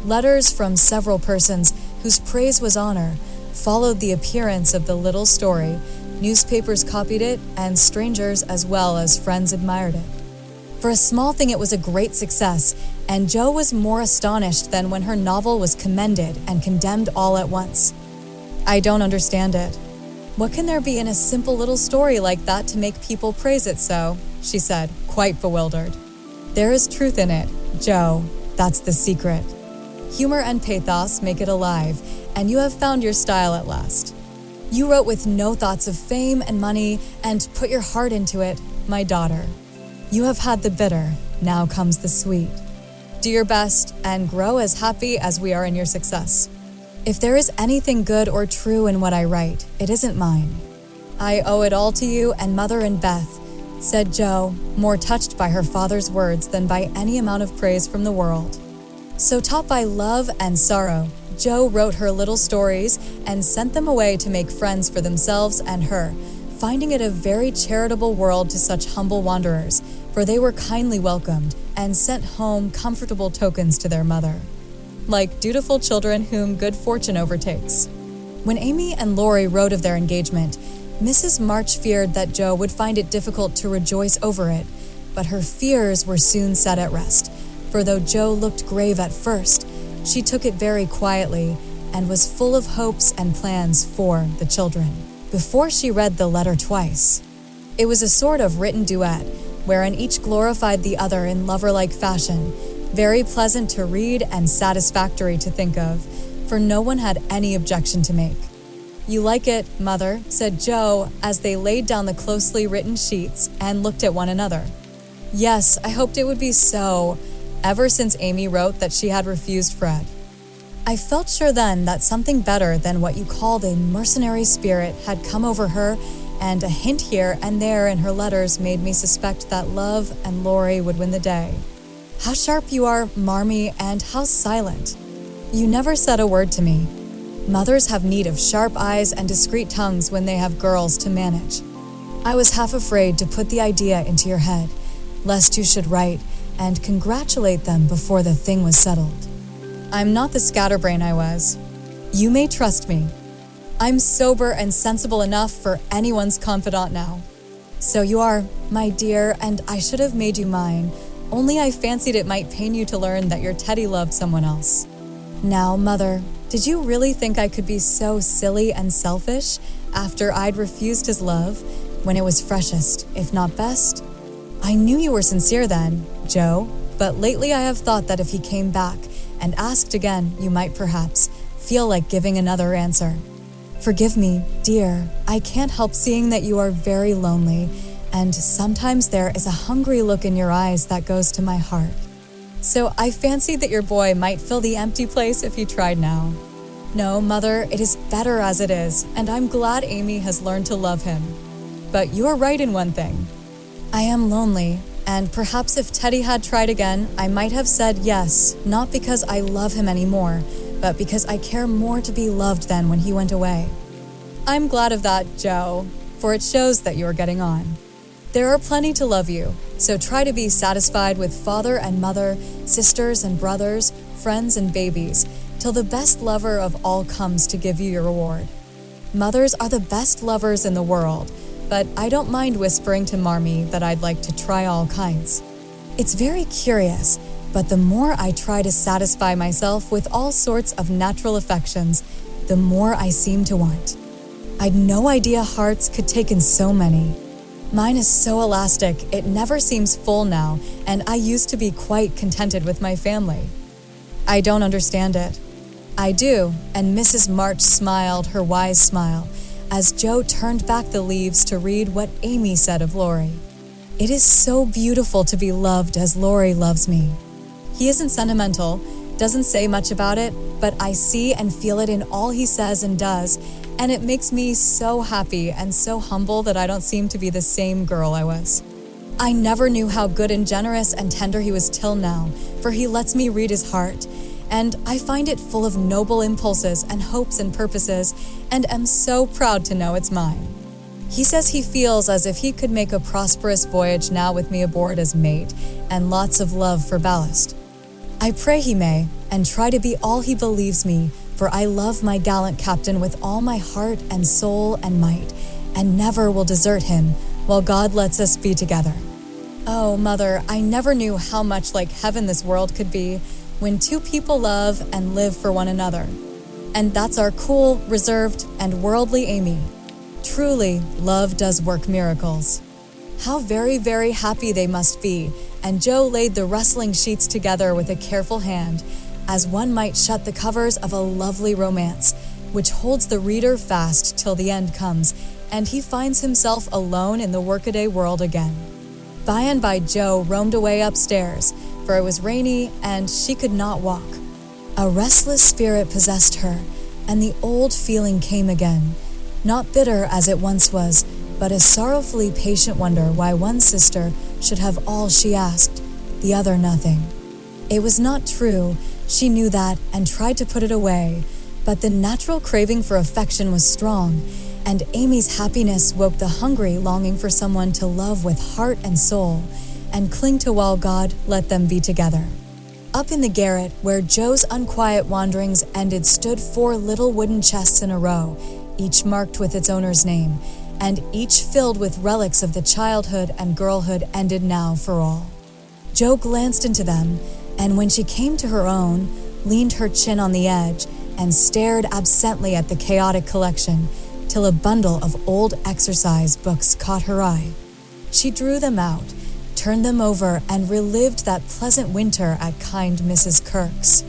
Letters from several persons whose praise was honor followed the appearance of the little story, newspapers copied it, and strangers as well as friends admired it. For a small thing it was a great success, and Jo was more astonished than when her novel was commended and condemned all at once. I don't understand it. What can there be in a simple little story like that to make people praise it so? She said, quite bewildered. There is truth in it, Jo. That's the secret. Humor and pathos make it alive, and you have found your style at last. You wrote with no thoughts of fame and money and put your heart into it, my daughter. You have had the bitter, now comes the sweet. Do your best and grow as happy as we are in your success. If there is anything good or true in what I write, it isn't mine. I owe it all to you and Mother and Beth, said Jo, more touched by her father's words than by any amount of praise from the world. So taught by love and sorrow, Jo wrote her little stories and sent them away to make friends for themselves and her, finding it a very charitable world to such humble wanderers, for they were kindly welcomed and sent home comfortable tokens to their mother, like dutiful children whom good fortune overtakes. When Amy and Laurie wrote of their engagement, Mrs. March feared that Jo would find it difficult to rejoice over it, but her fears were soon set at rest, for though Jo looked grave at first, she took it very quietly and was full of hopes and plans for the children. Before she read the letter twice, it was a sort of written duet, wherein each glorified the other in lover-like fashion, very pleasant to read and satisfactory to think of, for no one had any objection to make. "You like it, Mother," said Jo, as they laid down the closely written sheets and looked at one another. Yes, I hoped it would be so, ever since Amy wrote that she had refused Fred. I felt sure then that something better than what you called a mercenary spirit had come over her, and a hint here and there in her letters made me suspect that love and Laurie would win the day. How sharp you are, Marmee, and how silent. You never said a word to me. Mothers have need of sharp eyes and discreet tongues when they have girls to manage. I was half afraid to put the idea into your head, lest you should write and congratulate them before the thing was settled. I'm not the scatterbrain I was. You may trust me. I'm sober and sensible enough for anyone's confidant now. So you are, my dear, and I should have made you mine, only I fancied it might pain you to learn that your Teddy loved someone else. Now, Mother, did you really think I could be so silly and selfish after I'd refused his love, when it was freshest, if not best? I knew you were sincere then, Jo, but lately I have thought that if he came back and asked again, you might perhaps feel like giving another answer. Forgive me, dear, I can't help seeing that you are very lonely, and sometimes there is a hungry look in your eyes that goes to my heart. So I fancied that your boy might fill the empty place if he tried now. No, Mother, it is better as it is, and I'm glad Amy has learned to love him. But you are right in one thing. I am lonely, and perhaps if Teddy had tried again, I might have said yes, not because I love him anymore, but because I care more to be loved than when he went away. I'm glad of that, Jo, for it shows that you are getting on. There are plenty to love you, so try to be satisfied with father and mother, sisters and brothers, friends and babies, till the best lover of all comes to give you your reward. Mothers are the best lovers in the world, but I don't mind whispering to Marmee that I'd like to try all kinds. It's very curious, but the more I try to satisfy myself with all sorts of natural affections, the more I seem to want. I'd no idea hearts could take in so many. Mine is so elastic, it never seems full now, and I used to be quite contented with my family. I don't understand it. I do, and Mrs. March smiled her wise smile, as Jo turned back the leaves to read what Amy said of Laurie. It is so beautiful to be loved as Laurie loves me. He isn't sentimental, doesn't say much about it, but I see and feel it in all he says and does, and it makes me so happy and so humble that I don't seem to be the same girl I was. I never knew how good and generous and tender he was till now, for he lets me read his heart, and I find it full of noble impulses and hopes and purposes, and am so proud to know it's mine. He says he feels as if he could make a prosperous voyage now with me aboard as mate, and lots of love for ballast. I pray he may, and try to be all he believes me, for I love my gallant captain with all my heart and soul and might, and never will desert him while God lets us be together. Oh, Mother, I never knew how much like heaven this world could be when two people love and live for one another. And that's our cool, reserved, and worldly Amy. Truly, love does work miracles. How very, very happy they must be, and Jo laid the rustling sheets together with a careful hand, as one might shut the covers of a lovely romance, which holds the reader fast till the end comes, and he finds himself alone in the workaday world again. By and by Jo roamed away upstairs, for it was rainy and she could not walk. A restless spirit possessed her, and the old feeling came again, not bitter as it once was, but a sorrowfully patient wonder why one sister should have all she asked, the other nothing. It was not true, she knew that and tried to put it away, but the natural craving for affection was strong, and Amy's happiness woke the hungry longing for someone to love with heart and soul, and cling to while God let them be together. Up in the garret, where Jo's unquiet wanderings ended, stood 4 little wooden chests in a row, each marked with its owner's name, and each filled with relics of the childhood and girlhood ended now for all. Jo glanced into them, and when she came to her own, leaned her chin on the edge and stared absently at the chaotic collection till a bundle of old exercise books caught her eye. She drew them out, turned them over, and relived that pleasant winter at kind Mrs. Kirk's.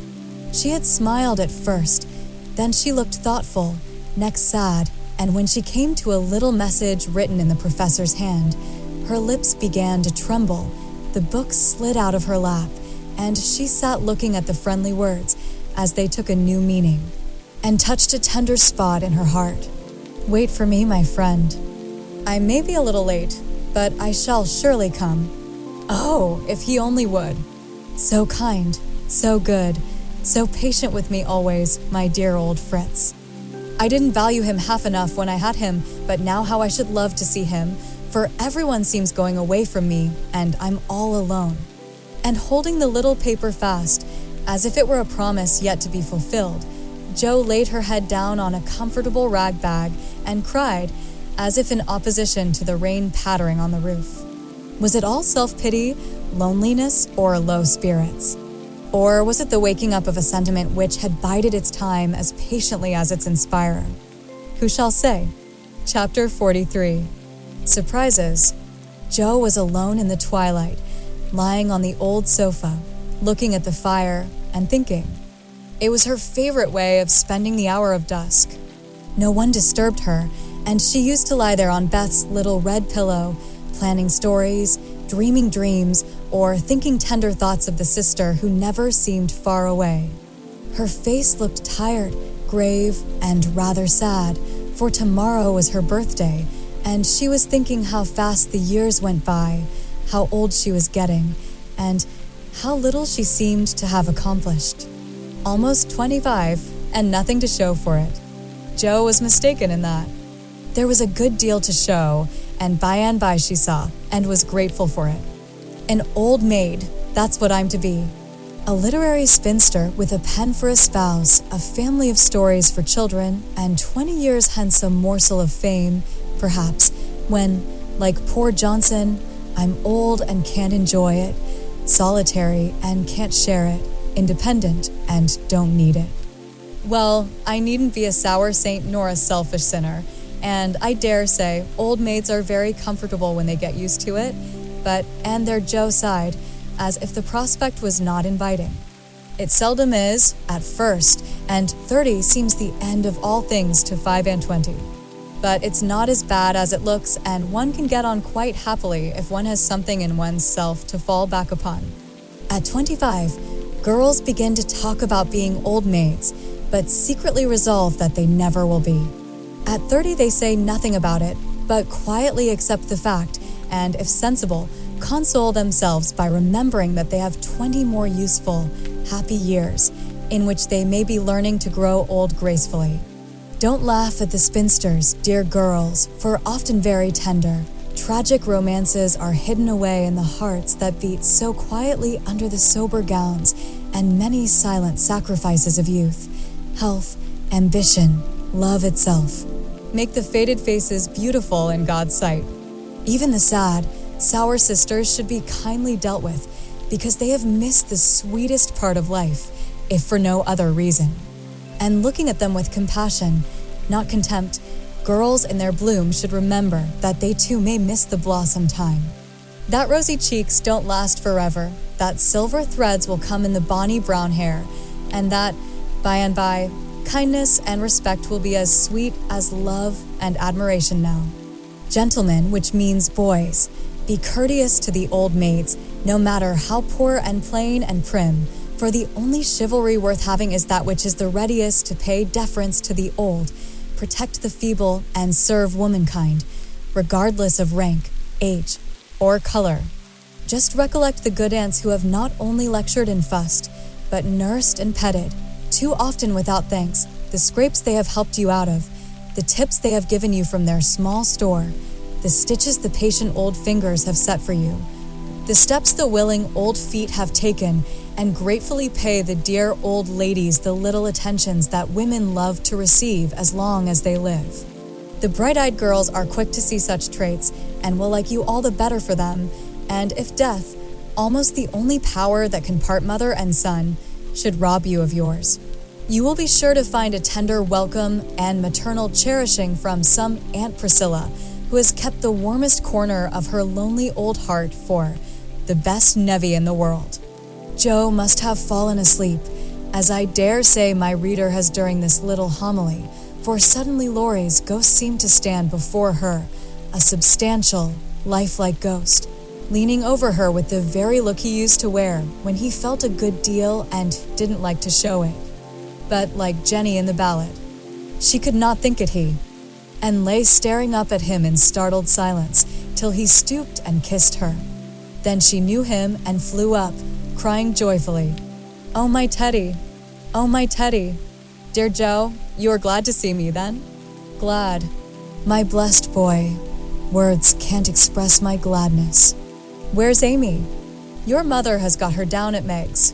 She had smiled at first, then she looked thoughtful, next sad, and when she came to a little message written in the professor's hand, her lips began to tremble, the book slid out of her lap, and she sat looking at the friendly words as they took a new meaning, and touched a tender spot in her heart. Wait for me, my friend. I may be a little late, but I shall surely come. Oh, if he only would. So kind, so good, so patient with me always, my dear old Fritz. I didn't value him half enough when I had him, but now how I should love to see him, for everyone seems going away from me, and I'm all alone. And holding the little paper fast, as if it were a promise yet to be fulfilled, Jo laid her head down on a comfortable rag bag and cried, as if in opposition to the rain pattering on the roof. Was it all self-pity, loneliness, or low spirits? Or was it the waking up of a sentiment which had bided its time as patiently as its inspirer? Who shall say? Chapter 43. Surprises. Jo was alone in the twilight, lying on the old sofa, looking at the fire and thinking. It was her favorite way of spending the hour of dusk. No one disturbed her, and she used to lie there on Beth's little red pillow, planning stories, dreaming dreams, or thinking tender thoughts of the sister who never seemed far away. Her face looked tired, grave, and rather sad, for tomorrow was her birthday, and she was thinking how fast the years went by, how old she was getting, and how little she seemed to have accomplished. Almost 25, and nothing to show for it. Jo was mistaken in that. There was a good deal to show, and by she saw, and was grateful for it. An old maid, that's what I'm to be. A literary spinster with a pen for a spouse, a family of stories for children, and 20 years hence a morsel of fame, perhaps, when, like poor Johnson, I'm old and can't enjoy it, solitary and can't share it, independent and don't need it. Well, I needn't be a sour saint nor a selfish sinner, and I dare say old maids are very comfortable when they get used to it, and their Jo sighed, as if the prospect was not inviting. It seldom is, at first, and 30 seems the end of all things to 5 and 20. But it's not as bad as it looks, and one can get on quite happily if one has something in one's self to fall back upon. At 25, girls begin to talk about being old maids, but secretly resolve that they never will be. At 30, they say nothing about it, but quietly accept the fact, and if sensible, console themselves by remembering that they have 20 more useful, happy years, in which they may be learning to grow old gracefully. Don't laugh at the spinsters, dear girls, for often very tender, tragic romances are hidden away in the hearts that beat so quietly under the sober gowns and many silent sacrifices of youth, health, ambition, love itself. Make the faded faces beautiful in God's sight. Even the sad, sour sisters should be kindly dealt with because they have missed the sweetest part of life, if for no other reason. And looking at them with compassion, not contempt, girls in their bloom should remember that they too may miss the blossom time. That rosy cheeks don't last forever, that silver threads will come in the bonny brown hair, and that, by and by, kindness and respect will be as sweet as love and admiration now. Gentlemen, which means boys, be courteous to the old maids, no matter how poor and plain and prim, for the only chivalry worth having is that which is the readiest to pay deference to the old, protect the feeble, and serve womankind, regardless of rank, age, or color. Just recollect the good aunts who have not only lectured and fussed, but nursed and petted, too often without thanks, the scrapes they have helped you out of, the tips they have given you from their small store, the stitches the patient old fingers have set for you, the steps the willing old feet have taken, and gratefully pay the dear old ladies the little attentions that women love to receive as long as they live. The bright-eyed girls are quick to see such traits and will like you all the better for them, and if death, almost the only power that can part mother and son, should rob you of yours, you will be sure to find a tender welcome and maternal cherishing from some Aunt Priscilla, who has kept the warmest corner of her lonely old heart for the best nevy in the world. Jo must have fallen asleep, as I dare say my reader has during this little homily, for suddenly Laurie's ghost seemed to stand before her, a substantial, lifelike ghost, leaning over her with the very look he used to wear when he felt a good deal and didn't like to show it. But like Jenny in the ballad, she could not think it he, and lay staring up at him in startled silence till he stooped and kissed her. Then she knew him and flew up, crying joyfully, "Oh, my Teddy! Oh, my Teddy! Dear Jo, you are glad to see me, then?" "Glad. My blessed boy. Words can't express my gladness." "Where's Amy?" "Your mother has got her down at Meg's.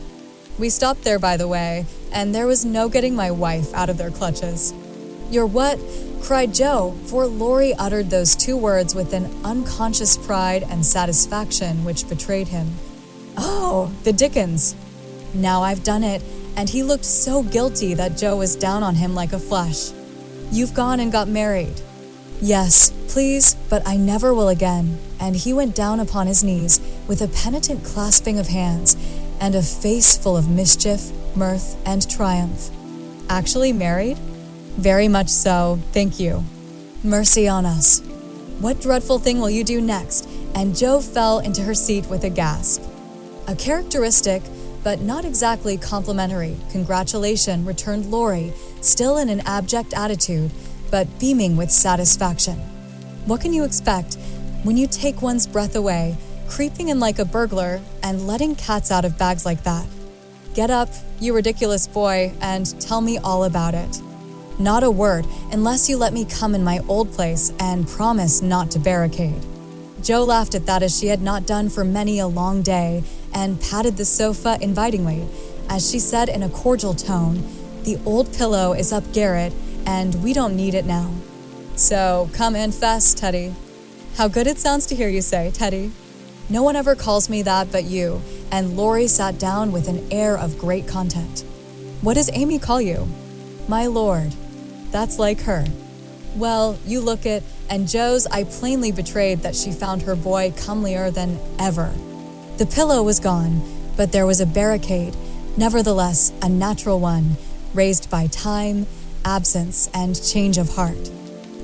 We stopped there, by the way, and there was no getting my wife out of their clutches." "Your what?" cried Jo, for Laurie uttered those two words with an unconscious pride and satisfaction which betrayed him. "Oh, the dickens!" Now I've done it, and he looked so guilty that Jo was down on him like a flash. "You've gone and got married." "Yes, please, but I never will again," and he went down upon his knees with a penitent clasping of hands and a face full of mischief, mirth, and triumph. "Actually married?" "Very much so, thank you." "Mercy on us. What dreadful thing will you do next?" And Jo fell into her seat with a gasp. A characteristic, but not exactly complimentary, congratulation returned Laurie, still in an abject attitude, but beaming with satisfaction. What can you expect when you take one's breath away, creeping in like a burglar and letting cats out of bags like that? Get up, you ridiculous boy, and tell me all about it. Not a word, unless you let me come in my old place and promise not to barricade. Jo laughed at that as she had not done for many a long day, and patted the sofa invitingly, as she said in a cordial tone, "The old pillow is up garret, and we don't need it now. So come and fess, Teddy." "How good it sounds to hear you say, Teddy." "No one ever calls me that but you," and Laurie sat down with an air of great content. "What does Amy call you?" "My lord." "That's like her." "Well, you look it, and Jo's I plainly betrayed that she found her boy comelier than ever." The pillow was gone, but there was a barricade, nevertheless a natural one, raised by time, absence, and change of heart.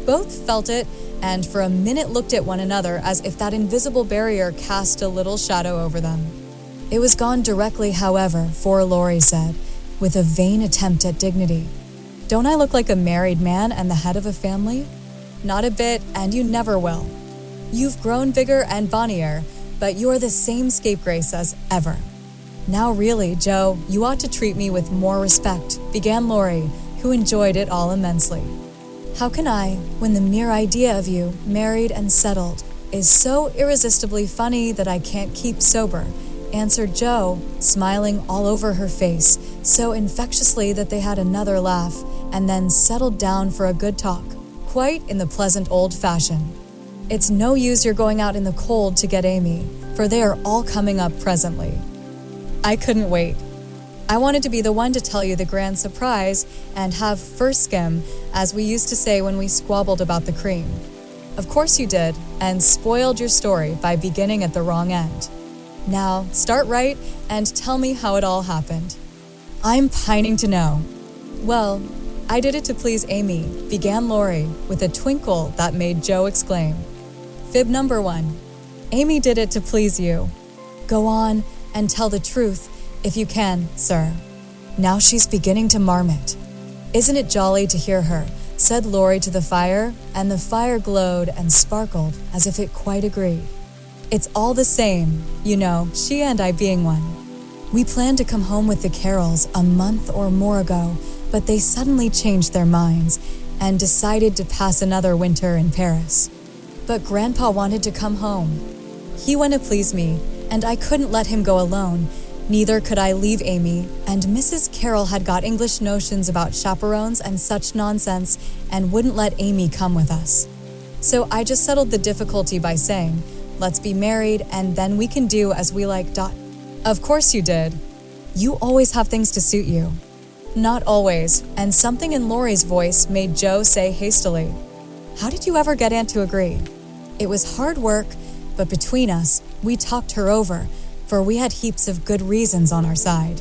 Both felt it, and for a minute looked at one another as if that invisible barrier cast a little shadow over them. It was gone directly, however, for Laurie said, with a vain attempt at dignity, "Don't I look like a married man and the head of a family?" "Not a bit, and you never will. You've grown bigger and bonnier, but you are the same scapegrace as ever." "Now really, Jo, you ought to treat me with more respect," began Laurie, who enjoyed it all immensely. "How can I, when the mere idea of you, married and settled, is so irresistibly funny that I can't keep sober?" answered Jo, smiling all over her face, so infectiously that they had another laugh, and then settled down for a good talk, quite in the pleasant old fashion. "It's no use your going out in the cold to get Amy, for they are all coming up presently." I couldn't wait. I wanted to be the one to tell you the grand surprise and have first skim, as we used to say when we squabbled about the cream. Of course you did, and spoiled your story by beginning at the wrong end. Now, start right and tell me how it all happened. I'm pining to know. "Well, I did it to please Amy," began Laurie, with a twinkle that made Jo exclaim. "Fib number 1. Amy did it to please you." "Go on and tell the truth, if you can, sir." Now she's beginning to marmot. Isn't it jolly to hear her, said Laurie to the fire, and the fire glowed and sparkled as if it quite agreed. It's all the same, you know, she and I being one. We planned to come home with the Carrolls a month or more ago, but they suddenly changed their minds and decided to pass another winter in Paris. But Grandpa wanted to come home. He wanted to please me, and I couldn't let him go alone. Neither could I leave Amy, and Mrs. Carroll had got English notions about chaperones and such nonsense and wouldn't let Amy come with us. So I just settled the difficulty by saying, let's be married and then we can do as we like. Of course you did. You always have things to suit you. Not always, and something in Laurie's voice made Joe say hastily, how did you ever get Aunt to agree? It was hard work, but between us, we talked her over, for we had heaps of good reasons on our side.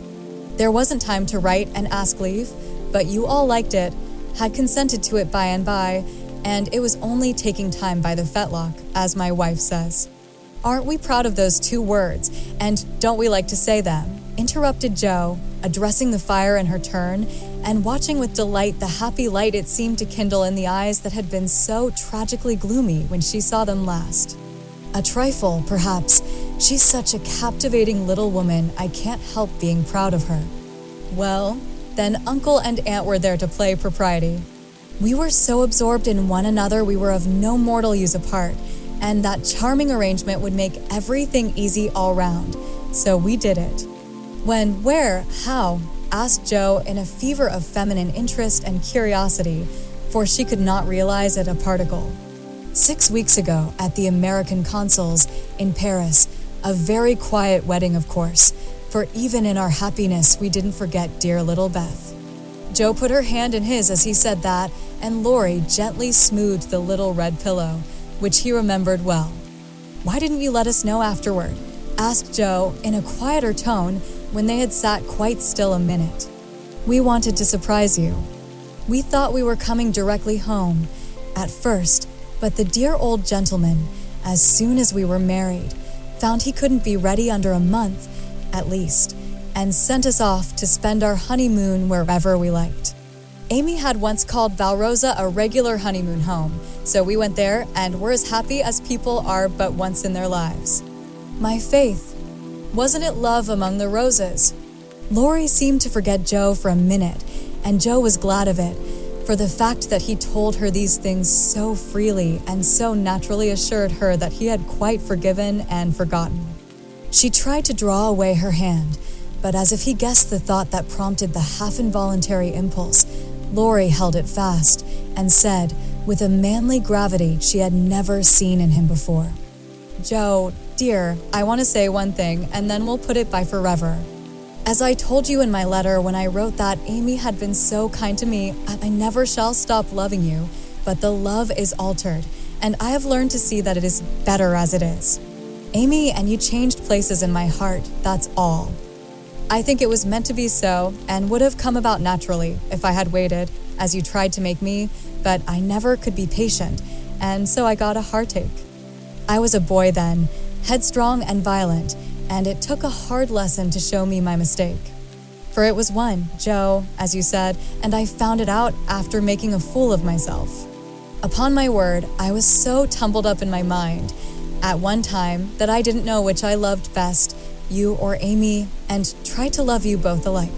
There wasn't time to write and ask leave, but you all liked it, had consented to it by and by, and it was only taking time by the fetlock, as my wife says. Aren't we proud of those 2 words, and don't we like to say them? Interrupted Joe, addressing the fire in her turn, and watching with delight the happy light it seemed to kindle in the eyes that had been so tragically gloomy when she saw them last. A trifle, perhaps. She's such a captivating little woman, I can't help being proud of her. Well, then Uncle and Aunt were there to play propriety. We were so absorbed in one another we were of no mortal use apart, and that charming arrangement would make everything easy all round. So we did it. When, where, how, asked Joe in a fever of feminine interest and curiosity, for she could not realize it a particle. 6 weeks ago at the American Consul's in Paris, a very quiet wedding, of course, for even in our happiness we didn't forget dear little Beth. Joe put her hand in his as he said that, and Laurie gently smoothed the little red pillow, which he remembered well. Why didn't you let us know afterward? Asked Joe in a quieter tone when they had sat quite still a minute. We wanted to surprise you. We thought we were coming directly home at first, but the dear old gentleman, as soon as we were married, found he couldn't be ready under a month, at least, and sent us off to spend our honeymoon wherever we liked. Amy had once called Valrosa a regular honeymoon home, so we went there and were as happy as people are but once in their lives. My faith, wasn't it love among the roses? Laurie seemed to forget Joe for a minute, and Joe was glad of it, for the fact that he told her these things so freely and so naturally assured her that he had quite forgiven and forgotten. She tried to draw away her hand, but as if he guessed the thought that prompted the half-involuntary impulse, Laurie held it fast and said, with a manly gravity she had never seen in him before, Joe, dear, I want to say one thing, and then we'll put it by forever. As I told you in my letter when I wrote that Amy had been so kind to me, I never shall stop loving you, but the love is altered, and I have learned to see that it is better as it is. Amy and you changed places in my heart, that's all. I think it was meant to be so, and would have come about naturally if I had waited, as you tried to make me, but I never could be patient, and so I got a heartache. I was a boy then, headstrong and violent, and it took a hard lesson to show me my mistake. For it was one, Joe, as you said, and I found it out after making a fool of myself. Upon my word, I was so tumbled up in my mind at one time that I didn't know which I loved best, you or Amy, and tried to love you both alike.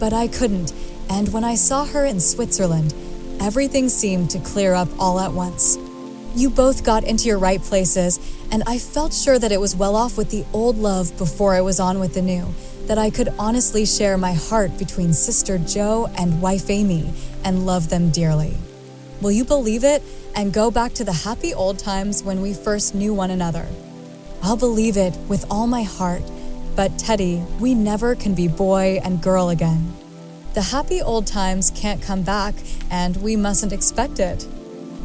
But I couldn't, and when I saw her in Switzerland, everything seemed to clear up all at once. You both got into your right places, and I felt sure that it was well off with the old love before I was on with the new, that I could honestly share my heart between Sister Joe and wife Amy and love them dearly. Will you believe it and go back to the happy old times when we first knew one another? I'll believe it with all my heart, but Teddy, we never can be boy and girl again. The happy old times can't come back, and we mustn't expect it.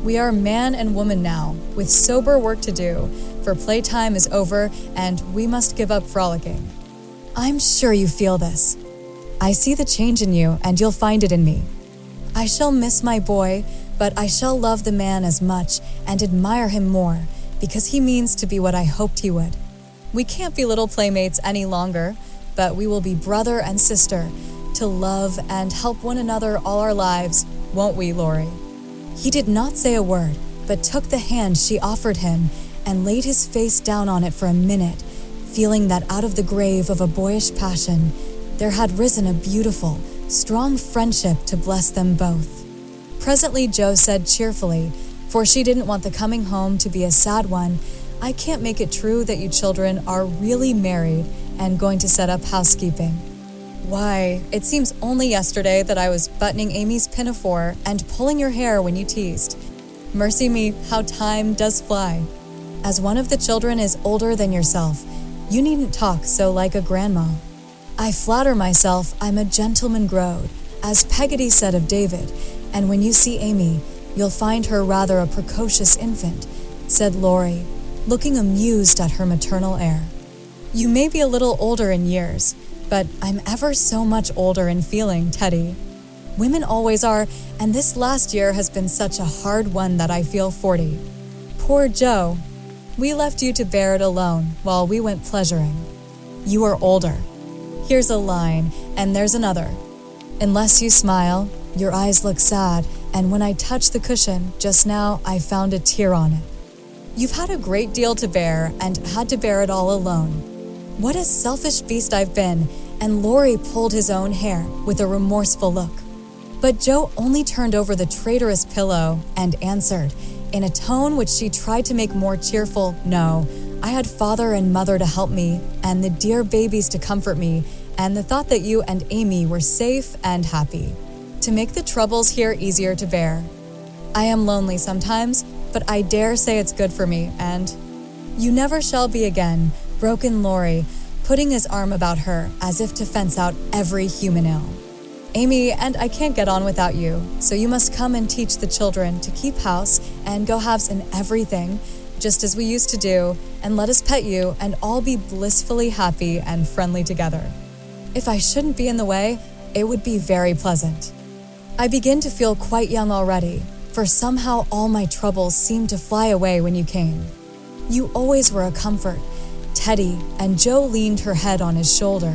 We are man and woman now, with sober work to do, for playtime is over and we must give up frolicking. I'm sure you feel this. I see the change in you, and you'll find it in me. I shall miss my boy, but I shall love the man as much and admire him more, because he means to be what I hoped he would. We can't be little playmates any longer, but we will be brother and sister, to love and help one another all our lives, won't we, Laurie? He did not say a word, but took the hand she offered him and laid his face down on it for a minute, feeling that out of the grave of a boyish passion, there had risen a beautiful, strong friendship to bless them both. Presently Jo said cheerfully, for she didn't want the coming home to be a sad one, "I can't make it true that you children are really married and going to set up housekeeping." "Why, it seems only yesterday that I was buttoning Amy's pinafore and pulling your hair when you teased. Mercy me, how time does fly. As one of the children is older than yourself, you needn't talk so like a grandma. I flatter myself I'm a gentleman growed, as Peggotty said of David, and when you see Amy, you'll find her rather a precocious infant," said Laurie, looking amused at her maternal air. "You may be a little older in years, but I'm ever so much older in feeling, Teddy. Women always are, and this last year has been such a hard one that I feel 40. Poor Jo. We left you to bear it alone while we went pleasuring. You are older. Here's a line, and there's another. Unless you smile, your eyes look sad, and when I touched the cushion just now, I found a tear on it. You've had a great deal to bear and had to bear it all alone. What a selfish beast I've been," and Laurie pulled his own hair with a remorseful look. But Jo only turned over the traitorous pillow and answered, in a tone which she tried to make more cheerful, "No, I had father and mother to help me, and the dear babies to comfort me, and the thought that you and Amy were safe and happy, to make the troubles here easier to bear. I am lonely sometimes, but I dare say it's good for me, and—" "You never shall be again," broke in Laurie, putting his arm about her as if to fence out every human ill. "Amy and I can't get on without you, so you must come and teach the children to keep house and go halves in everything, just as we used to do, and let us pet you and all be blissfully happy and friendly together. If I shouldn't be in the way, it would be very pleasant. I begin to feel quite young already, for somehow all my troubles seemed to fly away when you came. You always were a comfort, Teddy," and Jo leaned her head on his shoulder,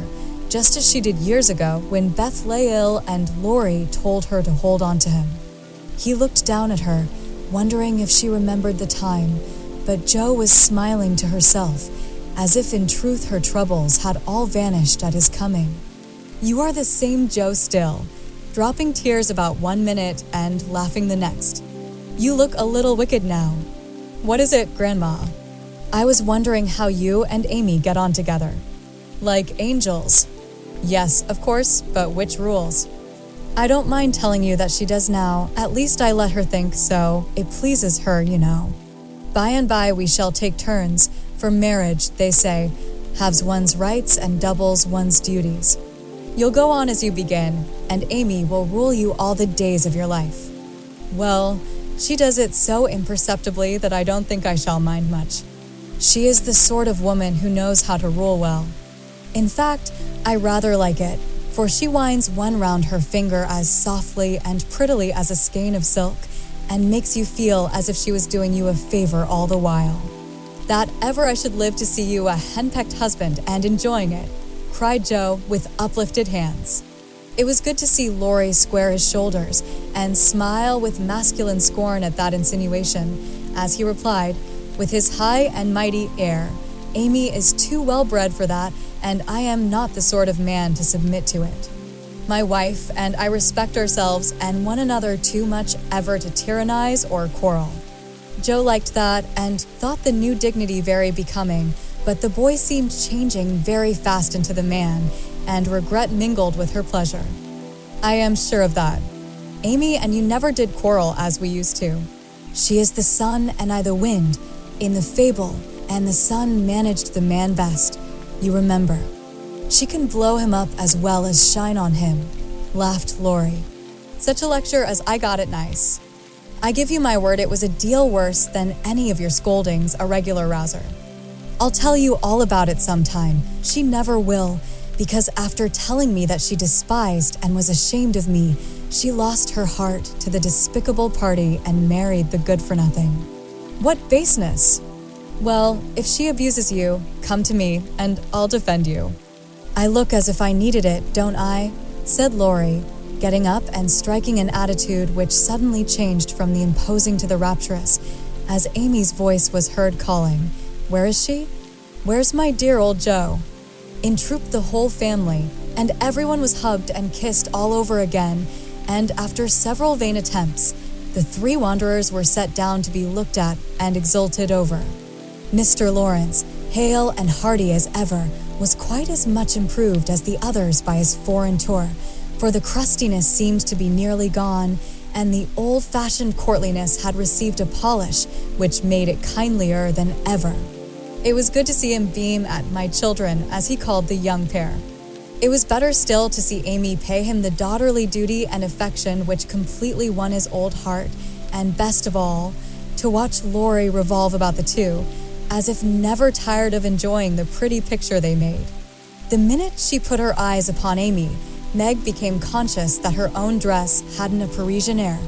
just as she did years ago when Beth lay ill and Laurie told her to hold on to him. He looked down at her, wondering if she remembered the time, but Jo was smiling to herself, as if in truth her troubles had all vanished at his coming. "You are the same Jo still, dropping tears about 1 minute and laughing the next. You look a little wicked now. What is it, Grandma?" "I was wondering how you and Amy get on together." "Like angels." "Yes, of course, but which rules?" "I don't mind telling you that she does now, at least I let her think so. It pleases her, you know. By and by we shall take turns, for marriage, they say, halves one's rights and doubles one's duties. You'll go on as you begin, and Amy will rule you all the days of your life." "Well, she does it so imperceptibly that I don't think I shall mind much. She is the sort of woman who knows how to rule well. In fact, I rather like it, for she winds one round her finger as softly and prettily as a skein of silk, and makes you feel as if she was doing you a favor all the while. That ever I should live to see you a henpecked husband and enjoying it," cried Jo with uplifted hands. It was good to see Laurie square his shoulders and smile with masculine scorn at that insinuation, as he replied, with his high and mighty air, "Amy is too well bred for that, and I am not the sort of man to submit to it. My wife and I respect ourselves and one another too much ever to tyrannize or quarrel." Jo liked that and thought the new dignity very becoming, but the boy seemed changing very fast into the man, and regret mingled with her pleasure. "I am sure of that. Amy and you never did quarrel as we used to. She is the sun and I the wind, in the fable, and the sun managed the man best, you remember. She can blow him up as well as shine on him," laughed Laurie. "Such a lecture as I got at Nice. I give you my word it was a deal worse than any of your scoldings, a regular rouser. I'll tell you all about it sometime. She never will, because after telling me that she despised and was ashamed of me, she lost her heart to the despicable party and married the good-for-nothing." "What baseness!" "Well, if she abuses you, come to me, and I'll defend you." "I look as if I needed it, don't I?" said Laurie, getting up and striking an attitude which suddenly changed from the imposing to the rapturous, as Amy's voice was heard calling, "Where is she? Where's my dear old Joe?" In trooped the whole family, and everyone was hugged and kissed all over again, and after several vain attempts, the three wanderers were set down to be looked at and exulted over. Mr. Lawrence, hale and hearty as ever, was quite as much improved as the others by his foreign tour, for the crustiness seemed to be nearly gone, and the old-fashioned courtliness had received a polish which made it kindlier than ever. It was good to see him beam at "my children," as he called the young pair. It was better still to see Amy pay him the daughterly duty and affection which completely won his old heart, and best of all, to watch Laurie revolve about the two, as if never tired of enjoying the pretty picture they made. The minute she put her eyes upon Amy, Meg became conscious that her own dress hadn't a Parisian air,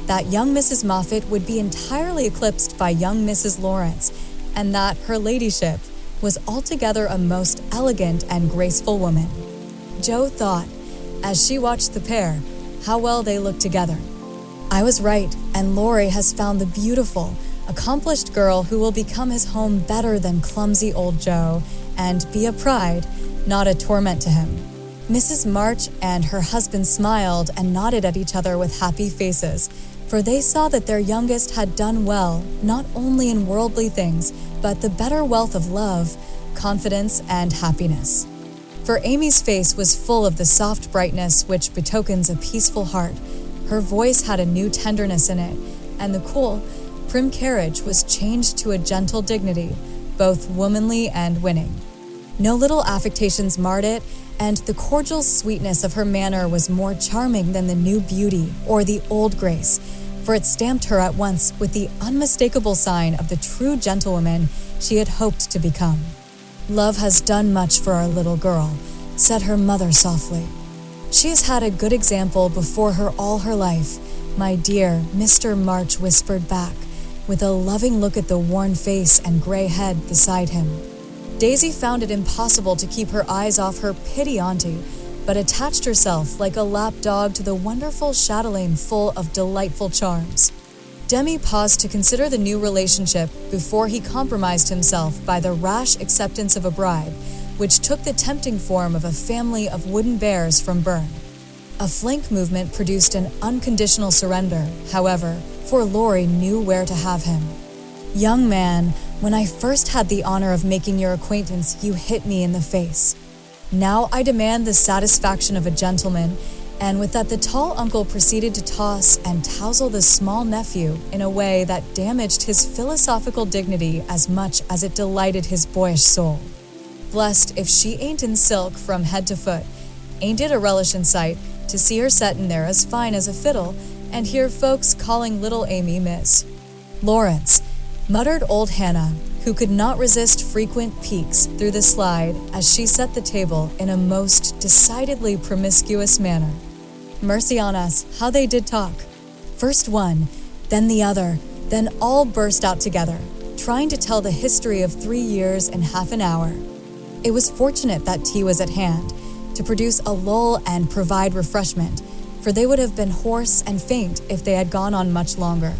that young Mrs. Moffat would be entirely eclipsed by young Mrs. Lawrence, and that her ladyship was altogether a most elegant and graceful woman. Jo thought, as she watched the pair, how well they looked together. I was right, and Laurie has found the beautiful, accomplished girl who will become his home better than clumsy old Joe, and be a pride, not a torment to him. Mrs. March and her husband smiled and nodded at each other with happy faces, for they saw that their youngest had done well, not only in worldly things, but the better wealth of love, confidence, and happiness. For Amy's face was full of the soft brightness which betokens a peaceful heart. Her voice had a new tenderness in it, and the cool, prim carriage was changed to a gentle dignity, both womanly and winning. No little affectations marred it, and the cordial sweetness of her manner was more charming than the new beauty or the old grace, for it stamped her at once with the unmistakable sign of the true gentlewoman she had hoped to become. "Love has done much for our little girl," said her mother softly. "She has had a good example before her all her life," my dear Mr. March whispered back, with a loving look at the worn face and gray head beside him. Daisy found it impossible to keep her eyes off her pitty auntie, but attached herself like a lap dog to the wonderful chatelaine full of delightful charms. Demi paused to consider the new relationship before he compromised himself by the rash acceptance of a bribe, which took the tempting form of a family of wooden bears from Bern. A flank movement produced an unconditional surrender, however, for Laurie knew where to have him. "Young man, when I first had the honor of making your acquaintance, you hit me in the face. Now I demand the satisfaction of a gentleman," and with that the tall uncle proceeded to toss and touzle the small nephew in a way that damaged his philosophical dignity as much as it delighted his boyish soul. Blessed if she ain't in silk from head to foot. Ain't it a relish in sight to see her set in there as fine as a fiddle, and hear folks calling little Amy Miss Lawrence, muttered old Hannah, who could not resist frequent peeks through the slide as she set the table in a most decidedly promiscuous manner. Mercy on us, how they did talk. First one, then the other, then all burst out together, trying to tell the history of 3 years in half an hour. It was fortunate that tea was at hand, to produce a lull and provide refreshment, for they would have been hoarse and faint if they had gone on much longer.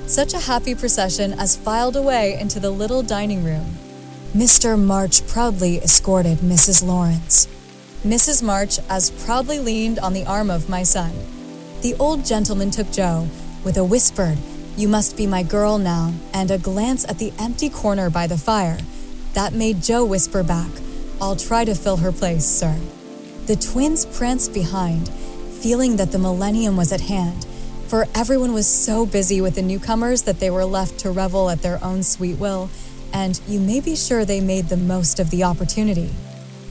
Such a happy procession as filed away into the little dining room. Mr. March proudly escorted Mrs. Lawrence. Mrs. March as proudly leaned on the arm of my son. The old gentleman took Jo, with a whispered, "You must be my girl now," and a glance at the empty corner by the fire. That made Jo whisper back, "I'll try to fill her place, sir." The twins pranced behind, feeling that the millennium was at hand, for everyone was so busy with the newcomers that they were left to revel at their own sweet will, and you may be sure they made the most of the opportunity.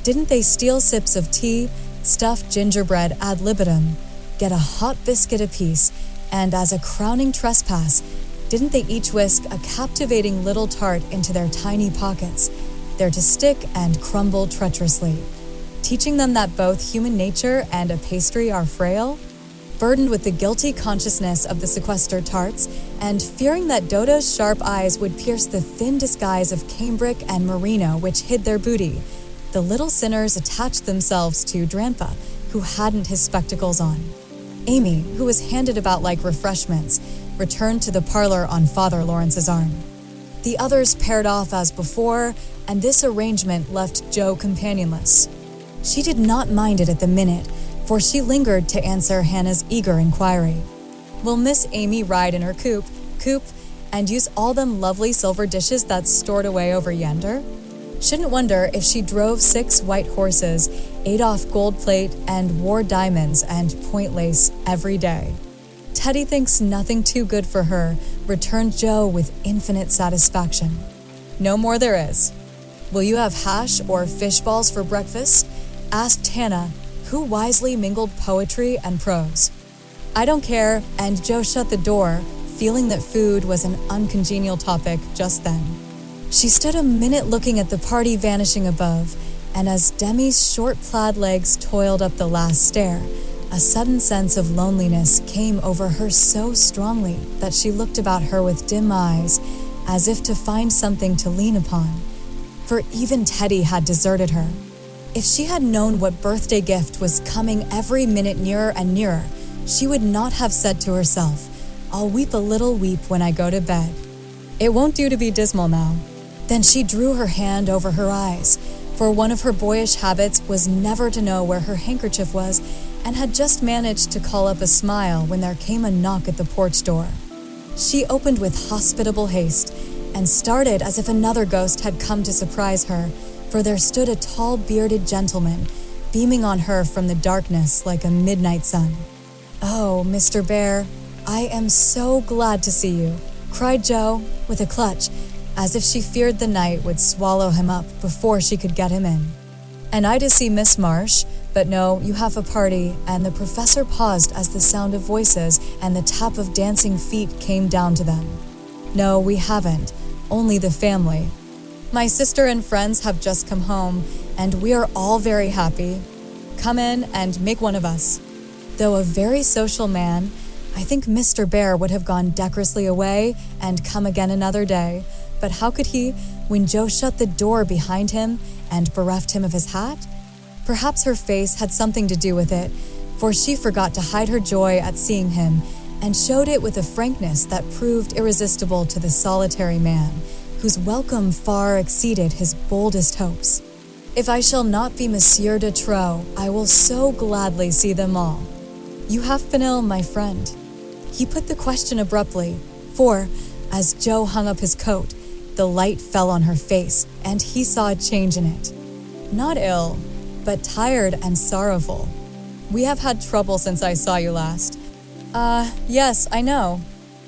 Didn't they steal sips of tea, stuff gingerbread ad libitum, get a hot biscuit apiece, and as a crowning trespass, didn't they each whisk a captivating little tart into their tiny pockets, there to stick and crumble treacherously, teaching them that both human nature and a pastry are frail? Burdened with the guilty consciousness of the sequestered tarts, and fearing that Dodo's sharp eyes would pierce the thin disguise of cambric and merino which hid their booty, the little sinners attached themselves to Dranpa, who hadn't his spectacles on. Amy, who was handed about like refreshments, returned to the parlor on Father Lawrence's arm. The others paired off as before, and this arrangement left Jo companionless. She did not mind it at the minute, for she lingered to answer Hannah's eager inquiry. "Will Miss Amy ride in her coupe, and use all them lovely silver dishes that's stored away over yonder? Shouldn't wonder if she drove 6 white horses, ate off gold plate, and wore diamonds and point lace every day." "Teddy thinks nothing too good for her," returned Jo with infinite satisfaction. "No more there is. Will you have hash or fish balls for breakfast?" asked Hannah, who wisely mingled poetry and prose. "I don't care," and Jo shut the door, feeling that food was an uncongenial topic just then. She stood a minute looking at the party vanishing above, and as Demi's short plaid legs toiled up the last stair, a sudden sense of loneliness came over her so strongly that she looked about her with dim eyes, as if to find something to lean upon. For even Teddy had deserted her. If she had known what birthday gift was coming every minute nearer and nearer, she would not have said to herself, "I'll weep a little weep when I go to bed. It won't do to be dismal now." Then she drew her hand over her eyes, for one of her boyish habits was never to know where her handkerchief was, and had just managed to call up a smile when there came a knock at the porch door. She opened with hospitable haste, and started as if another ghost had come to surprise her, for there stood a tall bearded gentleman, beaming on her from the darkness like a midnight sun. "Oh, Mr. Bhaer, I am so glad to see you," cried Jo, with a clutch, as if she feared the night would swallow him up before she could get him in. "And I to see Miss Marsh, but no, you have a party," and the professor paused as the sound of voices and the tap of dancing feet came down to them. "No, we haven't, only the family. My sister and friends have just come home, and we are all very happy. Come in and make one of us." Though a very social man, I think Mr. Bhaer would have gone decorously away and come again another day, but how could he when Jo shut the door behind him and bereft him of his hat? Perhaps her face had something to do with it, for she forgot to hide her joy at seeing him, and showed it with a frankness that proved irresistible to the solitary man, whose welcome far exceeded his boldest hopes. "If I shall not be Monsieur de Trop, I will so gladly see them all. You have been ill, my friend?" He put the question abruptly, for, as Jo hung up his coat, the light fell on her face, and he saw a change in it. "Not ill, but tired and sorrowful. We have had trouble since I saw you last." Yes, I know.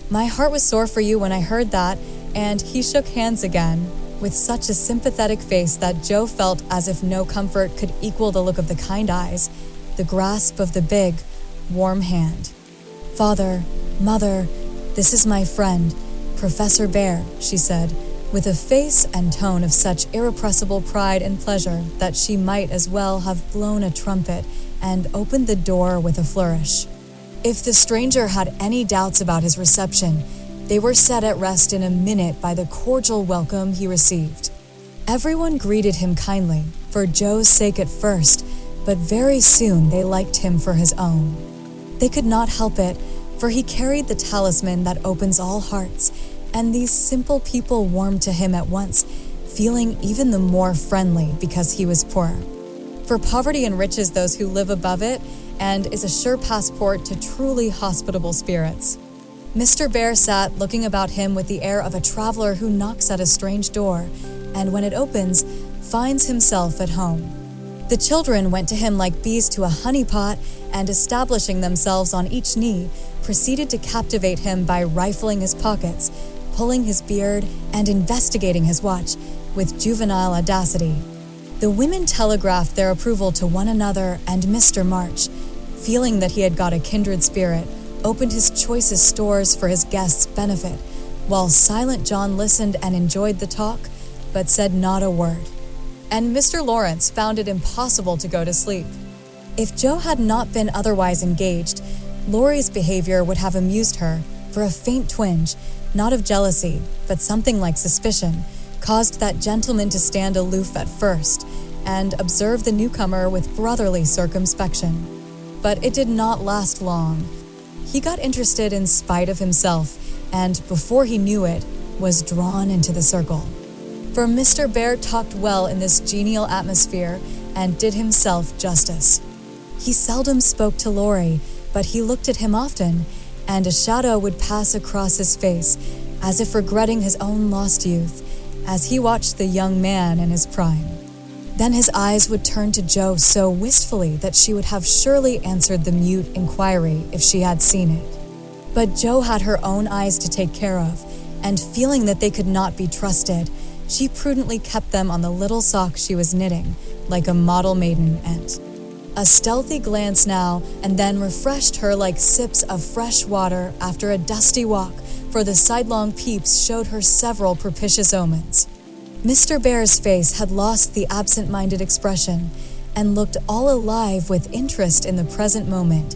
My heart was sore for you when I heard that," and he shook hands again, with such a sympathetic face that Jo felt as if no comfort could equal the look of the kind eyes, the grasp of the big, warm hand. "Father, Mother, this is my friend, Professor Bhaer," she said, with a face and tone of such irrepressible pride and pleasure that she might as well have blown a trumpet, and opened the door with a flourish. If the stranger had any doubts about his reception, they were set at rest in a minute by the cordial welcome he received. Everyone greeted him kindly, for Jo's sake at first, but very soon they liked him for his own. They could not help it, for he carried the talisman that opens all hearts, and these simple people warmed to him at once, feeling even the more friendly because he was poor. For poverty enriches those who live above it, and is a sure passport to truly hospitable spirits. Mr. Bhaer sat looking about him with the air of a traveler who knocks at a strange door, and when it opens, finds himself at home. The children went to him like bees to a honey pot, and establishing themselves on each knee, proceeded to captivate him by rifling his pockets, pulling his beard, and investigating his watch, with juvenile audacity. The women telegraphed their approval to one another, and Mr. March, feeling that he had got a kindred spirit, opened his choicest stores for his guests' benefit, while Silent John listened and enjoyed the talk, but said not a word. And Mr. Lawrence found it impossible to go to sleep. If Jo had not been otherwise engaged, Laurie's behavior would have amused her, for a faint twinge, not of jealousy, but something like suspicion, caused that gentleman to stand aloof at first, and observe the newcomer with brotherly circumspection. But it did not last long. He got interested in spite of himself, and before he knew it, was drawn into the circle. For Mr. Bhaer talked well in this genial atmosphere and did himself justice. He seldom spoke to Laurie, but he looked at him often, and a shadow would pass across his face, as if regretting his own lost youth, as he watched the young man in his prime. Then his eyes would turn to Jo so wistfully that she would have surely answered the mute inquiry if she had seen it. But Jo had her own eyes to take care of, and feeling that they could not be trusted, she prudently kept them on the little sock she was knitting, like a model maiden ant. A stealthy glance now and then refreshed her like sips of fresh water after a dusty walk, for the sidelong peeps showed her several propitious omens. Mr. Bhaer's face had lost the absent-minded expression and looked all alive with interest in the present moment.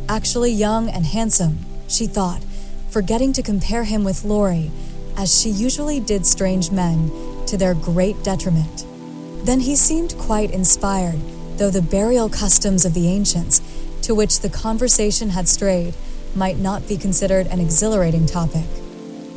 Actually young and handsome, she thought, forgetting to compare him with Laurie, as she usually did strange men, to their great detriment. Then he seemed quite inspired, though the burial customs of the ancients, to which the conversation had strayed, might not be considered an exhilarating topic.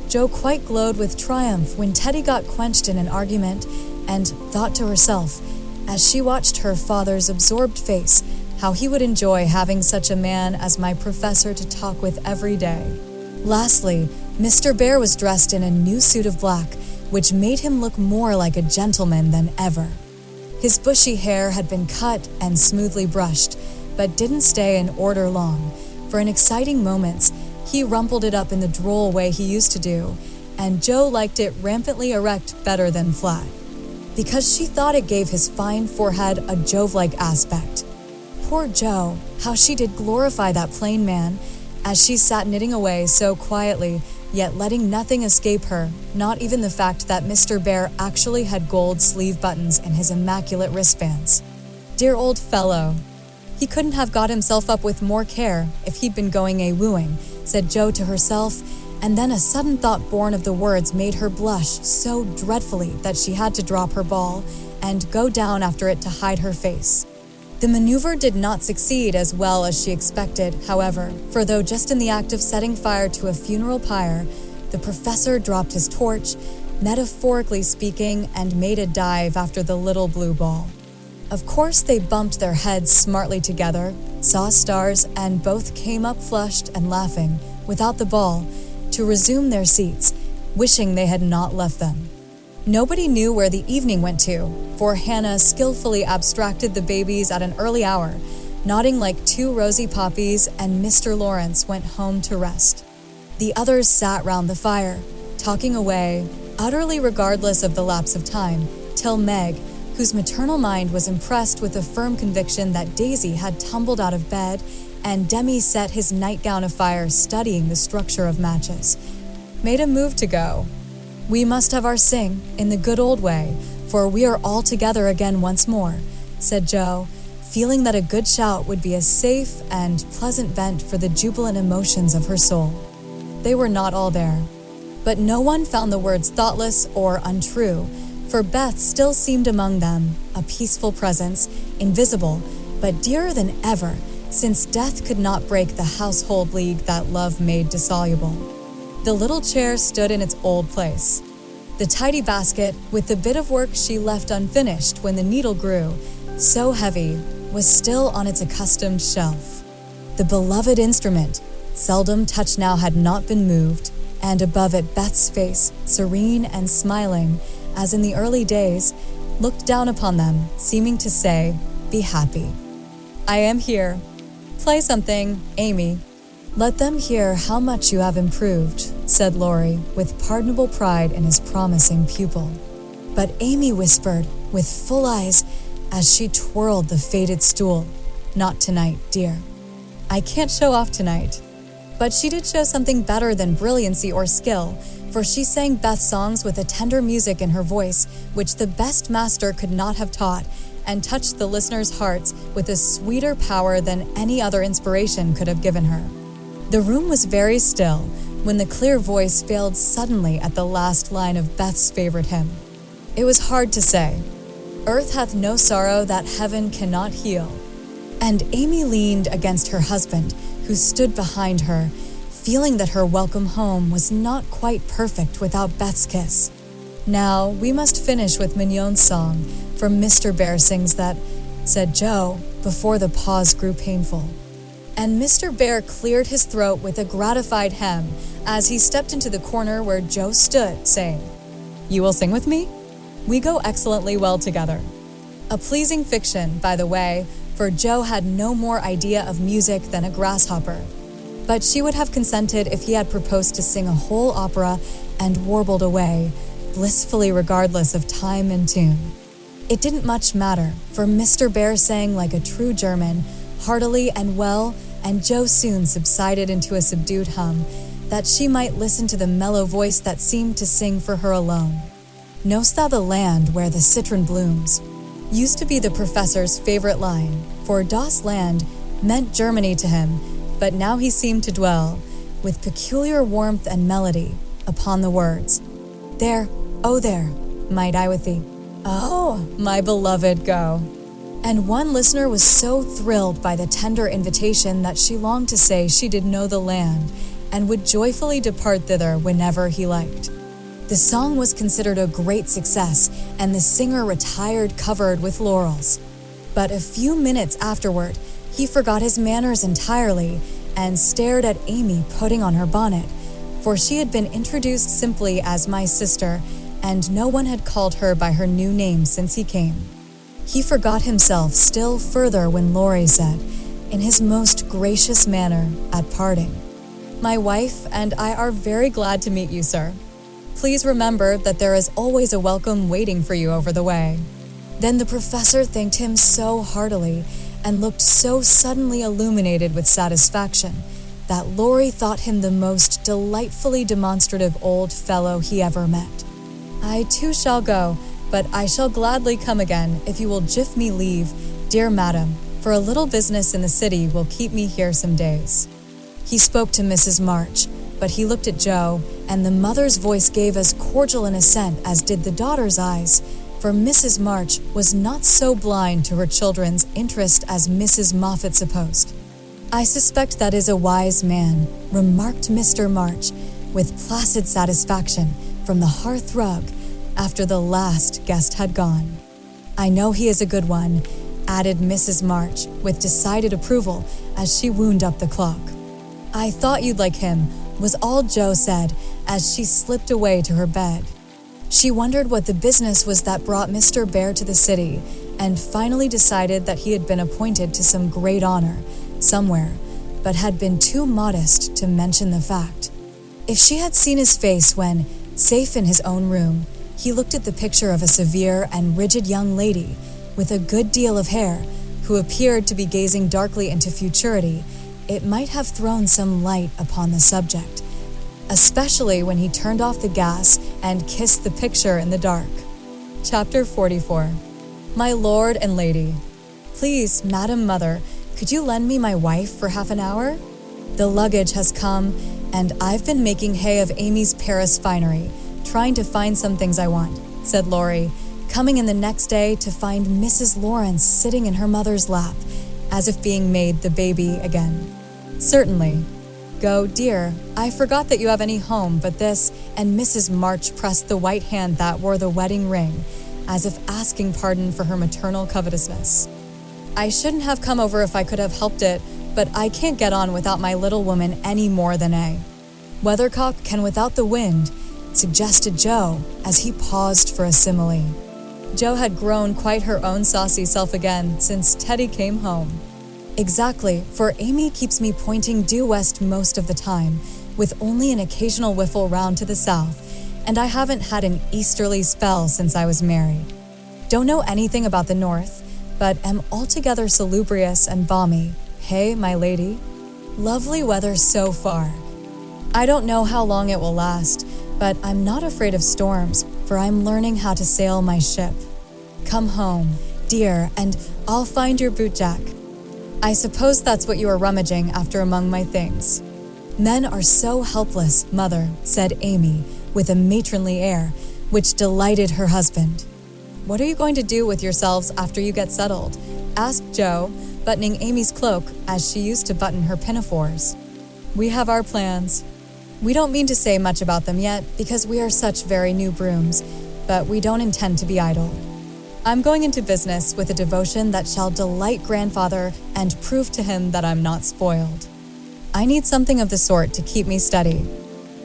Jo quite glowed with triumph when Teddy got quenched in an argument, and thought to herself, as she watched her father's absorbed face, how he would enjoy having such a man as my professor to talk with every day. Lastly, Mr. Bhaer was dressed in a new suit of black, which made him look more like a gentleman than ever. His bushy hair had been cut and smoothly brushed, but didn't stay in order long, for in exciting moments, he rumpled it up in the droll way he used to do, and Jo liked it rampantly erect better than flat, because she thought it gave his fine forehead a Jove-like aspect. Poor Jo, how she did glorify that plain man, as she sat knitting away so quietly, yet letting nothing escape her, not even the fact that Mr. Bhaer actually had gold sleeve buttons in his immaculate wristbands. Dear old fellow. He couldn't have got himself up with more care if he'd been going a-wooing, said Jo to herself, and then a sudden thought born of the words made her blush so dreadfully that she had to drop her ball and go down after it to hide her face. The maneuver did not succeed as well as she expected, however, for though just in the act of setting fire to a funeral pyre, the professor dropped his torch, metaphorically speaking, and made a dive after the little blue ball. Of course, they bumped their heads smartly together, saw stars, and both came up flushed and laughing, without the ball, to resume their seats, wishing they had not left them. Nobody knew where the evening went to, for Hannah skillfully abstracted the babies at an early hour, nodding like two rosy poppies, and Mr. Lawrence went home to rest. The others sat round the fire, talking away, utterly regardless of the lapse of time, till Meg, whose maternal mind was impressed with the firm conviction that Daisy had tumbled out of bed, and Demi set his nightgown afire studying the structure of matches, made a move to go. We must have our sing, in the good old way, for we are all together again once more, said Jo, feeling that a good shout would be a safe and pleasant vent for the jubilant emotions of her soul. They were not all there, but no one found the words thoughtless or untrue, for Beth still seemed among them, a peaceful presence, invisible, but dearer than ever, since death could not break the household league that love made dissoluble. The little chair stood in its old place. The tidy basket, with the bit of work she left unfinished when the needle grew, so heavy, was still on its accustomed shelf. The beloved instrument, seldom touched now, had not been moved, and above it Beth's face, serene and smiling, as in the early days, looked down upon them, seeming to say, "Be happy." "I am here. Play something, Amy." "Let them hear how much you have improved," said Laurie, with pardonable pride in his promising pupil. But Amy whispered, with full eyes, as she twirled the faded stool, "Not tonight, dear." "I can't show off tonight." But she did show something better than brilliancy or skill, for she sang Beth's songs with a tender music in her voice, which the best master could not have taught, and touched the listeners' hearts with a sweeter power than any other inspiration could have given her. The room was very still when the clear voice failed suddenly at the last line of Beth's favorite hymn. It was hard to say, "Earth hath no sorrow that heaven cannot heal." And Amy leaned against her husband, who stood behind her, feeling that her welcome home was not quite perfect without Beth's kiss. "Now, we must finish with Mignon's song, for Mr. Bhaer sings that," said Joe, before the pause grew painful. And Mr. Bhaer cleared his throat with a gratified hem as he stepped into the corner where Joe stood, saying, "You will sing with me? We go excellently well together." A pleasing fiction, by the way, for Joe had no more idea of music than a grasshopper. But she would have consented if he had proposed to sing a whole opera and warbled away, blissfully regardless of time and tune. It didn't much matter, for Mr. Bhaer sang like a true German, heartily and well, and Joe soon subsided into a subdued hum, that she might listen to the mellow voice that seemed to sing for her alone. "Know'st thou the land where the citron blooms?" used to be the professor's favorite line, for Das Land meant Germany to him, but now he seemed to dwell, with peculiar warmth and melody, upon the words, "There, oh there, might I with thee? Oh, my beloved, go." And one listener was so thrilled by the tender invitation that she longed to say she did know the land, and would joyfully depart thither whenever he liked. The song was considered a great success, and the singer retired covered with laurels. But a few minutes afterward, he forgot his manners entirely and stared at Amy putting on her bonnet, for she had been introduced simply as "my sister," and no one had called her by her new name since he came. He forgot himself still further when Laurie said, in his most gracious manner at parting, "My wife and I are very glad to meet you, sir. Please remember that there is always a welcome waiting for you over the way." Then the professor thanked him so heartily and looked so suddenly illuminated with satisfaction that Laurie thought him the most delightfully demonstrative old fellow he ever met. "I too shall go, but I shall gladly come again if you will give me leave, dear madam, for a little business in the city will keep me here some days." He spoke to Mrs. March, but he looked at Joe, and the mother's voice gave as cordial an assent as did the daughter's eyes, for Mrs. March was not so blind to her children's interest as Mrs. Moffat supposed. "I suspect that is a wise man," remarked Mr. March, with placid satisfaction from the hearth rug after the last guest had gone. "I know he is a good one," added Mrs. March with decided approval as she wound up the clock. "I thought you'd like him," was all Joe said as she slipped away to her bed. She wondered what the business was that brought Mr. Bhaer to the city, and finally decided that he had been appointed to some great honor somewhere, but had been too modest to mention the fact. If she had seen his face when, safe in his own room, he looked at the picture of a severe and rigid young lady with a good deal of hair, who appeared to be gazing darkly into futurity, it might have thrown some light upon the subject, especially when he turned off the gas and kissed the picture in the dark. Chapter 44. My Lord and Lady. "Please, Madam Mother, could you lend me my wife for half an hour? The luggage has come, and I've been making hay of Amy's Paris finery, trying to find some things I want," said Laurie, coming in the next day to find Mrs. Lawrence sitting in her mother's lap, as if being made the baby again. "Certainly. Go, dear. I forgot that you have any home but this," and Mrs. March pressed the white hand that wore the wedding ring, as if asking pardon for her maternal covetousness. "I shouldn't have come over if I could have helped it, but I can't get on without my little woman any more than a weathercock can without the wind," suggested Joe, as he paused for a simile. Joe had grown quite her own saucy self again since Teddy came home. "Exactly, for Amy keeps me pointing due west most of the time, with only an occasional whiffle round to the south, and I haven't had an easterly spell since I was married. Don't know anything about the north, but am altogether salubrious and balmy. Hey, my lady? Lovely weather so far. I don't know how long it will last, but I'm not afraid of storms, for I'm learning how to sail my ship. Come home, dear, and I'll find your bootjack. I suppose that's what you are rummaging after among my things." "Men are so helpless, Mother," said Amy, with a matronly air, which delighted her husband. "What are you going to do with yourselves after you get settled?" asked Joe, buttoning Amy's cloak as she used to button her pinafores. We have our plans. We don't mean to say much about them yet because we are such very new brooms, but we don't intend to be idle. I'm going into business with a devotion that shall delight grandfather and prove to him that I'm not spoiled. I need something of the sort to keep me steady.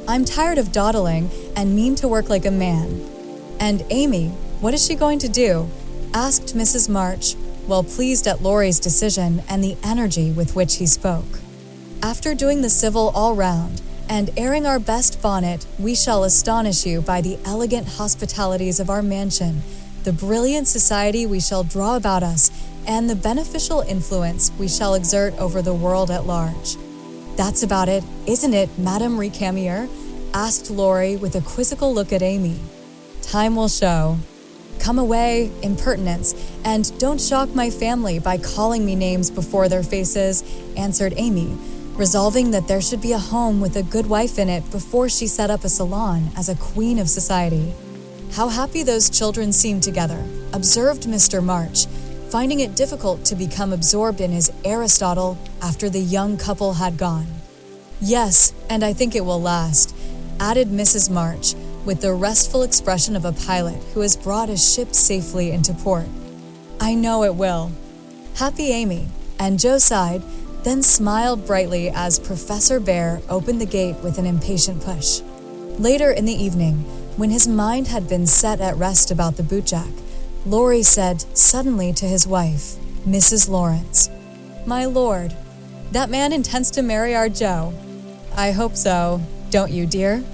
I'm tired of dawdling and mean to work like a man. And Amy, what is she going to do? Asked Mrs. March, well pleased at Laurie's decision and the energy with which he spoke. After doing the civil all round and airing our best bonnet, we shall astonish you by the elegant hospitalities of our mansion, the brilliant society we shall draw about us, and the beneficial influence we shall exert over the world at large. That's about it, isn't it, Madame Recamier? Asked Laurie with a quizzical look at Amy. Time will show. Come away, impertinence, and don't shock my family by calling me names before their faces, answered Amy, resolving that there should be a home with a good wife in it before she set up a salon as a queen of society. How happy those children seemed together, observed Mr. March, finding it difficult to become absorbed in his Aristotle after the young couple had gone. Yes, and I think it will last, added Mrs. March, with the restful expression of a pilot who has brought a ship safely into port. I know it will. Happy Amy, and Joe sighed, then smiled brightly as Professor Bhaer opened the gate with an impatient push. Later in the evening, when his mind had been set at rest about the bootjack, Laurie said suddenly to his wife, Mrs. Lawrence, "My lord, that man intends to marry our Joe." "I hope so, don't you, dear?"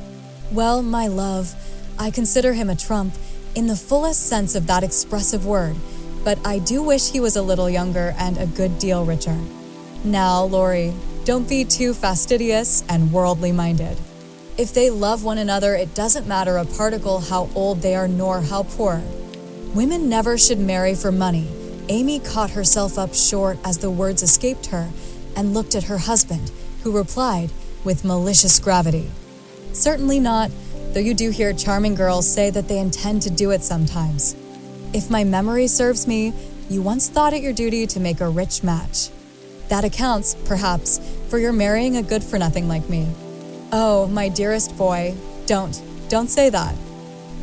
"Well, my love, I consider him a trump in the fullest sense of that expressive word, but I do wish he was a little younger and a good deal richer." Now, Laurie, don't be too fastidious and worldly minded. If they love one another, it doesn't matter a particle how old they are nor how poor. Women never should marry for money. Amy caught herself up short as the words escaped her and looked at her husband, who replied with malicious gravity, "Certainly not, though you do hear charming girls say that they intend to do it sometimes. If my memory serves me, you once thought it your duty to make a rich match. That accounts, perhaps, for your marrying a good-for-nothing like me." "Oh, my dearest boy, don't say that.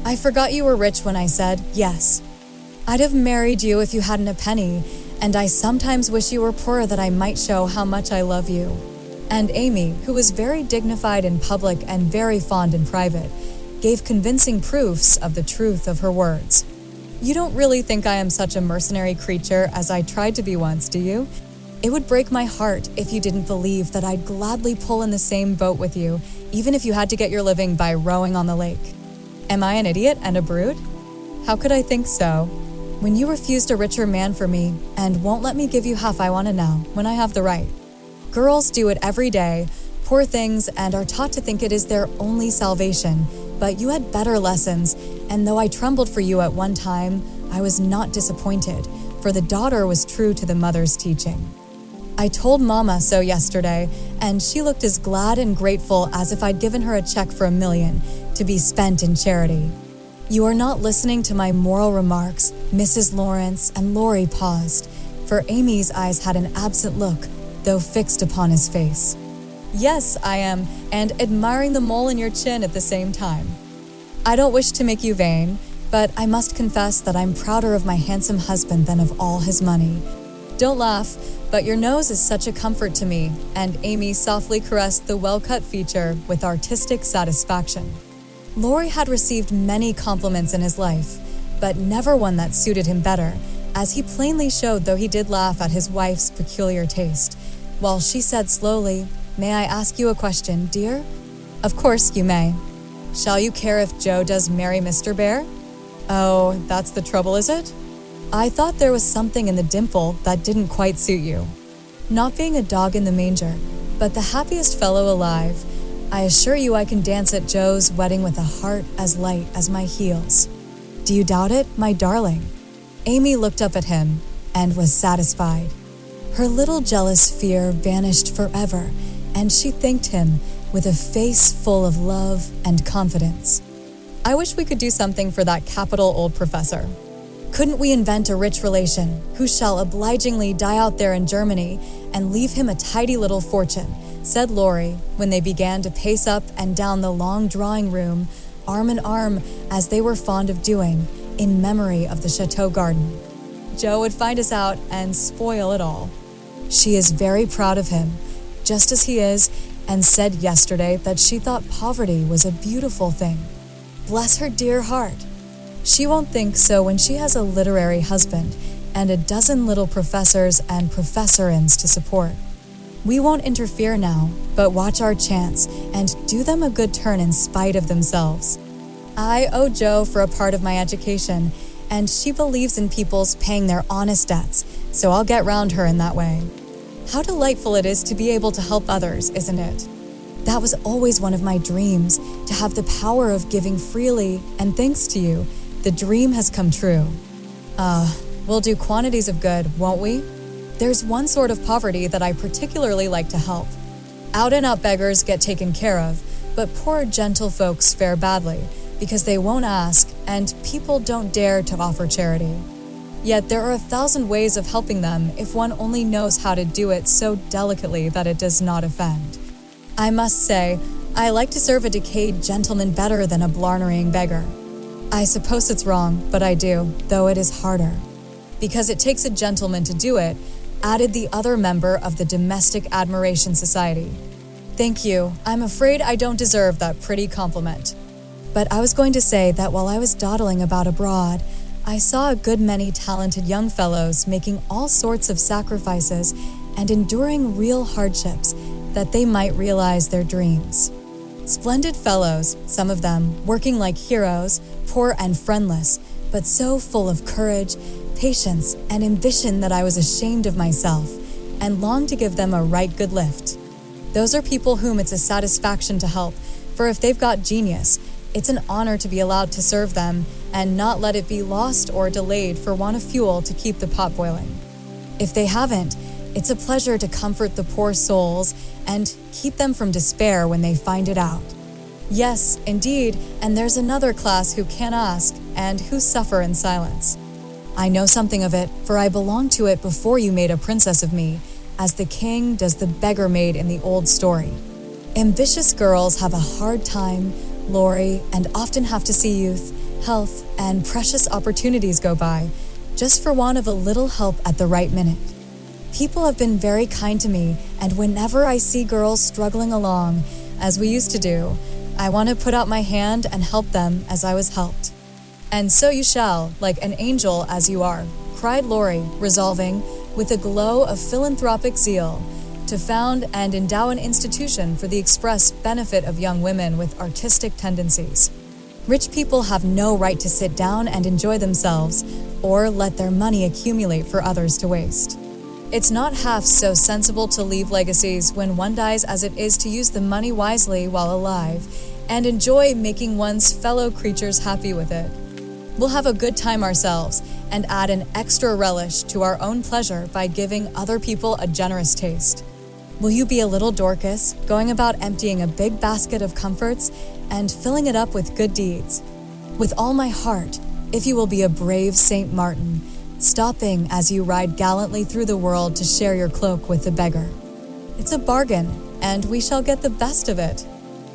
I forgot you were rich when I said yes. I'd have married you if you hadn't a penny, and I sometimes wish you were poor that I might show how much I love you." And Amy, who was very dignified in public and very fond in private, gave convincing proofs of the truth of her words. "You don't really think I am such a mercenary creature as I tried to be once, do you? It would break my heart if you didn't believe that I'd gladly pull in the same boat with you, even if you had to get your living by rowing on the lake. Am I an idiot and a brute? How could I think so, when you refused a richer man for me and won't let me give you half I want to now, when I have the right? Girls do it every day, poor things, and are taught to think it is their only salvation, but you had better lessons, and though I trembled for you at one time, I was not disappointed, for the daughter was true to the mother's teaching. I told Mama so yesterday, and she looked as glad and grateful as if I'd given her a check for $1 million to be spent in charity. You are not listening to my moral remarks." Mrs. Lawrence and Laurie paused, for Amy's eyes had an absent look, though fixed upon his face. "Yes, I am, and admiring the mole in your chin at the same time. I don't wish to make you vain, but I must confess that I'm prouder of my handsome husband than of all his money. Don't laugh, but your nose is such a comfort to me," and Amy softly caressed the well-cut feature with artistic satisfaction. Laurie had received many compliments in his life, but never one that suited him better, as he plainly showed, though he did laugh at his wife's peculiar taste, while she said slowly, "May I ask you a question, dear?" "Of course you may." "Shall you care if Joe does marry Mr. Bhaer?" "Oh, that's the trouble, is it? I thought there was something in the dimple that didn't quite suit you." "Not being a dog in the manger, but the happiest fellow alive. I assure you I can dance at Joe's wedding with a heart as light as my heels." "Do you doubt it, my darling?" Amy looked up at him and was satisfied. Her little jealous fear vanished forever, and she thanked him with a face full of love and confidence. "I wish we could do something for that capital old professor." Couldn't we invent a rich relation who shall obligingly die out there in Germany and leave him a tidy little fortune, said Laurie when they began to pace up and down the long drawing room, arm in arm as they were fond of doing, in memory of the chateau garden. Joe would find us out and spoil it all. She is very proud of him, just as he is, and said yesterday that she thought poverty was a beautiful thing. Bless her dear heart. She won't think so when she has a literary husband and a dozen little professors and professorins to support. We won't interfere now, but watch our chance and do them a good turn in spite of themselves. I owe Joe for a part of my education, and she believes in people's paying their honest debts, so I'll get round her in that way. How delightful it is to be able to help others, isn't it? That was always one of my dreams, to have the power of giving freely, and thanks to you, the dream has come true. We'll do quantities of good, won't we? There's one sort of poverty that I particularly like to help. Out-and-out beggars get taken care of, but poor gentle folks fare badly because they won't ask and people don't dare to offer charity. Yet there are 1,000 ways of helping them if one only knows how to do it so delicately that it does not offend. I must say, I like to serve a decayed gentleman better than a blarneying beggar. I suppose it's wrong, but I do, though it is harder. Because it takes a gentleman to do it, added the other member of the Domestic Admiration Society. Thank you. I'm afraid I don't deserve that pretty compliment. But I was going to say that while I was dawdling about abroad, I saw a good many talented young fellows making all sorts of sacrifices and enduring real hardships that they might realize their dreams. Splendid fellows, some of them, working like heroes, poor and friendless, but so full of courage, patience, and ambition that I was ashamed of myself and longed to give them a right good lift. Those are people whom it's a satisfaction to help, for if they've got genius, it's an honor to be allowed to serve them and not let it be lost or delayed for want of fuel to keep the pot boiling. If they haven't, it's a pleasure to comfort the poor souls and keep them from despair when they find it out. Yes, indeed, and there's another class who can't ask and who suffer in silence. I know something of it, for I belonged to it before you made a princess of me, as the king does the beggar maid in the old story. Ambitious girls have a hard time, Laurie, and often have to see youth, health, and precious opportunities go by, just for want of a little help at the right minute. People have been very kind to me, and whenever I see girls struggling along, as we used to do, I want to put out my hand and help them as I was helped. And so you shall, like an angel as you are, cried Laurie, resolving, with a glow of philanthropic zeal, to found and endow an institution for the express benefit of young women with artistic tendencies. Rich people have no right to sit down and enjoy themselves, or let their money accumulate for others to waste. It's not half so sensible to leave legacies when one dies as it is to use the money wisely while alive, and enjoy making one's fellow creatures happy with it. We'll have a good time ourselves, and add an extra relish to our own pleasure by giving other people a generous taste. Will you be a little Dorcas, going about emptying a big basket of comforts and filling it up with good deeds? With all my heart, if you will be a brave Saint Martin, stopping as you ride gallantly through the world to share your cloak with the beggar. It's a bargain, and we shall get the best of it.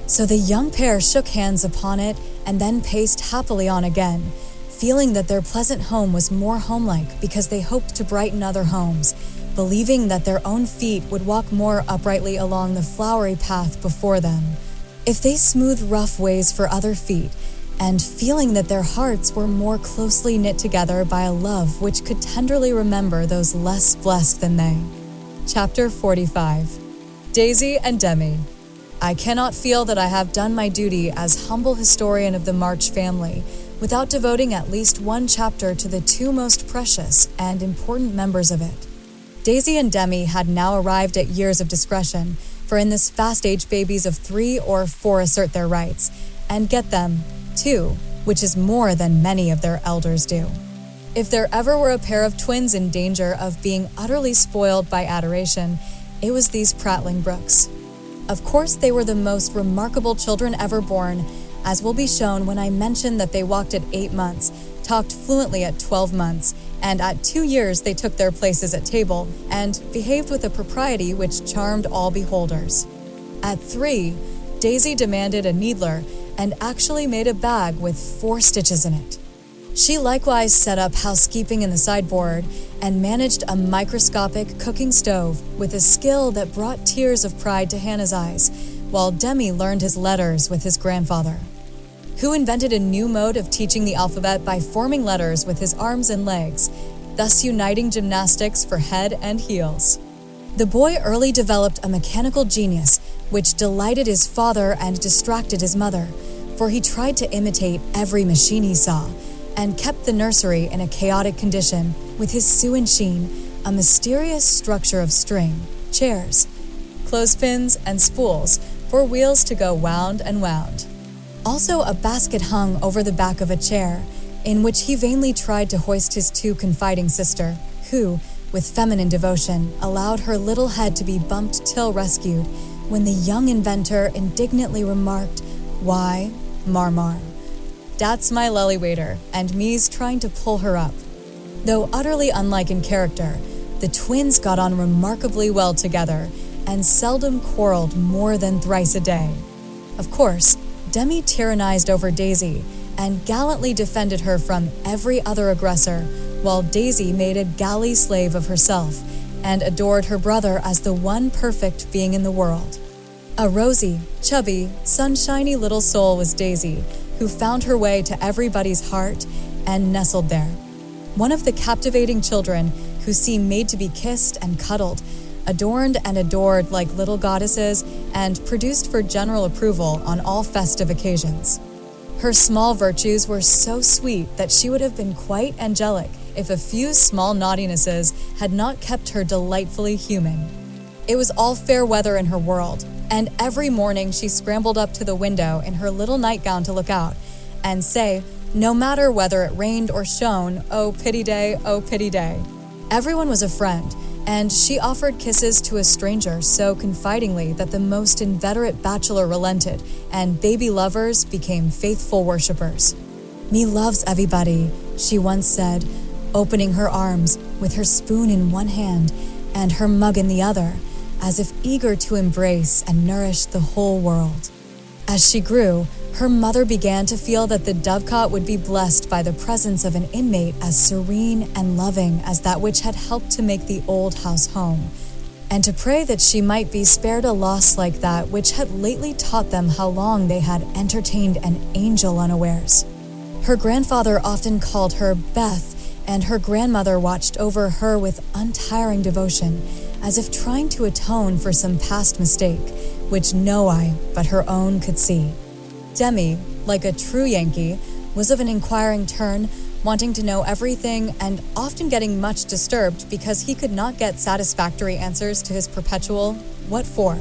So the young pair shook hands upon it and then paced happily on again, feeling that their pleasant home was more homelike because they hoped to brighten other homes, believing that their own feet would walk more uprightly along the flowery path before them, if they smoothed rough ways for other feet, and feeling that their hearts were more closely knit together by a love which could tenderly remember those less blessed than they. Chapter 45. Daisy and Demi. I cannot feel that I have done my duty as humble historian of the March family without devoting at least one chapter to the two most precious and important members of it. Daisy and Demi had now arrived at years of discretion, for in this fast-age babies of 3 or 4 assert their rights, and get them, too, which is more than many of their elders do. If there ever were a pair of twins in danger of being utterly spoiled by adoration, it was these prattling brooks. Of course, they were the most remarkable children ever born, as will be shown when I mention that they walked at 8 months, talked fluently at 12 months, and at 2 years they took their places at table and behaved with a propriety which charmed all beholders. At 3, Daisy demanded a needler and actually made a bag with 4 stitches in it. She likewise set up housekeeping in the sideboard and managed a microscopic cooking stove with a skill that brought tears of pride to Hannah's eyes, while Demi learned his letters with his grandfather, who invented a new mode of teaching the alphabet by forming letters with his arms and legs, thus uniting gymnastics for head and heels. The boy early developed a mechanical genius which delighted his father and distracted his mother, for he tried to imitate every machine he saw, and kept the nursery in a chaotic condition with his sew-in sheen, a mysterious structure of string, chairs, clothespins, and spools for wheels to go wound and wound. Also a basket hung over the back of a chair, in which he vainly tried to hoist his too confiding sister, who, with feminine devotion, allowed her little head to be bumped till rescued, when the young inventor indignantly remarked, "Why, Marmar, dat's my lily waiter, and me's trying to pull her up." Though utterly unlike in character, the twins got on remarkably well together and seldom quarreled more than thrice a day. Of course, Demi tyrannized over Daisy and gallantly defended her from every other aggressor, while Daisy made a galley slave of herself and adored her brother as the one perfect being in the world. A rosy, chubby, sunshiny little soul was Daisy, who found her way to everybody's heart and nestled there. One of the captivating children who seemed made to be kissed and cuddled, adorned and adored like little goddesses, and produced for general approval on all festive occasions. Her small virtues were so sweet that she would have been quite angelic if a few small naughtinesses had not kept her delightfully human. It was all fair weather in her world, and every morning she scrambled up to the window in her little nightgown to look out and say, no matter whether it rained or shone, "Oh, pity day, oh, pity day." Everyone was a friend, and she offered kisses to a stranger so confidingly that the most inveterate bachelor relented, and baby lovers became faithful worshippers. "Me loves everybody," she once said, opening her arms with her spoon in one hand and her mug in the other, as if eager to embrace and nourish the whole world. As she grew, her mother began to feel that the dovecot would be blessed by the presence of an inmate as serene and loving as that which had helped to make the old house home, and to pray that she might be spared a loss like that which had lately taught them how long they had entertained an angel unawares. Her grandfather often called her Beth, and her grandmother watched over her with untiring devotion, as if trying to atone for some past mistake, which no eye but her own could see. Demi, like a true Yankee, was of an inquiring turn, wanting to know everything and often getting much disturbed because he could not get satisfactory answers to his perpetual, "What for?"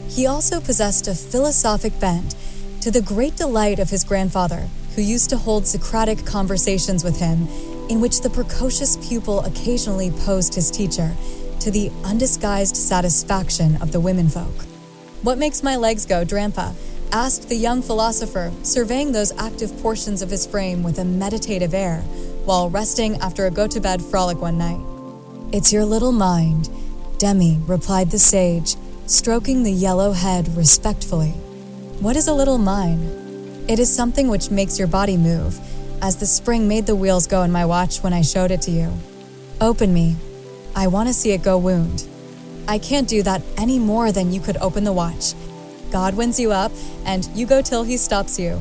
He also possessed a philosophic bent, to the great delight of his grandfather, who used to hold Socratic conversations with him, in which the precocious pupil occasionally posed his teacher, to the undisguised satisfaction of the womenfolk. "What makes my legs go, Drampa?" asked the young philosopher, surveying those active portions of his frame with a meditative air, while resting after a go-to-bed frolic one night. "It's your little mind," Demi replied the sage, stroking the yellow head respectfully. "What is a little mind?" "It is something which makes your body move, as the spring made the wheels go in my watch when I showed it to you. Open me. I want to see it go wound." "I can't do that any more than you could open the watch. God winds you up, and you go till he stops you."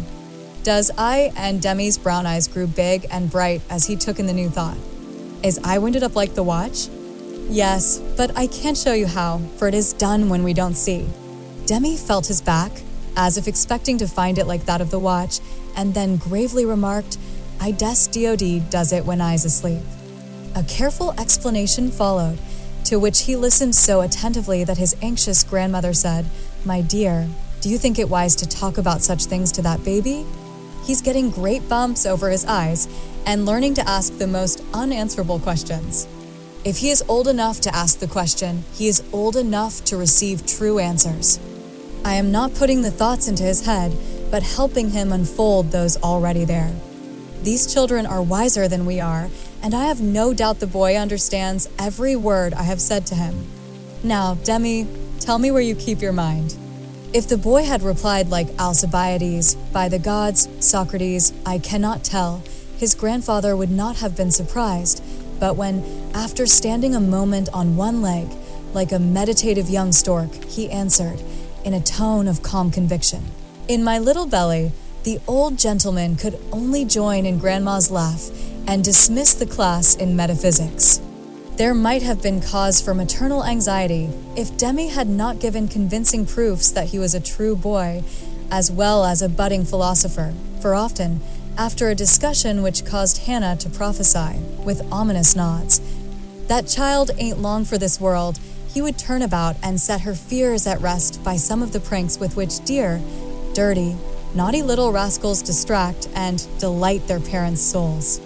"Does I?" And Demi's brown eyes grew big and bright as he took in the new thought. "Is I winded up like the watch?" "Yes, but I can't show you how, for it is done when we don't see." Demi felt his back, as if expecting to find it like that of the watch, and then gravely remarked, "I des DOD does it when I's asleep." A careful explanation followed, to which he listened so attentively that his anxious grandmother said, "My dear, do you think it wise to talk about such things to that baby? He's getting great bumps over his eyes and learning to ask the most unanswerable questions. If he is old enough to ask the question, he is old enough to receive true answers. I am not putting the thoughts into his head, but helping him unfold those already there. These children are wiser than we are, and I have no doubt the boy understands every word I have said to him. Now, Demi, tell me where you keep your mind." If the boy had replied like Alcibiades, "By the gods, Socrates, I cannot tell," his grandfather would not have been surprised. But when, after standing a moment on one leg, like a meditative young stork, he answered, in a tone of calm conviction, "In my little belly," the old gentleman could only join in Grandma's laugh and dismiss the class in metaphysics. There might have been cause for maternal anxiety if Demi had not given convincing proofs that he was a true boy, as well as a budding philosopher, for often, after a discussion which caused Hannah to prophesy, with ominous nods, that child ain't long for this world, he would turn about and set her fears at rest by some of the pranks with which dear, dirty, naughty little rascals distract and delight their parents' souls.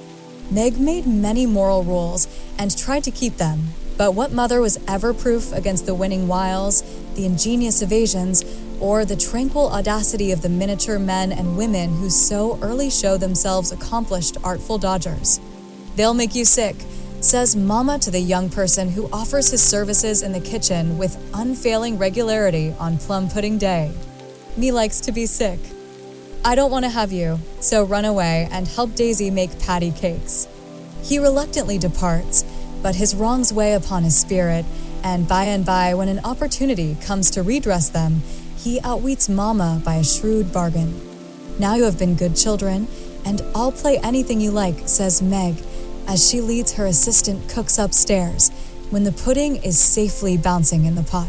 Meg made many moral rules and tried to keep them, but what mother was ever proof against the winning wiles, the ingenious evasions, or the tranquil audacity of the miniature men and women who so early show themselves accomplished artful dodgers? "They'll make you sick," says Mama to the young person who offers his services in the kitchen with unfailing regularity on plum pudding day. "Me likes to be sick. I don't want to have you, so run away and help Daisy make patty cakes." He reluctantly departs, but his wrongs weigh upon his spirit, and by, when an opportunity comes to redress them, he outwits Mama by a shrewd bargain. "Now you have been good children, and I'll play anything you like," says Meg, as she leads her assistant cooks upstairs, when the pudding is safely bouncing in the pot.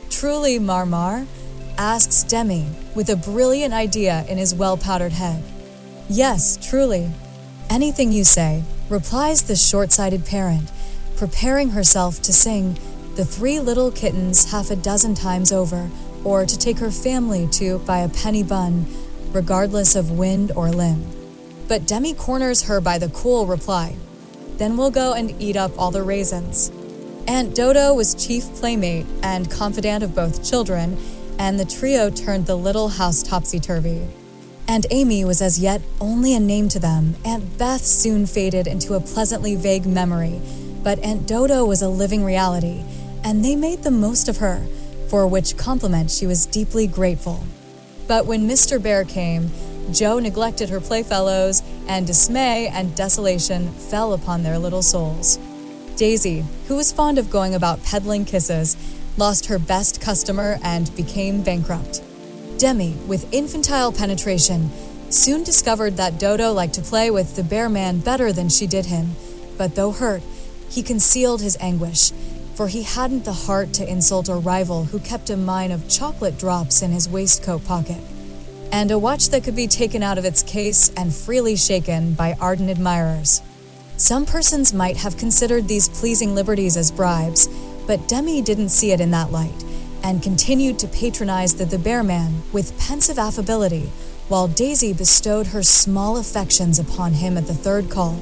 "Truly, Marmar?" asks Demi, with a brilliant idea in his well-powdered head. "Yes, truly." "Anything you say," replies the short-sighted parent, preparing herself to sing "The Three Little Kittens" half a dozen times over, or to take her family to buy a penny bun, regardless of wind or limb. But Demi corners her by the cool reply, "Then we'll go and eat up all the raisins." Aunt Dodo was chief playmate and confidant of both children, and the trio turned the little house topsy-turvy. Aunt Amy was as yet only a name to them. Aunt Beth soon faded into a pleasantly vague memory, but Aunt Dodo was a living reality, and they made the most of her, for which compliment she was deeply grateful. But when Mr. Bhaer came, Jo neglected her playfellows, and dismay and desolation fell upon their little souls. Daisy, who was fond of going about peddling kisses, lost her best customer and became bankrupt. Demi, with infantile penetration, soon discovered that Dodo liked to play with the bear man better than she did him, but though hurt, he concealed his anguish, for he hadn't the heart to insult a rival who kept a mine of chocolate drops in his waistcoat pocket, and a watch that could be taken out of its case and freely shaken by ardent admirers. Some persons might have considered these pleasing liberties as bribes, but Demi didn't see it in that light, and continued to patronize the bear man with pensive affability, while Daisy bestowed her small affections upon him at the third call,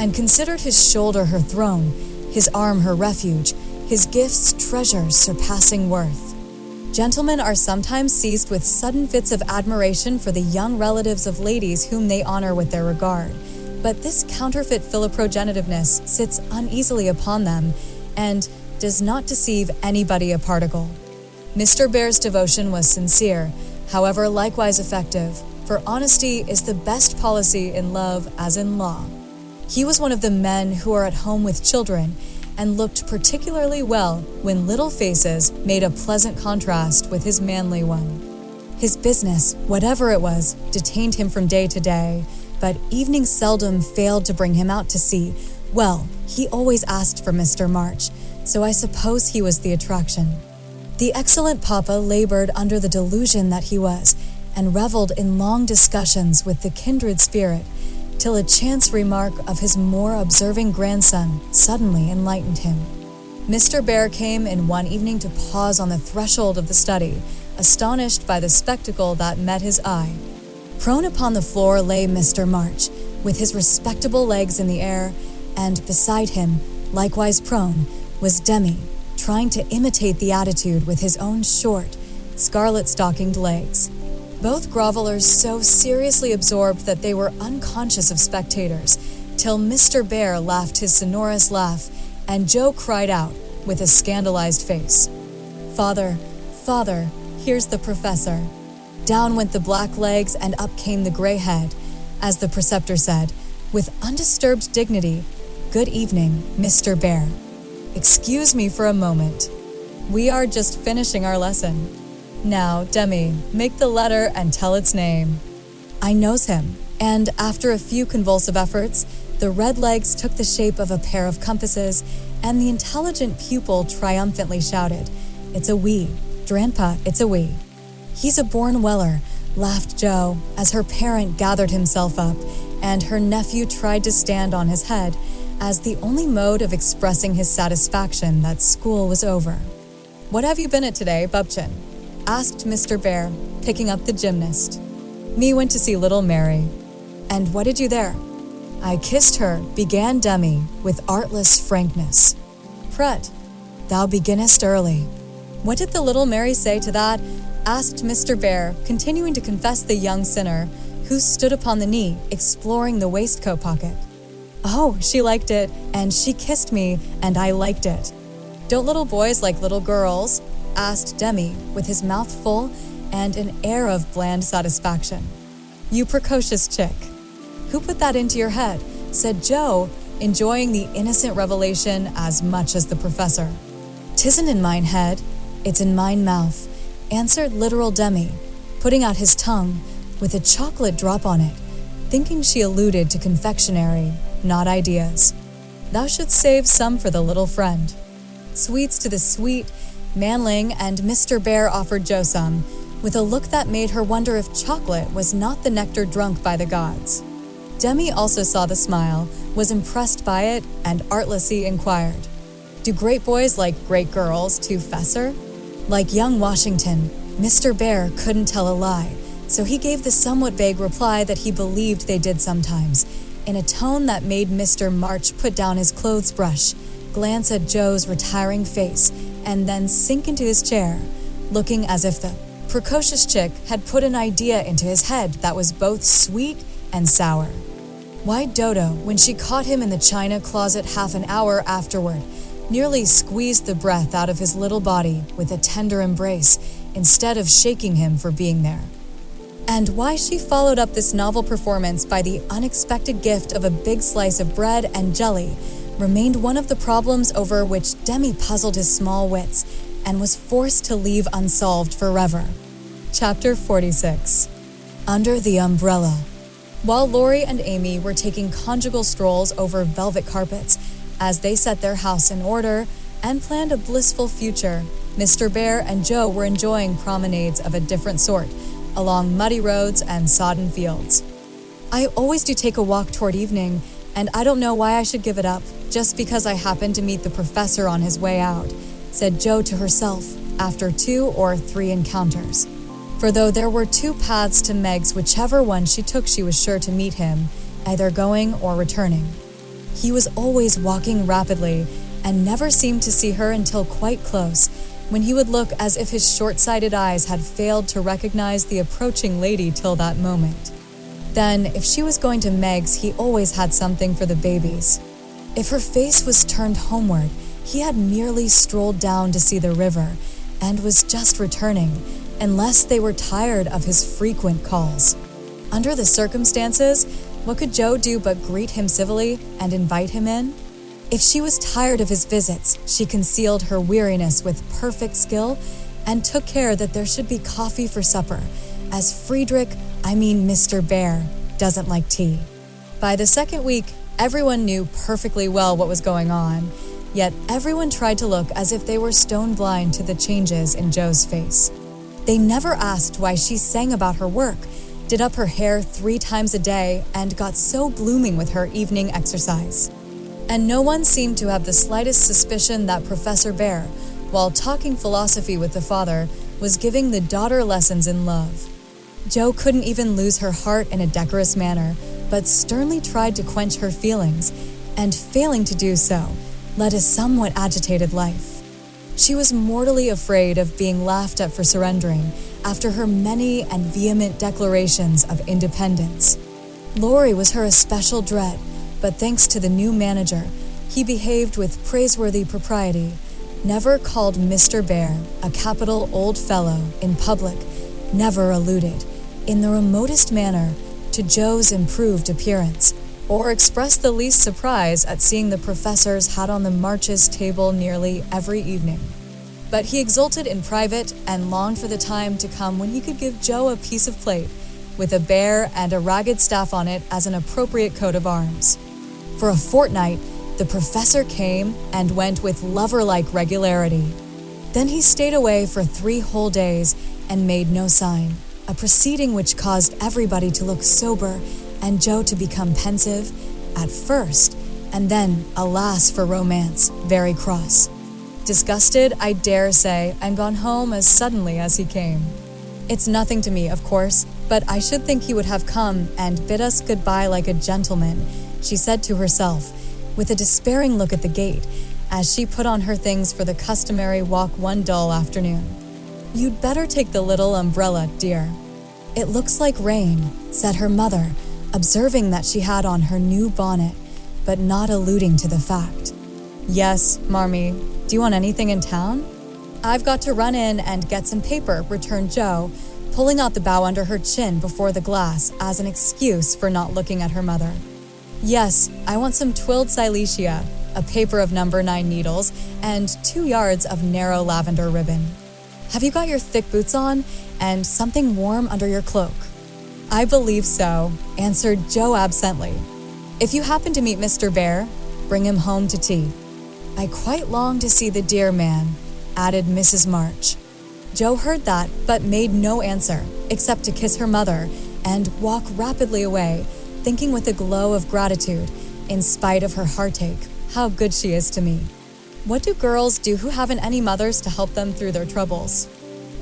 and considered his shoulder her throne, his arm her refuge, his gifts treasures surpassing worth. Gentlemen are sometimes seized with sudden fits of admiration for the young relatives of ladies whom they honor with their regard, but this counterfeit philoprogenitiveness sits uneasily upon them, and does not deceive anybody a particle. Mr. Bhaer's devotion was sincere, however likewise effective, for honesty is the best policy in love as in law. He was one of the men who are at home with children, and looked particularly well when little faces made a pleasant contrast with his manly one. His business, whatever it was, detained him from day to day, but evening seldom failed to bring him out to sea. Well, he always asked for Mr. March, so I suppose he was the attraction. The excellent Papa labored under the delusion that he was, and reveled in long discussions with the kindred spirit, till a chance remark of his more observing grandson suddenly enlightened him. Mr. Bhaer came in one evening to pause on the threshold of the study, astonished by the spectacle that met his eye. Prone upon the floor lay Mr. March, with his respectable legs in the air, and beside him, likewise prone, was Demi, trying to imitate the attitude with his own short, scarlet-stockinged legs. Both grovelers so seriously absorbed that they were unconscious of spectators, till Mr. Bhaer laughed his sonorous laugh, and Joe cried out with a scandalized face, "Father, Father, here's the professor." Down went the black legs and up came the gray head, as the preceptor said, with undisturbed dignity, "Good evening, Mr. Bhaer. Excuse me for a moment. We are just finishing our lesson. Now, Demi, make the letter and tell its name." I knows him, and after a few convulsive efforts, the red legs took the shape of a pair of compasses, and the intelligent pupil triumphantly shouted, "It's a we, Dranpa, it's a we." "He's a born Weller," laughed Joe, as her parent gathered himself up, and her nephew tried to stand on his head, as the only mode of expressing his satisfaction that school was over. "What have you been at today, Bubchin?" asked Mr. Bhaer, picking up the gymnast. "Me went to see little Mary." "And what did you there?" "I kissed her," began Demi, with artless frankness. "Prut, thou beginnest early." "What did the little Mary say to that?" asked Mr. Bhaer, continuing to confess the young sinner, who stood upon the knee, exploring the waistcoat pocket. "Oh, she liked it, and she kissed me, and I liked it." "Don't little boys like little girls?" asked Demi, with his mouth full and an air of bland satisfaction. "You precocious chick. Who put that into your head?" said Joe, enjoying the innocent revelation as much as the professor. "'Tisn't in mine head, it's in mine mouth," answered literal Demi, putting out his tongue with a chocolate drop on it, thinking she alluded to confectionery, not ideas. "Thou shouldst save some for the little friend." Sweets to the sweet, Manling and Mr. Bhaer offered Joe some, with a look that made her wonder if chocolate was not the nectar drunk by the gods. Demi also saw the smile, was impressed by it, and artlessly inquired, "Do great boys like great girls too, Fesser?" Like young Washington, Mr. Bhaer couldn't tell a lie, so he gave the somewhat vague reply that he believed they did sometimes, in a tone that made Mr. March put down his clothes brush, glance at Joe's retiring face, and then sink into his chair, looking as if the precocious chick had put an idea into his head that was both sweet and sour. Why Dodo, when she caught him in the china closet half an hour afterward, nearly squeezed the breath out of his little body with a tender embrace instead of shaking him for being there. And why she followed up this novel performance by the unexpected gift of a big slice of bread and jelly remained one of the problems over which Demi puzzled his small wits and was forced to leave unsolved forever. Chapter 46. Under the Umbrella. While Laurie and Amy were taking conjugal strolls over velvet carpets as they set their house in order and planned a blissful future, Mr. Bhaer and Joe were enjoying promenades of a different sort along muddy roads and sodden fields. "I always do take a walk toward evening, and I don't know why I should give it up, just because I happened to meet the professor on his way out," said Joe to herself after 2 or 3 encounters. For though there were 2 paths to Meg's, whichever one she took she was sure to meet him, either going or returning. He was always walking rapidly and never seemed to see her until quite close, when he would look as if his short-sighted eyes had failed to recognize the approaching lady till that moment. Then, if she was going to Meg's, he always had something for the babies. If her face was turned homeward, he had merely strolled down to see the river, and was just returning, unless they were tired of his frequent calls. Under the circumstances, what could Joe do but greet him civilly and invite him in? If she was tired of his visits, she concealed her weariness with perfect skill and took care that there should be coffee for supper, as Mr. Bhaer, doesn't like tea. By the second week, everyone knew perfectly well what was going on, yet everyone tried to look as if they were stone blind to the changes in Joe's face. They never asked why she sang about her work, did up her hair 3 times a day, and got so blooming with her evening exercise. And no one seemed to have the slightest suspicion that Professor Bhaer, while talking philosophy with the father, was giving the daughter lessons in love. Joe couldn't even lose her heart in a decorous manner, but sternly tried to quench her feelings, and failing to do so, led a somewhat agitated life. She was mortally afraid of being laughed at for surrendering, after her many and vehement declarations of independence. Laurie was her especial dread, but thanks to the new manager, he behaved with praiseworthy propriety, never called Mr. Bhaer a capital old fellow in public, never alluded, in the remotest manner, to Joe's improved appearance, or expressed the least surprise at seeing the professor's hat on the March's table nearly every evening. But he exulted in private and longed for the time to come when he could give Joe a piece of plate, with a bear and a ragged staff on it as an appropriate coat of arms. For a fortnight, the professor came and went with lover-like regularity. Then he stayed away for 3 whole days and made no sign, a proceeding which caused everybody to look sober and Joe to become pensive at first, and then, alas for romance, very cross. Disgusted, I dare say, and gone home as suddenly as he came. It's nothing to me, of course, but I should think he would have come and bid us goodbye like a gentleman, she said to herself, with a despairing look at the gate, as she put on her things for the customary walk one dull afternoon. You'd better take the little umbrella, dear. It looks like rain, said her mother, observing that she had on her new bonnet, but not alluding to the fact. Yes, Marmee, do you want anything in town? I've got to run in and get some paper, returned Joe, pulling out the bow under her chin before the glass as an excuse for not looking at her mother. Yes, I want some twilled silesia, a paper of number 9 needles, and 2 yards of narrow lavender ribbon. Have you got your thick boots on and something warm under your cloak? I believe so, answered Joe absently. If you happen to meet Mr. Bhaer, bring him home to tea. I quite long to see the dear man, added Mrs. March. Joe heard that, but made no answer, except to kiss her mother and walk rapidly away, thinking with a glow of gratitude, in spite of her heartache, how good she is to me. What do girls do who haven't any mothers to help them through their troubles?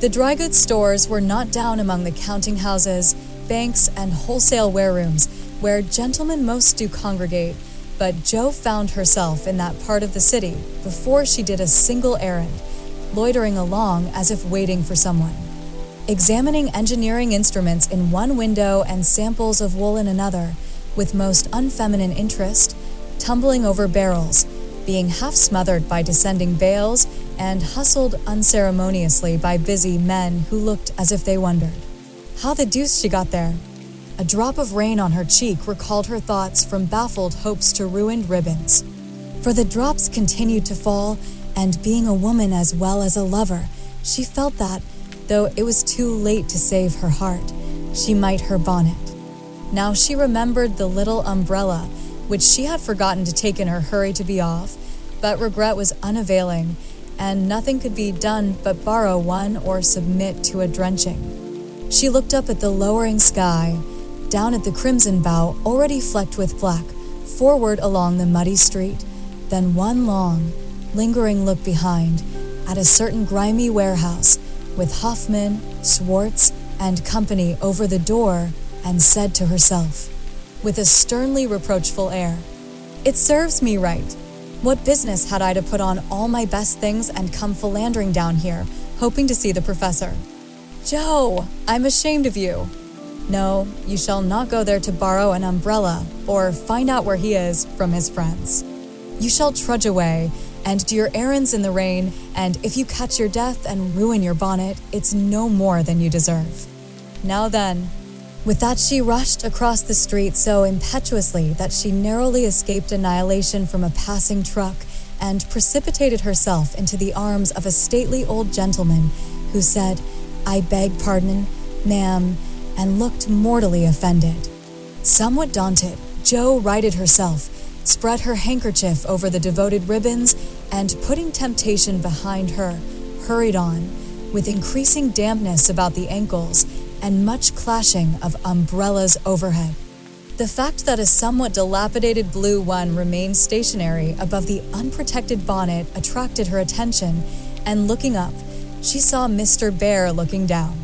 The dry goods stores were not down among the counting houses, banks, and wholesale warerooms, where gentlemen most do congregate, but Jo found herself in that part of the city before she did a single errand, loitering along as if waiting for someone. Examining engineering instruments in one window and samples of wool in another, with most unfeminine interest, tumbling over barrels, being half smothered by descending bales, and hustled unceremoniously by busy men who looked as if they wondered. How the deuce she got there? A drop of rain on her cheek recalled her thoughts from baffled hopes to ruined ribbons. For the drops continued to fall, and being a woman as well as a lover, she felt that, though it was too late to save her heart, she might her bonnet. Now she remembered the little umbrella, which she had forgotten to take in her hurry to be off, but regret was unavailing, and nothing could be done but borrow one or submit to a drenching. She looked up at the lowering sky, down at the crimson bough already flecked with black, forward along the muddy street, then one long, lingering look behind, at a certain grimy warehouse, with Hoffman, Schwartz, and company over the door, and said to herself, with a sternly reproachful air, "It serves me right. What business had I to put on all my best things and come philandering down here, hoping to see the professor? Joe, I'm ashamed of you. No, you shall not go there to borrow an umbrella or find out where he is from his friends. You shall trudge away and do your errands in the rain, and if you catch your death and ruin your bonnet, it's no more than you deserve. Now then." With that she rushed across the street so impetuously that she narrowly escaped annihilation from a passing truck and precipitated herself into the arms of a stately old gentleman who said, "I beg pardon, ma'am," and looked mortally offended. Somewhat daunted, Jo righted herself, spread her handkerchief over the devoted ribbons, and putting temptation behind her, hurried on, with increasing dampness about the ankles and much clashing of umbrellas overhead. The fact that a somewhat dilapidated blue one remained stationary above the unprotected bonnet attracted her attention, and looking up, she saw Mr. Bhaer looking down.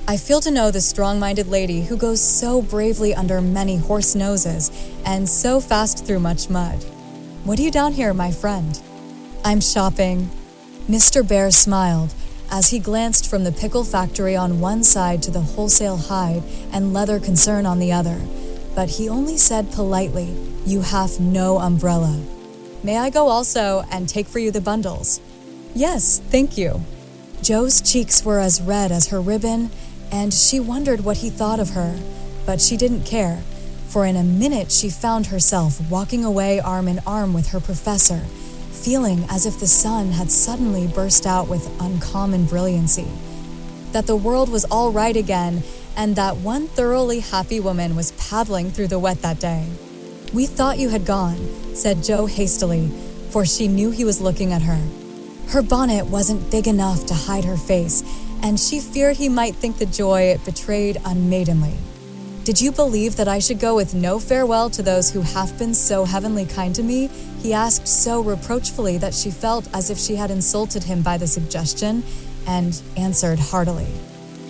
I feel to know the strong-minded lady who goes so bravely under many horse noses and so fast through much mud. What are you down here, my friend? I'm shopping. Mr. Bhaer smiled, as he glanced from the pickle factory on one side to the wholesale hide and leather concern on the other. But he only said politely, "You have no umbrella." "May I go also and take for you the bundles?" "Yes, thank you." Joe's cheeks were as red as her ribbon, and she wondered what he thought of her, but she didn't care, for in a minute she found herself walking away arm in arm with her professor, feeling as if the sun had suddenly burst out with uncommon brilliancy, that the world was all right again, and that one thoroughly happy woman was paddling through the wet that day. "We thought you had gone," said Joe hastily, for she knew he was looking at her. Her bonnet wasn't big enough to hide her face, and she feared he might think the joy it betrayed unmaidenly. "Did you believe that I should go with no farewell to those who have been so heavenly kind to me?" he asked so reproachfully that she felt as if she had insulted him by the suggestion, and answered heartily,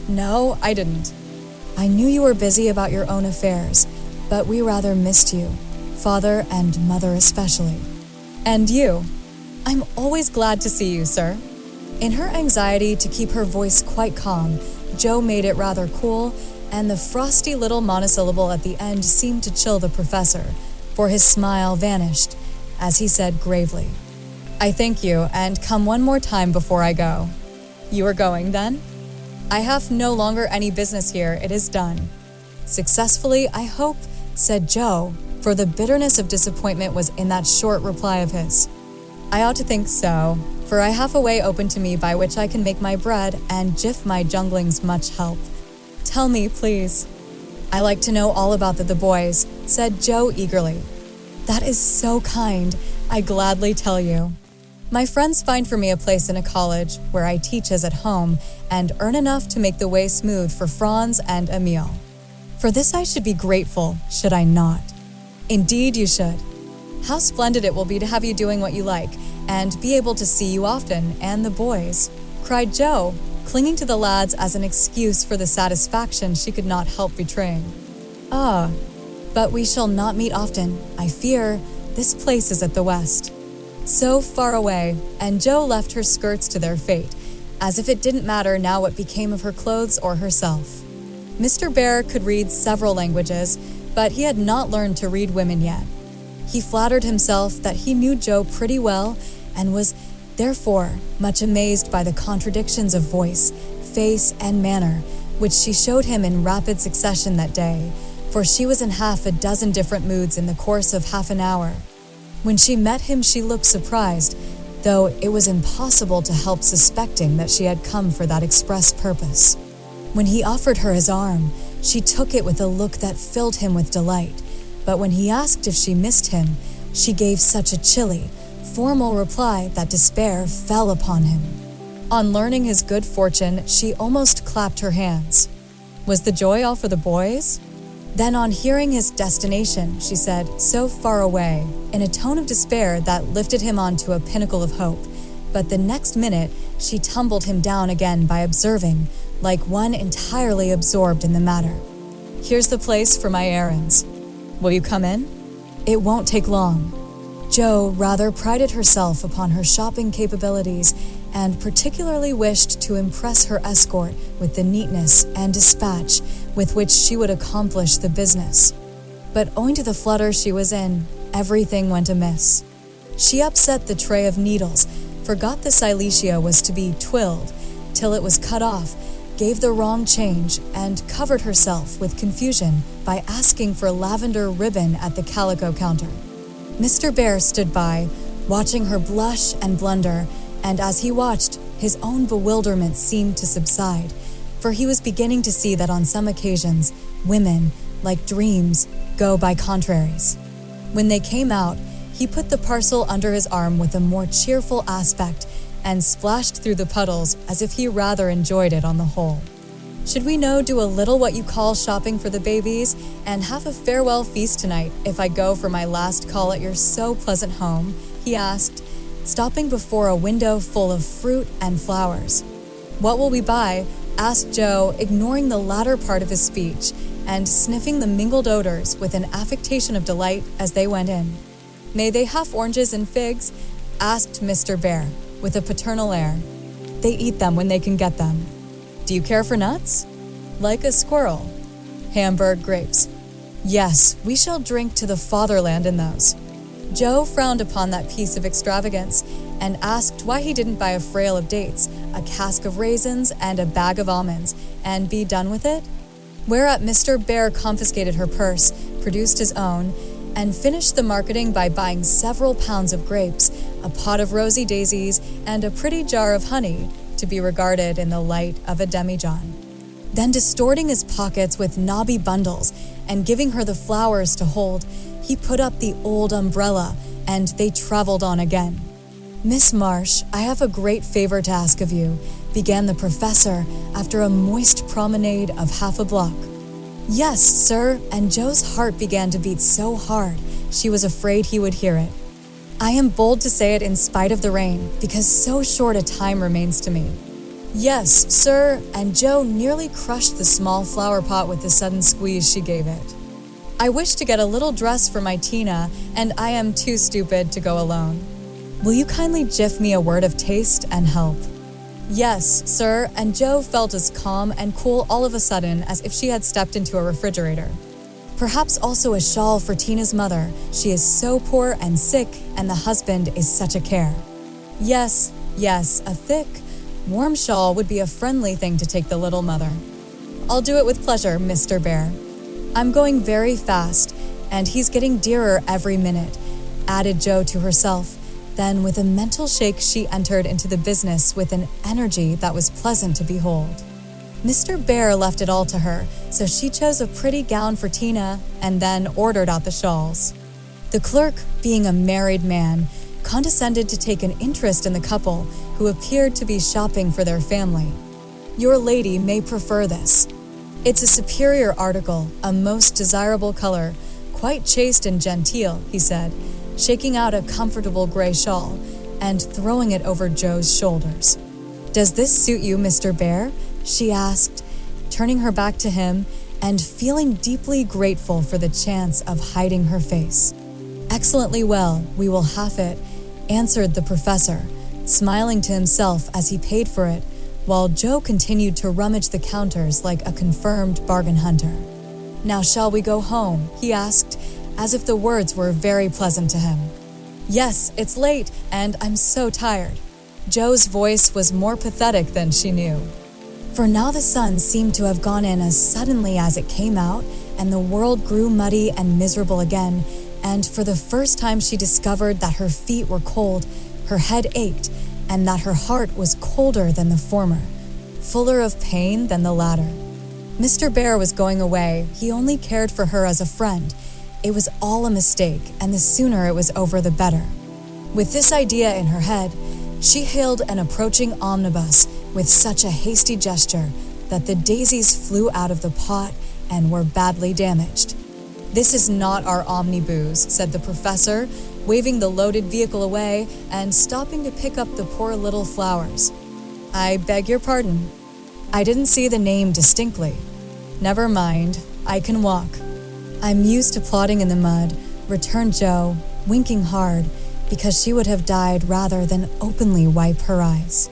"No, I didn't. I knew you were busy about your own affairs, but we rather missed you, father and mother especially." "And you?" "I'm always glad to see you, sir." In her anxiety to keep her voice quite calm, Joe made it rather cool, and the frosty little monosyllable at the end seemed to chill the professor, for his smile vanished, as he said gravely, "I thank you, and come one more time before I go." "You are going, then?" "I have no longer any business here. It is done." "Successfully, I hope," said Joe, for the bitterness of disappointment was in that short reply of his. "I ought to think so, for I have a way open to me by which I can make my bread and gif my junglings much help." "Tell me, please." "I like to know all about the boys," said Joe eagerly. "That is so kind. I gladly tell you. My friends find for me a place in a college where I teach as at home and earn enough to make the way smooth for Franz and Emil. For this I should be grateful, should I not? Indeed you should. How splendid it will be to have you doing what you like and be able to see you often, and the boys," cried Joe, clinging to the lads as an excuse for the satisfaction she could not help betraying. "Ah, but we shall not meet often, I fear. This place is at the west." So far away, and Joe left her skirts to their fate, as if it didn't matter now what became of her clothes or herself. Mr. Bhaer could read several languages, but he had not learned to read women yet. He flattered himself that he knew Joe pretty well, and was, therefore, much amazed by the contradictions of voice, face, and manner, which she showed him in rapid succession that day, for she was in half a dozen different moods in the course of half an hour. When she met him, she looked surprised, though it was impossible to help suspecting that she had come for that express purpose. When he offered her his arm, she took it with a look that filled him with delight, but when he asked if she missed him, she gave such a chilly, formal reply that despair fell upon him. On learning his good fortune, she almost clapped her hands. Was the joy all for the boys? Then on hearing his destination, she said, "So far away," in a tone of despair that lifted him onto a pinnacle of hope, but the next minute she tumbled him down again by observing, like one entirely absorbed in the matter, "Here's the place for my errands. Will you come in?" "It won't take long." Joe rather prided herself upon her shopping capabilities and particularly wished to impress her escort with the neatness and dispatch with which she would accomplish the business. But owing to the flutter she was in, everything went amiss. She upset the tray of needles, forgot the silesia was to be twilled, till it was cut off, gave the wrong change, and covered herself with confusion by asking for lavender ribbon at the calico counter. Mr. Bhaer stood by, watching her blush and blunder, and as he watched, his own bewilderment seemed to subside, for he was beginning to see that on some occasions, women, like dreams, go by contraries. When they came out, he put the parcel under his arm with a more cheerful aspect and splashed through the puddles as if he rather enjoyed it on the whole. "Should we do a little what you call shopping for the babies, and have a farewell feast tonight if I go for my last call at your so pleasant home?" he asked, stopping before a window full of fruit and flowers. "What will we buy?" asked Joe, ignoring the latter part of his speech, and sniffing the mingled odors with an affectation of delight as they went in. "May they have oranges and figs?" asked Mr. Bhaer, with a paternal air. they eat them when they can get them. Do you care for nuts? Like a squirrel. Hamburg grapes. Yes, we shall drink to the fatherland in those. Joe frowned upon that piece of extravagance and asked why he didn't buy a frail of dates, a cask of raisins, and a bag of almonds, and be done with it. Whereat Mr. Bhaer confiscated her purse, produced his own, and finished the marketing by buying several pounds of grapes, a pot of rosy daisies, and a pretty jar of honey, to be regarded in the light of a demijohn. Then, distorting his pockets with knobby bundles and giving her the flowers to hold, he put up the old umbrella, and they traveled on again. Miss Marsh, I have a great favor to ask of you, began the professor after a moist promenade of half a block. Yes, sir, and Joe's heart began to beat so hard, she was afraid he would hear it. I am bold to say it in spite of the rain, because so short a time remains to me. Yes, sir, and Joe nearly crushed the small flower pot with the sudden squeeze she gave it. I wish to get a little dress for my Tina, and I am too stupid to go alone. Will you kindly jiff me a word of taste and help? Yes, sir, and Joe felt as calm and cool all of a sudden as if she had stepped into a refrigerator. Perhaps also a shawl for Tina's mother. She is so poor and sick, and the husband is such a care. Yes, a thick, warm shawl would be a friendly thing to take the little mother. I'll do it with pleasure, Mr. Bhaer. I'm going very fast, and he's getting dearer every minute, added Joe to herself. Then, with a mental shake, she entered into the business with an energy that was pleasant to behold. Mr. Bhaer left it all to her, so she chose a pretty gown for Tina and then ordered out the shawls. The clerk, being a married man, condescended to take an interest in the couple, who appeared to be shopping for their family. Your lady may prefer this. It's a superior article, a most desirable color, quite chaste and genteel, he said, shaking out a comfortable gray shawl and throwing it over Joe's shoulders. Does this suit you, Mr. Bhaer? She asked, turning her back to him and feeling deeply grateful for the chance of hiding her face. Excellently well, we will have it, answered the professor, smiling to himself as he paid for it, while Joe continued to rummage the counters like a confirmed bargain hunter. Now shall we go home? He asked, as if the words were very pleasant to him. Yes, it's late, and I'm so tired. Joe's voice was more pathetic than she knew. For now the sun seemed to have gone in as suddenly as it came out, and the world grew muddy and miserable again, and for the first time she discovered that her feet were cold, her head ached, and that her heart was colder than the former, fuller of pain than the latter. Mr. Bhaer was going away. He only cared for her as a friend. It was all a mistake, and the sooner it was over the better. With this idea in her head, she hailed an approaching omnibus with such a hasty gesture that the daisies flew out of the pot and were badly damaged. This is not our omnibus, said the professor, waving the loaded vehicle away and stopping to pick up the poor little flowers. I beg your pardon. I didn't see the name distinctly. Never mind, I can walk. I'm used to plodding in the mud, returned Joe, winking hard, because she would have died rather than openly wipe her eyes.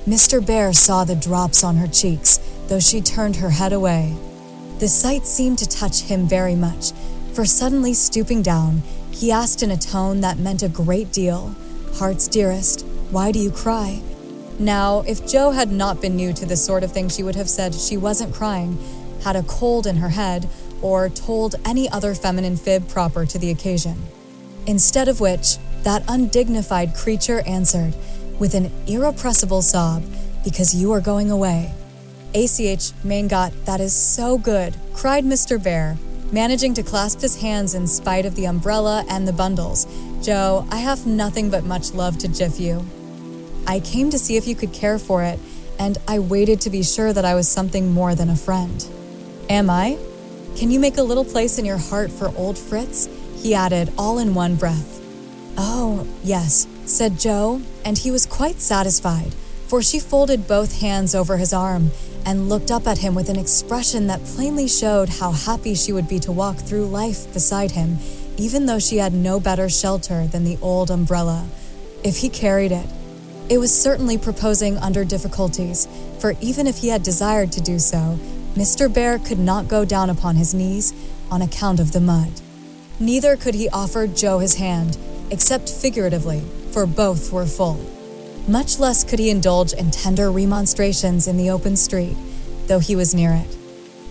Mr. Bhaer saw the drops on her cheeks, though she turned her head away. The sight seemed to touch him very much, for suddenly stooping down, he asked in a tone that meant a great deal, "Heart's dearest, why do you cry?" Now, if Joe had not been new to the sort of thing, she would have said she wasn't crying, had a cold in her head, or told any other feminine fib proper to the occasion. Instead of which, that undignified creature answered, with an irrepressible sob, "Because you are going away." "ACH, mein Gott, that is so good," cried Mr. Bhaer, managing to clasp his hands in spite of the umbrella and the bundles. "Joe, I have nothing but much love to jiff you. I came to see if you could care for it, and I waited to be sure that I was something more than a friend." "Am I? Can you make a little place in your heart for old Fritz?" he added all in one breath. "Oh, yes," said Joe, and he was quite satisfied, for she folded both hands over his arm and looked up at him with an expression that plainly showed how happy she would be to walk through life beside him, even though she had no better shelter than the old umbrella, if he carried it. It was certainly proposing under difficulties, for even if he had desired to do so, Mr. Bhaer could not go down upon his knees on account of the mud. Neither could he offer Joe his hand, except figuratively, for both were full. Much less could he indulge in tender remonstrations in the open street, though he was near it.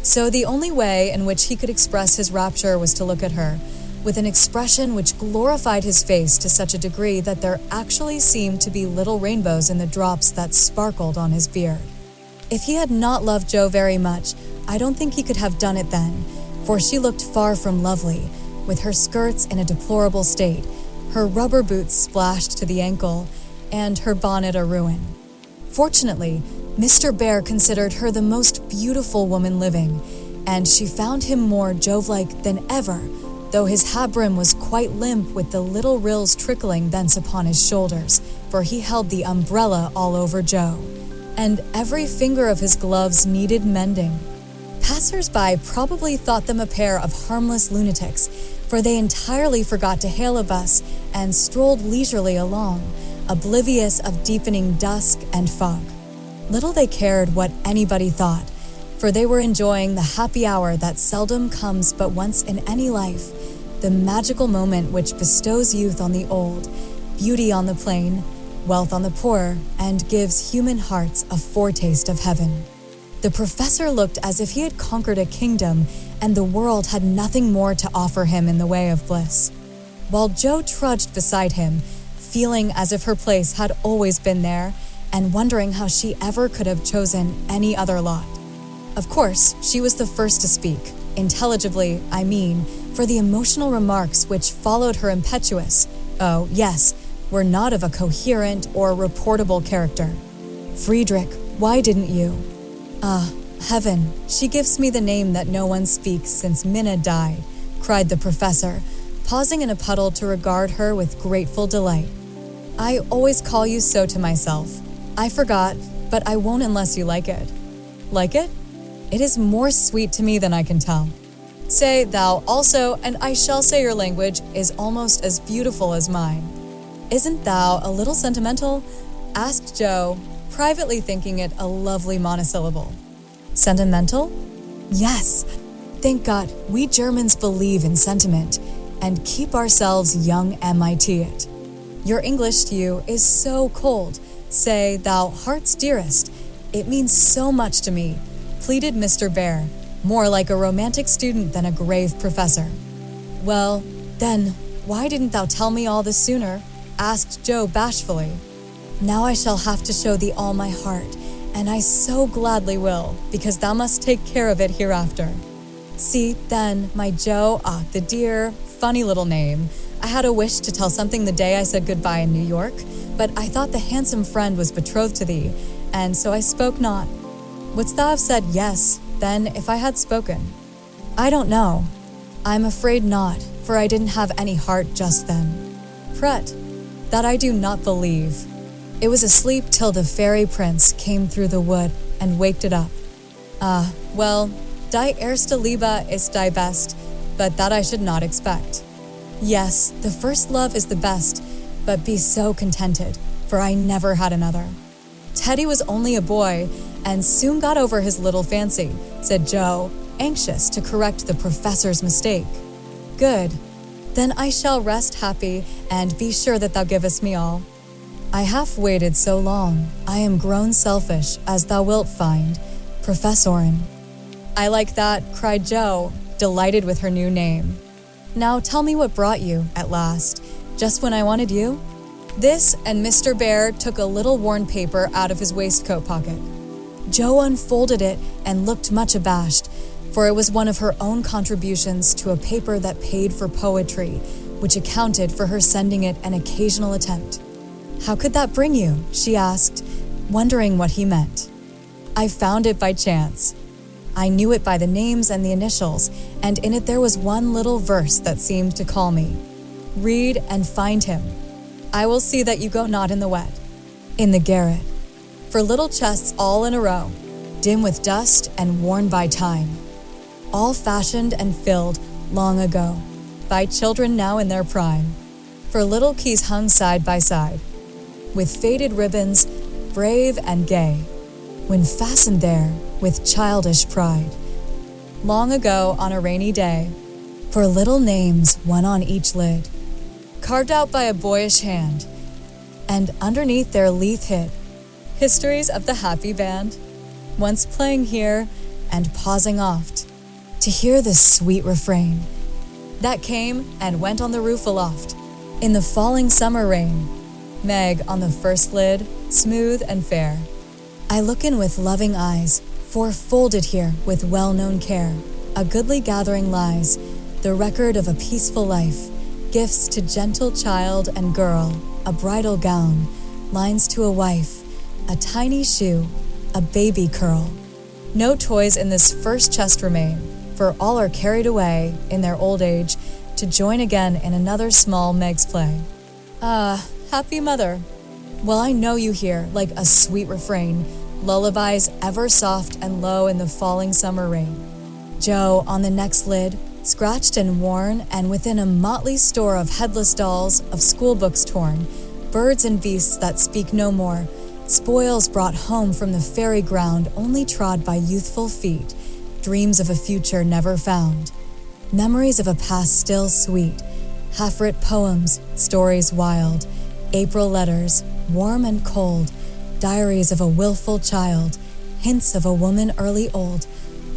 So the only way in which he could express his rapture was to look at her, with an expression which glorified his face to such a degree that there actually seemed to be little rainbows in the drops that sparkled on his beard. If he had not loved Joe very much, I don't think he could have done it then, for she looked far from lovely, with her skirts in a deplorable state, her rubber boots splashed to the ankle, and her bonnet a ruin. Fortunately, Mr. Bhaer considered her the most beautiful woman living, and she found him more Jove-like than ever, though his hat brim was quite limp with the little rills trickling thence upon his shoulders, for he held the umbrella all over Joe, and every finger of his gloves needed mending. Passers-by probably thought them a pair of harmless lunatics, for they entirely forgot to hail a bus and strolled leisurely along, oblivious of deepening dusk and fog. Little they cared what anybody thought, for they were enjoying the happy hour that seldom comes but once in any life, the magical moment which bestows youth on the old, beauty on the plain, wealth on the poor, and gives human hearts a foretaste of heaven. The professor looked as if he had conquered a kingdom, and the world had nothing more to offer him in the way of bliss, while Joe trudged beside him, feeling as if her place had always been there, and wondering how she ever could have chosen any other lot. Of course, she was the first to speak, intelligibly, I mean, for the emotional remarks which followed her impetuous, oh, yes, were not of a coherent or reportable character. "Friedrich, why didn't you?" "Ah, heaven, she gives me the name that no one speaks since Minna died," cried the professor, pausing in a puddle to regard her with grateful delight. "I always call you so to myself. I forgot, but I won't unless you like it." "Like it? It is more sweet to me than I can tell." "Say thou also, and I shall say your language is almost as beautiful as mine." "Isn't thou a little sentimental?" asked Joe, privately thinking it a lovely monosyllable. "Sentimental? Yes. Thank God, we Germans believe in sentiment and keep ourselves young MIT it. Your English to you is so cold. Say thou heart's dearest. It means so much to me," pleaded Mr. Bhaer, more like a romantic student than a grave professor. "Well, then, why didn't thou tell me all this sooner?" asked Joe bashfully. "Now I shall have to show thee all my heart, and I so gladly will, because thou must take care of it hereafter. See, then, my Joe, the dear, funny little name. I had a wish to tell something the day I said goodbye in New York, but I thought the handsome friend was betrothed to thee, and so I spoke not. Wouldst thou have said yes, then, if I had spoken?" "I don't know. I'm afraid not, for I didn't have any heart just then." "Prut, that I do not believe. It was asleep till the fairy prince came through the wood and waked it up. Well, die erste Liebe ist die best, but that I should not expect. Yes, the first love is the best, but be so contented, for I never had another." "Teddy was only a boy, and soon got over his little fancy," said Joe, anxious to correct the professor's mistake. "Good. Then I shall rest happy, and be sure that thou givest me all. I have waited so long, I am grown selfish, as thou wilt find, Professorin." "I like that," cried Joe, delighted with her new name. "Now tell me what brought you, at last, just when I wanted you?" This, and Mr. Bhaer took a little worn paper out of his waistcoat pocket. Joe unfolded it and looked much abashed, for it was one of her own contributions to a paper that paid for poetry, which accounted for her sending it an occasional attempt. "How could that bring you?" she asked, wondering what he meant. "I found it by chance. I knew it by the names and the initials, and in it there was one little verse that seemed to call me. Read and find him. I will see that you go not in the wet. In the garret. For little chests all in a row, dim with dust and worn by time. All fashioned and filled long ago, by children now in their prime. For little keys hung side by side. with faded ribbons, brave and gay, when fastened there with childish pride. Long ago on a rainy day, for little names one on each lid, carved out by a boyish hand, and underneath their leaf hid histories of the happy band, once playing here and pausing oft to hear the sweet refrain that came and went on the roof aloft in the falling summer rain. Meg on the first lid, smooth and fair, I look in with loving eyes, for folded here with well-known care, a goodly gathering lies, the record of a peaceful life, gifts to gentle child and girl, a bridal gown, lines to a wife, a tiny shoe, a baby curl. No toys in this first chest remain, for all are carried away in their old age to join again in another small Meg's play. Ah, happy mother. Well, I know you hear, like a sweet refrain, lullabies ever soft and low in the falling summer rain. Joe on the next lid, scratched and worn, and within a motley store of headless dolls, of school books torn, birds and beasts that speak no more, spoils brought home from the fairy ground only trod by youthful feet, dreams of a future never found, memories of a past still sweet, half-writ poems, stories wild, April letters, warm and cold, diaries of a willful child, hints of a woman early old,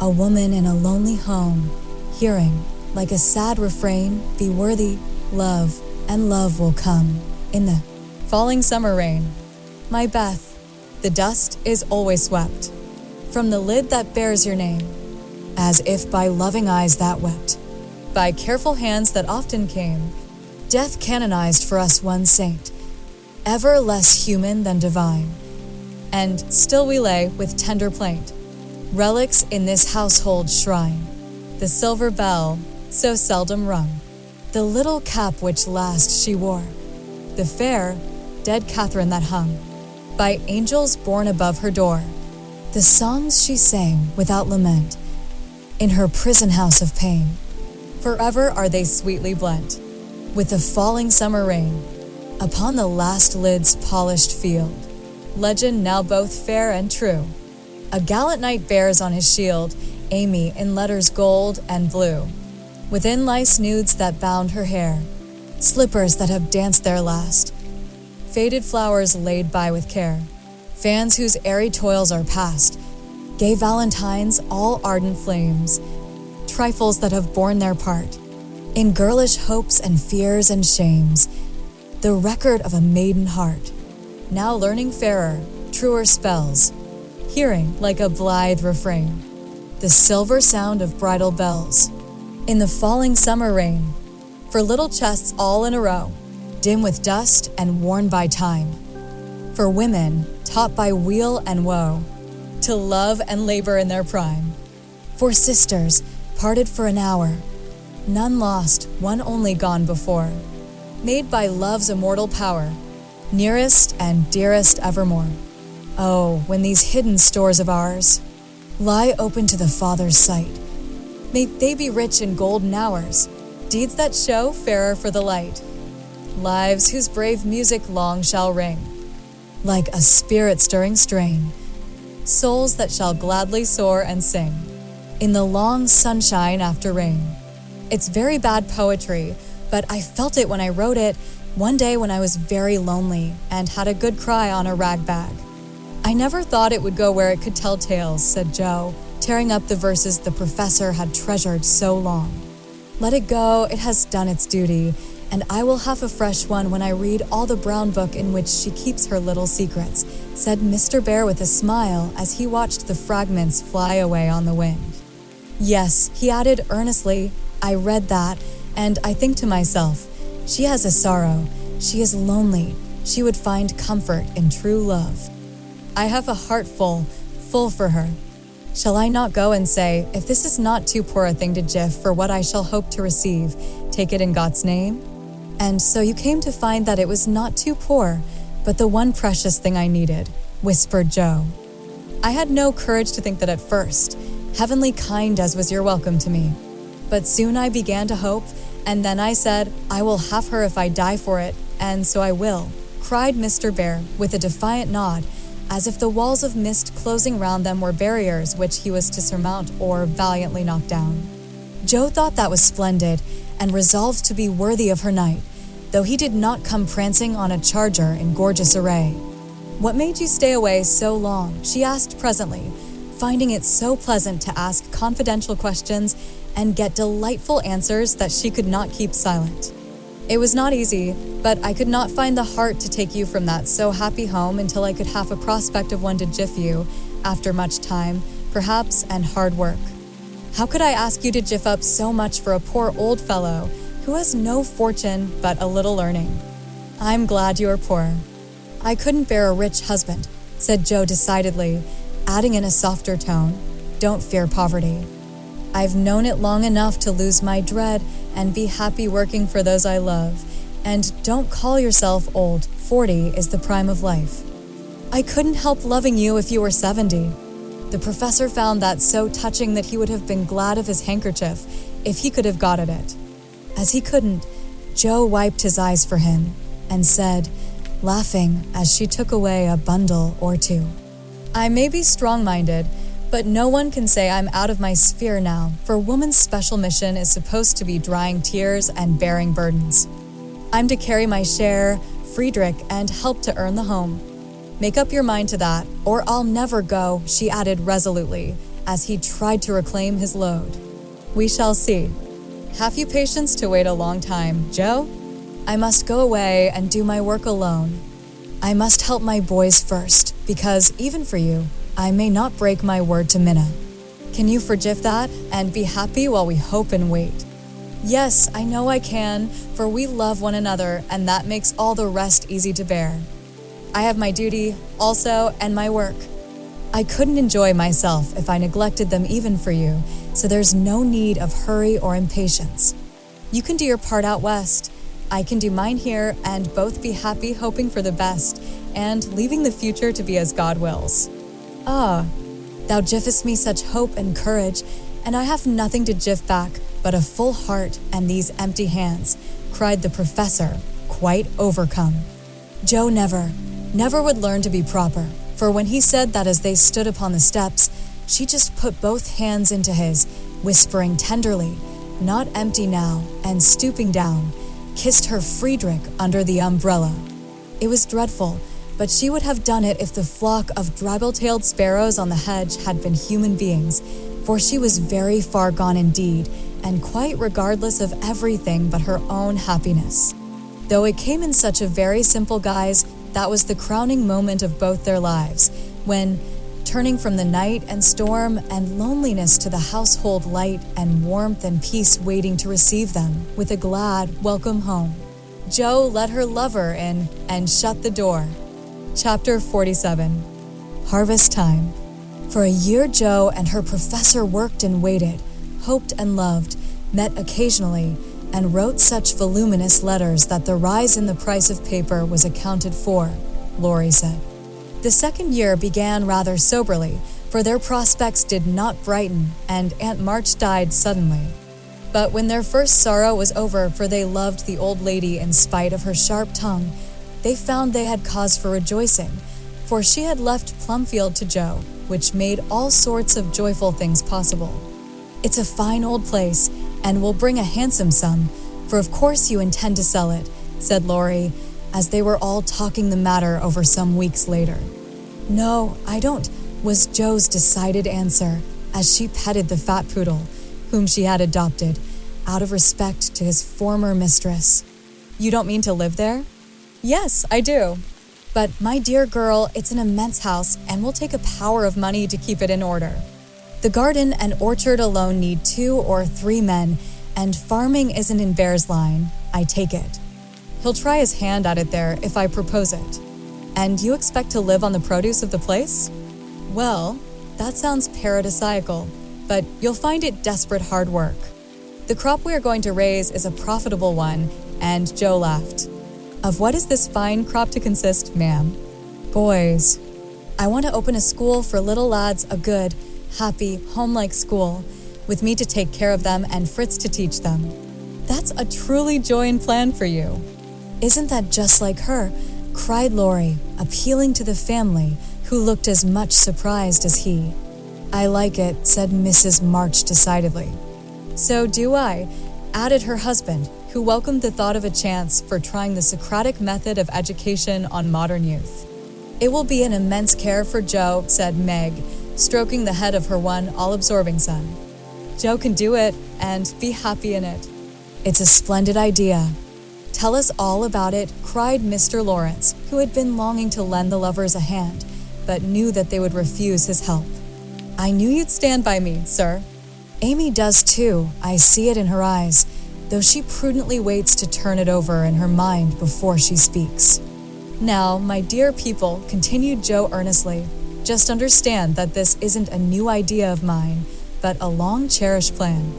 a woman in a lonely home, hearing, like a sad refrain, be worthy, love, and love will come in the falling summer rain. My Beth, the dust is always swept from the lid that bears your name, as if by loving eyes that wept, by careful hands that often came, death canonized for us one saint, ever less human than divine, and still we lay with tender plaint, relics in this household shrine, the silver bell so seldom rung, the little cap which last she wore, the fair, dead Catherine that hung by angels born above her door, the songs she sang without lament in her prison house of pain. Forever are they sweetly blent with the falling summer rain upon the last lid's polished field. Legend now both fair and true. A gallant knight bears on his shield Amy in letters gold and blue. Within lice nudes that bound her hair, slippers that have danced their last, faded flowers laid by with care, fans whose airy toils are past, gay valentines all ardent flames, trifles that have borne their part, in girlish hopes and fears and shames, the record of a maiden heart, now learning fairer, truer spells, hearing like a blithe refrain, the silver sound of bridal bells, in the falling summer rain, for little chests all in a row, dim with dust and worn by time, for women taught by weal and woe to love and labor in their prime, for sisters parted for an hour, none lost, one only gone before, made by love's immortal power, nearest and dearest evermore. Oh, when these hidden stores of ours lie open to the Father's sight, may they be rich in golden hours, deeds that show fairer for the light, lives whose brave music long shall ring, like a spirit-stirring strain, souls that shall gladly soar and sing in the long sunshine after rain. It's very bad poetry, but I felt it when I wrote it one day when I was very lonely and had a good cry on a rag bag. I never thought it would go where it could tell tales, said Joe, tearing up the verses the professor had treasured so long. Let it go, it has done its duty, and I will have a fresh one when I read all the brown book in which she keeps her little secrets, said Mr. Bhaer with a smile as he watched the fragments fly away on the wind. Yes, he added earnestly, I read that, and I think to myself, she has a sorrow, she is lonely, she would find comfort in true love. I have a heart full for her. Shall I not go and say, if this is not too poor a thing to give for what I shall hope to receive, take it in God's name? And so you came to find that it was not too poor, but the one precious thing I needed, whispered Joe. I had no courage to think that at first, heavenly kind as was your welcome to me. But soon I began to hope, and then I said, I will have her if I die for it, and so I will, cried Mr. Bhaer with a defiant nod, as if the walls of mist closing round them were barriers which he was to surmount or valiantly knock down. Jo thought that was splendid and resolved to be worthy of her knight, though he did not come prancing on a charger in gorgeous array. "What made you stay away so long?" she asked presently, finding it so pleasant to ask confidential questions and get delightful answers that she could not keep silent. "It was not easy, but I could not find the heart to take you from that so happy home until I could have a prospect of one to jiff you, after much time, perhaps, and hard work. How could I ask you to jiff up so much for a poor old fellow who has no fortune but a little learning? I'm glad you are poor." "I couldn't bear a rich husband," said Jo decidedly, adding in a softer tone, "Don't fear poverty. I've known it long enough to lose my dread and be happy working for those I love. And don't call yourself old. 40 is the prime of life." "I couldn't help loving you if you were 70. The professor found that so touching that he would have been glad of his handkerchief if he could have got at it. As he couldn't, Jo wiped his eyes for him and said, laughing as she took away a bundle or two, "I may be strong-minded, but no one can say I'm out of my sphere now, for woman's special mission is supposed to be drying tears and bearing burdens. I'm to carry my share, Friedrich, and help to earn the home. Make up your mind to that, or I'll never go," she added resolutely, as he tried to reclaim his load. "We shall see. Have you patience to wait a long time, Jo? I must go away and do my work alone. I must help my boys first, because, even for you, I may not break my word to Minna. Can you forgive that, and be happy while we hope and wait?" "Yes, I know I can, for we love one another, and that makes all the rest easy to bear. I have my duty, also, and my work. I couldn't enjoy myself if I neglected them even for you, so there's no need of hurry or impatience. You can do your part out west. I can do mine here, and both be happy hoping for the best, and leaving the future to be as God wills." "Ah, thou jiffest me such hope and courage, and I have nothing to jiff back but a full heart and these empty hands," cried the professor, quite overcome. Jo never would learn to be proper, for when he said that as they stood upon the steps, she just put both hands into his, whispering tenderly, not empty now, and stooping down, kissed her Friedrich under the umbrella. It was dreadful, but she would have done it if the flock of draggle-tailed sparrows on the hedge had been human beings, for she was very far gone indeed, and quite regardless of everything but her own happiness. Though it came in such a very simple guise, that was the crowning moment of both their lives, when, turning from the night and storm and loneliness to the household light and warmth and peace waiting to receive them with a glad welcome home, Jo let her lover in and shut the door. Chapter 47. Harvest Time. For a year Jo and her professor worked and waited, hoped and loved, met occasionally, and wrote such voluminous letters that the rise in the price of paper was accounted for, Laurie said. The second year began rather soberly, for their prospects did not brighten, and Aunt March died suddenly. But when their first sorrow was over, for they loved the old lady in spite of her sharp tongue, they found they had cause for rejoicing, for she had left Plumfield to Jo, which made all sorts of joyful things possible. "It's a fine old place, and will bring a handsome sum, for of course you intend to sell it," said Laurie, as they were all talking the matter over some weeks later. "No, I don't," was Jo's decided answer, as she petted the fat poodle, whom she had adopted, out of respect to his former mistress. "You don't mean to live there?" "Yes, I do. But, my dear girl, it's an immense house, and will take a power of money to keep it in order. The garden and orchard alone need 2 or 3 men, and farming isn't in Bhaer's line, I take it. He'll try his hand at it there if I propose it. And you expect to live on the produce of the place? Well, that sounds paradisiacal, but you'll find it desperate hard work. The crop we are going to raise is a profitable one," and Jo laughed. "Of what is this fine crop to consist, ma'am?" "Boys. I want to open a school for little lads, a good, happy, home-like school, with me to take care of them and Fritz to teach them." "That's a truly joy and plan for you." "Isn't that just like her? cried Laurie, appealing to the family, who looked as much surprised as he. "I like it," said Mrs. March decidedly. "So do I," added her husband, who welcomed the thought of a chance for trying the Socratic method of education on modern youth. "It will be an immense care for Joe," said Meg, stroking the head of her one all-absorbing son. "Joe can do it and be happy in it." "It's a splendid idea." "Tell us all about it," cried Mr. Lawrence, who had been longing to lend the lovers a hand, but knew that they would refuse his help. "I knew you'd stand by me, sir." "Amy does too, I see it in her eyes, though she prudently waits to turn it over in her mind before she speaks." "Now, my dear people," continued Joe earnestly, "just understand that this isn't a new idea of mine, but a long-cherished plan.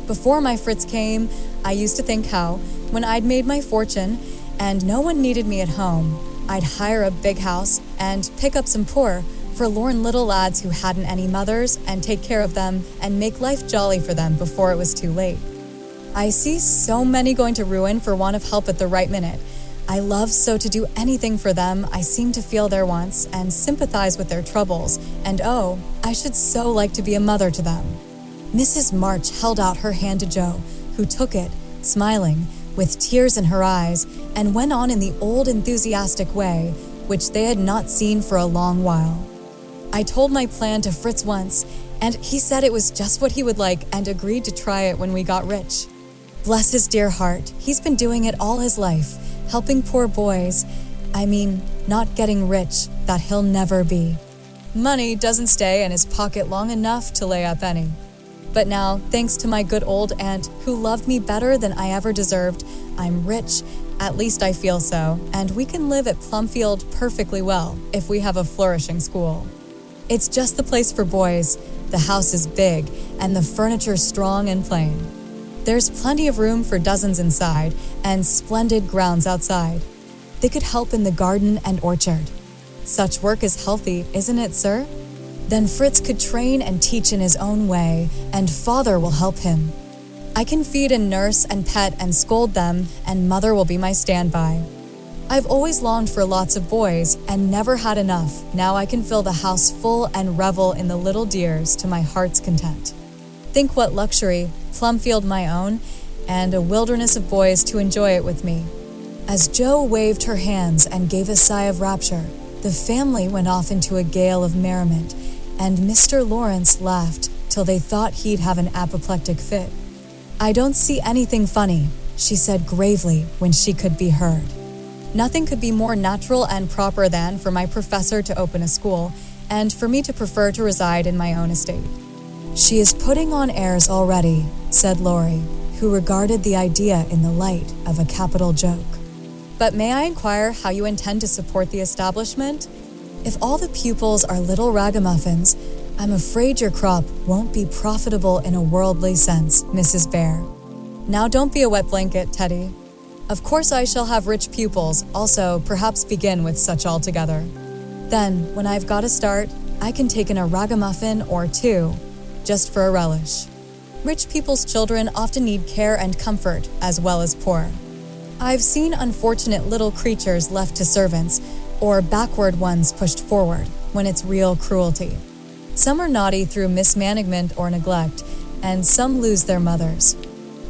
Before my Fritz came, I used to think how, when I'd made my fortune and no one needed me at home, I'd hire a big house and pick up some poor, forlorn little lads who hadn't any mothers and take care of them and make life jolly for them before it was too late. I see so many going to ruin for want of help at the right minute. I love so to do anything for them. I seem to feel their wants and sympathize with their troubles, and oh, I should so like to be a mother to them." Mrs. March held out her hand to Joe, who took it, smiling, with tears in her eyes, and went on in the old enthusiastic way, which they had not seen for a long while. "I told my plan to Fritz once, and he said it was just what he would like and agreed to try it when we got rich. Bless his dear heart, he's been doing it all his life, helping poor boys. I mean, not getting rich, that he'll never be. Money doesn't stay in his pocket long enough to lay up any. But now, thanks to my good old aunt, who loved me better than I ever deserved, I'm rich, at least I feel so, and we can live at Plumfield perfectly well if we have a flourishing school. It's just the place for boys. The house is big, and the furniture strong and plain. There's plenty of room for dozens inside, and splendid grounds outside. They could help in the garden and orchard. Such work is healthy, isn't it, sir? Then Fritz could train and teach in his own way, and father will help him. I can feed and nurse and pet and scold them, and mother will be my standby. I've always longed for lots of boys and never had enough. Now I can fill the house full and revel in the little dears to my heart's content. Think what luxury, Plumfield my own, and a wilderness of boys to enjoy it with me." As Joe waved her hands and gave a sigh of rapture, the family went off into a gale of merriment, and Mr. Lawrence laughed till they thought he'd have an apoplectic fit. "I don't see anything funny," she said gravely when she could be heard. "Nothing could be more natural and proper than for my professor to open a school, and for me to prefer to reside in my own estate." "She is putting on airs already," said Laurie, who regarded the idea in the light of a capital joke. "But may I inquire how you intend to support the establishment? If all the pupils are little ragamuffins, I'm afraid your crop won't be profitable in a worldly sense, Mrs. Bhaer. Now don't be a wet blanket, Teddy. Of course I shall have rich pupils, also perhaps begin with such altogether. Then, when I've got a start, I can take in a ragamuffin or two, just for a relish. Rich people's children often need care and comfort, as well as poor. I've seen unfortunate little creatures left to servants, or backward ones pushed forward, when it's real cruelty. Some are naughty through mismanagement or neglect, and some lose their mothers.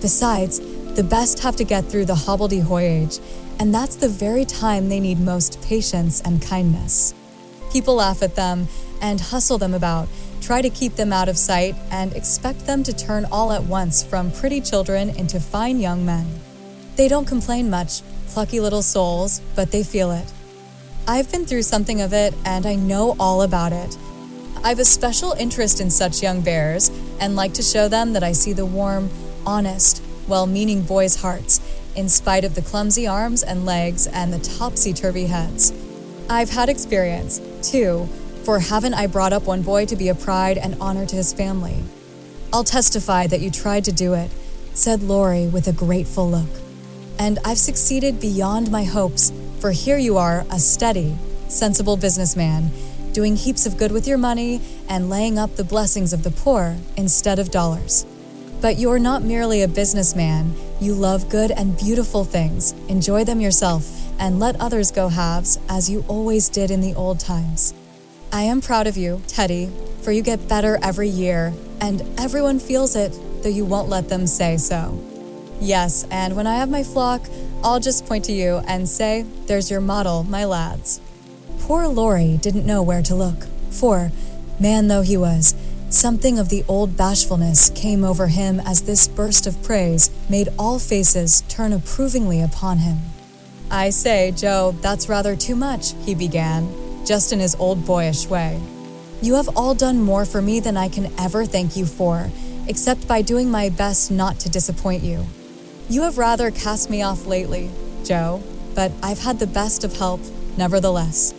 Besides, the best have to get through the hobbledehoy age, and that's the very time they need most patience and kindness. People laugh at them and hustle them about, try to keep them out of sight, and expect them to turn all at once from pretty children into fine young men. They don't complain much, plucky little souls, but they feel it. I've been through something of it, and I know all about it. I've a special interest in such young bears, and like to show them that I see the warm, honest, well-meaning boys' hearts, in spite of the clumsy arms and legs and the topsy-turvy heads. I've had experience, too, for haven't I brought up one boy to be a pride and honor to his family? I'll testify that you tried to do it, said Laurie with a grateful look. And I've succeeded beyond my hopes, for here you are, a steady, sensible businessman, doing heaps of good with your money and laying up the blessings of the poor instead of dollars. But you're not merely a businessman, you love good and beautiful things, enjoy them yourself, and let others go halves, as you always did in the old times. I am proud of you, Teddy, for you get better every year, and everyone feels it, though you won't let them say so. Yes, and when I have my flock, I'll just point to you and say, there's your model, my lads. Poor Laurie didn't know where to look, for, man though he was, something of the old bashfulness came over him as this burst of praise made all faces turn approvingly upon him. I say, Joe, that's rather too much, he began, just in his old boyish way. You have all done more for me than I can ever thank you for, except by doing my best not to disappoint you. You have rather cast me off lately, Joe, but I've had the best of help, nevertheless.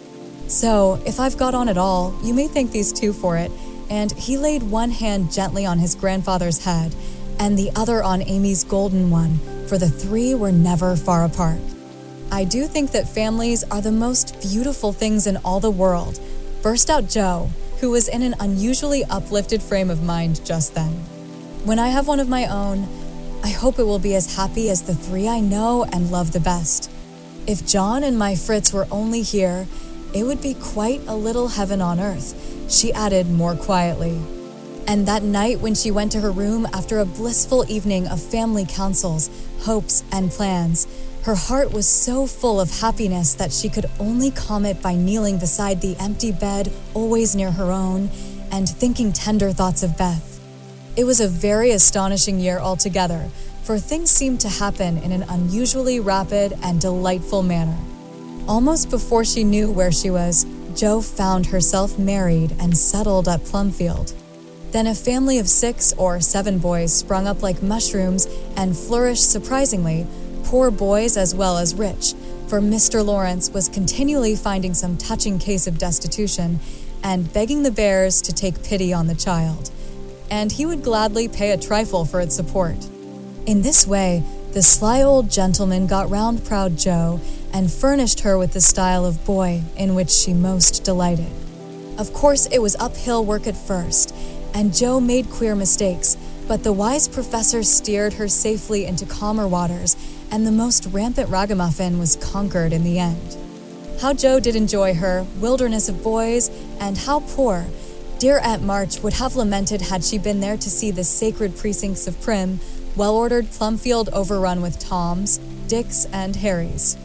So, if I've got on at all, you may thank these two for it, and he laid one hand gently on his grandfather's head, and the other on Amy's golden one, for the three were never far apart. I do think that families are the most beautiful things in all the world, burst out Joe, who was in an unusually uplifted frame of mind just then. When I have one of my own, I hope it will be as happy as the three I know and love the best. If John and my Fritz were only here, it would be quite a little heaven on earth, she added more quietly. And that night when she went to her room after a blissful evening of family councils, hopes, and plans, her heart was so full of happiness that she could only calm it by kneeling beside the empty bed always near her own and thinking tender thoughts of Beth. It was a very astonishing year altogether, for things seemed to happen in an unusually rapid and delightful manner. Almost before she knew where she was, Jo found herself married and settled at Plumfield. Then a family of 6 or 7 boys sprung up like mushrooms and flourished surprisingly, poor boys as well as rich, for Mr. Lawrence was continually finding some touching case of destitution and begging the Bhaers to take pity on the child. And he would gladly pay a trifle for its support. In this way, the sly old gentleman got round proud Jo and furnished her with the style of boy in which she most delighted. Of course, it was uphill work at first, and Jo made queer mistakes, but the wise professor steered her safely into calmer waters, and the most rampant ragamuffin was conquered in the end. How Jo did enjoy her wilderness of boys, and how poor, dear Aunt March would have lamented had she been there to see the sacred precincts of prim, well-ordered Plumfield overrun with Toms, Dicks, and Harrys.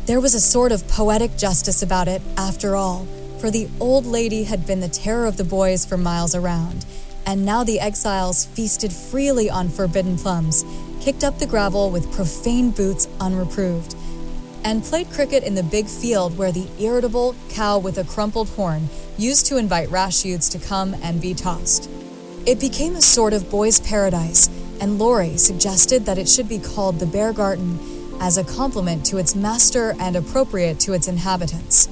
There was a sort of poetic justice about it, after all, for the old lady had been the terror of the boys for miles around, and now the exiles feasted freely on forbidden plums, kicked up the gravel with profane boots unreproved, and played cricket in the big field where the irritable cow with a crumpled horn used to invite rash youths to come and be tossed. It became a sort of boys' paradise, and Laurie suggested that it should be called the Bear Garden as a compliment to its master and appropriate to its inhabitants.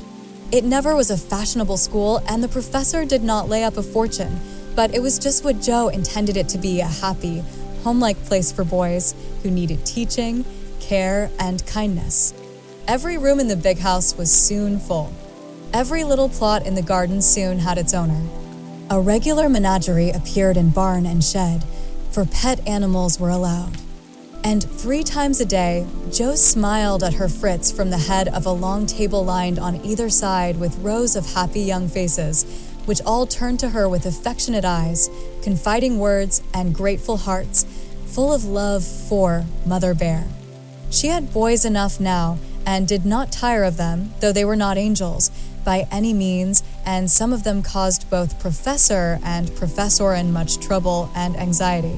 It never was a fashionable school, and the professor did not lay up a fortune, but it was just what Jo intended it to be, a happy, home-like place for boys who needed teaching, care, and kindness. Every room in the big house was soon full. Every little plot in the garden soon had its owner. A regular menagerie appeared in barn and shed, for pet animals were allowed. And 3 times a day, Jo smiled at her Fritz from the head of a long table lined on either side with rows of happy young faces, which all turned to her with affectionate eyes, confiding words, and grateful hearts, full of love for Mother Bhaer. She had boys enough now, and did not tire of them, though they were not angels, by any means, and some of them caused both professor and professorin much trouble and anxiety.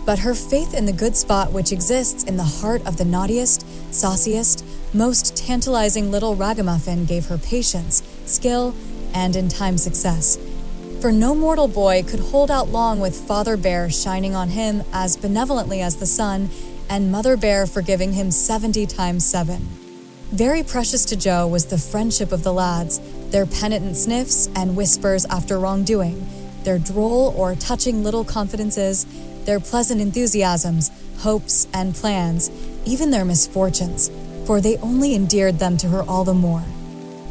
But her faith in the good spot which exists in the heart of the naughtiest, sauciest, most tantalizing little ragamuffin gave her patience, skill, and in time success. For no mortal boy could hold out long with Father Bhaer shining on him as benevolently as the sun, and Mother Bhaer forgiving him 70 times 7. Very precious to Jo was the friendship of the lads, their penitent sniffs and whispers after wrongdoing, their droll or touching little confidences, their pleasant enthusiasms, hopes, and plans, even their misfortunes, for they only endeared them to her all the more.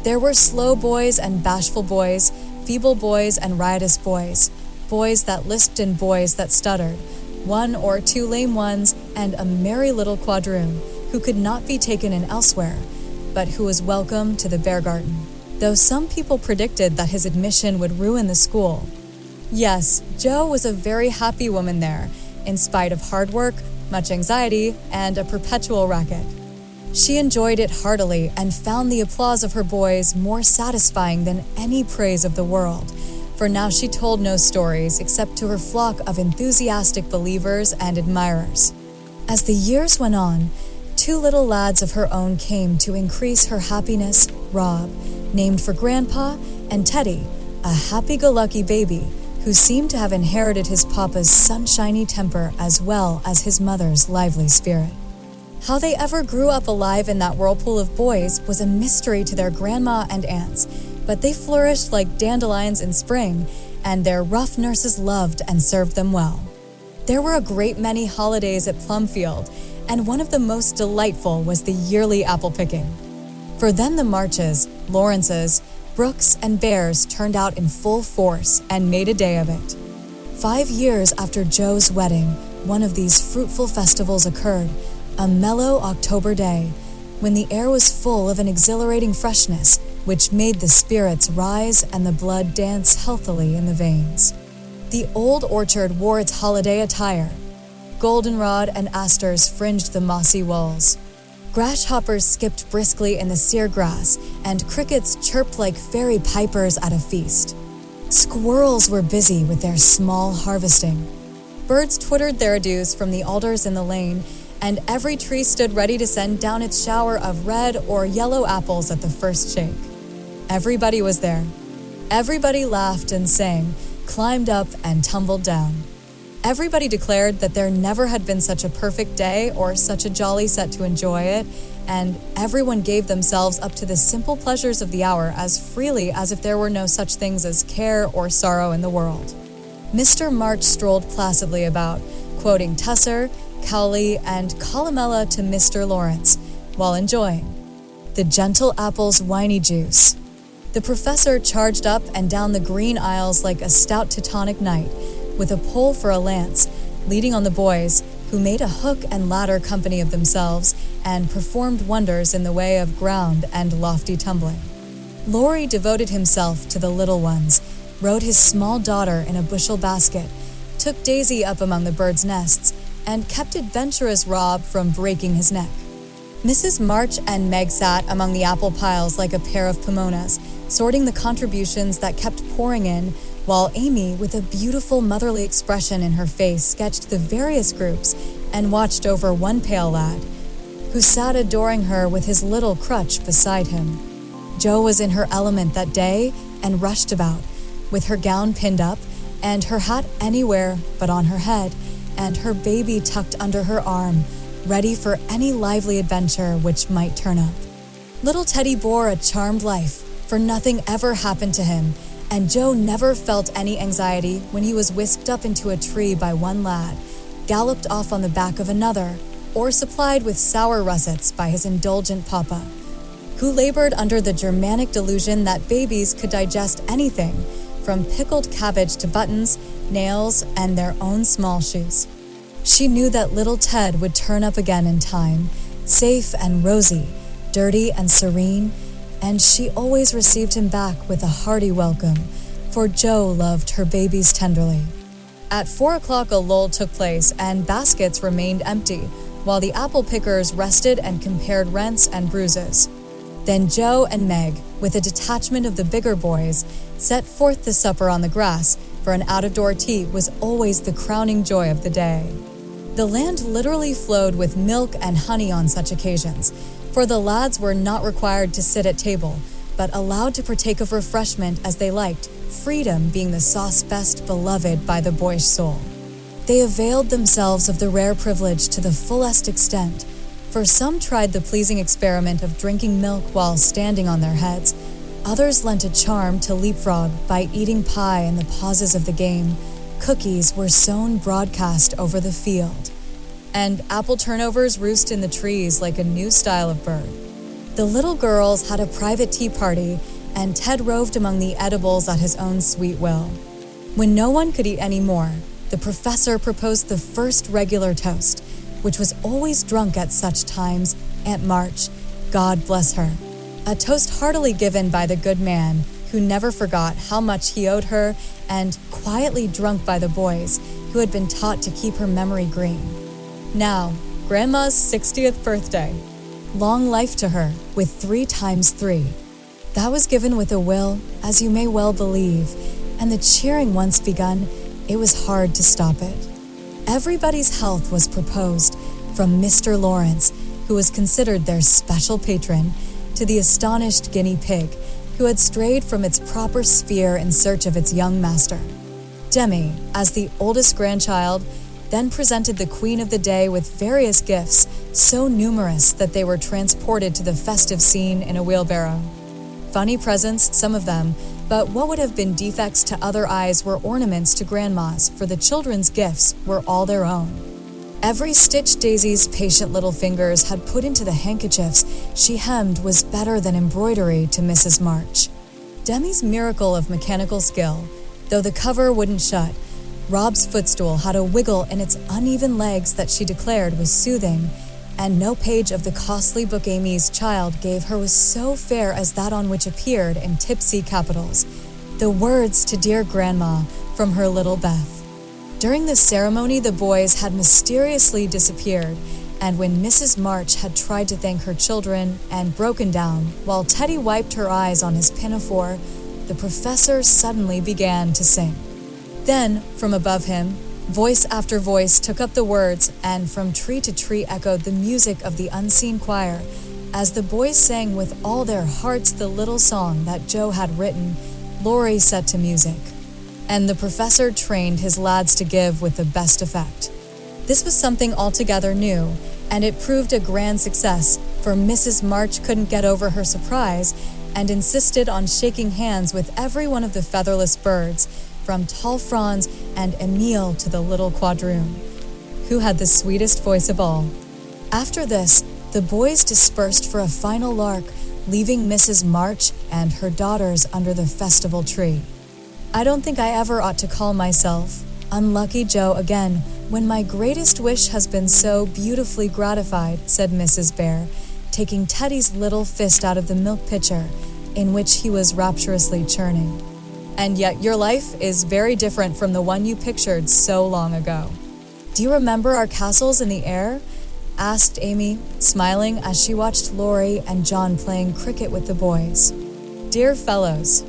There were slow boys and bashful boys, feeble boys and riotous boys, boys that lisped and boys that stuttered, 1 or 2 lame ones, and a merry little quadroon, who could not be taken in elsewhere, but who was welcome to the Bhaer Garden, though some people predicted that his admission would ruin the school. Yes, Jo was a very happy woman there, in spite of hard work, much anxiety, and a perpetual racket. She enjoyed it heartily and found the applause of her boys more satisfying than any praise of the world, for now she told no stories except to her flock of enthusiastic believers and admirers. As the years went on, 2 little lads of her own came to increase her happiness: Rob, named for Grandpa, and Teddy, a happy-go-lucky baby who seemed to have inherited his papa's sunshiny temper as well as his mother's lively spirit. How they ever grew up alive in that whirlpool of boys was a mystery to their grandma and aunts, but they flourished like dandelions in spring, and their rough nurses loved and served them well. There were a great many holidays at Plumfield, and one of the most delightful was the yearly apple picking. For then the Marches, Lawrences, Brooks, and Bhaers turned out in full force and made a day of it. 5 years after Jo's wedding, one of these fruitful festivals occurred, a mellow October day, when the air was full of an exhilarating freshness, which made the spirits rise and the blood dance healthily in the veins. The old orchard wore its holiday attire. Goldenrod and asters fringed the mossy walls. Grasshoppers skipped briskly in the sere grass, and crickets chirped like fairy pipers at a feast. Squirrels were busy with their small harvesting. Birds twittered their adieus from the alders in the lane, and every tree stood ready to send down its shower of red or yellow apples at the first shake. Everybody was there. Everybody laughed and sang, climbed up and tumbled down. Everybody declared that there never had been such a perfect day or such a jolly set to enjoy it, and everyone gave themselves up to the simple pleasures of the hour as freely as if there were no such things as care or sorrow in the world. Mr. March strolled placidly about, quoting Tusser, Cowley, and Columella to Mr. Lawrence, while enjoying the gentle apple's winey juice. The professor charged up and down the green aisles like a stout Teutonic knight, with a pole for a lance, leading on the boys, who made a hook and ladder company of themselves and performed wonders in the way of ground and lofty tumbling. Laurie devoted himself to the little ones, rode his small daughter in a bushel basket, took Daisy up among the birds' nests, and kept adventurous Rob from breaking his neck. Mrs. March and Meg sat among the apple piles like a pair of pomonas, sorting the contributions that kept pouring in, while Amy, with a beautiful motherly expression in her face, sketched the various groups and watched over one pale lad, who sat adoring her with his little crutch beside him. Jo was in her element that day and rushed about, with her gown pinned up and her hat anywhere but on her head, and her baby tucked under her arm, ready for any lively adventure which might turn up. Little Teddy bore a charmed life, for nothing ever happened to him, and Jo never felt any anxiety when he was whisked up into a tree by one lad, galloped off on the back of another, or supplied with sour russets by his indulgent papa, who labored under the Germanic delusion that babies could digest anything, from pickled cabbage to buttons, nails, and their own small shoes. She knew that little Ted would turn up again in time, safe and rosy, dirty and serene, and she always received him back with a hearty welcome, for Jo loved her babies tenderly. At 4 o'clock a lull took place, and baskets remained empty, while the apple pickers rested and compared rents and bruises. Then Jo and Meg, with a detachment of the bigger boys, set forth the supper on the grass, for an out-of-door tea was always the crowning joy of the day. The land literally flowed with milk and honey on such occasions, for the lads were not required to sit at table, but allowed to partake of refreshment as they liked, freedom being the sauce best beloved by the boyish soul. They availed themselves of the rare privilege to the fullest extent, for some tried the pleasing experiment of drinking milk while standing on their heads, others lent a charm to leapfrog by eating pie in the pauses of the game. Cookies were sown broadcast over the field, and apple turnovers roost in the trees like a new style of bird. The little girls had a private tea party, and Ted roved among the edibles at his own sweet will. When no one could eat any more, the professor proposed the first regular toast, which was always drunk at such times, Aunt March, God bless her, a toast heartily given by the good man who never forgot how much he owed her and quietly drunk by the boys who had been taught to keep her memory green. Now, Grandma's 60th birthday. Long life to her, with 3 times 3. That was given with a will, as you may well believe, and the cheering once begun, it was hard to stop it. Everybody's health was proposed, from Mr. Lawrence, who was considered their special patron, to the astonished guinea pig, who had strayed from its proper sphere in search of its young master. Demi, as the oldest grandchild, then presented the queen of the day with various gifts, so numerous that they were transported to the festive scene in a wheelbarrow. Funny presents, some of them, but what would have been defects to other eyes were ornaments to grandmas, for the children's gifts were all their own. Every stitch Daisy's patient little fingers had put into the handkerchiefs she hemmed was better than embroidery to Mrs. March. Demi's miracle of mechanical skill, though the cover wouldn't shut, Rob's footstool had a wiggle in its uneven legs that she declared was soothing, and no page of the costly book Amy's child gave her was so fair as that on which appeared in tipsy capitals, the words to dear Grandma from her little Beth. During the ceremony, the boys had mysteriously disappeared, and when Mrs. March had tried to thank her children and broken down while Teddy wiped her eyes on his pinafore, the professor suddenly began to sing. Then, from above him, voice after voice took up the words, and from tree to tree echoed the music of the unseen choir, as the boys sang with all their hearts the little song that Joe had written, Laurie set to music. And the professor trained his lads to give with the best effect. This was something altogether new, and it proved a grand success, for Mrs. March couldn't get over her surprise and insisted on shaking hands with every one of the featherless birds, from tall Franz and Emile to the little quadroon, who had the sweetest voice of all. After this, the boys dispersed for a final lark, leaving Mrs. March and her daughters under the festival tree. I don't think I ever ought to call myself Unlucky Joe again, when my greatest wish has been so beautifully gratified, said Mrs. Bhaer, taking Teddy's little fist out of the milk pitcher, in which he was rapturously churning. And yet your life is very different from the one you pictured so long ago. Do you remember our castles in the air? Asked Amy, smiling as she watched Laurie and John playing cricket with the boys. Dear fellows,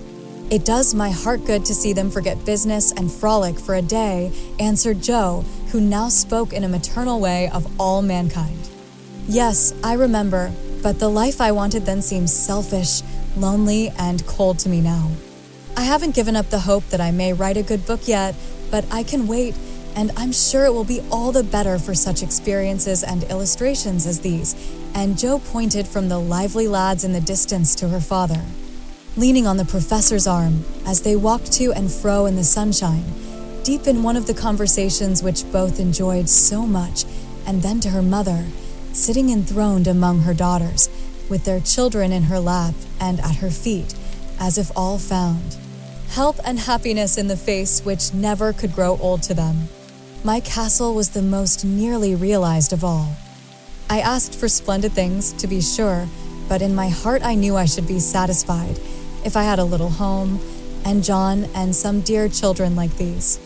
it does my heart good to see them forget business and frolic for a day, answered Joe, who now spoke in a maternal way of all mankind. Yes, I remember, but the life I wanted then seems selfish, lonely, and cold to me now. I haven't given up the hope that I may write a good book yet, but I can wait, and I'm sure it will be all the better for such experiences and illustrations as these, and Joe pointed from the lively lads in the distance to her father. Leaning on the professor's arm, as they walked to and fro in the sunshine, deep in one of the conversations which both enjoyed so much, and then to her mother, sitting enthroned among her daughters, with their children in her lap and at her feet, as if all found help and happiness in the face which never could grow old to them. My castle was the most nearly realized of all. I asked for splendid things, to be sure, but in my heart I knew I should be satisfied if I had a little home, and John and some dear children like these.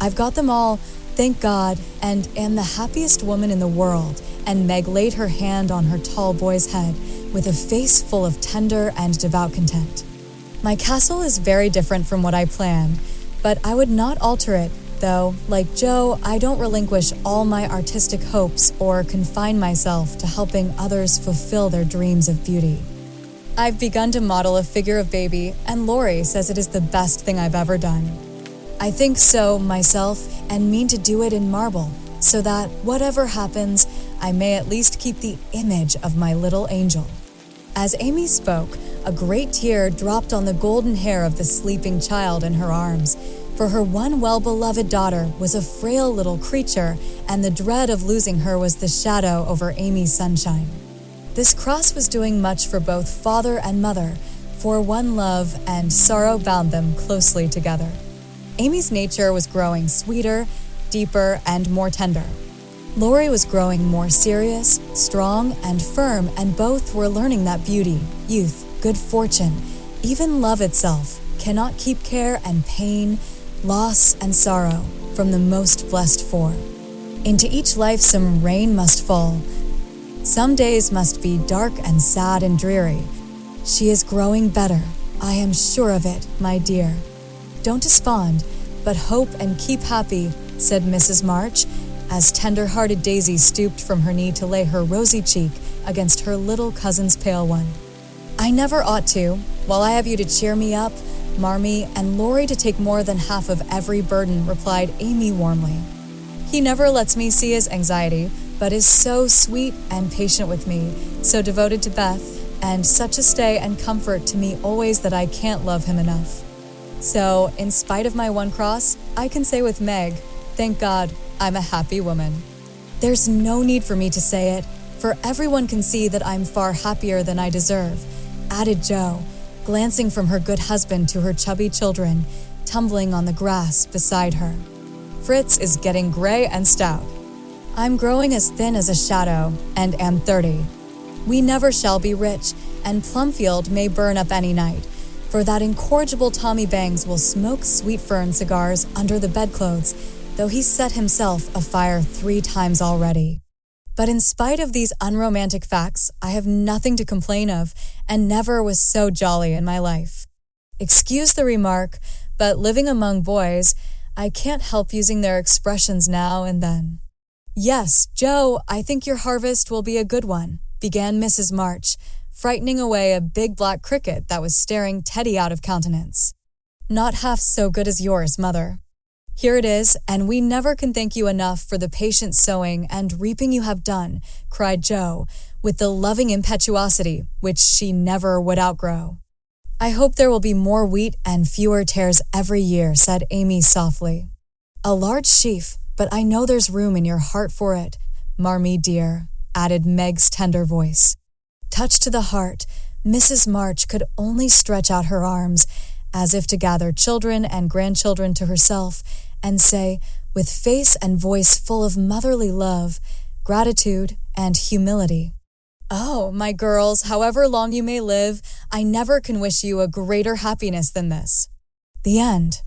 I've got them all, thank God, and am the happiest woman in the world, and Meg laid her hand on her tall boy's head with a face full of tender and devout content. My castle is very different from what I planned, but I would not alter it, though, like Joe, I don't relinquish all my artistic hopes or confine myself to helping others fulfill their dreams of beauty. I've begun to model a figure of baby, and Laurie says it is the best thing I've ever done. I think so myself, and mean to do it in marble, so that, whatever happens, I may at least keep the image of my little angel. As Amy spoke, a great tear dropped on the golden hair of the sleeping child in her arms, for her one well-beloved daughter was a frail little creature, and the dread of losing her was the shadow over Amy's sunshine. This cross was doing much for both father and mother, for one love and sorrow bound them closely together. Amy's nature was growing sweeter, deeper, and more tender. Laurie was growing more serious, strong, and firm, and both were learning that beauty, youth, good fortune, even love itself, cannot keep care and pain, loss and sorrow from the most blessed four. Into each life some rain must fall. Some days must be dark and sad and dreary. She is growing better, I am sure of it, my dear. Don't despond, but hope and keep happy, said Mrs. March, as tender-hearted Daisy stooped from her knee to lay her rosy cheek against her little cousin's pale one. I never ought to, while I have you to cheer me up, Marmee, and Laurie to take more than half of every burden, replied Amy warmly. He never lets me see his anxiety, but is so sweet and patient with me, so devoted to Beth, and such a stay and comfort to me always that I can't love him enough. So, in spite of my one cross, I can say with Meg, thank God, I'm a happy woman. There's no need for me to say it, for everyone can see that I'm far happier than I deserve, added Jo, glancing from her good husband to her chubby children, tumbling on the grass beside her. Fritz is getting gray and stout. I'm growing as thin as a shadow, and am 30. We never shall be rich, and Plumfield may burn up any night, for that incorrigible Tommy Bangs will smoke sweet fern cigars under the bedclothes, though he's set himself afire 3 times already. But in spite of these unromantic facts, I have nothing to complain of, and never was so jolly in my life. Excuse the remark, but living among boys, I can't help using their expressions now and then. Yes, Jo, I think your harvest will be a good one, began Mrs. March, frightening away a big black cricket that was staring Teddy out of countenance. Not half so good as yours, Mother. Here it is, and we never can thank you enough for the patient sowing and reaping you have done, cried Jo, with the loving impetuosity which she never would outgrow. I hope there will be more wheat and fewer tares every year, said Amy softly. A large sheaf, but I know there's room in your heart for it, Marmee dear, added Meg's tender voice. Touched to the heart, Mrs. March could only stretch out her arms, as if to gather children and grandchildren to herself, and say, with face and voice full of motherly love, gratitude, and humility, "Oh, my girls, however long you may live, I never can wish you a greater happiness than this." The end.